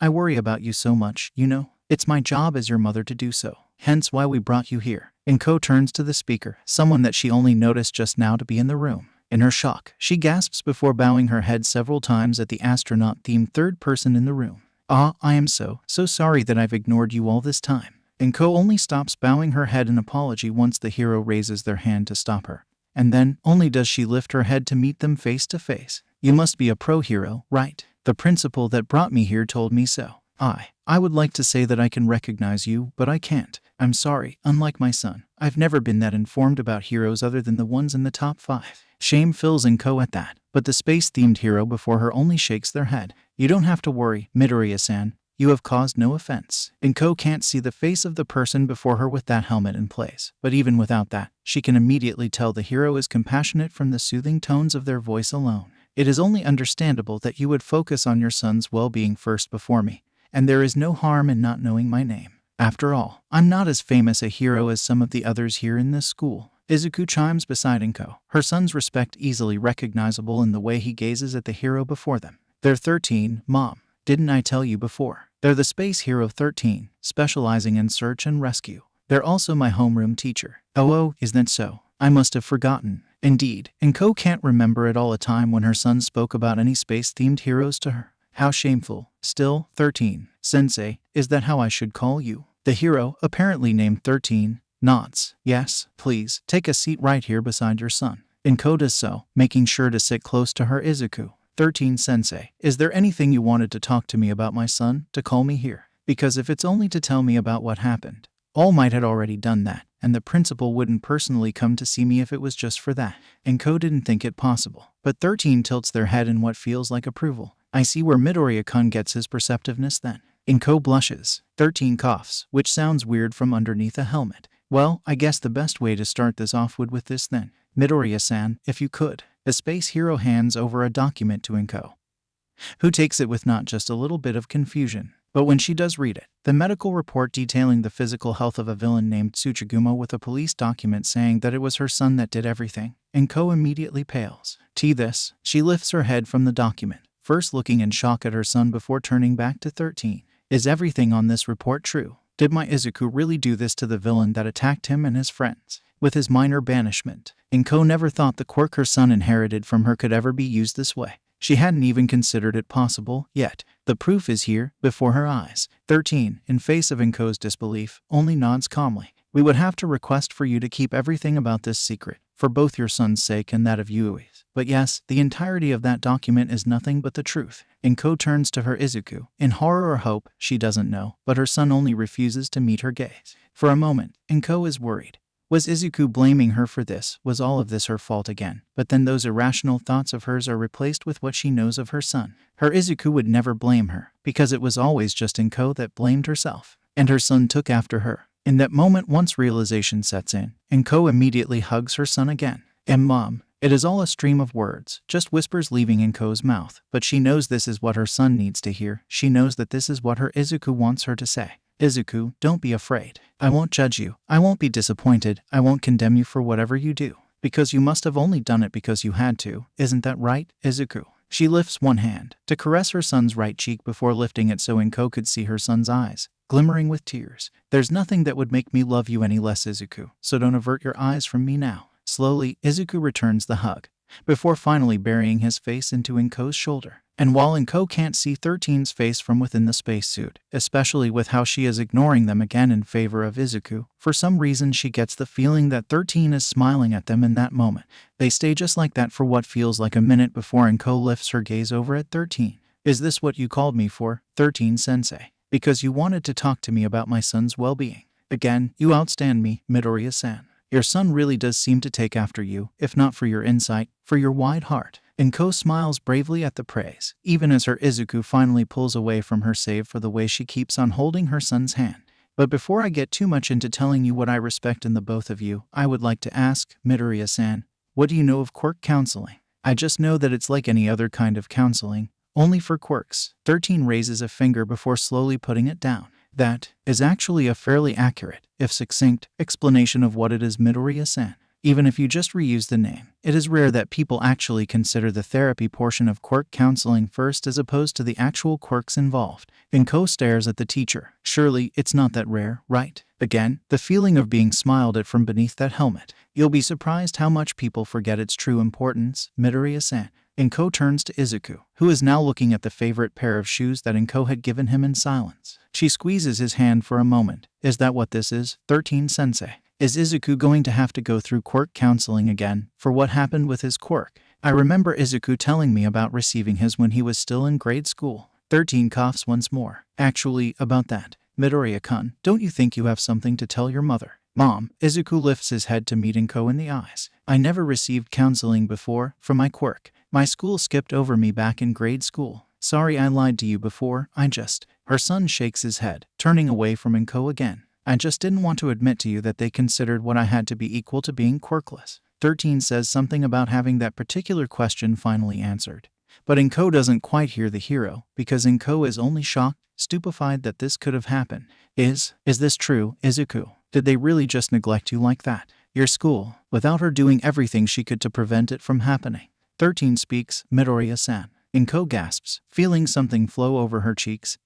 I worry about you so much, you know. It's my job as your mother to do so. Hence why we brought you here. Inko turns to the speaker, someone that she only noticed just now to be in the room. In her shock, she gasps before bowing her head several times at the astronaut-themed third person in the room. I am so sorry that I've ignored you all this time. Inko only stops bowing her head in apology once the hero raises their hand to stop her. And then, only does she lift her head to meet them face to face. You must be a pro hero, right? The principal that brought me here told me so. I would like to say that I can recognize you, but I can't. I'm sorry, unlike my son, I've never been that informed about heroes other than the ones in the top 5. Shame fills Inko at that, but the space-themed hero before her only shakes their head. You don't have to worry, Midoriya-san. You have caused no offense. Inko can't see the face of the person before her with that helmet in place, but even without that, she can immediately tell the hero is compassionate from the soothing tones of their voice alone. It is only understandable that you would focus on your son's well-being first before me, and there is no harm in not knowing my name. After all, I'm not as famous a hero as some of the others here in this school. Izuku chimes beside Inko, her son's respect easily recognizable in the way he gazes at the hero before them. They're 13, Mom. Didn't I tell you before? They're the Space Hero 13, specializing in search and rescue. They're also my homeroom teacher. Oh, is that so? I must have forgotten. Indeed, Inko can't remember at all a time when her son spoke about any space-themed heroes to her. How shameful. Still, 13. Sensei, is that how I should call you? The hero, apparently named 13, nods. Yes, please, take a seat right here beside your son. Inko does so, making sure to sit close to her Izuku. 13 Sensei, is there anything you wanted to talk to me about my son, to call me here? Because if it's only to tell me about what happened, All Might had already done that, and the principal wouldn't personally come to see me if it was just for that. Inko didn't think it possible, but 13 tilts their head in what feels like approval. I see where Midoriya-kun gets his perceptiveness then. Inko blushes. 13 coughs, which sounds weird from underneath a helmet. Well, I guess the best way to start this off would with this then. Midoriya-san, if you could. A space hero hands over a document to Inko, who takes it with not just a little bit of confusion. But when she does read it, the medical report detailing the physical health of a villain named Tsuchigumo with a police document saying that it was her son that did everything, Inko immediately pales. This, she lifts her head from the document, first looking in shock at her son before turning back to 13. Is everything on this report true? Did my Izuku really do this to the villain that attacked him and his friends? With his minor banishment, Inko never thought the quirk her son inherited from her could ever be used this way. She hadn't even considered it possible, yet the proof is here, before her eyes. 13, in face of Inko's disbelief, only nods calmly. We would have to request for you to keep everything about this secret, for both your son's sake and that of Yuuei's. But yes, the entirety of that document is nothing but the truth. Inko turns to her Izuku. In horror or hope, she doesn't know, but her son only refuses to meet her gaze. For a moment, Inko is worried. Was Izuku blaming her for this? Was all of this her fault again? But then those irrational thoughts of hers are replaced with what she knows of her son. Her Izuku would never blame her, because it was always just Inko that blamed herself. And her son took after her. In that moment, once realization sets in, Inko immediately hugs her son again. Mom. It is all a stream of words, just whispers leaving Inko's mouth. But she knows this is what her son needs to hear. She knows that this is what her Izuku wants her to say. Izuku, don't be afraid. I won't judge you. I won't be disappointed. I won't condemn you for whatever you do. Because you must have only done it because you had to. Isn't that right, Izuku? She lifts one hand to caress her son's right cheek before lifting it so Inko could see her son's eyes, glimmering with tears. There's nothing that would make me love you any less, Izuku, so don't avert your eyes from me now. Slowly, Izuku returns the hug, before finally burying his face into Inko's shoulder. And while Inko can't see 13's face from within the spacesuit, especially with how she is ignoring them again in favor of Izuku, for some reason she gets the feeling that 13 is smiling at them in that moment. They stay just like that for what feels like a minute before Inko lifts her gaze over at 13. Is this what you called me for, 13 Sensei? Because you wanted to talk to me about my son's well-being. Again, you outstand me, Midoriya-san. Your son really does seem to take after you, if not for your insight, for your wide heart. Inko smiles bravely at the praise, even as her Izuku finally pulls away from her save for the way she keeps on holding her son's hand. But before I get too much into telling you what I respect in the both of you, I would like to ask, Midoriya-san, what do you know of quirk counseling? I just know that it's like any other kind of counseling, only for quirks. 13 raises a finger before slowly putting it down. That is actually a fairly accurate, if succinct, explanation of what it is, Midoriya-san. Even if you just reuse the name, it is rare that people actually consider the therapy portion of quirk counseling first as opposed to the actual quirks involved. Inko stares at the teacher. Surely, it's not that rare, right? Again, the feeling of being smiled at from beneath that helmet. You'll be surprised how much people forget its true importance, Midoriya-san. Inko turns to Izuku, who is now looking at the favorite pair of shoes that Inko had given him in silence. She squeezes his hand for a moment. Is that what this is, 13-sensei? Is Izuku going to have to go through quirk counseling again for what happened with his quirk? I remember Izuku telling me about receiving his when he was still in grade school. 13 coughs once more. Actually, about that, Midoriya-kun, don't you think you have something to tell your mother? Mom, Izuku lifts his head to meet Inko in the eyes. I never received counseling before for my quirk. My school skipped over me back in grade school. Sorry I lied to you before, Her son shakes his head, turning away from Inko again. I just didn't want to admit to you that they considered what I had to be equal to being quirkless. 13 says something about having that particular question finally answered. But Inko doesn't quite hear the hero, because Inko is only shocked, stupefied that this could have happened. Is this true, Izuku? Did they really just neglect you like that? Your school, without her doing everything she could to prevent it from happening. 13 speaks, Midoriya-san. Inko gasps, feeling something flow over her cheeks.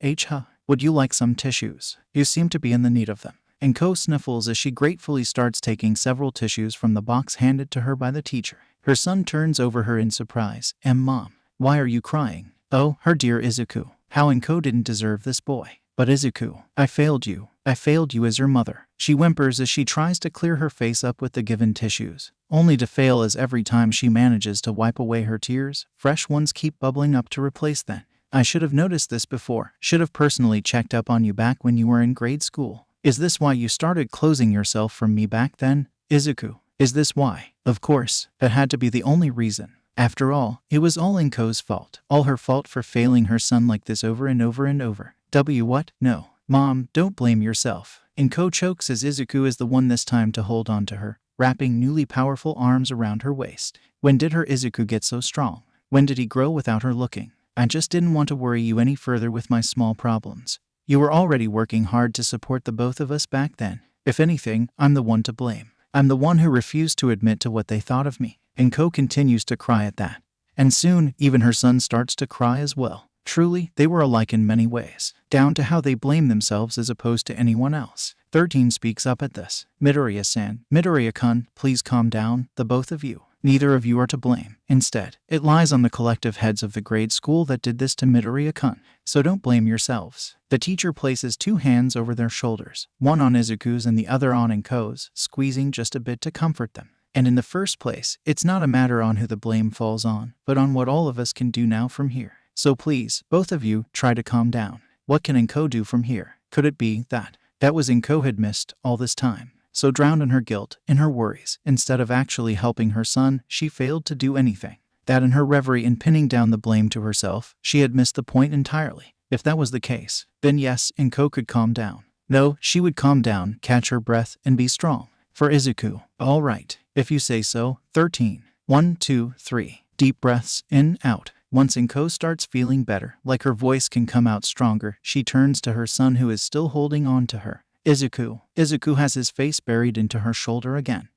Would you like some tissues? You seem to be in the need of them. Inko sniffles as she gratefully starts taking several tissues from the box handed to her by the teacher. Her son turns over her in surprise. Mom, why are you crying? Oh, her dear Izuku. How Inko didn't deserve this boy. But Izuku, I failed you. I failed you as your mother. She whimpers as she tries to clear her face up with the given tissues, only to fail as every time she manages to wipe away her tears, fresh ones keep bubbling up to replace them. I should have noticed this before. Should have personally checked up on you back when you were in grade school. Is this why you started closing yourself from me back then, Izuku? Is this why? Of course, that had to be the only reason. After all, it was all Inko's fault. All her fault for failing her son like this over and over and over. What? No. Mom, don't blame yourself. Inko chokes as Izuku is the one this time to hold on to her, wrapping newly powerful arms around her waist. When did her Izuku get so strong? When did he grow without her looking? I just didn't want to worry you any further with my small problems. You were already working hard to support the both of us back then. If anything, I'm the one to blame. I'm the one who refused to admit to what they thought of me. Inko continues to cry at that. And soon, even her son starts to cry as well. Truly, they were alike in many ways, down to how they blame themselves as opposed to anyone else. 13 speaks up at this. Midoriya-san, Midoriya-kun, please calm down, the both of you. Neither of you are to blame. Instead, it lies on the collective heads of the grade school that did this to Midoriya-kun. So don't blame yourselves. The teacher places 2 hands over their shoulders, one on Izuku's and the other on Inko's, squeezing just a bit to comfort them. And in the first place, it's not a matter on who the blame falls on, but on what all of us can do now from here. So please, both of you, try to calm down. What can Inko do from here? Could it be that was Inko had missed all this time? So drowned in her guilt, in her worries, instead of actually helping her son, she failed to do anything. That in her reverie in pinning down the blame to herself, she had missed the point entirely. If that was the case, then yes, Inko could calm down. No, she would calm down, catch her breath, and be strong. For Izuku. All right, if you say so. 13. 1, 2, 3. Deep breaths, in, out. Once Inko starts feeling better, like her voice can come out stronger, she turns to her son who is still holding on to her. Izuku. Izuku has his face buried into her shoulder again.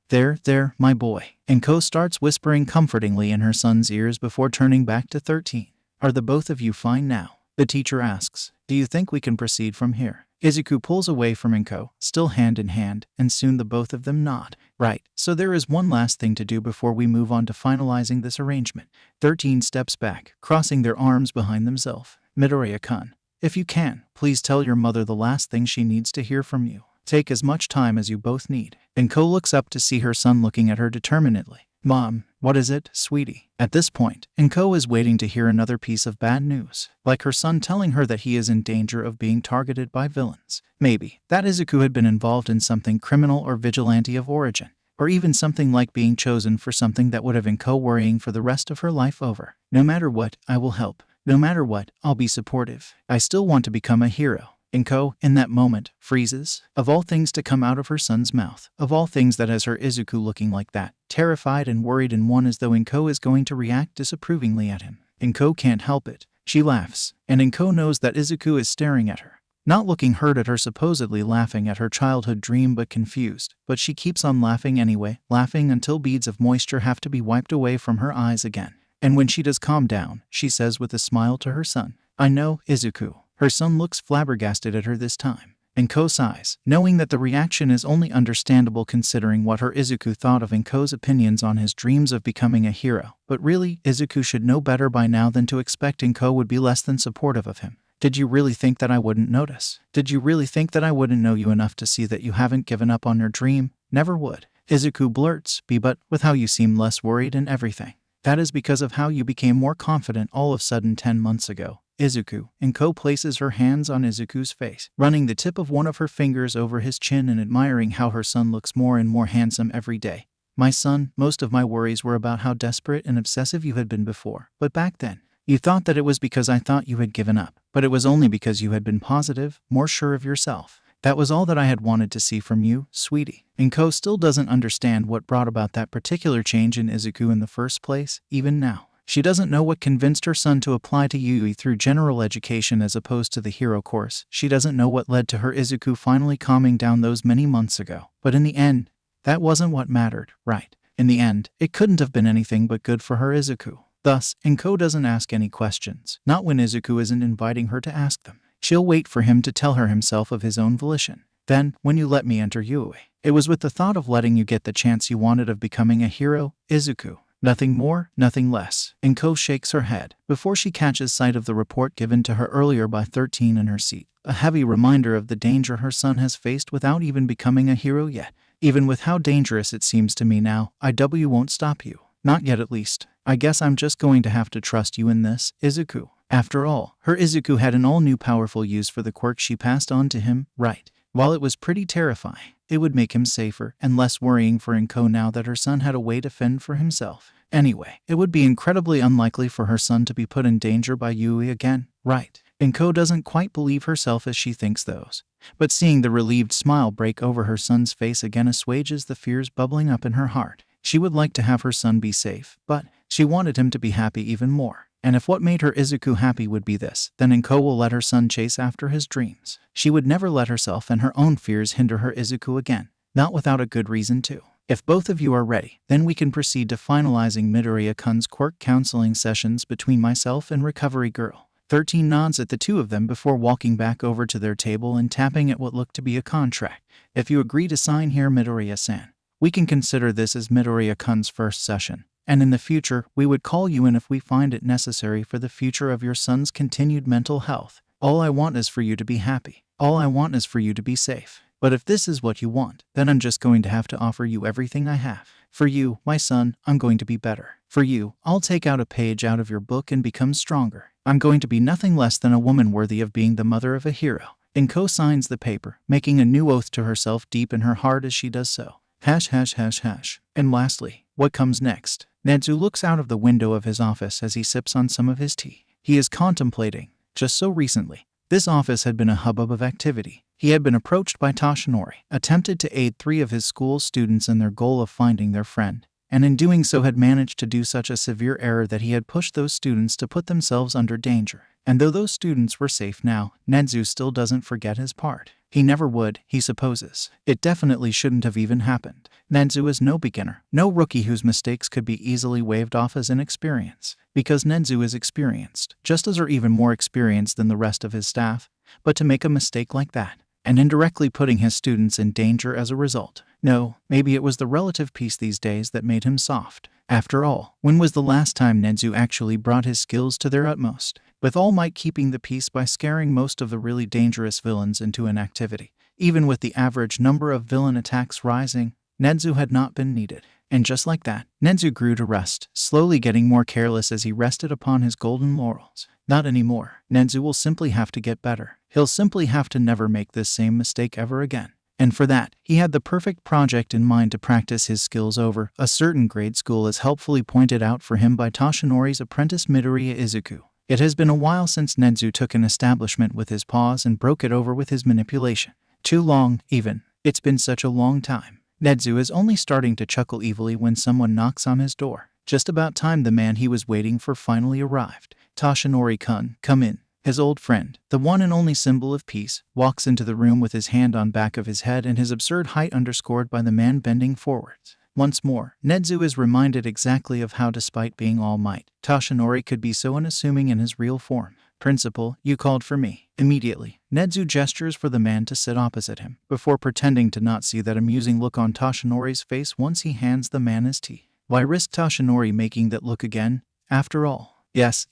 There, my boy. Inko starts whispering comfortingly in her son's ears before turning back to 13. Are the both of you fine now? The teacher asks. Do you think we can proceed from here? Izuku pulls away from Inko, still hand in hand, and soon the both of them nod. Right, so there is one last thing to do before we move on to finalizing this arrangement. 13 steps back, crossing their arms behind themselves. Midoriya-kun, if you can, please tell your mother the last thing she needs to hear from you. Take as much time as you both need. Inko looks up to see her son looking at her determinedly. Mom, what is it, sweetie? At this point, Inko is waiting to hear another piece of bad news, like her son telling her that he is in danger of being targeted by villains. Maybe that Izuku had been involved in something criminal or vigilante of origin, or even something like being chosen for something that would have Inko worrying for the rest of her life over. No matter what, I will help. No matter what, I'll be supportive. I still want to become a hero. Inko, in that moment, freezes. Of all things to come out of her son's mouth, of all things that has her Izuku looking like that, terrified and worried in one as though Inko is going to react disapprovingly at him. Inko can't help it. She laughs, and Inko knows that Izuku is staring at her. Not looking hurt at her, supposedly laughing at her childhood dream but confused, but she keeps on laughing anyway, laughing until beads of moisture have to be wiped away from her eyes again. And when she does calm down, she says with a smile to her son, "I know, Izuku." Her son looks flabbergasted at her this time. Inko sighs, knowing that the reaction is only understandable considering what her Izuku thought of Inko's opinions on his dreams of becoming a hero. But really, Izuku should know better by now than to expect Inko would be less than supportive of him. Did you really think that I wouldn't notice? Did you really think that I wouldn't know you enough to see that you haven't given up on your dream? Never would. Izuku blurts, but with how you seem less worried and everything. That is because of how you became more confident all of a sudden 10 months ago. Izuku. Inko places her hands on Izuku's face, running the tip of one of her fingers over his chin and admiring how her son looks more and more handsome every day. My son, most of my worries were about how desperate and obsessive you had been before, but back then, you thought that it was because I thought you had given up, but it was only because you had been positive, more sure of yourself. That was all that I had wanted to see from you, sweetie. Inko still doesn't understand what brought about that particular change in Izuku in the first place, even now. She doesn't know what convinced her son to apply to Yuuei through general education as opposed to the hero course. She doesn't know what led to her Izuku finally calming down those many months ago. But in the end, that wasn't what mattered, right? In the end, it couldn't have been anything but good for her Izuku. Thus, Inko doesn't ask any questions, not when Izuku isn't inviting her to ask them. She'll wait for him to tell her himself of his own volition. Then, when you let me enter Yuuei, it was with the thought of letting you get the chance you wanted of becoming a hero, Izuku. Nothing more, nothing less. Inko shakes her head before she catches sight of the report given to her earlier by 13 in her seat. A heavy reminder of the danger her son has faced without even becoming a hero yet. Even with how dangerous it seems to me now, IW won't stop you. Not yet at least. I guess I'm just going to have to trust you in this, Izuku. After all, her Izuku had an all-new powerful use for the quirk she passed on to him, right? While it was pretty terrifying, it would make him safer and less worrying for Inko now that her son had a way to fend for himself. Anyway, it would be incredibly unlikely for her son to be put in danger by Yuuei again, right? Inko doesn't quite believe herself as she thinks those. But seeing the relieved smile break over her son's face again assuages the fears bubbling up in her heart. She would like to have her son be safe, but she wanted him to be happy even more. And if what made her Izuku happy would be this, then Inko will let her son chase after his dreams. She would never let herself and her own fears hinder her Izuku again, not without a good reason too. If both of you are ready, then we can proceed to finalizing Midoriya-kun's quirk counseling sessions between myself and Recovery Girl. 13 nods at the two of them before walking back over to their table and tapping at what looked to be a contract. If you agree to sign here, Midoriya-san, we can consider this as Midoriya-kun's first session, and in the future, we would call you in if we find it necessary for the future of your son's continued mental health. All I want is for you to be happy. All I want is for you to be safe. But if this is what you want, then I'm just going to have to offer you everything I have. For you, my son, I'm going to be better. For you, I'll take out a page out of your book and become stronger. I'm going to be nothing less than a woman worthy of being the mother of a hero. Inko signs the paper, making a new oath to herself deep in her heart as she does so. ####. And lastly, what comes next? Nedu looks out of the window of his office as he sips on some of his tea. He is contemplating. Just so recently, this office had been a hubbub of activity. He had been approached by Toshinori, attempted to aid 3 of his school students in their goal of finding their friend, and in doing so had managed to do such a severe error that he had pushed those students to put themselves under danger. And though those students were safe now, Nedu still doesn't forget his part. He never would, he supposes. It definitely shouldn't have even happened. Nedu is no beginner, no rookie whose mistakes could be easily waved off as inexperience. Because Nedu is experienced, just as or even more experienced than the rest of his staff. But to make a mistake like that, and indirectly putting his students in danger as a result. No, maybe it was the relative peace these days that made him soft. After all, when was the last time Nedu actually brought his skills to their utmost? With All Might keeping the peace by scaring most of the really dangerous villains into inactivity. Even with the average number of villain attacks rising, Nedu had not been needed. And just like that, Nedu grew to rest, slowly getting more careless as he rested upon his golden laurels. Not anymore. Nedu will simply have to get better. He'll simply have to never make this same mistake ever again. And for that, he had the perfect project in mind to practice his skills over a certain grade school as helpfully pointed out for him by Toshinori's apprentice Midoriya Izuku. It has been a while since Nedu took an establishment with his paws and broke it over with his manipulation. Too long, even. It's been such a long time. Nedu is only starting to chuckle evilly when someone knocks on his door. Just about time the man he was waiting for finally arrived. Toshinori-kun, come in. His old friend, the one and only symbol of peace, walks into the room with his hand on back of his head and his absurd height underscored by the man bending forwards. Once more, Nedu is reminded exactly of how, despite being all might, Toshinori could be so unassuming in his real form. Principal, you called for me. Immediately, Nedu gestures for the man to sit opposite him, before pretending to not see that amusing look on Toshinori's face once he hands the man his tea. Why risk Toshinori making that look again? After all. Yes,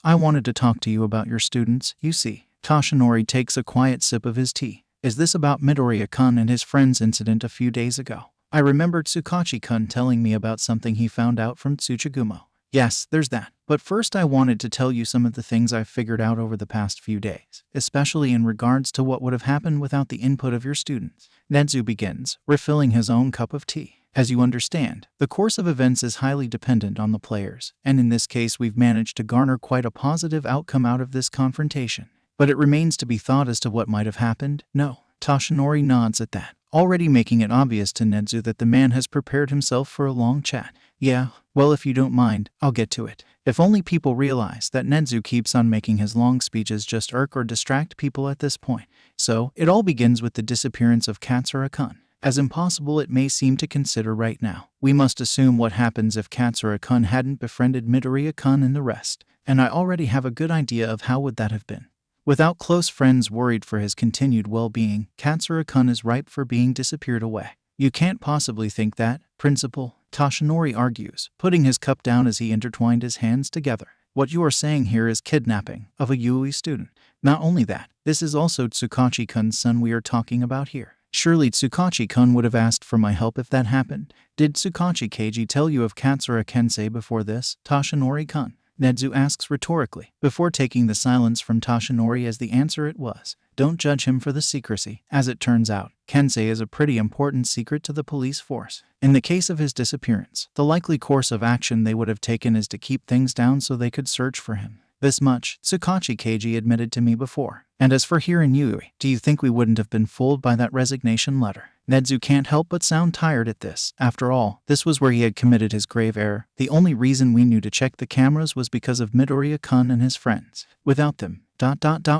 I wanted to talk to you about your students, you see. Toshinori takes a quiet sip of his tea. Is this about Midoriya-kun and his friend's incident a few days ago? I remembered Tsukachi-kun telling me about something he found out from Tsuchigumo. Yes, there's that. But first I wanted to tell you some of the things I've figured out over the past few days, especially in regards to what would have happened without the input of your students. Nedu begins, refilling his own cup of tea. As you understand, the course of events is highly dependent on the players, and in this case we've managed to garner quite a positive outcome out of this confrontation. But it remains to be thought as to what might have happened. No. Toshinori nods at that, already making it obvious to Nedu that the man has prepared himself for a long chat. Yeah, well, if you don't mind, I'll get to it. If only people realize that Nedu keeps on making his long speeches just irk or distract people at this point. So, it all begins with the disappearance of Katsura-kun. As impossible it may seem to consider right now, we must assume what happens if Katsura-kun hadn't befriended Midoriya-kun and the rest, and I already have a good idea of how would that have been. Without close friends worried for his continued well-being, Katsura-kun is ripe for being disappeared away. You can't possibly think that, Principal, Toshinori argues, putting his cup down as he intertwined his hands together. What you are saying here is kidnapping of a Yuuei student. Not only that, this is also Tsukachi-kun's son we are talking about here. Surely Tsukachi-kun would have asked for my help if that happened. Did Tsukachi-keiji tell you of Katsura Kensei before this, Toshinori-kun? Nedu asks rhetorically, before taking the silence from Toshinori as the answer it was. Don't judge him for the secrecy. As it turns out, Kensei is a pretty important secret to the police force. In the case of his disappearance, the likely course of action they would have taken is to keep things down so they could search for him. This much, Tsukachi-keiji admitted to me before. And as for here in Yuuei, do you think we wouldn't have been fooled by that resignation letter? Nedu can't help but sound tired at this. After all, this was where he had committed his grave error. The only reason we knew to check the cameras was because of Midoriya-kun and his friends. Without them,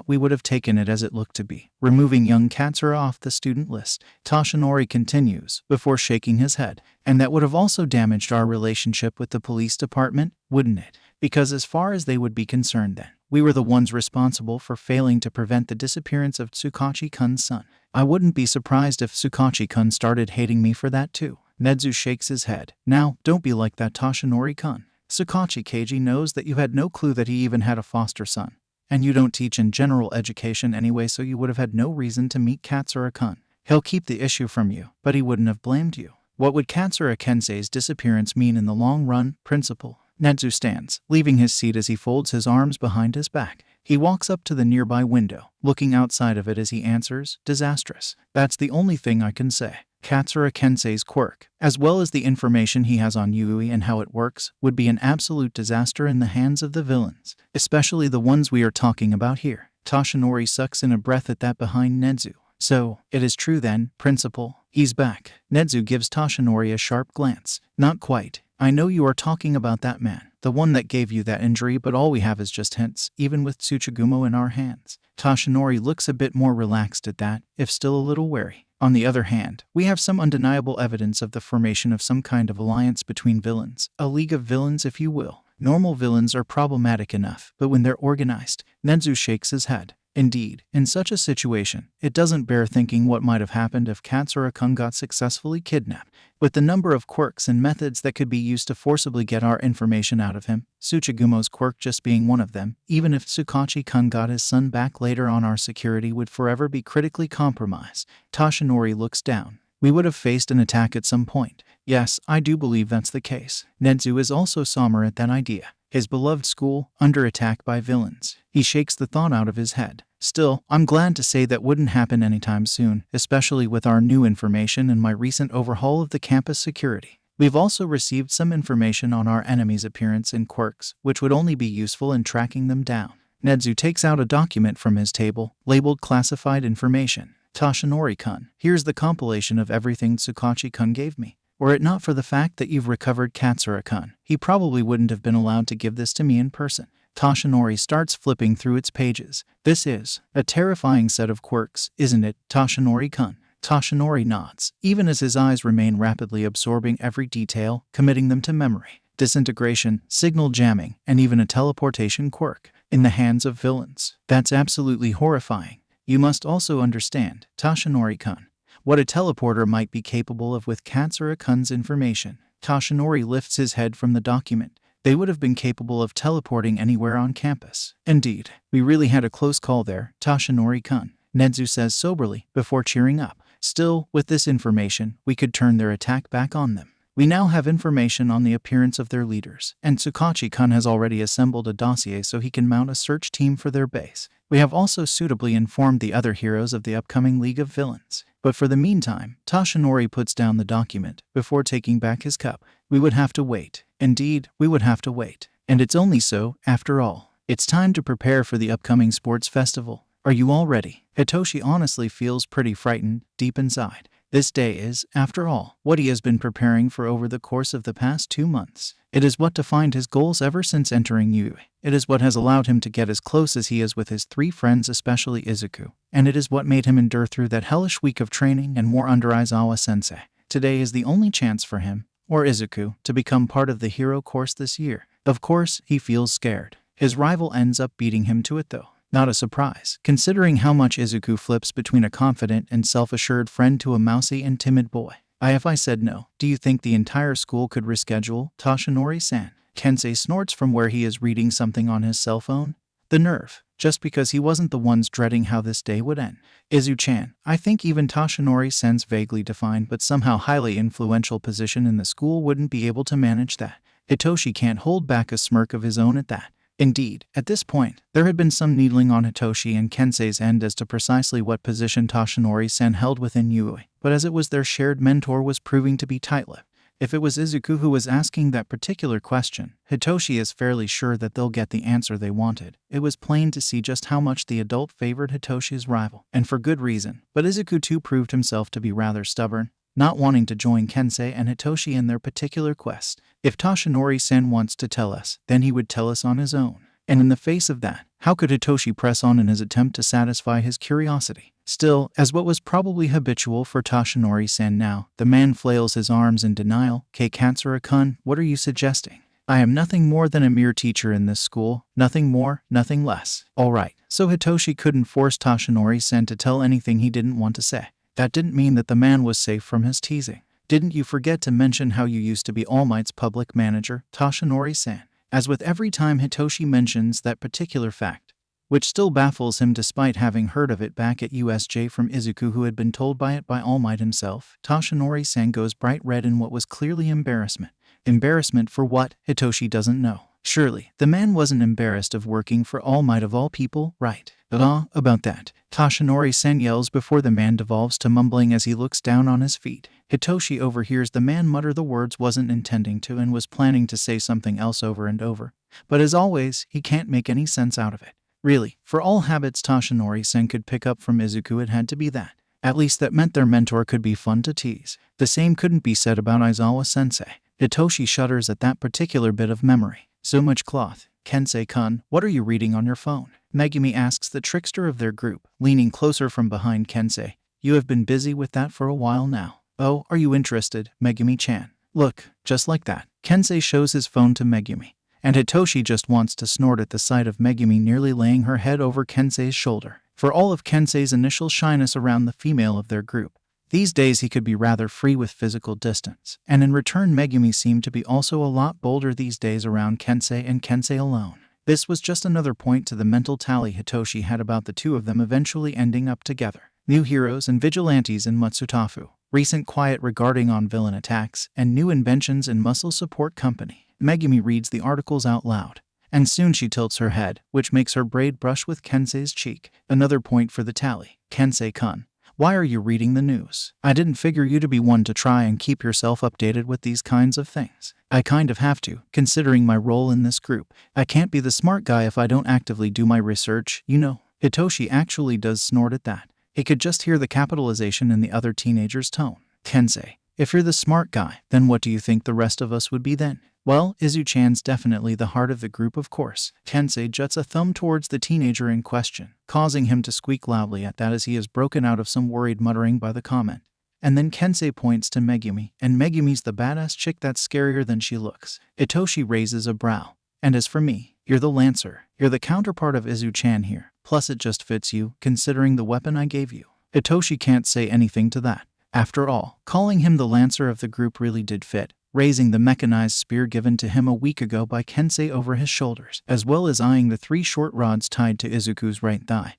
we would have taken it as it looked to be, removing young Katsura off the student list. Toshinori continues, before shaking his head. And that would have also damaged our relationship with the police department, wouldn't it? Because as far as they would be concerned then, we were the ones responsible for failing to prevent the disappearance of Tsukachi-kun's son. I wouldn't be surprised if Tsukachi-kun started hating me for that too. Nedu shakes his head. Now, don't be like that, Toshinori-kun. Tsukachi-keiji knows that you had no clue that he even had a foster son. And you don't teach in general education anyway, so you would have had no reason to meet Katsura-kun. He'll keep the issue from you, but he wouldn't have blamed you. What would Katsura Kensei's disappearance mean in the long run, Principal? Nedu stands, leaving his seat as he folds his arms behind his back. He walks up to the nearby window, looking outside of it as he answers, disastrous. That's the only thing I can say. Katsura Kensei's quirk, as well as the information he has on Yuuei and how it works, would be an absolute disaster in the hands of the villains, especially the ones we are talking about here. Toshinori sucks in a breath at that behind Nedu. So, it is true then, Principal. He's back. Nedu gives Toshinori a sharp glance. Not quite. I know you are talking about that man, the one that gave you that injury, but all we have is just hints, even with Tsuchigumo in our hands. Toshinori looks a bit more relaxed at that, if still a little wary. On the other hand, we have some undeniable evidence of the formation of some kind of alliance between villains, a league of villains if you will. Normal villains are problematic enough, but when they're organized, Nedu shakes his head. Indeed, in such a situation, it doesn't bear thinking what might have happened if Katsura-kun got successfully kidnapped. With the number of quirks and methods that could be used to forcibly get our information out of him, Tsuchigumo's quirk just being one of them, even if Tsukachi-kun got his son back later on, our security would forever be critically compromised. Toshinori looks down. We would have faced an attack at some point. Yes, I do believe that's the case. Nedu is also somber at that idea. His beloved school, under attack by villains. He shakes the thought out of his head. Still, I'm glad to say that wouldn't happen anytime soon, especially with our new information and my recent overhaul of the campus security. We've also received some information on our enemy's appearance and quirks, which would only be useful in tracking them down. Nedu takes out a document from his table, labeled Classified Information. Toshinori-kun, here's the compilation of everything Tsukachi-kun gave me. Were it not for the fact that you've recovered Katsura-kun, he probably wouldn't have been allowed to give this to me in person. Toshinori starts flipping through its pages. This is a terrifying set of quirks, isn't it, Toshinori-kun? Toshinori nods, even as his eyes remain rapidly absorbing every detail, committing them to memory. Disintegration, signal jamming, and even a teleportation quirk in the hands of villains. That's absolutely horrifying. You must also understand, Toshinori-kun, what a teleporter might be capable of with Katsura-kun's information. Toshinori lifts his head from the document. They would have been capable of teleporting anywhere on campus. Indeed, we really had a close call there, Toshinori-kun, Nedu says soberly, before cheering up. Still, with this information, we could turn their attack back on them. We now have information on the appearance of their leaders, and Tsukachi-kun has already assembled a dossier so he can mount a search team for their base. We have also suitably informed the other heroes of the upcoming League of Villains. But for the meantime, Toshinori puts down the document before taking back his cup. We would have to wait. Indeed, we would have to wait. And it's only so, after all. It's time to prepare for the upcoming sports festival. Are you all ready? Hitoshi honestly feels pretty frightened deep inside. This day is, after all, what he has been preparing for over the course of the past 2 months. It is what defined his goals ever since entering Yuuei. It is what has allowed him to get as close as he is with his 3 friends, especially Izuku. And it is what made him endure through that hellish week of training and more under Aizawa-sensei. Today is the only chance for him, or Izuku, to become part of the hero course this year. Of course, he feels scared. His rival ends up beating him to it though. Not a surprise, considering how much Izuku flips between a confident and self-assured friend to a mousy and timid boy. If I said no, do you think the entire school could reschedule, Toshinori-san? Kensei snorts from where he is reading something on his cell phone. The nerve, just because he wasn't the ones dreading how this day would end. Izu-chan, I think even Toshinori-san's vaguely defined but somehow highly influential position in the school wouldn't be able to manage that. Hitoshi can't hold back a smirk of his own at that. Indeed, at this point, there had been some needling on Hitoshi and Kensei's end as to precisely what position Toshinori-san held within Yuuei, but as it was their shared mentor was proving to be tight-lipped. If it was Izuku who was asking that particular question, Hitoshi is fairly sure that they'll get the answer they wanted. It was plain to see just how much the adult favored Hitoshi's rival, and for good reason, but Izuku too proved himself to be rather stubborn, not wanting to join Kensei and Hitoshi in their particular quest. If Toshinori-san wants to tell us, then he would tell us on his own. And in the face of that, how could Hitoshi press on in his attempt to satisfy his curiosity? Still, as what was probably habitual for Toshinori-san now, the man flails his arms in denial. Katsura-kun, what are you suggesting? I am nothing more than a mere teacher in this school, nothing more, nothing less. Alright, so Hitoshi couldn't force Toshinori-san to tell anything he didn't want to say. That didn't mean that the man was safe from his teasing. Didn't you forget to mention how you used to be All Might's public manager, Toshinori-san? As with every time Hitoshi mentions that particular fact, which still baffles him despite having heard of it back at USJ from Izuku who had been told by it by All Might himself, Toshinori-san goes bright red in what was clearly embarrassment. Embarrassment for what? Hitoshi doesn't know. Surely, the man wasn't embarrassed of working for All Might of all people, right? About that. Toshinori-san yells before the man devolves to mumbling as he looks down on his feet. Hitoshi overhears the man mutter the words wasn't intending to and was planning to say something else over and over. But as always, he can't make any sense out of it. Really, for all habits Toshinori-san could pick up from Izuku, it had to be that. At least that meant their mentor could be fun to tease. The same couldn't be said about Aizawa-sensei. Hitoshi shudders at that particular bit of memory. So much cloth. Kensei-kun, what are you reading on your phone? Megumi asks the trickster of their group, leaning closer from behind Kensei. You have been busy with that for a while now. Oh, are you interested, Megumi-chan? Look, just like that. Kensei shows his phone to Megumi, and Hitoshi just wants to snort at the sight of Megumi nearly laying her head over Kensei's shoulder. For all of Kensei's initial shyness around the female of their group, these days he could be rather free with physical distance, and in return Megumi seemed to be also a lot bolder these days around Kensei and Kensei alone. This was just another point to the mental tally Hitoshi had about the two of them eventually ending up together. New heroes and vigilantes in Matsutafu, recent quiet regarding on villain attacks, and new inventions in muscle support company. Megumi reads the articles out loud, and soon she tilts her head, which makes her braid brush with Kensei's cheek. Another point for the tally. Kensei-kun, Why are you reading the news? I didn't figure you to be one to try and keep yourself updated with these kinds of things. I kind of have to, considering my role in this group. I can't be the smart guy if I don't actively do my research, you know. Hitoshi actually does snort at that. He could just hear the capitalization in the other teenager's tone. Kensei, if you're the smart guy, then what do you think the rest of us would be then? Well, Izu-chan's definitely the heart of the group, of course. Kensei juts a thumb towards the teenager in question, causing him to squeak loudly at that as he is broken out of some worried muttering by the comment. And then Kensei points to Megumi, and Megumi's the badass chick that's scarier than she looks. Itoshi raises a brow. And as for me, you're the Lancer. You're the counterpart of Izu-chan here. Plus it just fits you, considering the weapon I gave you. Itoshi can't say anything to that. After all, calling him the Lancer of the group really did fit, raising the mechanized spear given to him a week ago by Kensei over his shoulders, as well as eyeing the 3 short rods tied to Izuku's right thigh.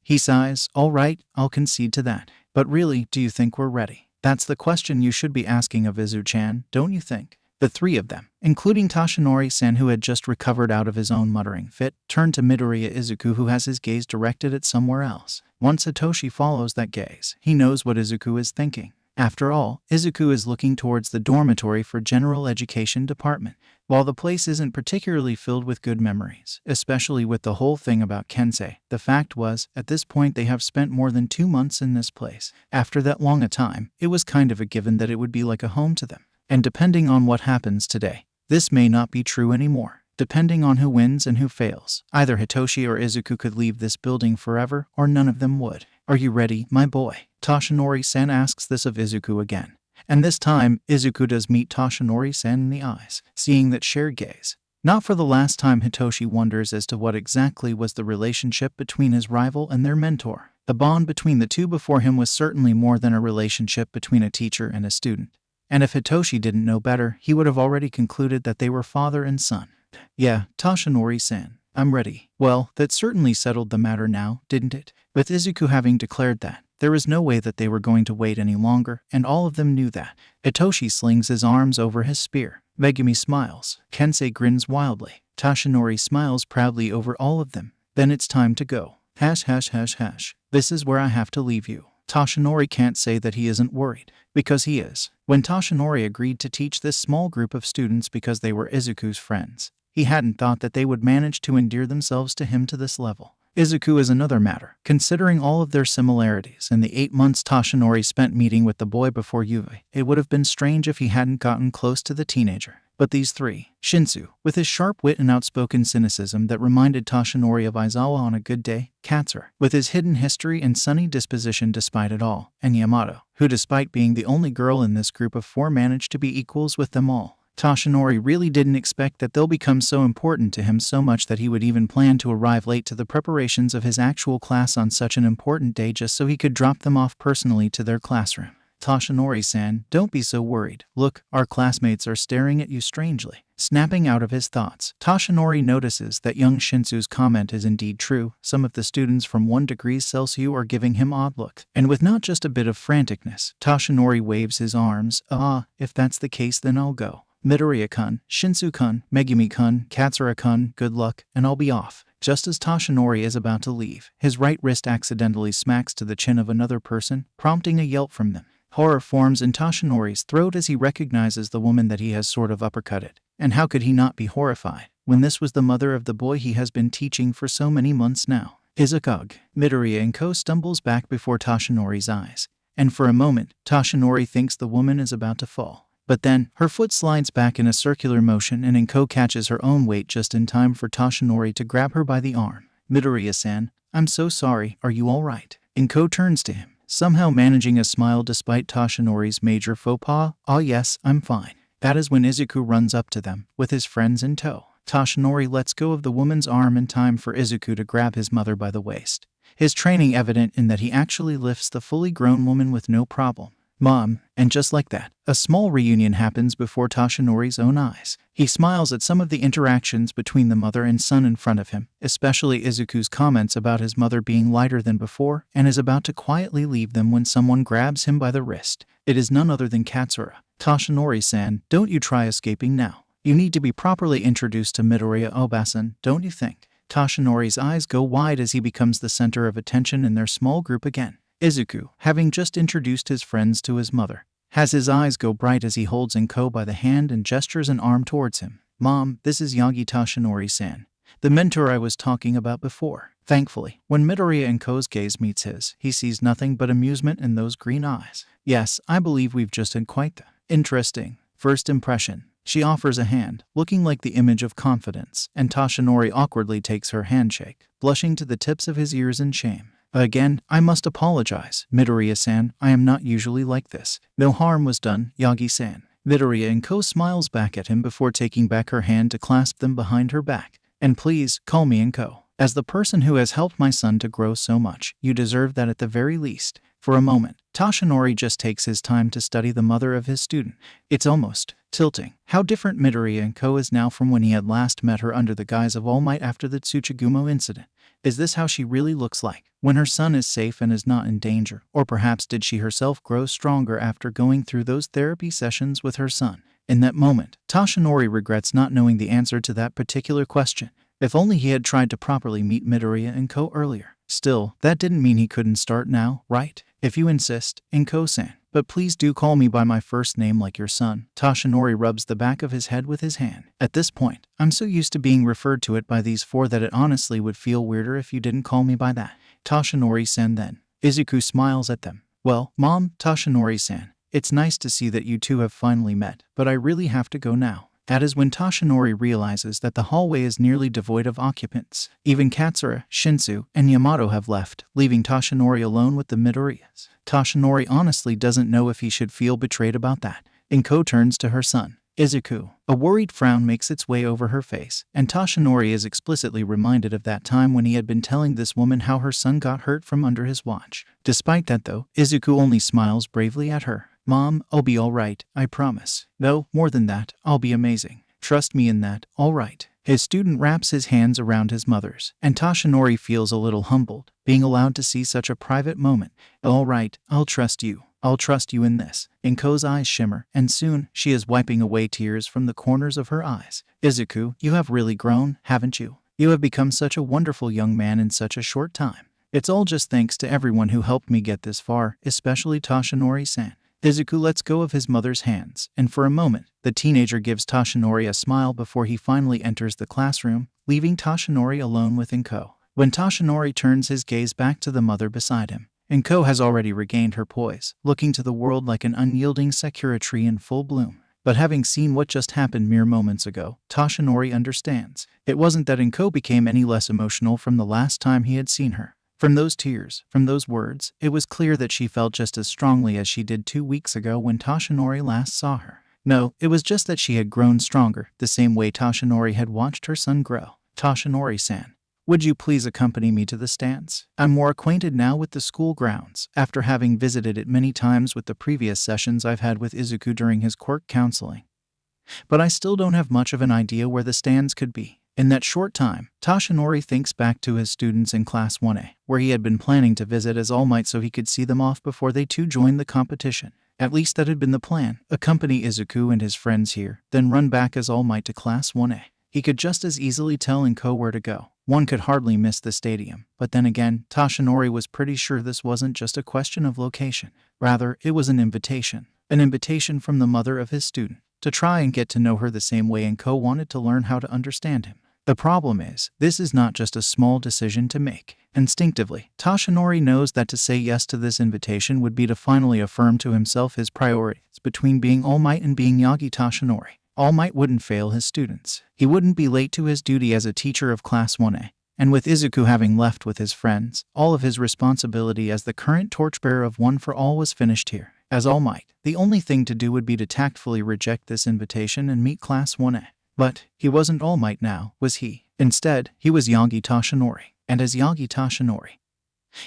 He sighs, all right, I'll concede to that. But really, do you think we're ready? That's the question you should be asking of Izu-chan, don't you think? The 3 of them, including Toshinori-san who had just recovered out of his own muttering fit, turned to Midoriya Izuku who has his gaze directed at somewhere else. Once Hitoshi follows that gaze, he knows what Izuku is thinking. After all, Izuku is looking towards the dormitory for general education department. While the place isn't particularly filled with good memories, especially with the whole thing about Kensei, the fact was, at this point they have spent more than 2 months in this place. After that long a time, it was kind of a given that it would be like a home to them. And depending on what happens today, this may not be true anymore. Depending on who wins and who fails, either Hitoshi or Izuku could leave this building forever, or none of them would. Are you ready, my boy? Toshinori-san asks this of Izuku again. And this time, Izuku does meet Toshinori-san in the eyes, seeing that shared gaze. Not for the last time, Hitoshi wonders as to what exactly was the relationship between his rival and their mentor. The bond between the two before him was certainly more than a relationship between a teacher and a student. And if Hitoshi didn't know better, he would have already concluded that they were father and son. Yeah, Toshinori-san, I'm ready. Well, that certainly settled the matter now, didn't it? With Izuku having declared that, there was no way that they were going to wait any longer, and all of them knew that. Hitoshi slings his arms over his spear. Megumi smiles. Kensei grins wildly. Toshinori smiles proudly over all of them. Then it's time to go. Hash. This is where I have to leave you. Toshinori can't say that he isn't worried, because he is. When Toshinori agreed to teach this small group of students because they were Izuku's friends, he hadn't thought that they would manage to endear themselves to him to this level. Izuku is another matter, considering all of their similarities and the 8 months Toshinori spent meeting with the boy before Yuuei. It would have been strange if he hadn't gotten close to the teenager. But these 3, Shinsu, with his sharp wit and outspoken cynicism that reminded Toshinori of Aizawa on a good day, Katsura, with his hidden history and sunny disposition despite it all, and Yamato, who despite being the only girl in this group of 4 managed to be equals with them all. Toshinori really didn't expect that they'll become so important to him so much that he would even plan to arrive late to the preparations of his actual class on such an important day just so he could drop them off personally to their classroom. Toshinori-san, don't be so worried. Look, our classmates are staring at you strangely. Snapping out of his thoughts, Toshinori notices that young Shinsu's comment is indeed true. Some of the students from 1 degree Celsius are giving him odd looks. And with not just a bit of franticness, Toshinori waves his arms. If that's the case, then I'll go. Midoriya-kun, Shinsu-kun, Megumi-kun, Katsura-kun, good luck, and I'll be off. Just as Toshinori is about to leave, his right wrist accidentally smacks to the chin of another person, prompting a yelp from them. Horror forms in Toshinori's throat as he recognizes the woman that he has sort of uppercutted. And how could he not be horrified, when this was the mother of the boy he has been teaching for so many months now? Izuku, Midoriya & Co. stumbles back before Toshinori's eyes, and for a moment, Toshinori thinks the woman is about to fall. But then, her foot slides back in a circular motion and Inko catches her own weight just in time for Toshinori to grab her by the arm. Midoriya-san, I'm so sorry, are you alright? Inko turns to him, somehow managing a smile despite Toshinori's major faux pas. Yes, I'm fine. That is when Izuku runs up to them, with his friends in tow. Toshinori lets go of the woman's arm in time for Izuku to grab his mother by the waist. His training evident in that he actually lifts the fully grown woman with no problem. Mom, and just like that, a small reunion happens before Toshinori's own eyes. He smiles at some of the interactions between the mother and son in front of him, especially Izuku's comments about his mother being lighter than before, and is about to quietly leave them when someone grabs him by the wrist. It is none other than Katsura. Toshinori-san, don't you try escaping now. You need to be properly introduced to Midoriya Obasan, don't you think? Toshinori's eyes go wide as he becomes the center of attention in their small group again. Izuku, having just introduced his friends to his mother, has his eyes go bright as he holds Inko by the hand and gestures an arm towards him. Mom, this is Yagi Toshinori-san, the mentor I was talking about before. Thankfully, when Midoriya Inko's gaze meets his, he sees nothing but amusement in those green eyes. Yes, I believe we've just had quite the interesting first impression. She offers a hand, looking like the image of confidence, and Toshinori awkwardly takes her handshake, blushing to the tips of his ears in shame. Again, I must apologize, Midoriya-san, I am not usually like this. No harm was done, Yagi-san. Midoriya Inko smiles back at him before taking back her hand to clasp them behind her back. And please, call me Inko. As the person who has helped my son to grow so much, you deserve that at the very least. For a moment, Toshinori just takes his time to study the mother of his student. It's almost tilting how different Midoriya Inko is now from when he had last met her under the guise of All Might after the Tsuchigumo incident. Is this how she really looks like when her son is safe and is not in danger? Or perhaps did she herself grow stronger after going through those therapy sessions with her son? In that moment, Toshinori regrets not knowing the answer to that particular question. If only he had tried to properly meet Midoriya Inko earlier. Still, that didn't mean he couldn't start now, right? If you insist, Inko-san. But please do call me by my first name like your son. Toshinori rubs the back of his head with his hand. At this point, I'm so used to being referred to it by these four that it honestly would feel weirder if you didn't call me by that. Toshinori-san then. Izuku smiles at them. Well, Mom, Toshinori-san, it's nice to see that you two have finally met, but I really have to go now. That is when Toshinori realizes that the hallway is nearly devoid of occupants. Even Katsura, Shinsu, and Yamato have left, leaving Toshinori alone with the Midoriyas. Toshinori honestly doesn't know if he should feel betrayed about that. Inko turns to her son, Izuku. A worried frown makes its way over her face, and Toshinori is explicitly reminded of that time when he had been telling this woman how her son got hurt from under his watch. Despite that though, Izuku only smiles bravely at her. Mom, I'll be alright, I promise. No, more than that, I'll be amazing. Trust me in that, alright. His student wraps his hands around his mother's, and Toshinori feels a little humbled, being allowed to see such a private moment. Alright, I'll trust you. I'll trust you in this. Inko's eyes shimmer, and soon, she is wiping away tears from the corners of her eyes. Izuku, you have really grown, haven't you? You have become such a wonderful young man in such a short time. It's all just thanks to everyone who helped me get this far, especially Toshinori-san. Izuku lets go of his mother's hands, and for a moment, the teenager gives Toshinori a smile before he finally enters the classroom, leaving Toshinori alone with Inko. When Toshinori turns his gaze back to the mother beside him, Inko has already regained her poise, looking to the world like an unyielding sakura tree in full bloom. But having seen what just happened mere moments ago, Toshinori understands. It wasn't that Inko became any less emotional from the last time he had seen her. From those tears, from those words, it was clear that she felt just as strongly as she did 2 weeks ago when Toshinori last saw her. No, it was just that she had grown stronger, the same way Toshinori had watched her son grow. Toshinori-san, would you please accompany me to the stands? I'm more acquainted now with the school grounds, after having visited it many times with the previous sessions I've had with Izuku during his quirk counseling. But I still don't have much of an idea where the stands could be. In that short time, Toshinori thinks back to his students in Class 1A, where he had been planning to visit as All Might so he could see them off before they too joined the competition. At least that had been the plan, accompany Izuku and his friends here, then run back as All Might to Class 1A. He could just as easily tell Inko where to go. One could hardly miss the stadium, but then again, Toshinori was pretty sure this wasn't just a question of location. Rather, it was an invitation from the mother of his student, to try and get to know her the same way Inko wanted to learn how to understand him. The problem is, this is not just a small decision to make. Instinctively, Toshinori knows that to say yes to this invitation would be to finally affirm to himself his priorities between being All Might and being Yagi Toshinori. All Might wouldn't fail his students. He wouldn't be late to his duty as a teacher of Class 1A. And with Izuku having left with his friends, all of his responsibility as the current torchbearer of One for All was finished here. As All Might, the only thing to do would be to tactfully reject this invitation and meet Class 1A. But he wasn't All Might now, was he? Instead, he was Yagi Toshinori. And as Yagi Toshinori,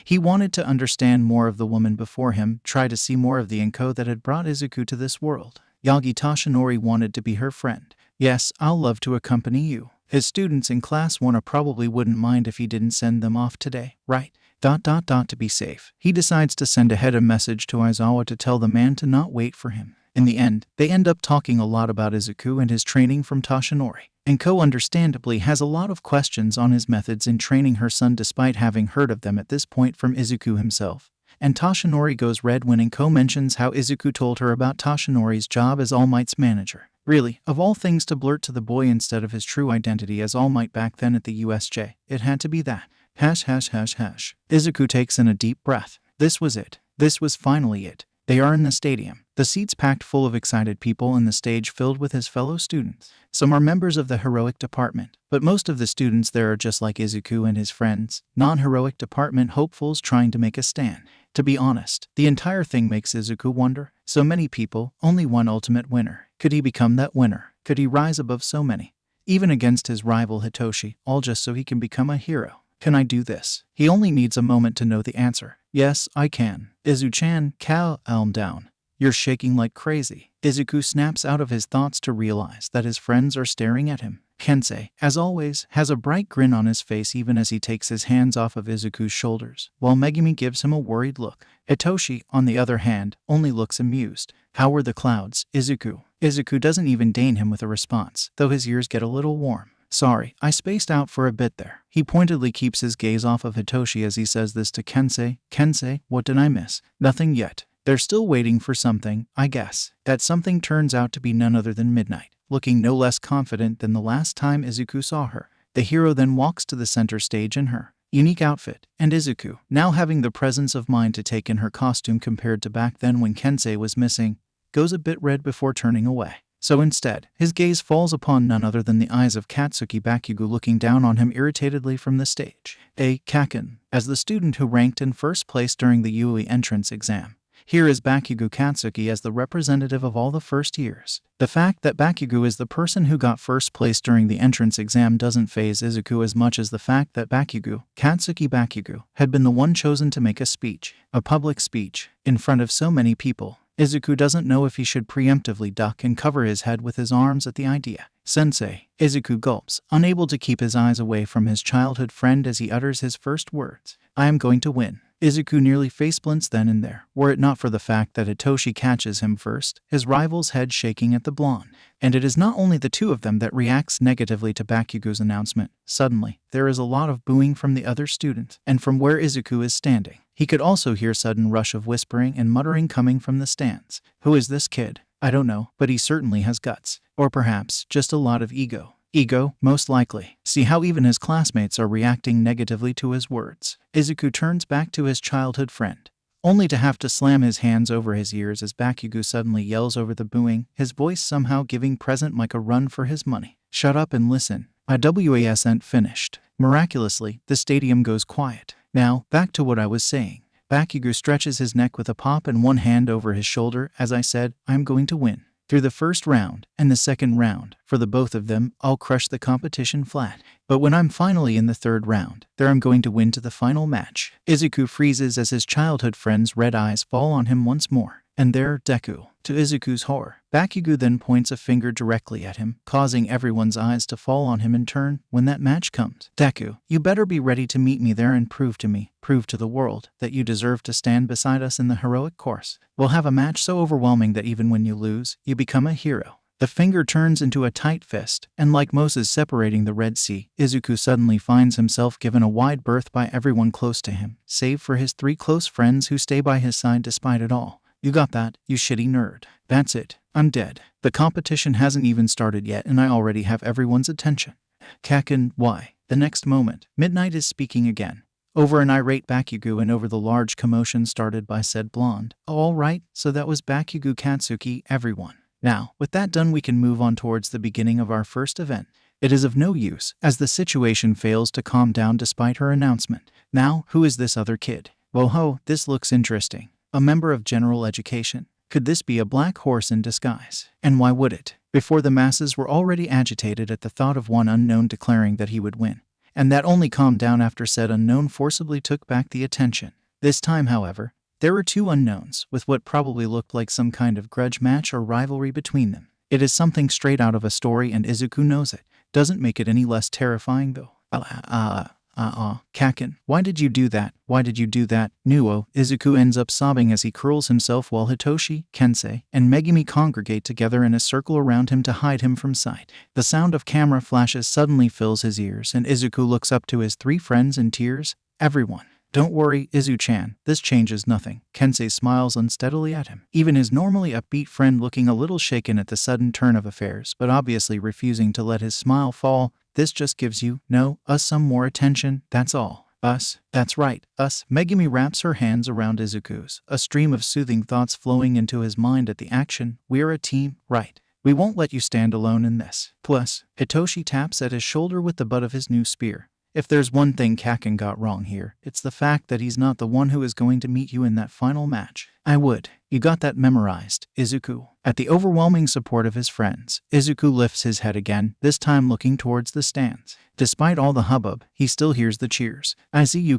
he wanted to understand more of the woman before him, try to see more of the Inko that had brought Izuku to this world. Yagi Toshinori wanted to be her friend. Yes, I'll love to accompany you. His students in Class 1A probably wouldn't mind if he didn't send them off today, right? To be safe, he decides to send ahead a message to Aizawa to tell the man to not wait for him. In the end, they end up talking a lot about Izuku and his training from Toshinori. Inko understandably has a lot of questions on his methods in training her son despite having heard of them at this point from Izuku himself. and Toshinori goes red when Inko mentions how Izuku told her about Toshinori's job as All Might's manager. Really, of all things to blurt to the boy instead of his true identity as All Might back then at the USJ, it had to be that. Hash hash hash hash. Izuku takes in a deep breath. This was it. This was finally it. They are in the stadium, the seats packed full of excited people and the stage filled with his fellow students. Some are members of the heroic department, but most of the students there are just like Izuku and his friends, non-heroic department hopefuls trying to make a stand. To be honest, the entire thing makes Izuku wonder. So many people, only one ultimate winner. Could he become that winner? Could he rise above so many? Even against his rival Hitoshi, all just so he can become a hero. Can I do this? He only needs a moment to know the answer. Yes, I can. Izu-chan, calm down. You're shaking like crazy. Izuku snaps out of his thoughts to realize that his friends are staring at him. Kensei, as always, has a bright grin on his face even as he takes his hands off of Izuku's shoulders, while Megumi gives him a worried look. Hitoshi, on the other hand, only looks amused. How were the clouds, Izuku? Izuku doesn't even deign him with a response, though his ears get a little warm. Sorry, I spaced out for a bit there. He pointedly keeps his gaze off of Hitoshi as he says this to Kensei. Kensei, what did I miss? Nothing yet. They're still waiting for something, I guess. That something turns out to be none other than Midnight, looking no less confident than the last time Izuku saw her. The hero then walks to the center stage in her unique outfit, and Izuku, now having the presence of mind to take in her costume compared to back then when Kensei was missing, goes a bit red before turning away. So instead, his gaze falls upon none other than the eyes of Katsuki Bakugo looking down on him irritatedly from the stage. Kaken, as the student who ranked in first place during the Yuuei entrance exam. Here is Bakugo Katsuki as the representative of all the first years. The fact that Bakugo is the person who got first place during the entrance exam doesn't faze Izuku as much as the fact that Bakugo, Katsuki Bakugo, had been the one chosen to make a speech, a public speech, in front of so many people. Izuku doesn't know if he should preemptively duck and cover his head with his arms at the idea. Sensei, Izuku gulps, unable to keep his eyes away from his childhood friend as he utters his first words. I am going to win. Izuku nearly faceplints then and there, were it not for the fact that Hitoshi catches him first, his rival's head shaking at the blonde. And it is not only the two of them that reacts negatively to Bakugo's announcement. Suddenly, there is a lot of booing from the other students, and from where Izuku is standing. He could also hear sudden rush of whispering and muttering coming from the stands. Who is this kid? I don't know, but he certainly has guts. Or perhaps, just a lot of ego. Ego, most likely. See how even his classmates are reacting negatively to his words. Izuku turns back to his childhood friend, only to have to slam his hands over his ears as Bakugo suddenly yells over the booing, his voice somehow giving Present Mike a run for his money. Shut up and listen. IWASn't finished. Miraculously, the stadium goes quiet. Now, back to what I was saying. Bakugo stretches his neck with a pop and one hand over his shoulder. As I said, I'm going to win. Through the first round and the second round, for the both of them, I'll crush the competition flat. But when I'm finally in the third round, there I'm going to win to the final match. Izuku freezes as his childhood friend's red eyes fall on him once more. And there, Deku. To Izuku's horror, Bakugo then points a finger directly at him, causing everyone's eyes to fall on him in turn when that match comes. Deku, you better be ready to meet me there and prove to the world, that you deserve to stand beside us in the heroic course. We'll have a match so overwhelming that even when you lose, you become a hero. The finger turns into a tight fist, and like Moses separating the Red Sea, Izuku suddenly finds himself given a wide berth by everyone close to him, save for his three close friends who stay by his side despite it all. You got that, you shitty nerd. That's it. I'm dead. The competition hasn't even started yet and I already have everyone's attention. Kaken, why? The next moment, Midnight is speaking again. Over an irate Bakugo and over the large commotion started by said blonde. Oh, all right, so that was Bakugo Katsuki, everyone. Now, with that done we can move on towards the beginning of our first event. It is of no use, as the situation fails to calm down despite her announcement. Now, who is this other kid? Whoa-ho, this looks interesting. A member of general education. Could this be a black horse in disguise? And why would it? Before the masses were already agitated at the thought of one unknown declaring that he would win. And that only calmed down after said unknown forcibly took back the attention. This time, however, there were two unknowns, with what probably looked like some kind of grudge match or rivalry between them. It is something straight out of a story and Izuku knows it. Doesn't make it any less terrifying though. Kaken, why did you do that? Why did you do that? Nuo, Izuku ends up sobbing as he curls himself while Hitoshi, Kensei, and Megumi congregate together in a circle around him to hide him from sight. The sound of camera flashes suddenly fills his ears and Izuku looks up to his three friends in tears. Everyone. Don't worry, Izu-chan, this changes nothing. Kensei smiles unsteadily at him, even his normally upbeat friend looking a little shaken at the sudden turn of affairs, but obviously refusing to let his smile fall. This just gives you, us some more attention, that's all. Us? That's right, us. Megumi wraps her hands around Izuku's, a stream of soothing thoughts flowing into his mind at the action. We're a team, right? We won't let you stand alone in this. Plus, Hitoshi taps at his shoulder with the butt of his new spear. If there's one thing Kaken got wrong here, it's the fact that he's not the one who is going to meet you in that final match. I would. You got that memorized, Izuku. At the overwhelming support of his friends, Izuku lifts his head again, this time looking towards the stands. Despite all the hubbub, he still hears the cheers. Izuku,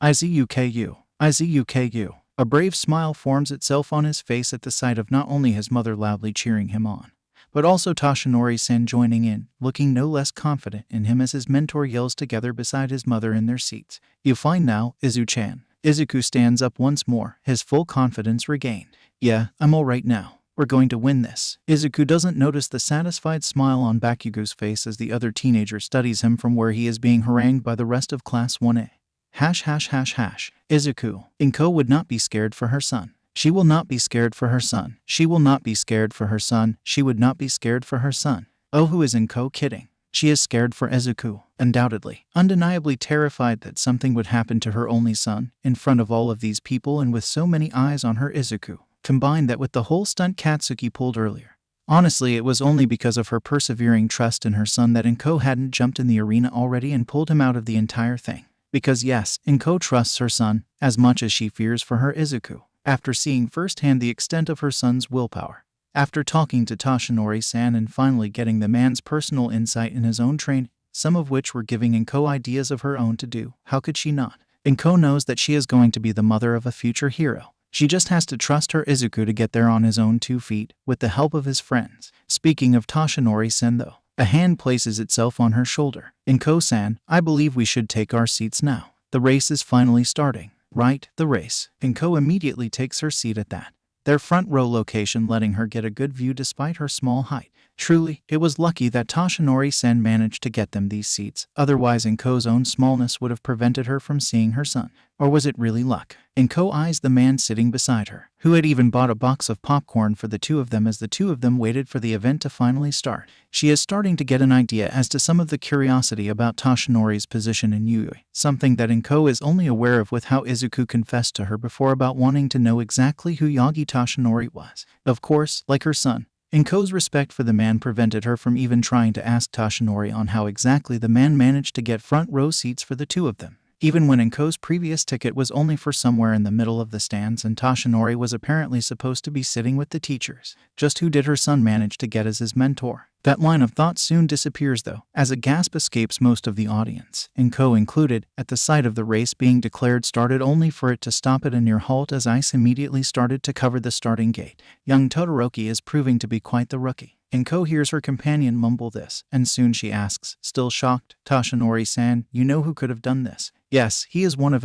Izuku, Izuku. A brave smile forms itself on his face at the sight of not only his mother loudly cheering him on, but also Toshinori-sen joining in, looking no less confident in him as his mentor yells together beside his mother in their seats. You fine now, Izu-chan? Izuku stands up once more, his full confidence regained. Yeah, I'm alright now. We're going to win this. Izuku doesn't notice the satisfied smile on Bakugo's face as the other teenager studies him from where he is being harangued by the rest of Class 1A. Izuku. Inko would not be scared for her son. She will not be scared for her son. She will not be scared for her son. She would not be scared for her son. Oh, who is Inko kidding? She is scared for Izuku, undoubtedly, undeniably terrified that something would happen to her only son, in front of all of these people and with so many eyes on her. Izuku. Combine that with the whole stunt Katsuki pulled earlier. Honestly, it was only because of her persevering trust in her son that Inko hadn't jumped in the arena already and pulled him out of the entire thing. Because yes, Inko trusts her son, as much as she fears for her Izuku. After seeing firsthand the extent of her son's willpower, after talking to Toshinori-san and finally getting the man's personal insight in his own training, some of which were giving Inko ideas of her own to do, how could she not? Inko knows that she is going to be the mother of a future hero. She just has to trust her Izuku to get there on his own 2 feet, with the help of his friends. Speaking of Toshinori-san though, a hand places itself on her shoulder. Inko-san, I believe we should take our seats now. The race is finally starting. Right, the race. Inko immediately takes her seat at that, their front row location, letting her get a good view despite her small height. Truly, it was lucky that Toshinori-sen managed to get them these seats, otherwise Inko's own smallness would have prevented her from seeing her son. Or was it really luck? Inko eyes the man sitting beside her, who had even bought a box of popcorn for the two of them as the two of them waited for the event to finally start. She is starting to get an idea as to some of the curiosity about Toshinori's position in Yuuei, something that Inko is only aware of with how Izuku confessed to her before about wanting to know exactly who Yagi Toshinori was. Of course, like her son, Inko's respect for the man prevented her from even trying to ask Toshinori on how exactly the man managed to get front row seats for the two of them. Even when Inko's previous ticket was only for somewhere in the middle of the stands and Toshinori was apparently supposed to be sitting with the teachers. Just who did her son manage to get as his mentor? That line of thought soon disappears though, as a gasp escapes most of the audience, Inko included, at the sight of the race being declared started, only for it to stop at a near halt as ice immediately started to cover the starting gate. Young Todoroki is proving to be quite the rookie. Inko hears her companion mumble this, and soon she asks, still shocked, Toshinori-san, you know who could have done this? Yes, he is one of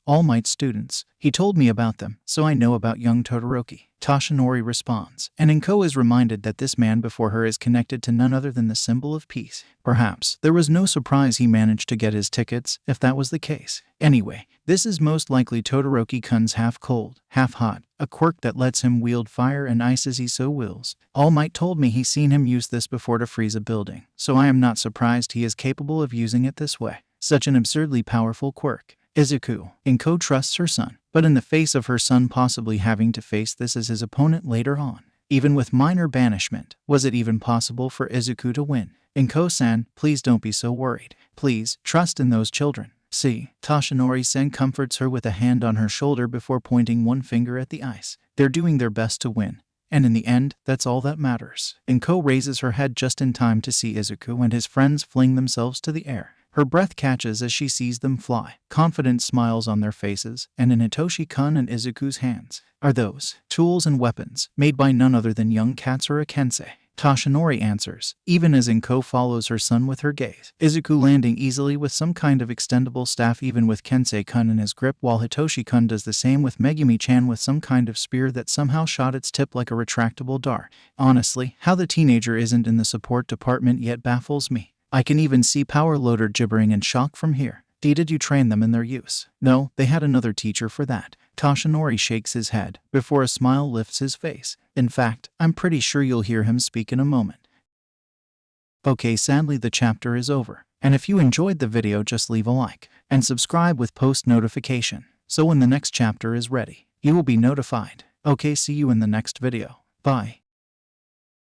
All Might's students. He told me about them, so I know about young Todoroki. Toshinori responds, and Inko is reminded that this man before her is connected to none other than the symbol of peace. Perhaps there was no surprise he managed to get his tickets, if that was the case. Anyway, this is most likely Todoroki-kun's half-cold, half-hot, a quirk that lets him wield fire and ice as he so wills. All Might told me he's seen him use this before to freeze a building, so I am not surprised he is capable of using it this way. Such an absurdly powerful quirk. Izuku. Inko trusts her son, but in the face of her son possibly having to face this as his opponent later on, even with minor banishment, was it even possible for Izuku to win? Inko-san, please don't be so worried. Please, trust in those children. See, Toshinori-sen comforts her with a hand on her shoulder before pointing one finger at the ice. They're doing their best to win, and in the end, that's all that matters. Inko raises her head just in time to see Izuku and his friends fling themselves to the air. Her breath catches as she sees them fly, confident smiles on their faces, and in Hitoshi-kun and Izuku's hands are those tools and weapons made by none other than young Katsura Kensei. Toshinori answers, even as Inko follows her son with her gaze. Izuku landing easily with some kind of extendable staff, even with Kensei-kun in his grip, while Hitoshi-kun does the same with Megumi-chan with some kind of spear that somehow shot its tip like a retractable dart. Honestly, how the teenager isn't in the support department yet baffles me. I can even see Power Loader gibbering in shock from here. Did you train them in their use? No, they had another teacher for that. Toshinori shakes his head before a smile lifts his face. In fact, I'm pretty sure you'll hear him speak in a moment. Okay, sadly the chapter is over. And if you enjoyed the video, just leave a like and subscribe with post notification, so when the next chapter is ready, you will be notified. Okay, see you in the next video. Bye.